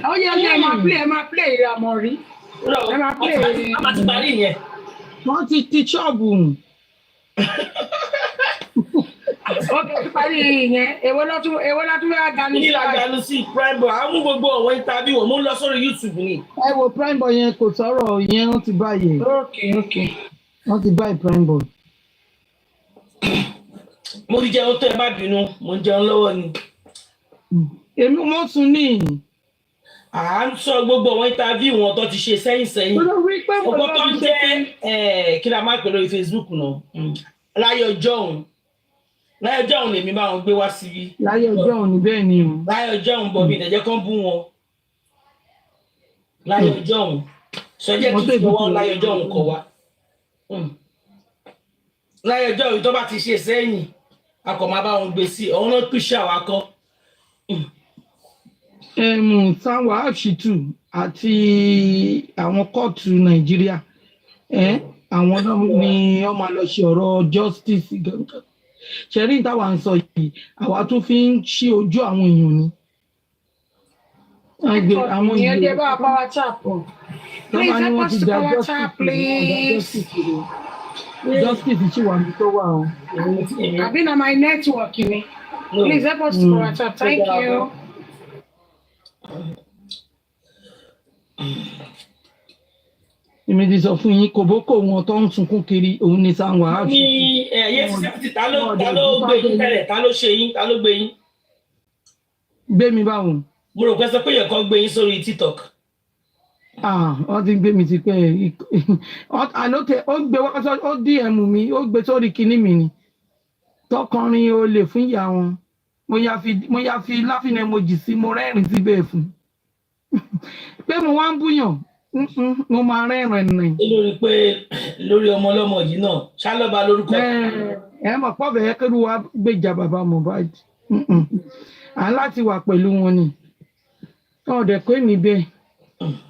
T: ó yẹ kí ẹ máa play Àmọ̀rí ẹ máa play
E: a máa ti parí yẹn.
H: wọ́n ti ṣọ́ọ̀bù.
T: ó ti parí yẹn èwo látún wá ganu sí.
E: nílà ganu sí prime boy àwọn gbogbo ọ̀wọ́ interview wọn mo ń lọ sórí YouTube ni.
H: ẹ wo prime boy yẹn kò sọ̀rọ̀ yẹn wọ́n ti báyìí.
T: ok
H: wọ́n ti báyìí prime boy.
E: mo ti jẹun tó ẹ má bínú mo ń jẹun lọ́wọ́ ni.
H: èmi mo sùn ní.
E: à ń sọ gbogbo àwọn interview wọn tó ti ṣe sẹ́yìn. ọgbọ́n tó ń jẹ́ kí la máa pè lórí Facebook náà Láyọ̀ John lèmi bá wọn gbé wá síbí.
H: Láyọ̀ John ni bẹ́ẹ̀ ni o.
E: Láyọ̀ John bọ̀ mí ìdẹ̀jẹ́ kan bú wọn. Láyọ̀ John sọjẹ́ kí n fọwọ́ Láyọ̀ John kọ wá. Láyọ̀ John tó bá ti ṣe sẹ́yìn a kò máa bá wọn gbé sí ọ̀hún náà pèsè àwọn akọ.
H: Sanwó Àṣìtù àti àwọn kóòtù Nàìjíríà àwọn náà ni wọ́n máa lọ ṣe ọ̀rọ̀ justice gangan ṣẹ̀rí táwa ń sọ yìí àwa tún fi ń ṣí ojú àwọn èèyàn ni.
T: àwọn èèyàn dé bá a power tap o. Please help us to power tap please.
H: Justice ṣì wà ní tó wà o.
T: Àbí na my network ni. Please help us to power tap. Thank you.
H: Èmi ti sọ fún yín kòbókò wọn tó ń sunkún kiri òun ní Sanwó Àṣìtù.
E: ní ẹ̀yẹ́ ti ta ló gbé yín tẹ́lẹ̀ ta ló ṣe yín ta ló gbé yín.
H: Gbé mi báwo.
E: mo rò pé sọ pé yẹn kan gbé yín sórí TikTok.
H: wọ́n ti gbé mi ti pẹ́ àlókè ó gbé ó DM mi ó gbé sórí kinní mi ni tọkọrin olè fún ìyá wọn mo ya fi laughing emoji sí mo rẹ́rìn síbẹ̀ fún pé mo wá ń búyàn mo máa rẹ́rìn ni.
B: lórí pé lórí ọmọ ọlọ́mọ yìí náà ṣálọ́ba lórúkọ.
H: ẹ mọ̀ pọ̀ bẹ̀rẹ̀ kí ló wá gbèjà bàbá Mohbad à ń láti wà pẹ̀lú wọn ni ọ̀dẹ̀ pé mi bẹ́ẹ̀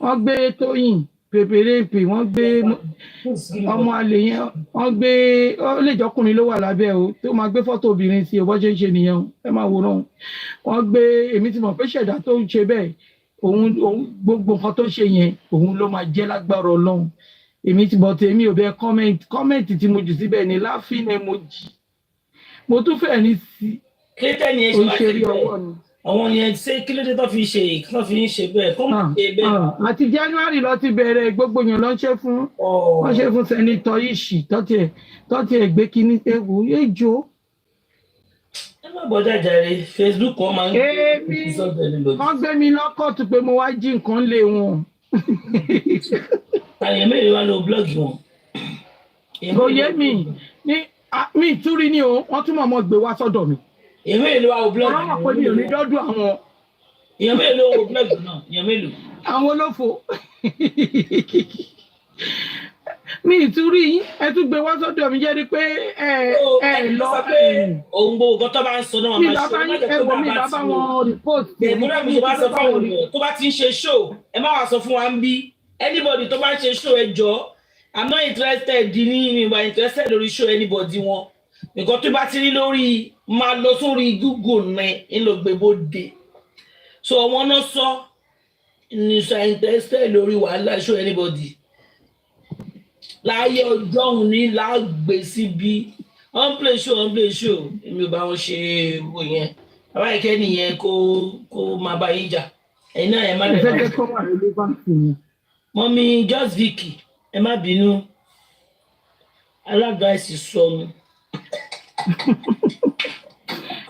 H: wọ́n gbé Tóyìn pèpèrèpè wọ́n gbé ọmọ àlè yẹn wọ́n gbé ó lè jọkùnrin ló wà lábẹ́ o tó máa gbé fọ́tò obìnrin sí o bó ṣe ń ṣe nìyẹn o ẹ máa wòran wọ́n gbé èmi ti mọ̀ pé ṣẹ̀dá tó ń ṣe bẹ́ẹ̀ òun gbogbo nǹkan tó ṣe yẹn òun ló máa jẹ́ lágbára Ọlọ́run èmi ti bọ̀ tèmi ò bẹ kọ́mẹ̀ntì tí mo jù síbẹ̀ ní laughing emoji mo tún fẹ́ ní sí òṣèré ọwọ́ ni.
B: àwọn yẹn ṣé kí ló dé tó fi ń ṣe bẹ́ẹ̀ kó má ṣe bẹ́ẹ̀.
H: àti January lọ ti bẹ̀rẹ̀ gbogbo yẹn lọ ń ṣe fún wọ́n ṣe fún sẹ́nitọ́ Ìṣì tọ́tí ẹ̀ gbé kínní ewu ejò.
B: ẹ má bọ́jà jàre Facebook wọn máa ń
H: wọ́n gbé mi lọ́kọ̀tù pé mo wá jí nǹkan lé wọn.
B: àyè mẹ́rin wá lọ blọ́ọ̀gì wọn.
H: kò yé mi ìtúrí ni o wọ́n tún mọ̀ gbé wá sọ́dọ̀ mi.
B: èèyàn mélòó wa wo blọọgì
H: náà ọ̀rọ̀ pẹ̀lú èmi dọ́dún àwọn.
B: èèyàn mélòó wo blọọgì náà èèyàn mélòó.
H: àwọn olófo mi ìtúrí ẹ tún gbé wá sọ́dọ̀ mi jẹ́ pé ẹ lọ.
B: ohun gbogbo kan tó bá ń sọ náà máa ṣe má jẹ́ pé bàbá wọn report. ìmúra mi bá sọ fáwọn ènìyàn tó bá ti ń ṣe show ẹ má wàá sọ fún wa ń bí anybody tó bá ń ṣe show ẹ jọ I'm not interested ní ìwà interested lórí show anybody wọn nǹkan tó bá ti rí lórí máa lọ sórí Google ní ńlọgbẹbọdẹ so ọmọ náà sọ ní sọ interested lórí wàhálà show anybody láyé ọjọ́ òun ní lágbè síbi on play show èmi ò bá wọn ṣe wò yẹn bàbá ìkẹ́ nìyẹn kó máa bá yín jà ẹ̀yin náà ẹ̀ má lè bá mọ́mí just Vicky ẹ má bínú alága ẹ̀sìn sọnù.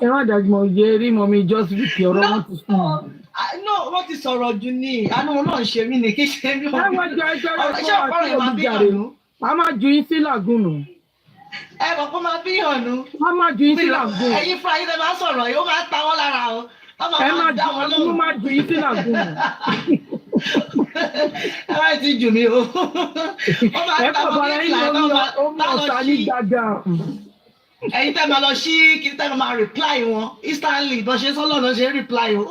H: ẹ má dàgbọ́n òye rí mọ́mí just Vicky ọ̀rọ̀ wọn ti sùn.
T: no wọ́n ti sọ̀rọ̀ jù ní àánú wọn náà ń ṣe mí ní kí ṣe mí.
H: ẹ wọ́n jẹ́ ẹjọ́ rẹ̀ fún àti olùjàre a máa ju yín sí làgùnù.
T: ẹ mọ̀ kó máa bí ìhànú.
H: a máa ju yín sí làgùnù.
T: ẹ̀yin fúnra yín lè máa sọ̀rọ̀ yìí ó máa ta wọ́n lára o.
H: ẹ máa ju yín sí làgùnù.
T: ẹ máa ti jù mí o.
H: ẹ kọ̀ bọ̀rọ̀ yín lórí omi ọ̀sà ní dáadáa.
T: ẹ̀yin tẹ́ máa lọ sí kí tẹ́ máa reply wọn instantly bó ṣe sọ́lọ́ náà ṣe reply o.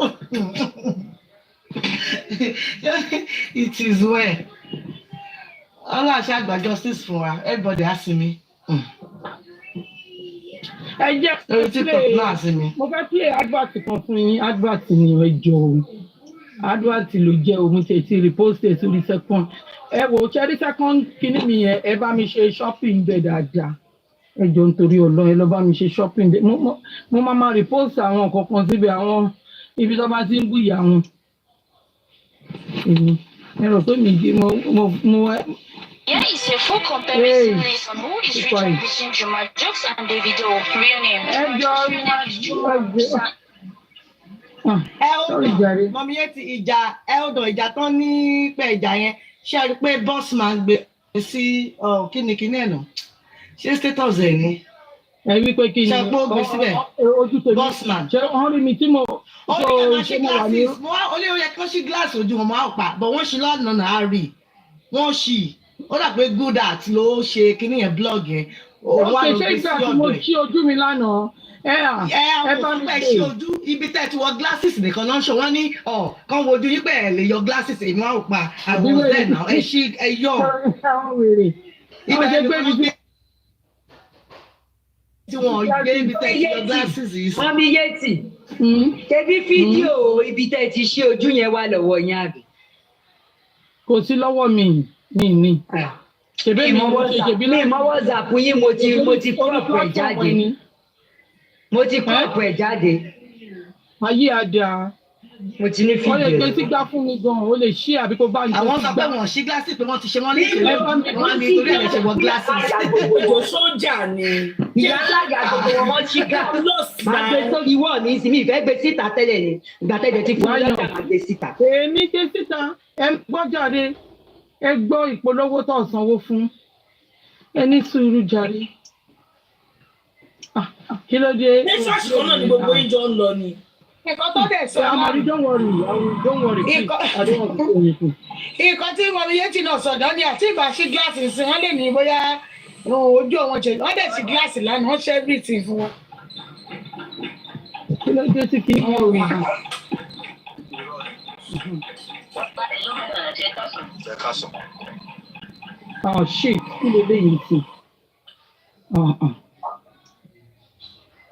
T: It is well. Allah àṣà àgbà justice fún wa everybody á sí mi.
H: ẹ jẹ́ mo fẹ́ play advert kan fún yín advert ni ẹ jọ o advert ló jẹ́ òun tètè repost ẹ̀ sórí second ẹ wò ó ṣẹ́rí second kíní mi yẹn ẹ bá mi ṣe shopping bẹ́ẹ̀ dáadáa ẹ jọ nítorí Ọlọ́run ẹ lọ bá mi ṣe shopping bẹ́ẹ̀ mo máa repost àwọn kankan síbẹ̀ àwọn ibi tó bá ti ń bú ìyá wọn ẹ rò pé mi jí mo.
U: Here is a full comparison list on who is featured between Juma Jokes and Davido. Real name.
T: Mọ̀mí yẹn ti ìjà tán ní pẹ̀ ìjà yẹn ṣé a rí pé bossman gbé sí kíni ẹ̀ nà ṣé status ẹ̀ ni.
H: ẹ wí pé kí ni
T: gbé síbẹ̀
H: ojú tèmi
T: bossman.
H: ṣé wọ́n rí mi tí mo
T: ṣe mo wà ní. olè oyè kí wọ́n ṣí gíláàsì ojú wọn máa pa bọ̀ wọ́n ṣí lọ́nà náà rí wọ́n ṣí ó dà pé good art ló ṣe kíní yẹn blog yẹn.
H: òkè ṣé ìgbà tí mo ṣí ojú mi lánàá ẹ bá mi
T: ṣe ojú ibi tẹ́ ti wọ glasses nìkan náà ṣe wọ́n ní kán wojú yín pé ẹ lè yọ glasses èmi wà ó pa àwọn ọ̀sẹ̀ náà ẹ ṣí ẹ yọ. ibẹ̀ ló ń gbé tí wọ́n gbé ibi tẹ́ ti yọ glasses yìí.
V: Mọ́mí Yétì ṣebí fídíò ibi tẹ́ ti ṣí ojú yẹn wà lọ́wọ́ yín àbí.
H: kò sí lọ́wọ́ mi ní.
V: mi mọ WhatsApp yín mo ti crop ẹ̀ jáde mo ti crop ẹ̀ jáde.
H: ayé àdá
V: mo ti ní fídíò.
H: wọ́n lè gbé sígbà fún mi gan-an ó lè ṣí àbí kó bá ń jẹ́ sígbà.
T: àwọn sọ pé wọ́n ṣí gíláàsì pé wọ́n ti ṣe wọ́n ní ìṣẹ̀lẹ̀ wọ́n ní torí ẹ̀ lè ṣe wọ́n gíláàsì.
B: òjò sójà ni.
V: ìyá alága gbogbo wọn ṣí gíláàsì. máa gbé sórí wọ́ọ̀ ní ìsinmi ìfẹ́ gbé síta tẹ́lẹ̀ ni ìgbà tẹ́lẹ̀ ti fún lọ́jà máa gbé síta.
H: èmi gbé síta ẹ gbọ́ jáde ẹ gbọ́ ìpolówó tó sanwó fún ẹ ní sùúrù jàre Kí ló dé?
B: Ṣé ṣọ́ọ̀ṣì kan náà ni gbogbo yín jọ ń lọ ni?
T: Nǹkan tó dẹ̀ sọ náà.
H: Amadi, don't worry, please. I don't want to say anything.
T: Nǹkan tí mo yé tí náà sọ̀dọ̀ ni àti ìgbà sí gíláàsì sí wọ́n lè ní bóyá ojú wọn ṣe wọ́n dẹ̀ sí gíláàsì lánàá wọ́n ṣe everything fún wọn.
H: Kí ló dé tí kì í mọ̀ òwe yìí? Oh shit, kí ló dé yìí sí?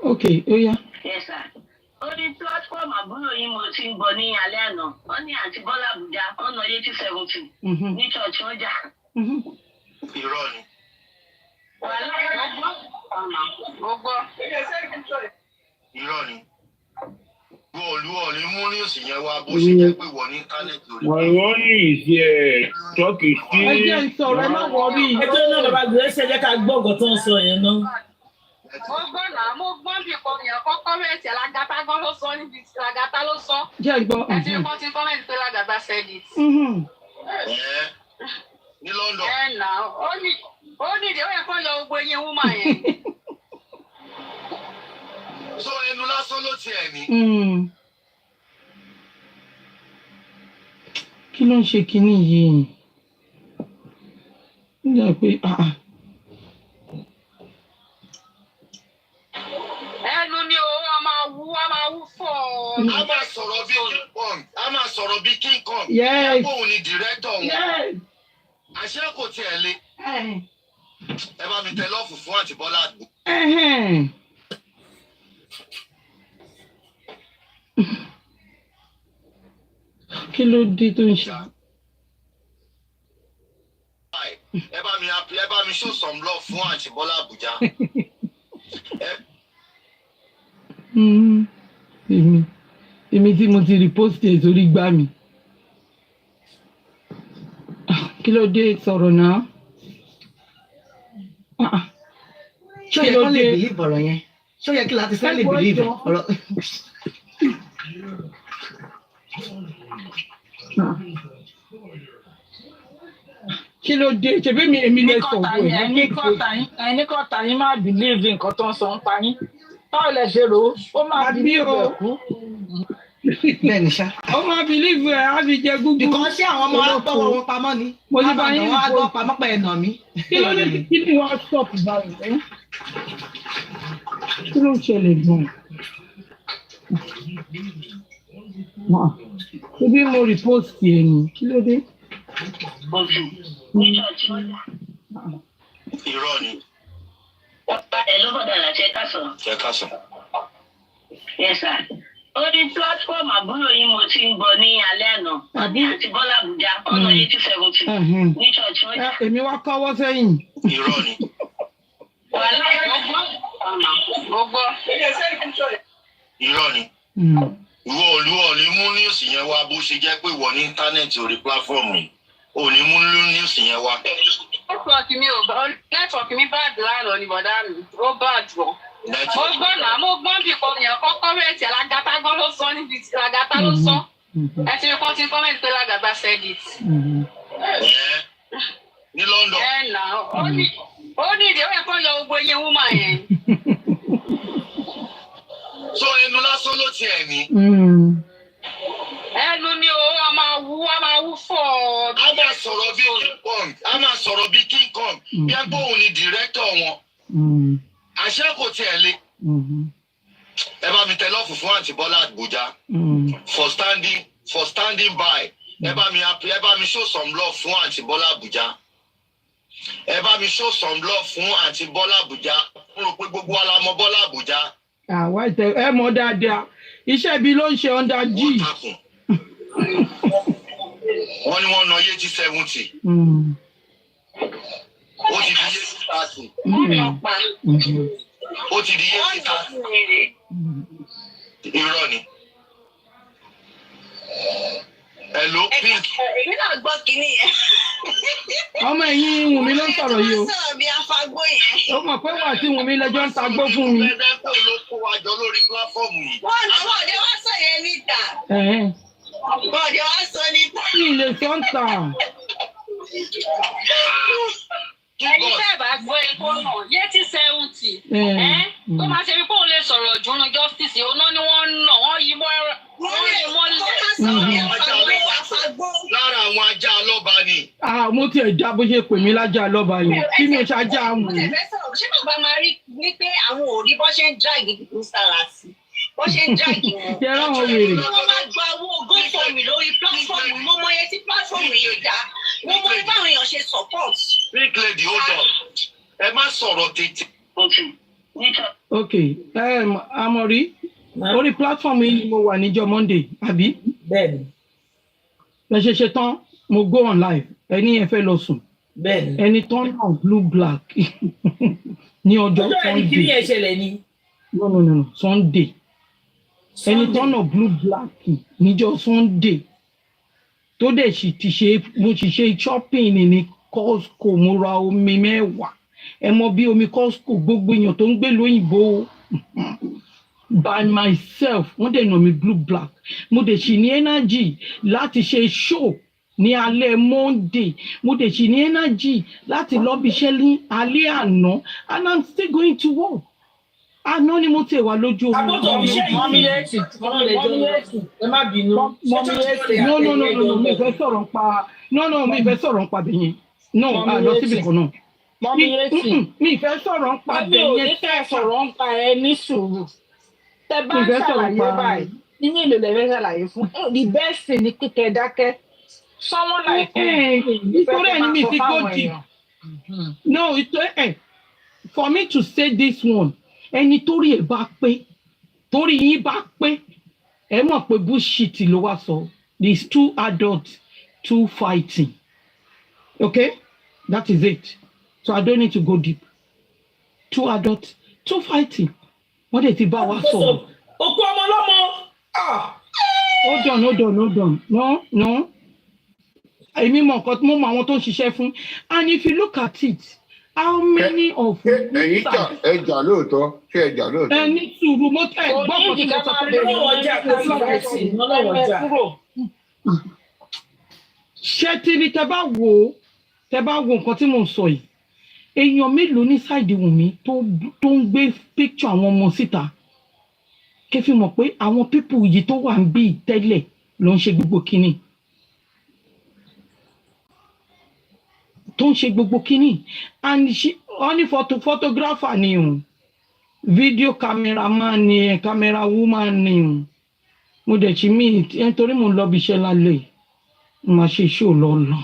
H: Okay, ó yá.
U: Yes, sir. Orí platform àbúrò yín mo ti ń gbọ́ ní alẹ́ àná. Wọ́n ní àǹtí Bọ́lá Àbújá, wọ́n ná 80-70 ní church wọ́n jà.
G: Irọ́ ni.
U: Wàhálà gbogbo.
G: Irọ́ ni. Olúwa ní mú ní òsì yẹn wá bó ṣe jẹ́ pé wọ́n ní íńtánẹ́ẹ̀tì lórí.
S: Wọ́n ní ìṣe tọ́kì sí.
H: Ẹ jẹ́ ìsọ̀rọ̀ ẹ má wọrí.
B: Ẹjọ́ náà bàbá gbé ṣe jẹ́ ká gbọ́ ọ̀gọ̀ tó ń sọ yẹn náà.
U: Mo gbọ́ náà, mo gbọ́n bí kan yẹn kọ́kọ́ mẹ́tì Lagata gan ló sọ níbi Lagata ló sọ.
H: Jẹ́ ìgbọ́.
U: Ẹtí kan ti kọ́mẹ́ntì pé Lagata said it.
G: Ní London.
U: Ẹ nà ó ní ìdí ó yẹ kó yọ gbogbo eyín wúmà yẹn.
G: So ẹnu lásán ló tiẹ̀ ní.
H: Kí ló ń ṣe kinní yìí? Ó yà pé
U: ẹnu ni o a máa wú fọ.
G: A máa sọ̀rọ̀ bí King Kong. A máa sọ̀rọ̀ bí King Kong.
H: Yes.
G: Bóun ni director wọn.
H: Yes.
G: Àṣé kò tiẹ̀ le. Ẹ bá mi tẹ lọ́ọ̀fù fún àǹtí Bọ́lá àdúgbò.
H: Kí ló dé tó ń ṣe?
G: Ẹ bá mi show some love fún àǹtí Bọ́lá Àbújá.
H: Èmi tí mo ti repost ẹ̀ sórí gbá mi. Kí ló dé sọ̀rọ̀ náà?
V: Ṣé ó yẹ kó lè believe ọ̀rọ̀ yẹn? Ṣé ó yẹ kí láti fẹ́ lè believe ọ̀rọ̀?
H: Kí ló dé? Ṣebí èmi lè sọ̀rọ̀ ẹ̀.
E: Ẹni kọ́ta yín máa believe nǹkan tó ń sọ ń pa yín. Báwo lẹ ṣe rò ó? Ó máa believe ẹ̀ kú.
V: Bẹ́ẹ̀ni ṣá.
H: Ó máa believe ẹ̀ á fi jẹ gúgú.
V: Ìkan ṣé àwọn ọmọ agbọ́wọ́ wọn pamọ́ ni?
H: Mo ní bá yín
V: wọn á gbọ́ pamọ́ pẹ̀ ẹ̀nà mi.
H: Kí ló dé kí ni wọ́n stop báyìí? Kí ló ń ṣẹlẹ̀ gan-an? Ṣebí mo repost ẹ̀ ni, kí ló dé?
G: Irọ́ ni.
U: Ẹ ló bọ̀dà là ṣe ká sọ.
G: Ṣé ká sọ?
U: Yes, sir. Orí platform àbúrò yín mo ti ń gbọ́ ní alẹ́ àná. Wọ́n ní àǹtí Bọ́lá Àbújá, wọ́n ná 80-70 ní church wọ́n jà.
H: Èmi wá kọ́wọ́ sẹ́yìn.
G: Irọ́ ni.
U: Wàhálà gbogbo.
G: Irọ́ ni. Olúwa ní mú news yẹn wá bó ṣe jẹ́ pé wọ́n ní íńtánẹ́ẹ̀tì orí platform yìí. Ò ní mú news yẹn wá.
U: Nẹ́tíwọ̀kì mi bá dùn lánàá ni bọ̀dá mi, ó bá dùn. Mo gbọ́ náà, mo gbọ́n bí kan yẹn kọ́kọ́ mẹ́tì Lagata gan ló sọ níbi Lagata ló sọ. Ẹtí kan ti kọ́mẹ́ntì pé Lagata said it.
G: Ní London.
U: Ẹ nà ó ní ìdí ó yẹ kó yọ gbogbo eyín wúmà yẹn.
G: So ẹnu lásán ló tiẹ̀ ní.
U: Ẹnu ni o a máa wú fọ.
G: A máa sọ̀rọ̀ bí King Kong. A máa sọ̀rọ̀ bí King Kong. Bí ẹ bóun ni director wọn. Àṣé kò tiẹ̀ le. Ẹ bá mi tẹ lọ́ọ̀fù fún àǹtí Bọ́lá Àbújá. For standing by. Ẹ bá mi show some love fún àǹtí Bọ́lá Àbújá. Ẹ bá mi show some love fún àǹtí Bọ́lá Àbújá. Mo rò pé gbogbo wa la mọ Bọ́lá Àbújá.
H: Àwa ẹ mọ̀ dáadáa. Iṣẹ́ ibi ló ń ṣe under G.
G: Wọ́n ní wọ́n ná 80-70. Ó ti di 80-30. Ó ti di 80-30. Irọ́ ni. Hello, Pink.
U: Èmi náà gbọ́ kínní yẹn.
H: Ọmọ ẹ̀yìn Wùnmí ló ń sọ̀rọ̀ yìí o.
U: Wọ́n sọ̀rọ̀ bí afagbó yẹn.
H: Ó mọ̀ pé wà tí Wùnmí lẹ́jọ́ ń tagbó fún mi.
G: Ẹ̀ẹ́dẹ́gbẹ̀rún ló kó wa jọ lórí pláfọ́ọ̀mù yìí.
U: Wọ́n ọdẹ wá sọ yẹn níta. Ọdẹ wá sọ níta.
H: Kí ilé sọ ń tà?
U: ẹni tẹ́ ẹ̀ bá gbọ́ epo náà yétí 70 tó máa ṣe wípé òun lè sọ̀rọ̀ jùlọ justice òun náà ni wọ́n ń nà wọ́n yí mọ́
G: lára àwọn ajá ọlọ́ba ni.
H: Mo tiẹ̀ já bó ṣe pè mí lájà lọ́ba yẹn kí mi ò ṣáájà àwọn.
U: ṣé bàbá máa rí wípé àwọn ò rí bó ṣe ń drag Mr. bó ṣe ń drag wọn.
H: Ṣé ráwọn wèrè?
U: Wọ́n máa gba owó GoFundMe lórí platform mo mọ iye tí platform yìí dá mo mọ bí báwọn èèyàn ṣe support.
G: Big lady hold on ẹ má sọ̀rọ̀ tètè.
H: Okay, Amori, orí platform yìí ni mo wà níjọ́ Monday, àbí?
B: Bẹ́ẹ̀ni.
H: Ẹ ṣe tán, mo go on live, ẹni ẹ fẹ́ lọ sùn.
B: Bẹ́ẹ̀ni.
H: Ẹni turn on blue black ní ọjọ́ Sunday.
B: Ọjọ́ ẹni kí ni ẹ ṣẹlẹ̀ ni?
H: No, Sunday. Ẹni turn on blue black níjọ́ Sunday. Tó dẹ̀ sì ti ṣe, mo sì ṣe shopping ní Costco, mo ra omi 10. Ẹ mọ bí omi Costco gbogbo èèyàn tó ń gbé lóyìnbó by myself wọ́n dẹ̀ nà mí blue black mo dẹ̀ sì ní energy láti ṣe show ní alẹ́ Monday mo dẹ̀ sì ní energy láti lọ bí iṣẹ́ ní alẹ́ àná and I'm still going to work. Àná ni mo tẹ̀ wá lójú omi.
B: Àbọ̀tọ̀ iṣẹ́ mọ́mílẹ́tì ẹ má bínú.
H: Mọ́mílẹ́tì no mi fẹ́ sọ̀rọ̀ pa mi fẹ́ sọ̀rọ̀ pa bẹ̀yẹn no lọ síbi kan náà. Mi fẹ́ sọ̀rọ̀ ń pa bẹ́ẹ̀ yẹn.
E: Tẹ́ sọ̀rọ̀ ń pa ẹ ní sùúrù. Tẹ́ bá ń ṣàlàyé báyìí, nínú ìlú lẹ́fẹ́ ṣàlàyé fún. The best thing ni kíkẹ́ dákẹ́. Someone like
H: nítorí ẹni mi fi go deep. No, for me to say this one, ẹni torí ẹ̀ bá pé, torí yín bá pé, ẹ mọ̀ pé bullshit ló wá sọ. These 2 adults, 2 fighting. Okay? That is it. So I don't need to go deep. 2 adults, 2 fighting. What did he buy?
B: Hold
H: on. No. I mean, more want to ṣiṣẹ́ fún. And if you look at it, how many of you?
S: Ẹja lóòótọ́, ṣé ẹja lóòótọ́?
H: Ẹni sùúrù mo tẹ̀ gbọ́ ṣé tí ni tẹ́ bá wo nǹkan tí mo sọ yìí. Èèyàn mélòó ní sáìdì Wùnmí tó ń gbé picture àwọn ọmọ síta kẹfì mọ̀ pé àwọn pípù yìí tó wà ń bí tẹ́lẹ̀ ló ń ṣe gbogbo kínní and wọ́n ní photographer ni o video cameraman ni camera woman ni o mo dẹ̀ ṣì mí nítorí mo lọ bí iṣẹ́ lálẹ́ máa ṣe show lọ́nà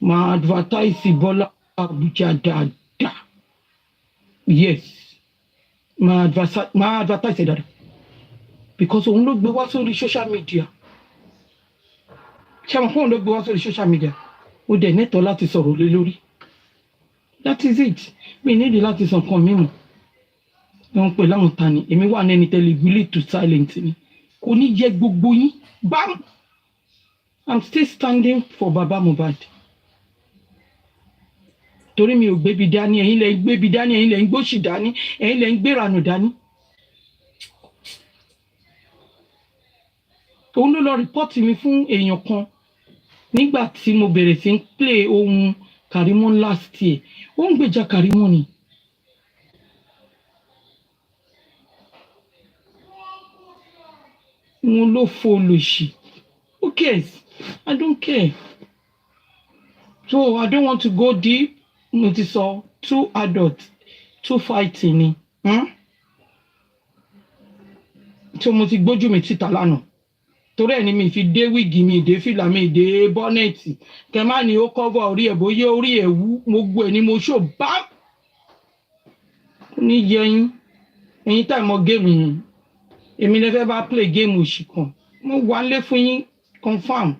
H: máa advertise Bọ́lá Abuja dada. Yes. My advertise dada. Because òun ló gbé wá sórí social media. Ṣé àwọn fóònù ló gbé wá sórí social media? Ó dẹ̀ nẹ́tọ̀ láti sọ̀rọ̀ lé lórí. That is it. Mi nídìí láti sọ nǹkan mímu. Wọ́n pè láwọn tani. Èmi wà ní ẹni tẹ́lẹ̀ really to silent ni. Kò ní jẹ́ gbogbo yín. Bam! I'm still standing for Baba Mohbad. Torí mi ò gbébi dání ẹ̀yin lẹ ń gbébi dání ẹ̀yin lẹ ń gbóṣì dání ẹ̀yin lẹ ń gbéranù dání. Òun ló lọ rìpọ́tì mi fún èèyàn kan nígbà tí mo bẹ̀rẹ̀ sí ń play ohun Karimot last year ó ń gbèjà Karimot ni. Wọn ló fo olùsì. Who cares? I don't care. So I don't want to go deep. Mo ti sọ 2 adults 2 fighting ni. So mo ti gbójú mi síta lánàá. Torí ẹni mi fi dé wíìgì mi dé fìlà mi dé bọ́nẹ̀tì. Kẹ́má ni ó cover orí ẹ̀ bóyá orí ẹ̀ wú mo gbọ́ ẹ̀ ni mo ṣò bá. Ní yẹyin ẹ̀yin tá ìmọ̀ géèmù yìí. Èmi lè fẹ́ bá play géèmù òṣì kan. Mo wà lé fún yín confam.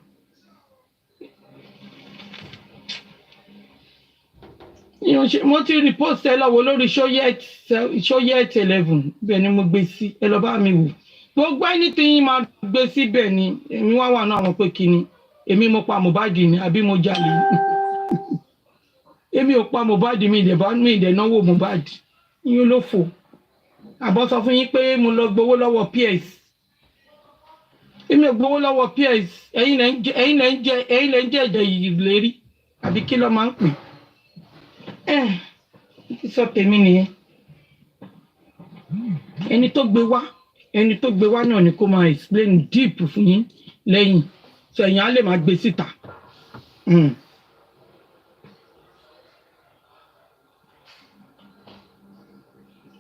H: Mo ti report ẹ lọ́wọ́ lórí Shoyet 11 bẹ́ẹ̀ ni mo gbé sí ẹ lọ bá mi wò. Gbogbo ẹni tí yín máa gbé síbẹ̀ ni èmi wá wà náà àwọn pé kíni èmi mo pa Mohbad ni àbí mo jalè. Èmi ò pa Mohbad mi ìdẹ̀ náwó Mohbad. Yín ló fò. Àbọ̀ sọ fún yín pé mo lọ gbowó lọ́wọ́ PS. Èmi ò gbowó lọ́wọ́ PS. Ẹ̀yin lẹ ń jẹ́ ẹ̀jẹ̀ ìlérí àbí kí ló máa ń pè. Sọ tèmi nìyẹn. Ẹni tó gbé wá náà ni kó máa explain deep fún yín lẹ́yìn. So ẹ̀yin á lè máa gbé síta.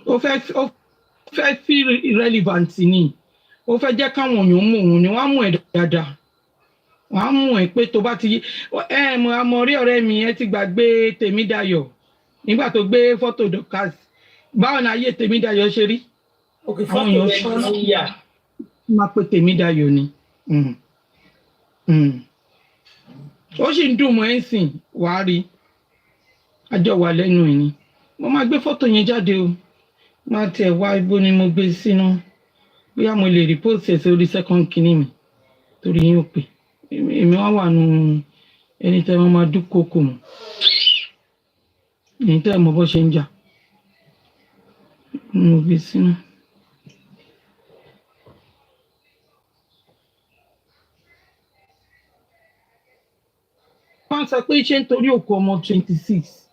H: Ó fẹ́ feel irrelevant ni. Ó fẹ́ jẹ́ káwọn èèyàn mọ̀ òun ni wọ́n á mú ẹ̀ dáadáa. Wọ́n á mú ẹ̀ pé tó bá ti mo àmọ́ rí ọ̀rẹ́ mi ẹ ti gbàgbé Tèmídayọ̀ nígbà tó gbé fọ́tò Dorcas. Báwo ni ayé Tèmídayọ̀ ṣe rí? Àwọn èèyàn sọ́nà máa pe Tèmídayọ̀ ni. Ó sì ń dùn mọ́ ẹ̀ ń sìn wàá rí. Àjọ wà lẹ́nu ẹ̀ ni. Mo máa gbé fọ́tò yẹn jáde o. Má tiẹ̀ wá ibo ni mo gbé sínú. Bóyá mo lè repost ẹ̀ sórí second kìíní mi. Torí yín ò pè. Èmi wà nù ẹni tẹ́ wọ́n máa dúnkòokò mọ́. Ẹni tẹ́ mọ̀ bó ṣe ń jà. Mo gbé sínú. Wọ́n sọ pé ṣé nítorí òkú ọmọ 26.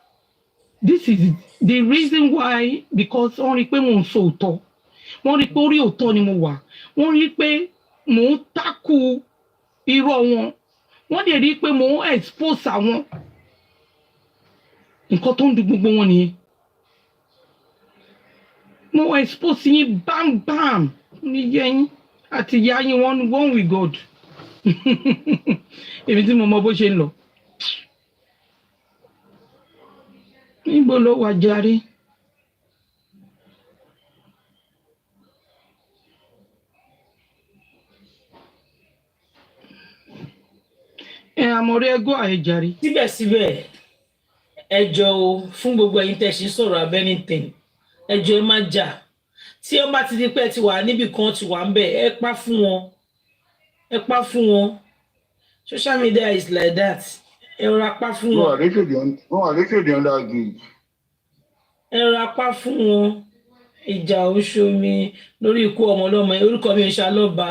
H: This is the reason why, because wọ́n rí pé mò ń sọ òótọ́. Wọ́n rí pé orí òótọ́ ni mo wà. Wọ́n rí pé mò ń tákù irọ́ wọn. Wọ́n dẹ̀ rí pé mò ń expose àwọn. Nǹkan tó ń dùn gbogbo wọn nìyẹn. Mo expose yín bam ní yẹn àti ìyá yín one with God. Èmi tí mo mọ bó ṣe ń lọ. Níbo ló wà jàre? Àmọ̀rí ẹgọ́ àìjàre.
B: Síbẹ̀síbẹ̀ ẹjọ́ o fún gbogbo ẹ̀yin tẹ́ ṣe sọ̀rọ̀ abẹ́nìtìn ẹjọ́ ẹ má jà tí ẹ bá ti di pé ẹ ti wà níbì kan ti wà ń bẹ̀ ẹ pa fún wọn social media is like that ẹ rọra pa fún wọn.
S: Wọ́n wà lékèdè under gauge.
B: Ẹ rọra pa fún wọn ìjà Oṣomi lórí ikú ọmọ ọlọ́mọ orúkọ mi ń ṣàlọ́ba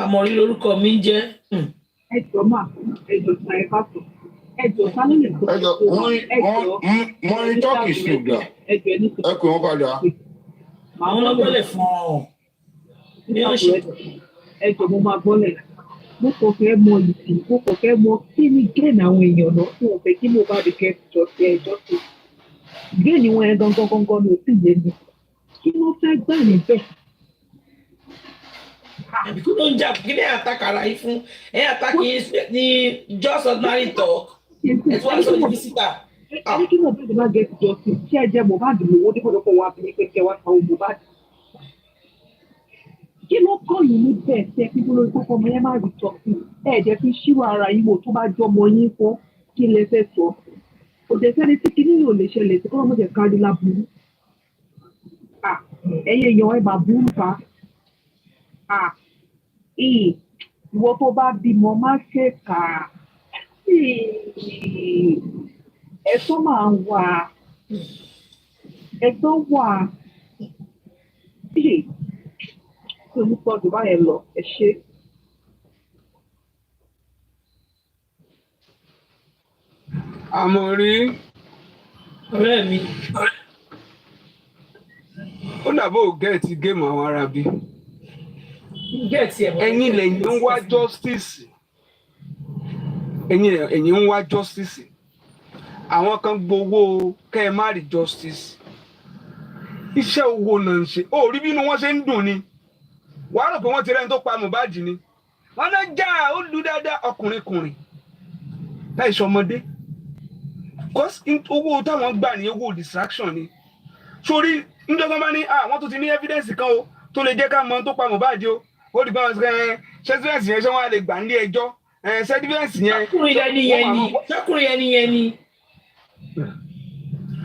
B: Àmọ̀rí lórúkọ mi ń jẹ́.
D: Ẹjọ́ máa ẹjọ́ ta ẹ bá sọ. Ẹjọ́ ta ló lè gbọ́.
S: Wọ́n ní tọ́kì ṣùgbọ́n ẹ pè wọ́n padà.
B: Àwọn ọlọ́gbọ́lẹ̀ fún ọ. Ní ọ̀sẹ̀.
D: Ẹjọ́ mo máa gbọ́lẹ̀. Mo kàn fẹ́ mọ ìsìn, mo kàn fẹ́ mọ kí ni gẹ́ẹ̀nì àwọn èèyàn náà fún ọ̀fẹ́ kí mo bá lè kẹ́ jọ sí ẹjọ́ sí. Gẹ́ẹ̀nì wọn yẹn gangan ni ò sì yé mi. Kí ló fẹ́ gbà níbẹ̀?
B: Àbíkú ló ń jà kí ní àtàkàrà yìí fún àtàkì ní just ordinary talk ẹ tí wọ́n sọ ní bísítà.
D: Ẹni kí Mohbad má gẹ̀ jọ sí kí ẹ jẹ́ Mohbad lówó dípò lọ́pọ̀ wa bí pé kẹwàá sanwó Mohbad. Kí ló kọ́ yìí níbẹ̀ tí ẹ fi dúró ìkókó ọmọ yẹn má rí jọ sí ẹ̀ẹ́dẹ̀ fi ṣírò ara yín wò tó bá jọ ọmọ yín fún kí lẹ fẹ́ sọ. Òjò sẹ́ni tí kinní yóò lè ṣẹlẹ̀ tí kọ́ ọmọ jẹ̀ kárí láburú. Ẹ̀yin èèyàn ẹ̀ máa burú fa. Ìwọ tó bá bímọ má ṣe kà á. Ẹ̀tọ́ máa ń wà. Ẹ̀tọ́ wà. Ṣé o ní pọ̀jù báyẹn lọ? Ẹ ṣe.
R: Àmọ̀rí.
B: Ọ̀rẹ́ mi.
R: Ó dàbò gẹ̀ẹ́tì géèmù àwọn arábí. Ẹ̀yin lẹ́yìn ń wá justice. Ẹ̀yin ń wá justice. Àwọn kan gbowó kẹ́ ẹ má rí justice. Iṣẹ́ owó náà ń ṣe. Ó rí bínú wọn ṣe ń dùn ni. Wàá rò pé wọ́n ti rẹ́ni tó pa Mohbad ni. Wọ́n náà já ó lu dáadáa ọkùnrin. Láì sọmọdé. Owó táwọn gbà ní owó distraction ni. Sórí níjọba bá ní wọ́n tó ti ní evidence kan o tó lè jẹ́ ká mọ tó pa Mohbad o. Ó di gbọ́n ṣẹ́sífẹ́ǹsì yẹn ṣé wọ́n á lè gbà nílé ẹjọ́ ṣẹ́sífẹ́ǹsì yẹn.
B: Ṣọ́kùnrin yẹn ni.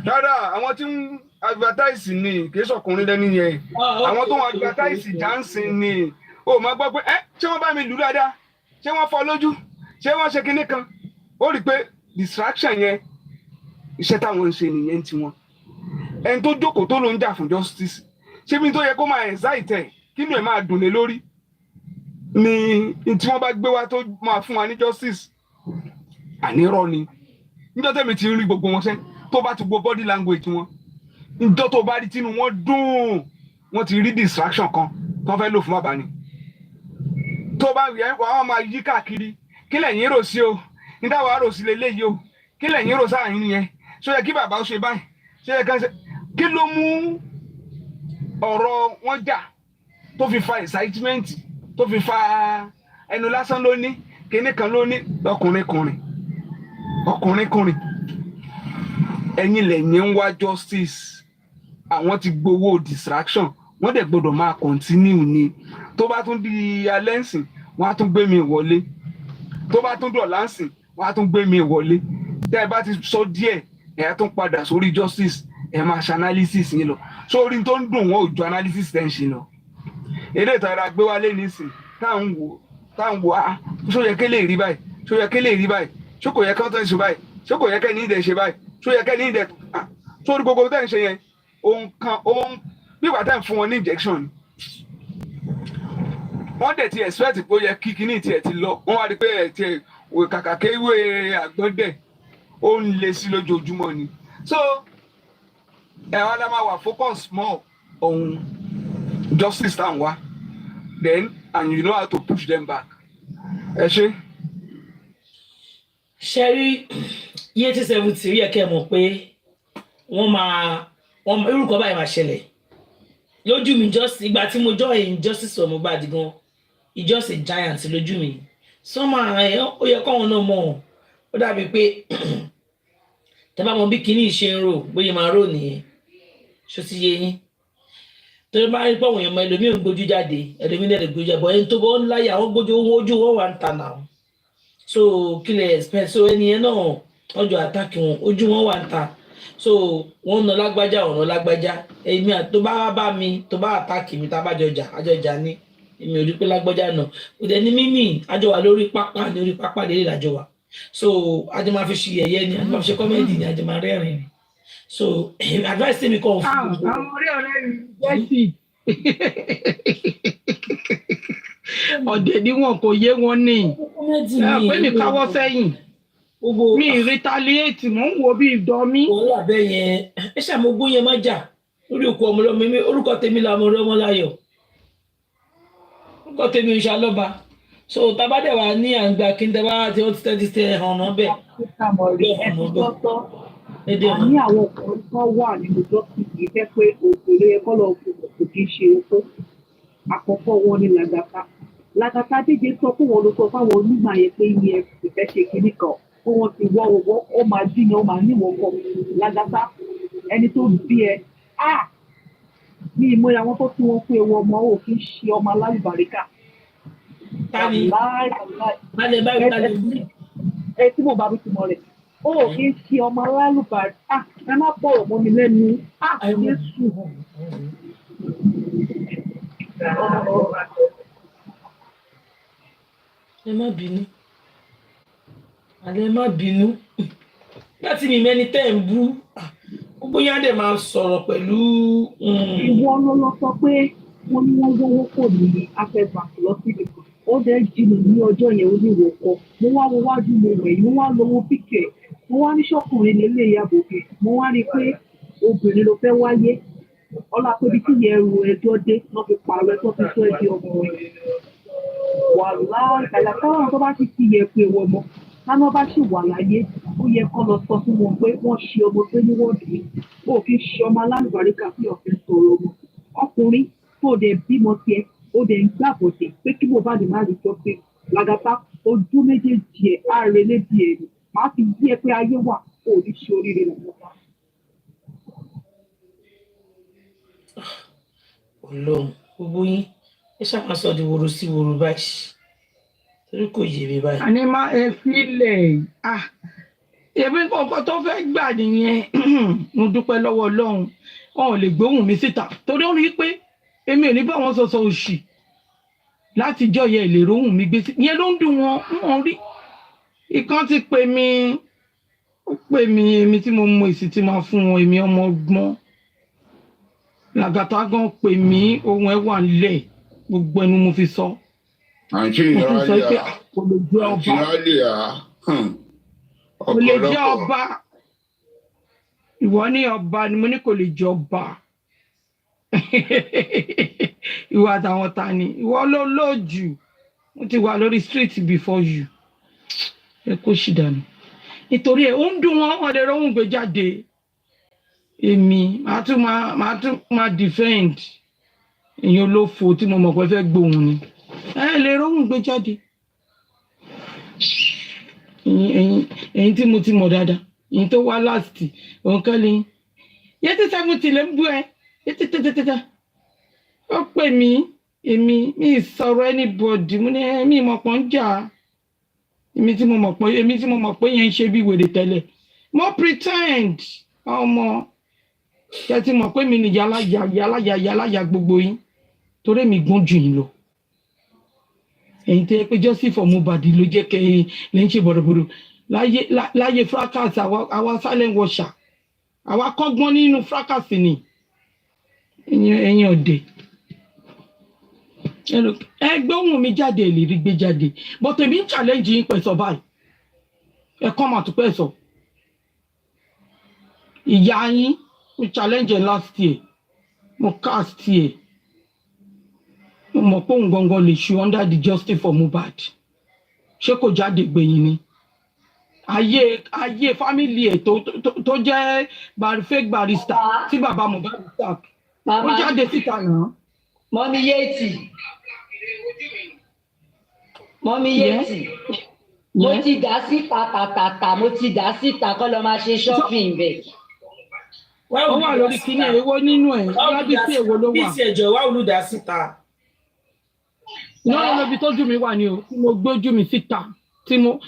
R: Rárá àwọn tí ń advertise ni kì í ṣọkùnrin lẹ́ni yẹn àwọn tó ń advertise dancing ni o máa gbọ́ pé ṣé wọ́n bá mi lù dáadáa ṣé wọ́n fọ́ lójú ṣé wọ́n ṣe kinní kan ó rí i pé distraction yẹn iṣẹ́ táwọn ń ṣe nìyẹn tiwọn ẹni tó jókòó tó ló ń jà fún justice ṣé bí tó yẹ kó máa excite kí ni ẹ máa dùn lé lórí ni tí wọ́n bá gbé wá tó máa fún wa ní justice ànírọ́ ni níjọ́ tẹ́mi ti ń rí gbogbo wọn sẹ́ tó bá ti gbọ́ body language wọn ǹjọ́ tó bá rí tínú wọn dùn wọ́n ti rí distraction kan tó fẹ́ lò fún bàbá ni tó bá rí ẹ̀ wọ́n máa yí káàkiri kí lẹ́yìn rò sí o nígbà wàá rò sí leléyìí o kí lẹ́yìn rò sáà yín yẹn ṣó yẹ kí bàbá ó ṣe báyìí ṣó yẹ kí ṣe kí ló mú ọ̀rọ̀ wọn jà tó fi fa excitement tó fi fa ẹnu lásán lóní kíní kan lóní ọkùnrin ẹ̀yin lẹ́yìn ń wá justice àwọn ti gbowó distraction wọ́n dẹ̀ gbọ́dọ̀ máa continue ni tó bá tún di alẹ́ ńsìn wọ́n á tún gbé mi wọlé tó bá tún dọ̀là ńsìn wọ́n á tún gbé mi wọlé tẹ́ ẹ bá ti sọ díẹ̀ ẹ̀ á tún padà sórí justice ẹ̀ máa ṣe analysis yín lọ sórí tó ń dùn wọ́n ò ju analysis tẹ́ ń ṣe lọ eré ìtara gbé wálé nísìn táwọn wò á ṣó yẹ kí lè rí báyìí ṣó yẹ kí lè rí báyìí ṣó kò yẹ kí wọ́n tẹ́ ń ṣe báyìí ṣó kò yẹ kẹ́ ní ìdẹ̀ ṣe báyìí ṣó yẹ kẹ́ ní ìdẹ̀ sórí gbogbo tẹ́ ń ṣe yẹn ohun nígbà tẹ́ ń fún wọn ní injection ni wọ́n dẹ̀ ti expect pé ó yẹ kí kíní tiẹ̀ ti lọ wọ́n wá rí pé ẹ̀ tiẹ̀ wò kàkà kéwé àgbọ̀ndẹ̀ ó ń le sí lójoojúmọ́ ni so ẹ̀ wá dá máa wà focus more on justice tá à ń wá then and you know how to push them back ẹ ṣe.
B: ṣẹ́rí iye tí 70 rí ẹ̀kẹ́ mọ̀ pé wọ́n irúkọ báyìí máa ṣẹlẹ̀ lójú mi ìgbà tí mo join justice for Mohbad gan he just a giant lójú mi sọ́mà ó yẹ kọ́wọn náà mọ̀ ó dàbí pé tẹ́ bá mọ bí kinní ṣe ń rò bóyá máa rò nìyẹn ṣó ti yé yín torí bá rí pọ̀wọ̀n èèyàn mọ ẹlòmíì ń gbójú jáde ẹlòmíì náà lè gbójú jáde bọ̀ ẹni tó bọ́ ń láyà àwọn gbójú ojú wọn wà ń ta náà so kí lè expect so ẹni yẹn náà ọjọ́ àtàkì wọn ojú wọn wà ń ta so wọn nà lágbájá ọ̀nà lágbájá èmi tó bá bá mi tó bá àtàkì mi tá a bá jọjà àjọjà ní èmi ò rí pé lágbájá náà kò dẹ̀ ní mímì àjọ wà lórí pápá ní orí pápá lè làjọ wà so àjọ máa fi ṣe yẹ̀yẹ́ ni àjọ máa fi ṣe kọ́mẹ́dì ni àjọ máa rẹ́rìn ni so advice tèmi kàn fún
H: àwọn ọ̀rẹ́ mi jẹ́sì ọ̀dẹ̀ ni wọn kò yé wọn ní pé mi káwọ́ sẹ́yìn mi retaliate mò ń wo bí ìdọ́mí.
B: wọ́n wà bẹ́ẹ̀ yẹn ẹ ṣàmógún yẹn má jà lórí òkú ọmọlọ́mọ mi orúkọ tèmi làwọn ọmọ láyọ̀ orúkọ tèmi ń ṣàlọ́ba so tabadẹ wà ní àgbà kí n tẹ́wá tí ó ti tẹ́tí tẹ́ hàn náà bẹ́ẹ̀.
F: ní àwọn ọkùnrin kan wà nínú dọ́kítì yìí jẹ́ pé òkèlè ẹ̀kọ́ lọ kò kí ń ṣe oko àkọ́kọ́ wọn ní làgàtà díje sọ pé wọn ló sọ fáwọn onímọ̀ yẹn pé iye ẹ̀sìn fẹ́ ṣe kinní kan pé wọ́n ti wọ́ owó ó máa díyan ó máa níwọ̀n pọ̀ làgàtà ẹni tó bí ẹ ní ìmọ̀ àwọn tó tí wọ́n pé ewu ọmọ ò kí ń ṣe ọmọ alálùbáríkà. ẹ tí mo bá bí tìmọ̀ rẹ̀ ó kì í ṣe ọmọ alálùbáríkà ẹ má bọ̀rọ̀ mọ́ mi lẹ́nu Jésù.
B: ẹ má bínú àlẹ́ má bínú láti mi mẹ́ni tẹ́ ń bú gbogbo yín á dẹ̀ máa sọ̀rọ̀ pẹ̀lú.
F: ìwọ ló lọ sọ pé wọ́n ní wọ́n gbówó kò ní afẹ́fà lọ síbi kan ó dẹ̀ jìnnà ní ọjọ́ yẹn ó ní ìwọ kọ mo wá wo wájú mo wẹ̀ mo wá lọ́wọ́ píkẹ̀ mo wá ní ṣọ́kùnrin nílé ìyàbòkè mo wá rí i pé obìnrin ló fẹ́ wáyé ọlápẹ́bí tí yẹ ẹrù ẹjọ́ dé wọ́n fi pààrọ̀ ẹjọ́ fi tó ẹbí ọkùnrin wàhálà ìgbàlá tó bá ti yẹ pé wọ́n mọ́ táná bá sì wà láyé ó yẹ kó lọ sọ fún wọn pé wọ́n ṣe ọmọ pé ní wọ́ọ̀dù yìí ó fi ṣe ọmọ alálùbáríkà sí ọ̀fẹ́ sọ̀rọ̀ ọmọ ọkùnrin tó dẹ̀ bímọ tiẹ̀ ó dẹ̀ ń gbàbọ̀dẹ̀ pé kí mo bá lè má rí jọ pé làgàtà ojú méjèèjì ẹ̀ ààrẹ lédi ẹ̀ ni màá fi yí ẹ pé ayé wà ó ní ṣe oríire lọ́wọ́.
B: Ọlọ́run gbogbo yín ẹ ṣáà sọ di woro sí woro báyìí torí kò yé mi báyìí.
H: àní má ẹ sílẹ̀ èmi kankan tó fẹ́ gbà nìyẹn mo dúpẹ́ lọ́wọ́ Ọlọ́run wọn ò lè gbóhùn mi síta torí ó rí i pé èmi ò ní bá wọn sọ̀sọ̀ òṣì láti jọ yẹ ìlérò ohùn mi gbé sí yẹn ló ń dùn wọn rí ìkan ti pè mí ó pè mí èmi tí mo mọ èsì tí máa fún wọn èmi ọmọ ọgbọ́n làgàtà gan pè mí ohun ẹ wà nílẹ̀ gbogbo ẹnu mo fi sọ.
S: àǹtí ìyáàlìyà àǹtí ìyáàlìyà
H: kò lè jẹ́ ọba ìwọ ní ọba ni mo ní kò lè jọba ìwọ àtàwọn ta ni ìwọ ló lójú mo ti wà lórí street before you ẹ kó ṣì dànù nítorí ẹ ó ń dùn wọn lè rohùn gbé jáde èmi màá tún máa defend èèyàn olófo tí mo mọ̀ pé fẹ́ gbóhùn ni ẹ lè rohùn gbé jáde ẹ̀yin tí mo ti mọ̀ dáadáa ẹ̀yin tó wá last òun kọ́ lẹ́yìn yẹtí 70 lè ń bú ẹ yẹtí tẹ́tẹ́tẹ́tẹ́ ó pè mí èmi mi sọ̀rọ̀ anybody mo ní mi mọ̀ pọ̀ ń jà èmi tí mo mọ̀ pé yẹn ń ṣe bí wèrè tẹ́lẹ̀ mo pretend ọmọ ṣe ti mọ̀ pé mi ni yálàyà gbogbo yín torí mi gbọ́n jù yín lọ ẹ̀yin tẹ́ pé justice for Mohbad ló jẹ́ kẹ́ lè ń ṣe bọ̀rọ̀bọ̀rọ̀ láyé fracas àwa silent watcher àwa kọ́gbọ́n nínú fracas ni ẹ̀yin ọ̀dẹ̀ ẹgbẹ́ ohun mi jáde lè rí gbé jáde but èmi ń challenge yín pẹ̀sọ̀ báyìí ẹ̀kọ́ mà tún pẹ̀sọ̀ ìyá yín mo challenge last year mo cast year mo mọ̀ pé òun gangan lè ṣu under the justice for Mohbad ṣé kò jáde gbẹ̀yìn ni ayé family ẹ̀ tó jẹ́ fake barrister tí bàbá Mohbad sack ó jáde síta náà.
V: Mọ́mí Yéètì mo ti dá síta tàtàtà mo ti dá síta kọ́ lọ máa ṣe shopping bẹ̀.
H: ó wà lórí kíní èwo nínú ẹ̀ lábísí èwo ló wà.
B: bí ti ẹ̀jọ̀ wá olùdá síta.
H: lọ́wọ́ ibi tójú mi wà ní o tí mo gbójú mi síta tí mo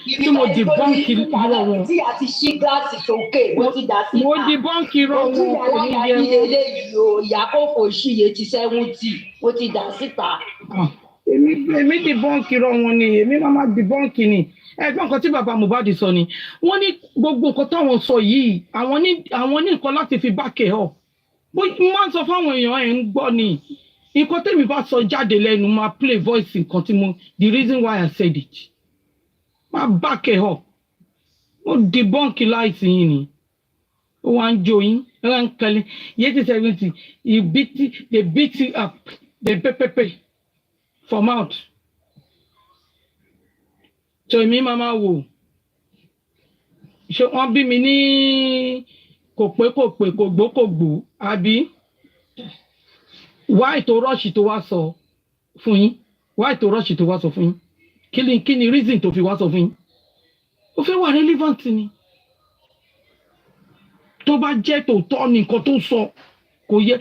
H: debunk irọ́ wọn.
V: tí a ti ṣí gíláàsì sókè mo ti dá síta.
H: mo debunk irọ́ wọn kò ní yẹ wọn.
V: eléyìí o ìyá kòkò ṣìyẹ ti 70 mo ti dá síta.
H: èmi debunk irọ́ wọn ni èmi máa debunk ni ẹgbẹ́ nǹkan tí bàbá Mohbad sọ ni wọ́n ní gbogbo nǹkan táwọn sọ yìí àwọn ní nǹkan láti fi back ẹ̀ up bó máa ń sọ fáwọn èèyàn ẹ̀ ń gbọ́ ni nǹkan tẹ́mi bá sọ jáde lẹ́nu máa play voice nǹkan tí mo the reason why I said it máa back ẹ̀ up mo debunk láìsí yín ni ó wá ń jó yín ó wá ń kẹlẹ́ yéé ti 70 they beat you up they pay for mouth. So èmi máa wò ṣé wọ́n bí mi ní kò pé kò gbó àbí why tó rush tó wá sọ fún yín why tó rush tó wá sọ fún yín kí ni reason tó fi wá sọ fún yín ó fẹ́ wà relevant ni tó bá jẹ́ tòótọ́ ni nǹkan tó sọ kò yẹ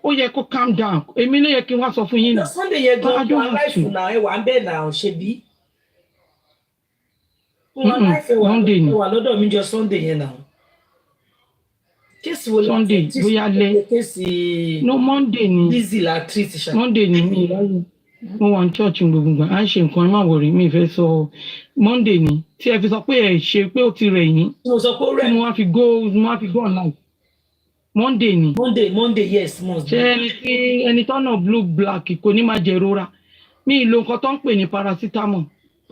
H: ó yẹ kó calm down èmi ló yẹ kí n wá sọ fún yín náà.
B: Sunday yẹn gan wà láìfù náà ẹ wà ń bẹ̀ náà ṣe bí.
H: Monday ni
B: wà lọ́dọ̀ mi jọ Sunday yẹn náà. Kéèsì wo la
H: Sunday bóyá lẹ no Monday ni
B: Lizzy la treat ṣá.
H: Monday ni mi láyé mo wà ní church gbogbo gbà á ṣe nǹkan ẹ má wọrí mi fẹ́ sọ Monday ni tí ẹ fi sọ pé ẹ ṣe pé ó ti rẹ̀ yín
B: mo sọ pé ó rẹ̀
H: mo wá fi go online Monday ni
B: Monday yes
H: ṣé ẹni tọ́nà blue black kò ní máa jẹ ìrora mi ì lo nǹkan tó ń pè ní paracetamol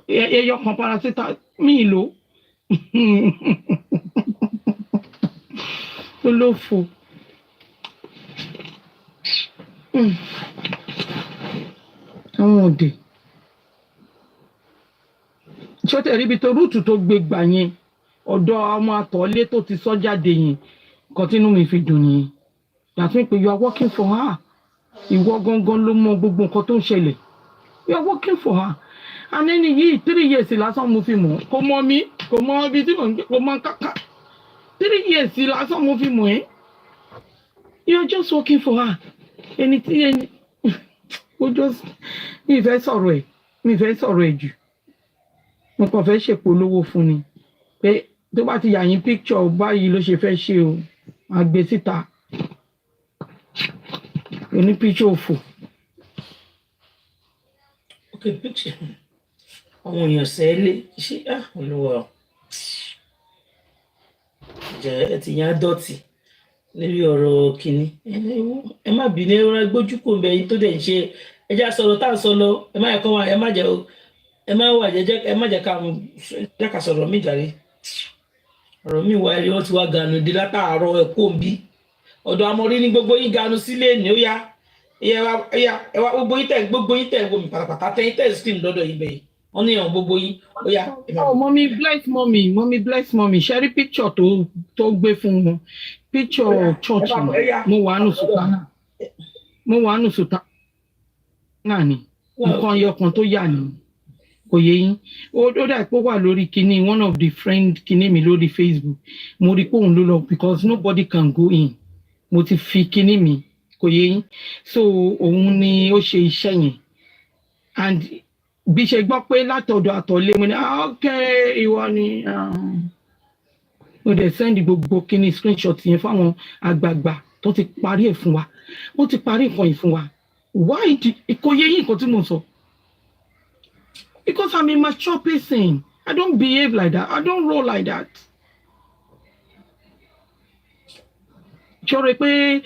H: ẹyọ kan paracetamol mi ì lo olófo àwọn òde ṣọ́tẹ̀ ríbi tó rúùtù tó gbé gbà yẹn ọ̀dọ̀ ọmọ àtọ̀lé tó ti sọ jáde yẹn nǹkan tínú mi fi dùn nìyẹn yàtọ̀ pé you are working for her ìwọ gangan ló mọ gbogbo nǹkan tó ń ṣẹlẹ̀ you are working for her and ẹni yìí 3 years lásán mo fi mọ̀ kò mọ̀ mi kò mọ̀ ibi tí kò mọ̀ kàkà 3 years lásán mo fi mọ̀ ẹ́ you are just working for her ẹni tí ẹni ó just mi fẹ́ sọ̀rọ̀ ẹ̀ jù mo kàn fẹ́ ṣèpolówó fún ni pé tó bá ti yà yín picture báyìí ló ṣe fẹ́ ṣe o máa gbé síta oní picture òfò.
B: ok picture àwọn èèyàn sẹ́lẹ̀ ṣé olúwa jẹ́ ẹ ti yàn dọ̀tí lórí ọ̀rọ̀ kìíní ẹ má bínú ẹ gbójú kò bẹ yín tó dẹ̀ ń ṣe ẹ já sọ̀rọ̀ tá à ń sọ lọ ẹ má yẹ kọ́ wa ẹ má jẹ́ ẹ má wà jẹ́jẹ́ ẹ má jẹ́ ká sọ̀rọ̀ mí jàre ọ̀rọ̀ mi wá ẹ̀rí wọ́n ti wá gànù dé látàárọ̀ ẹ̀kọ́ bí ọ̀dọ̀ amọ̀rí ní gbogbo yín gànù sílé ní ó yá ẹwà gbogbo yín tẹ̀ wo mi pàtàpàtà tẹ̀yìn tẹ̀ screen lọ́dọ̀ yín bẹ́ẹ̀ wọ́n ní ìyàn gbogbo yín ó yá.
H: Mommy bless mommy ṣẹ́rí picture tó gbé fún wọn picture church mo wà nù sùtá náà ni nǹkan ẹyọkan tó yà ní kò yé yín ó dà pé ó wà lórí kinní one of the friend kinní mi lórí Facebook mo rí pé òun ló lọ because nobody can go in mo ti fi kinní mi kò yé yín so òun ni ó ṣe iṣẹ́ yẹn and bí ṣe gbọ́ pé látọ̀dọ̀ àtọ̀lé mo ní okay ìwọ ni mo dẹ̀ send gbogbo kinní screenshot yẹn fáwọn àgbààgbà tó ti parí ẹ̀ fún wa wọ́n ti parí nǹkan yìí fún wa why kò yé yín nǹkan tí mo sọ. Because I'm a mature person. I don't behave like that. I don't roll like that. Ṣọ́rọ̀ pé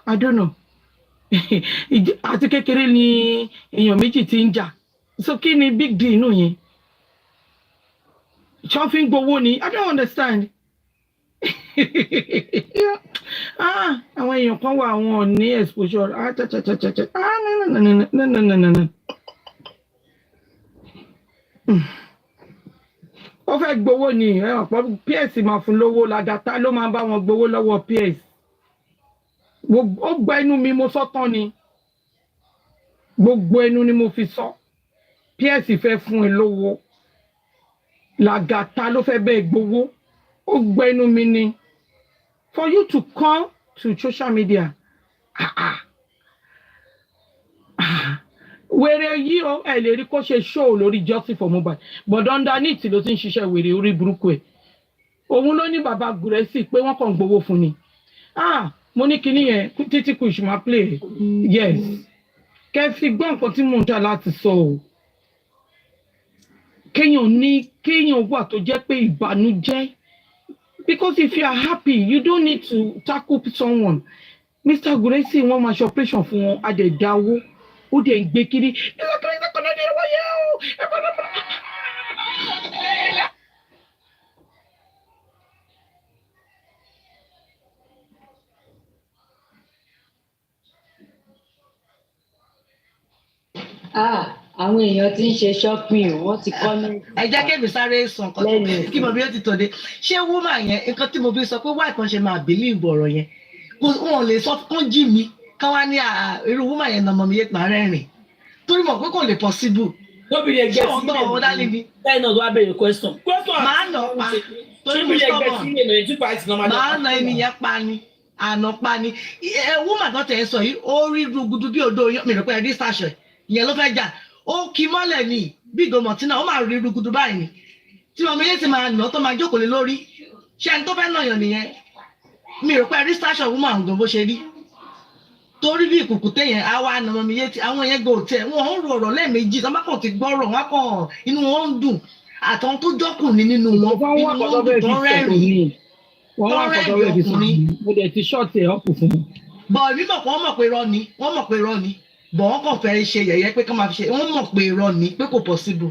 H: I don't know. Àti kékeré ni èèyàn méjì ti ń jà. So kí ni big deal inú yẹn? Ṣọ́fín gbowó ni. I don't understand. Àwọn èèyàn kan wà àwọn ò ní exposure. No. Ó fẹ́ gbowó ni ọ̀pọ̀ PS máa fún lówó Lagata ló máa bá wọn gbowó lọ́wọ́ PS ó gba ẹnu mi mo sọ tán ni gbogbo ẹnu ni mo fi sọ PS fẹ́ fún ẹ lówó Lagata ló fẹ́ bẹ́ẹ̀ gbowó ó gba ẹnu mi ni for you to come to social media wèrè yìí ó ẹ lè rí kó ṣe show lórí Justice for Mohbad but underneath ló ti ń ṣiṣẹ́ wèrè orí burúkú ẹ̀ òun ló ní bàbá Gúrẹ́sì pé wọ́n kàn gbowó fún ni mo ní kinní yẹn títí kù ṣùgbọ́n play yes kẹfì gbọ́ nǹkan tí mò ń tà láti sọ o kéèyàn wà tó jẹ́ pé ìbànújẹ́ because if you are happy you don't need to tackle someone Mr. Gúrẹ́sì wọ́n máa ṣe operation fún wọn adẹ̀dáwó ó dẹ̀ ń gbé kiri
V: àwọn èèyàn ti ń ṣe shopping wọ́n ti kọ́ ní.
B: ẹ jẹ́ kí èmi sáré sùn kan kí mo bí ó ti tòde ṣé woman yẹn nǹkan tí mo bí sọ pé wáì kan ṣe máa believe ọ̀rọ̀ yẹn wọn lè sọ fún jí mi káwá ní irú woman yẹn nàmọ mi yé pa rẹ́rìn torí mọ̀ pé kò lè possible. tóbi lè gbẹ sí ilé mi lẹ́yìn náà tó wá béèrè question.
E: máa nà pa torí mo sọ́mọ̀ máa nà ènìyàn pa ni àná pa ni woman kan tẹ̀ ẹ́ sọ yìí ó rí rúgudu bí odò mi rò pé ẹ̀ dí sàṣẹ ìyẹn ló fẹ́ jà ó kì í mọ́lẹ̀ ní bí gòmọ̀tínà ó máa rí rúgudu báyìí ni tí ọmọ yẹn ti máa nà tó máa jókòó lé lórí ṣé ẹni tó fẹ́ nà yàn nìyẹn mi rò pé ẹ̀ dí sàṣẹ woman gan bó ṣe rí torí bí ìkùkùté yẹn á wá nà ọmọ mi yé ti àwọn yẹn gò tẹ wọn ń ro ọ̀rọ̀ lẹ́ẹ̀mejì tó bá kàn ti gbọ́rọ̀ wọn kàn inú wọn ń dùn àtàwọn tó jọkùnrin nínú wọn inú wọn dùn tó rẹ́rìn
H: wọ́n wá àkọ́kọ́ rẹ̀ fi sùn mo dẹ̀ ti ṣọ́ọ̀tì ẹ̀ ọ̀pù fún mi.
E: bọ̀ èmi mọ̀ pé wọ́n mọ̀ pé irọ́ ni bọ̀ wọ́n kàn fẹ́ ṣe yẹ̀yẹ́ pé ká máa fi ṣe wọ́n mọ̀ pé irọ́ ni pé kò possible.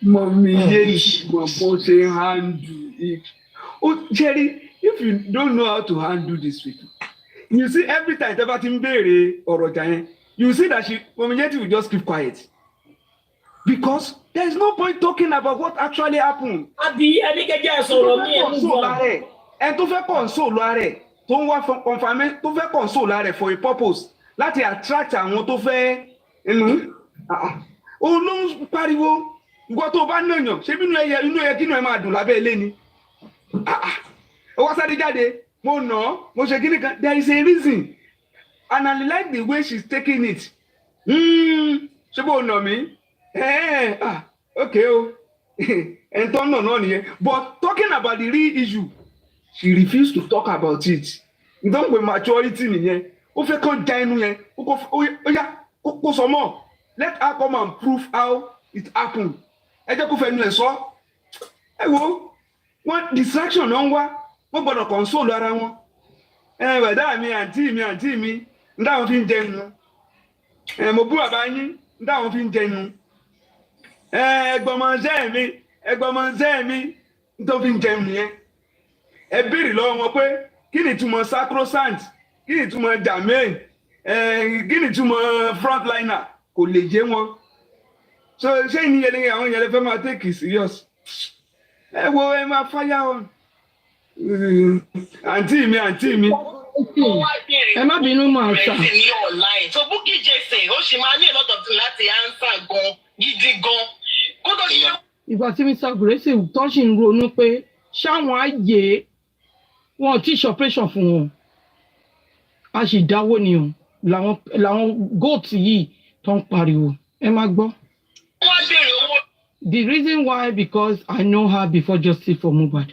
R: Mọ̀mí yé ìṣùgbọ́n bó ṣe ń handle it. Jerry, if you don't know how to handle this people, you see every time tẹ́ bá ti ń béèrè ọ̀rọ̀ jà yẹn, you see that Mọ̀mí Yeti will just keep quiet. Because there is no point talking about what actually happened.
B: Àbí ẹnikẹ́jẹ́ sọ̀rọ̀ ní ẹ̀mú
R: gbọ́n. Ẹni tó fẹ́ console rẹ̀ tó ń wá confirmation tó fẹ́ console rẹ̀ for a purpose láti attract àwọn tó fẹ́ inú. Òun ló ń pariwo ìgbọ́ tó bá nàyàn ṣé inú ẹyẹ kí inú ẹ máa dùn lábẹ́ ilé ni. Ó wá sáré jáde mo nà ọ́ mo ṣe kíní kan there is a reason and I like the way she's taking it. Ṣé bó nà mí? Okay o ẹn tó nà náà nìyẹn but talking about the real issue she refused to talk about it. Nítorí pé maturity nìyẹn ó fẹ́ kàn já inú yẹn ó yá kó sọ mọ́ let her come and prove how it happened. Ẹ jẹ́ kó fẹ́ nu ẹ̀ sọ ẹ wo wọ́n distraction náà ń wá wọ́n gbọ́dọ̀ console ara wọn. Bàdá mi àǹtí mi ń dáwọn fi ń jẹun mo bú bàbá yín ń dáwọn fi ń jẹun ẹgbọmọṣẹ́ mi tó fi ń jẹun nìyẹn ẹ béèrè lọ́wọ́ wọn pé kí ni ìtumọ̀ sacrosanct, kí ni ìtumọ̀ Jermaine, kí ni ìtumọ̀ frontliner, kò lè jẹ́ wọn. So ṣé ìníyẹn ni àwọn yẹn lè fẹ́ máa take it serious? Ẹ wo ẹ máa fire on. Àǹtí mi.
H: Ẹ má bínú mọ́ àṣà.
C: So Bukky Jesse, ó ṣì máa ní a lot of things láti answer gan, gidi gan. Kó tó ṣe.
H: Ìgbà tí Mr. Grace tó ṣì ń ronú pé ṣáwọn ààyè wọn ti ṣe operation fún wọn. A sì dáwó ni o, làwọn goat yìí tó ń pariwo. Ẹ má gbọ́. The reason why, because I know her before Justice for Mohbad.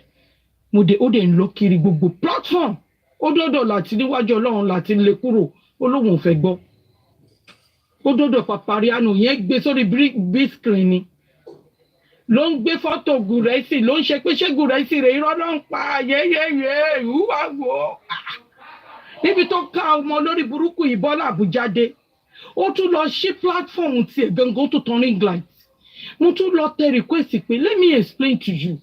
H: Ó dẹ̀ ń lọ kiri gbogbo platform. Ó dọ́dọ̀ láti níwájú Ọlọ́run láti lè kúrò. Ó lóun ò fẹ́ gbọ́. Ó dọ́dọ̀ Papariano yẹn gbé sórí big screen ni. Ló ń gbé fọ́tò Gùrẹ́sì, ló ń ṣe pé ṣé Gùrẹ́sì rẹ̀ irọ́ ló ń pa yẹ́yẹ́yẹ́ ìhùwà wò. Níbi tó ká ọmọ lórí burúkú Ìbọ́lá Àbújá dé. Ó tún lọ ṣí platform tiẹ̀ gangan tó tan ring light. Mo tún lọ tẹ request pé let me explain to you.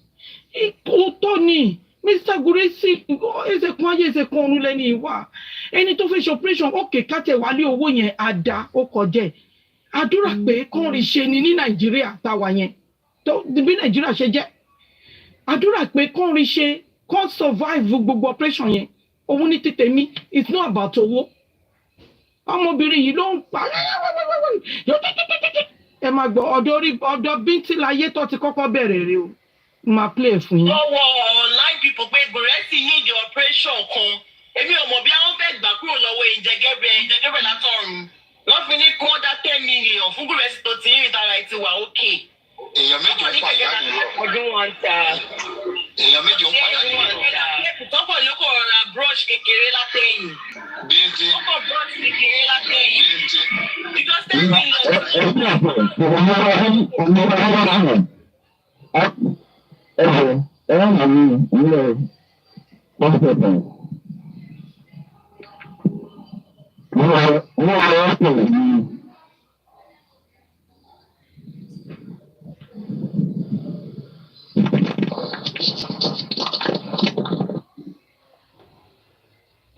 H: Òótọ́ ni Mr. Guresi ẹsẹ̀kún ayé ẹsẹ̀kún ọ̀run lẹ́ni ìwà. Ẹni tó fẹ́ ṣe operation òkè kátẹ̀ wálé owó yẹn àdá ó kọjẹ́. Àdúrà pé kán rí ṣe ni ní Nàìjíríà táwa yẹn. Bí Nàìjíríà ṣe jẹ́. Àdúrà pé kán rí ṣe kán survive gbogbo operation yẹn. Òun ní tètè mi, it's not about owó. Ọmọbìnrin yìí ló ń pa. Ẹ máa gbọ́ ọ̀dọ̀ bíntín láyé tó ti kọ́kọ́ bẹ̀rẹ̀ rẹ o. Máa play fún yín.
C: Lọ́wọ́ online people pé Guresi need the operation kan. Èmi ò mọ̀ bí àwọn fẹ́ gbà kúrò lọ́wọ́ ìjẹgẹ́bẹ̀ látọ̀run. Wọ́n fi ní kí wọ́n dá 10 million fún Guresi tó ti ń rìn tara ẹ̀ ti wà ókè.
G: Èèyàn méjì ń pàdánù lọ.
C: Ọdún wọn ta.
G: Èèyàn méjì ń pàdánù lọ.
C: Tọ́pọ̀ ló kọ̀ ra brush kékeré látẹ̀yìn.
G: Bíntín.
C: Tọ́pọ̀ brush kékeré látẹ̀yìn.
G: Bíntín.
C: Because 10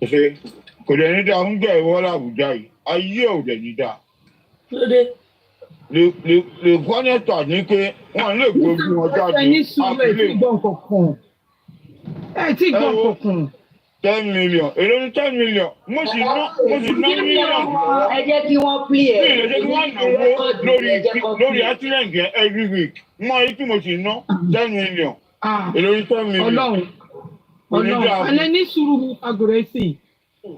S: Ṣé kò dẹ̀ ní dáa ń gbẹ̀ ìwọ́ l'Àbújá yìí, ayé ò dẹ̀ ní dáa. Le kọ́nẹ́tà ní pé wọ́n lè gbógun wọn jáde.
H: Ẹ ní sùúrù ẹ̀ tí gbọ́n kankan. Ẹ tí gbọ́n kankan.
S: 10 million. Èló ni 10 million? Mo sì ná mílíọ̀nù.
V: Ẹ jẹ́ kí wọ́n pín ẹ̀.
S: Bí ìrẹsẹ̀ kí wọ́n náwó lórí accident yẹn every week. Mo ayé tí mo sì ná 10 million. Èló ni 10 million?
H: Ọlọ́run alẹ́ ní sùúrù Aguresi.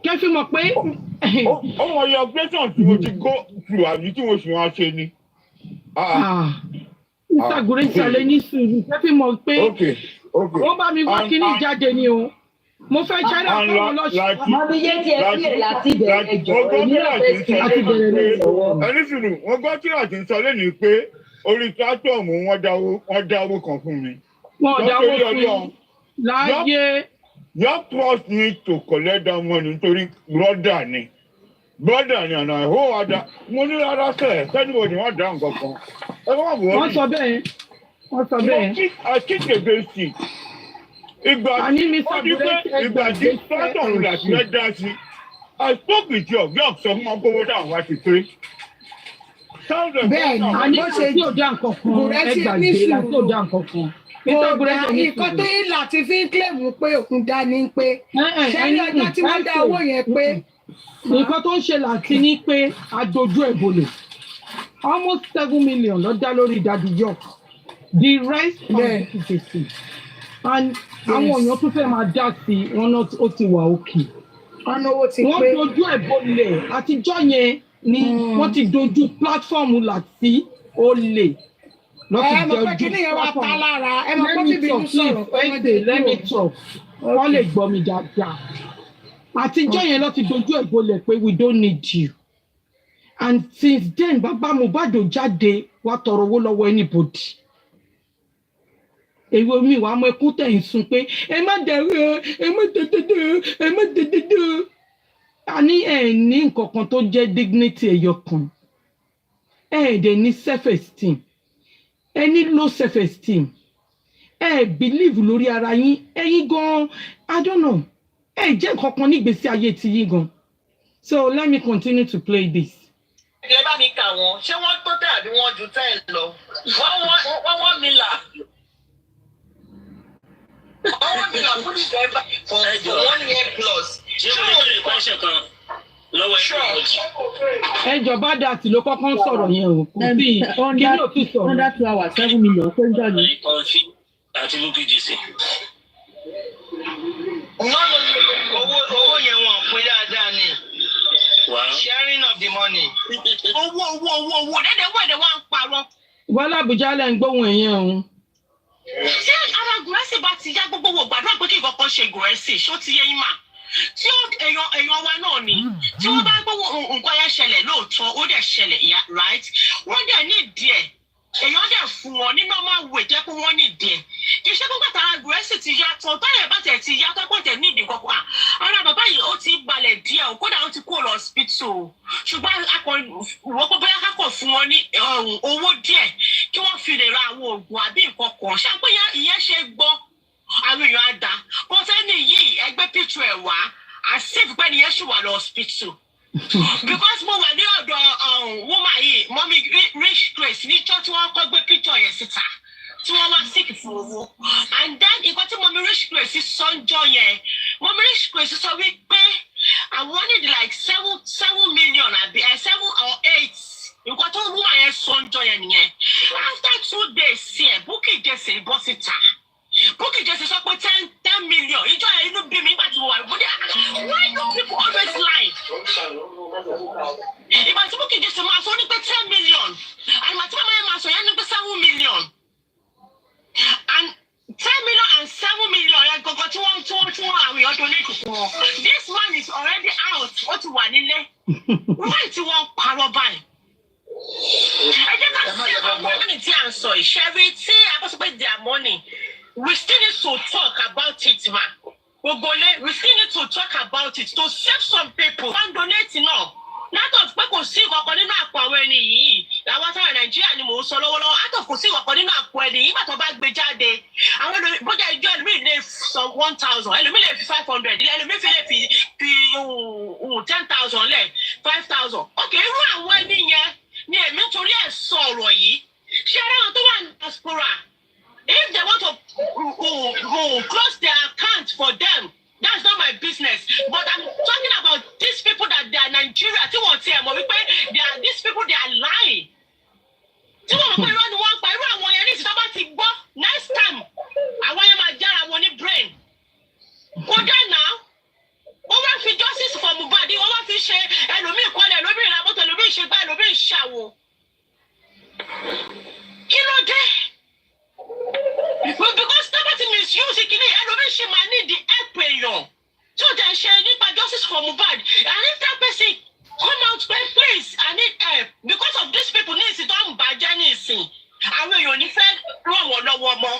H: Kẹ́fí mọ̀ pé.
S: Ó mọ iye operation tí mo ti go through àbí tí mo sì máa ṣe ni.
H: Mr. Aguresi alẹ́ ní sùúrù. Kẹ́fí mọ̀ pé. Wọ́n bá mi wá kíní jáde ni o. Mo fẹ́ ṣẹ́rẹ́ fún wọn lọ́sùn.
V: Mọ bí yé tiẹ̀ sílẹ̀ láti bẹ̀rẹ̀ jọ. Èmi náà fẹ́ ṣe láti bẹ̀rẹ̀ lẹ́yìn.
S: Ẹni sùúrù, wọ́n gbọ́ tí àti sọ lẹ́nu pé orí platform wọ́n dáwó kan fún mi.
H: Wọ́n dáwó fún mi. Láyé.
S: Your trust me to collect that money nítorí brother ni and I hold other mo ní rárá sẹ́ẹ̀ sẹ́nibọ̀dì wọ́n dá nǹkan kan.
H: Wọ́n sọ bẹ́ẹ̀.
S: I think against it. Ìgbà tí platform láti rẹ̀ dá sí, I spoke with you sọ fún wọn kówó dáhùn wá ti pé.
H: Bẹ́ẹ̀ni, àní kò sí òdà nǹkan kan ẹgbàgbé láti òdà nǹkan kan.
T: Nǹkan tó yín láti fi ń kílèmù pé òkun dání pé ṣẹ́yìn ọjọ́ tí wọ́n dá owó yẹn pé.
H: Nǹkan tó ń ṣe láti ní pé adojú ẹ̀ bolẹ̀. Almost 7 million ló dá lórí Daddy York. The rest of the people. And àwọn èèyàn tún fẹ́ máa dá sí wọn náà ó ti wà òkè. Wọ́n dojú ẹ̀ bolẹ̀ àtijọ́ yẹn ni wọ́n ti dojú platform láti olè.
T: Ẹ mọ̀ pé kí ni yẹn wá ta lára ẹ mọ̀ pé bíbí ń sọ̀rọ̀
H: let me talk wọ́n lè gbọ́ mi dáadáa. Àtijọ́ yẹn ló ti dojú ẹ̀ bolẹ̀ pé we don't need you. And since then bàbá Mohbad jáde wá tọrọ owó lọ́wọ́ anybody. Èwe mi wàá mọ ẹkún tẹ̀ ń sun pé ẹ má dẹ̀rù ẹ má dẹ̀dẹ̀dẹ̀. A ní ẹ̀ ní nǹkan kan tó jẹ́ dignity ẹ̀yọ kan. Ẹ̀ dẹ̀ ní self-esteem. Ẹ ní low self-esteem. believe lórí ara yín ẹ̀yin gan I don't know jẹ́ nǹkan kan nígbésí ayé ti yín gan. So let me continue to play this.
C: Ilé bá mi kà wọ́n, ṣé wọ́n tó tẹ̀ àbí wọ́n ju 10 lọ? Wọ́n mi là. Wọ́n mi là fún ìjọba for 1 year plus.
J: Ṣé mo lè lè question kan lọ́wọ́
H: ẹ̀? Ẹjọba dàtí ló kọ́kọ́ ń sọ̀rọ̀ yẹn o. Kò sí kí ló tún sọ̀rọ̀.
P: Under 2 hours 7 million tó ń jọ ní.
J: Kọ̀ọ̀fì àti UPGC.
C: Owó yẹn wọ́n pín dáadáa ni. Sharing of the money. Owó. Dẹ́dẹ̀ wẹ̀dẹ̀ wá ń parọ́.
H: Wọ́n lábùjá lẹ́ ń gbóhùn ẹ̀yẹn o.
C: Tí ara Gùrẹ́sì bá ti yá gbogbo wo gbàdúrà pé kí nǹkan ṣe Gùrẹ́sì, ṣó ti yé yín mà? Tí èèyàn wa náà ni, tí wọ́n bá gbówó nǹkan yẹn ṣẹlẹ̀ lóòótọ́, ó dẹ̀ ṣẹlẹ̀, right? Wọ́n dẹ̀ ní ìdí ẹ̀. Èèyàn dẹ̀ fún wọn ní normal way jẹ́ pé wọ́n ní ìdí ẹ̀. Kì í ṣe gbogbo àtàrà Gùrẹ́sì ti yá tán, táyà bá tẹ̀ ti yá tán pọ̀ tẹ̀ ní ìdí kankan. Ara bàbá yìí ó ti balẹ̀ díẹ̀ o, kódà ó ti kó lọ hospital. Ṣùgbọ́n wọ́n kó bóyá kákọ̀ fún wọn ní owó díẹ̀ kí wọ́n fi lè ra àwọn oògùn àbí nǹkan kan. Ṣàpé ìyẹn ṣe gbọ́ àwọn èèyàn á dá. Kò sẹ́ni yìí ẹgbẹ́ picture ẹ̀ wá, àṣìf pé nìyẹn ṣì wà lọ hospital. Because mo wà ní ọ̀dọ̀ woman yìí, mọ́mí Rich Grace níjọ́ tí wọ́n kọ́ gbé picture yẹn síta. Tí wọ́n wá sick fún owó. And then nǹkan tí mọ́mí Rich Grace sọ́njọ́ yẹn, mọ́mí Rich Grace sọ wípé àwọn need like 7 million àbí 7 or 8. Nǹkan tó wúwa yẹn sọ́njọ́ yẹn nìyẹn. After 2 days here, Bukky Jesse bọ́ síta. Bukky Jesse sọ pé 10 million. Ìjọ yẹn inú bí mi nígbà tí mo wà lóde. Why do people always lie? Ìgbà tí Bukky Jesse máa sọ ní pé 10 million. Àgbà tí màmá yẹn máa sọ yẹn ní pé 7 million. And 10 million and 7 million yẹn gangan tí wọ́n àwọn èèyàn donate fún wọn. This one is already out. Ó ti wà nílé. Why tí wọ́n parọ́ báyìí? Ẹ jẹ́ ká sí àwọn money tí à ń sọ ìṣẹ́rí tí a bá sọ pé their money. We still need to talk about it, ma. We still need to talk about it to save some people. One donating now. Látọ̀ pé kò sí ìkọ̀kọ̀ nínú àpò àwọn ẹni yìí. Làwọn sára Nàìjíríà ni mò ń sọ lọ́wọ́lọ́wọ́. Látọ̀ kò sí ìkọ̀kọ̀ nínú àpò ẹni yìí. Nígbà tó bá gbé jáde. Àwọn bójá ìjọ ẹlòmíì lè san 1,000. Ẹlòmíì lè fi 500. Ẹlòmíì fi lè fi 10,000 lẹ̀ 5,000. Okay, irú àwọn ẹni yẹn ni èmi torí ẹ̀ sọ ọ̀rọ̀ yìí. Ṣé ara wọn tó wà ní diaspora? If they want to close their account for them, that's not my business. But I'm talking about these people that they are Nigeria. Tí wọ́n ti ẹ̀ mọ̀ wípé these people they are lying. Tí wọ́n mọ̀ pé irọ́ ni wọ́n pa irú àwọn yẹn ní ìsìtọ́ bá ti gbọ́ next time àwọn yẹn máa jára wọn ní brain. Kódà náà wọ́n wá fi justice for Mohbad wọ́n wá fi ṣe ẹlòmíì kọ́lẹ̀ ẹlòmíì ìlàbọ̀tọ̀ ẹlòmíì ṣe gbá ẹlòmíì ṣàwò. Kí ló dé? Well, because nobody misuse it, ẹlòmíì ṣe máa need the help èèyàn. So they share nípa justice for Mohbad. And if that person come out please, I need help. Because of these people ní ìsìn tó ń bàjẹ́ ní ìsìn. Àwọn èèyàn ní fẹ́ ràn wọ́n lọ́wọ́ mọ́.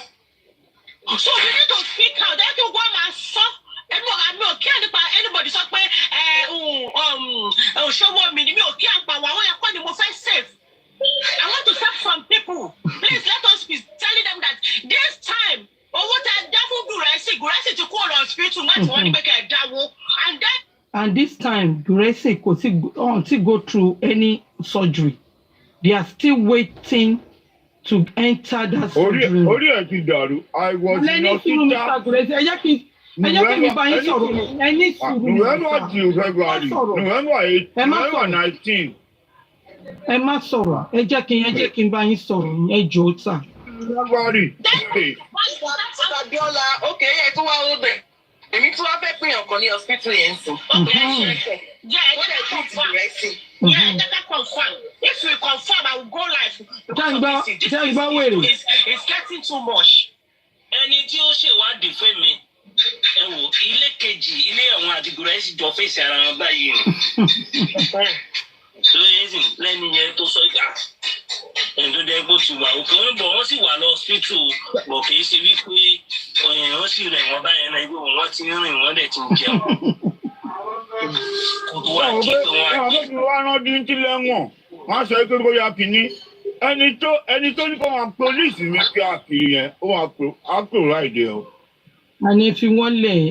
C: So we need to speak out. Ẹ kí wọ́n máa sọ. Àmì ò kí nípa anybody sọ pé ṣọwọ́ mi ni mi ò kí àpà àwọn ẹ̀kọ́ ni mo fẹ́ save. I want to save some people. Please let us be telling them that this time, owó tẹ dá fún Gùrẹ́sì ti kúrò lọ hospital láti wọ́n ní pé kẹ́ ẹ̀ dáwó.
H: And this time, Gùrẹ́sì kò tí go through any surgery. They are still waiting to enter that surgery.
S: Orí ẹ̀ ti dàrú. I was in hospital.
H: Ẹ jẹ́ kí mi bá yín sọ̀rọ̀. Ẹ ní sùúrù.
S: November till February. November 8. November 19.
H: Ẹ má sọ̀rọ̀. Ẹ jẹ́ kí n bá yín sọ̀rọ̀. Ẹ jọ̀ọ́ sà.
S: February.
C: Abiola, okay, ẹ tún wá ó bẹ̀. Èmi tún wá fẹ́ pín ọkàn ní hospital yẹn sùn. Confirm. If we confirm, I will go live. It's getting too much.
J: Ẹni tí ó ṣèwádìí fún mi, ẹ wò ilé kejì ilé àwọn àdìgúrẹ́ sì jọ fèsì ara wọn báyìí ni. So easy lẹ́nu yẹn tó sọ ìgbà ẹ̀dùn dẹ́gbó ti wà òkè wọn bọ̀ wọ́n sì wà lọ hospital bọ̀ kì í ṣe wípé wọ́n sì rẹ̀ wọ́n báyẹn náà ibi wọ́n ti rìn wọ́n dẹ̀ ti ń jẹun. Kò tó wá kí pé wọ́n á jẹ.
S: Àwọn akẹ́kọ̀ọ́ wa rán bí ń tilẹ̀ wọ̀n, wọ́n á sọ pé bóyá kìíní ẹni tó ní kó máa police mi kí á kiri yẹn ó máa pè ráìdè o.
H: àní fi wọ́n lẹ̀.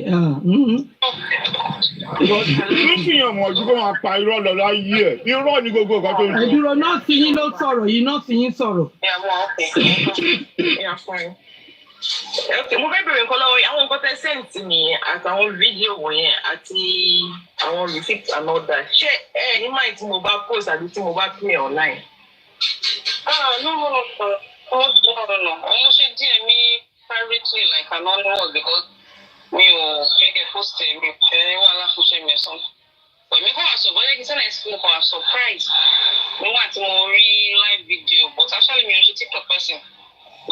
S: Nífìyàn mọ̀ ju kó máa pa irọ́ lọ láyé ẹ̀. Irọ́ ni gbogbo nǹkan tó ń sọ.
H: Ẹ̀dúró náà ti yín ló sọ̀rọ̀ yìí náà ti yín sọ̀rọ̀.
U: Mo fẹ́ bèrè nǹkan lọ́wọ́ àwọn nǹkan tẹ́ sẹ́ǹtì mi àtàwọn fídíò wọ̀nyẹn àti àwọn receipts and all that. Ṣé ẹ ní máì tí mo bá post àbí tí mo bá play online? No. Ọmọ ṣe díẹ̀ mi privately like anonymous because mi ò fẹ́ kẹ́ post mi fẹ́ wà láfúnṣe mi ẹ̀sán. Èmi kò wá sọ bọ́lá kí sẹ́nà ẹ̀sìn kò wá surprise nígbà tí mo rí live video but actually mi ò ṣe TikTok person.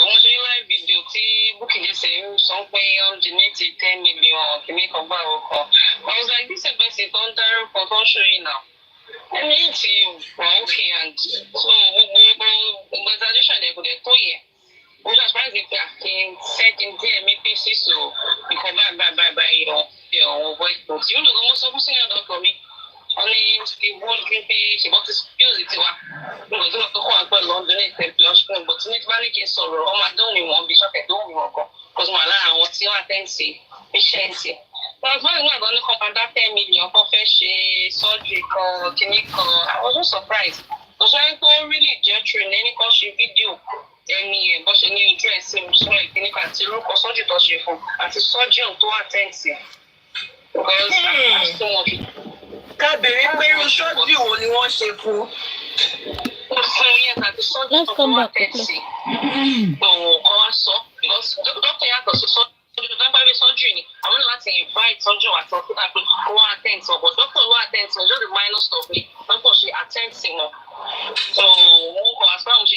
U: Àwọn ṣe live video tí Bukide ṣe ń sọ pé ó ń donate 10 million kìíní kan gbà ọkọ̀. I was like this person tó ń dárúkọ tó ń ṣòyìn náà. Ẹni tí wà okay and so gbogbo exaggeration ẹ̀ kò dẹ̀ tó yẹ. Mo ṣe àṣìpáìsì pé kí n sẹ́ẹ̀kì díẹ̀ mi pé sísò nǹkan báyìí ọ̀hún voice note. Yóò lọ́gọ́ mo sọ fún senior doctor mi. Wọ́n ní Steve Wood kí n pe ṣèbọ́ ti spills tiwa. Nígbà tí wọ́n tó kọ́ wọn pẹ̀lú London ní ìtẹ̀pẹ̀ lọ́ṣùkún. But ní tí bá ní kí n sọ̀rọ̀ ọmọ àdéhùn mi wọ́n bí ṣọ́kẹ̀ tó wù wọ́n kan. Because mo wà lára àwọn tí wọ́n àtẹ́ǹsì patience. But when we are commander 10 million kan fẹ́ ṣe surgery kan kìíní kan, I was so surprised. Mo sọ pé ó really jẹ́ true ní ẹnì kan ṣe fídíò ẹni ẹ̀ bọ́ ṣe ní ojú ẹ̀sìn ìṣúná ìkíní kan àti orúkọ surgery tó ṣe fún àti surgeon tó àtẹ́ǹsì. Because so much. Ká bèrè pé irú surgery wo ni wọ́n ṣe fún. Ó fún yẹn àti surgeon tó àtẹ́ǹsì. Òun kan wá sọ because doctor yàtọ̀ sí surgery. Don't surgery ni àwọn láti invite surgeon àti hospital pé wọ́n attend to but doctor ló attend to just the minor stuff ni doctor ṣe attend sí wọn so wọ́n kọ́ as far as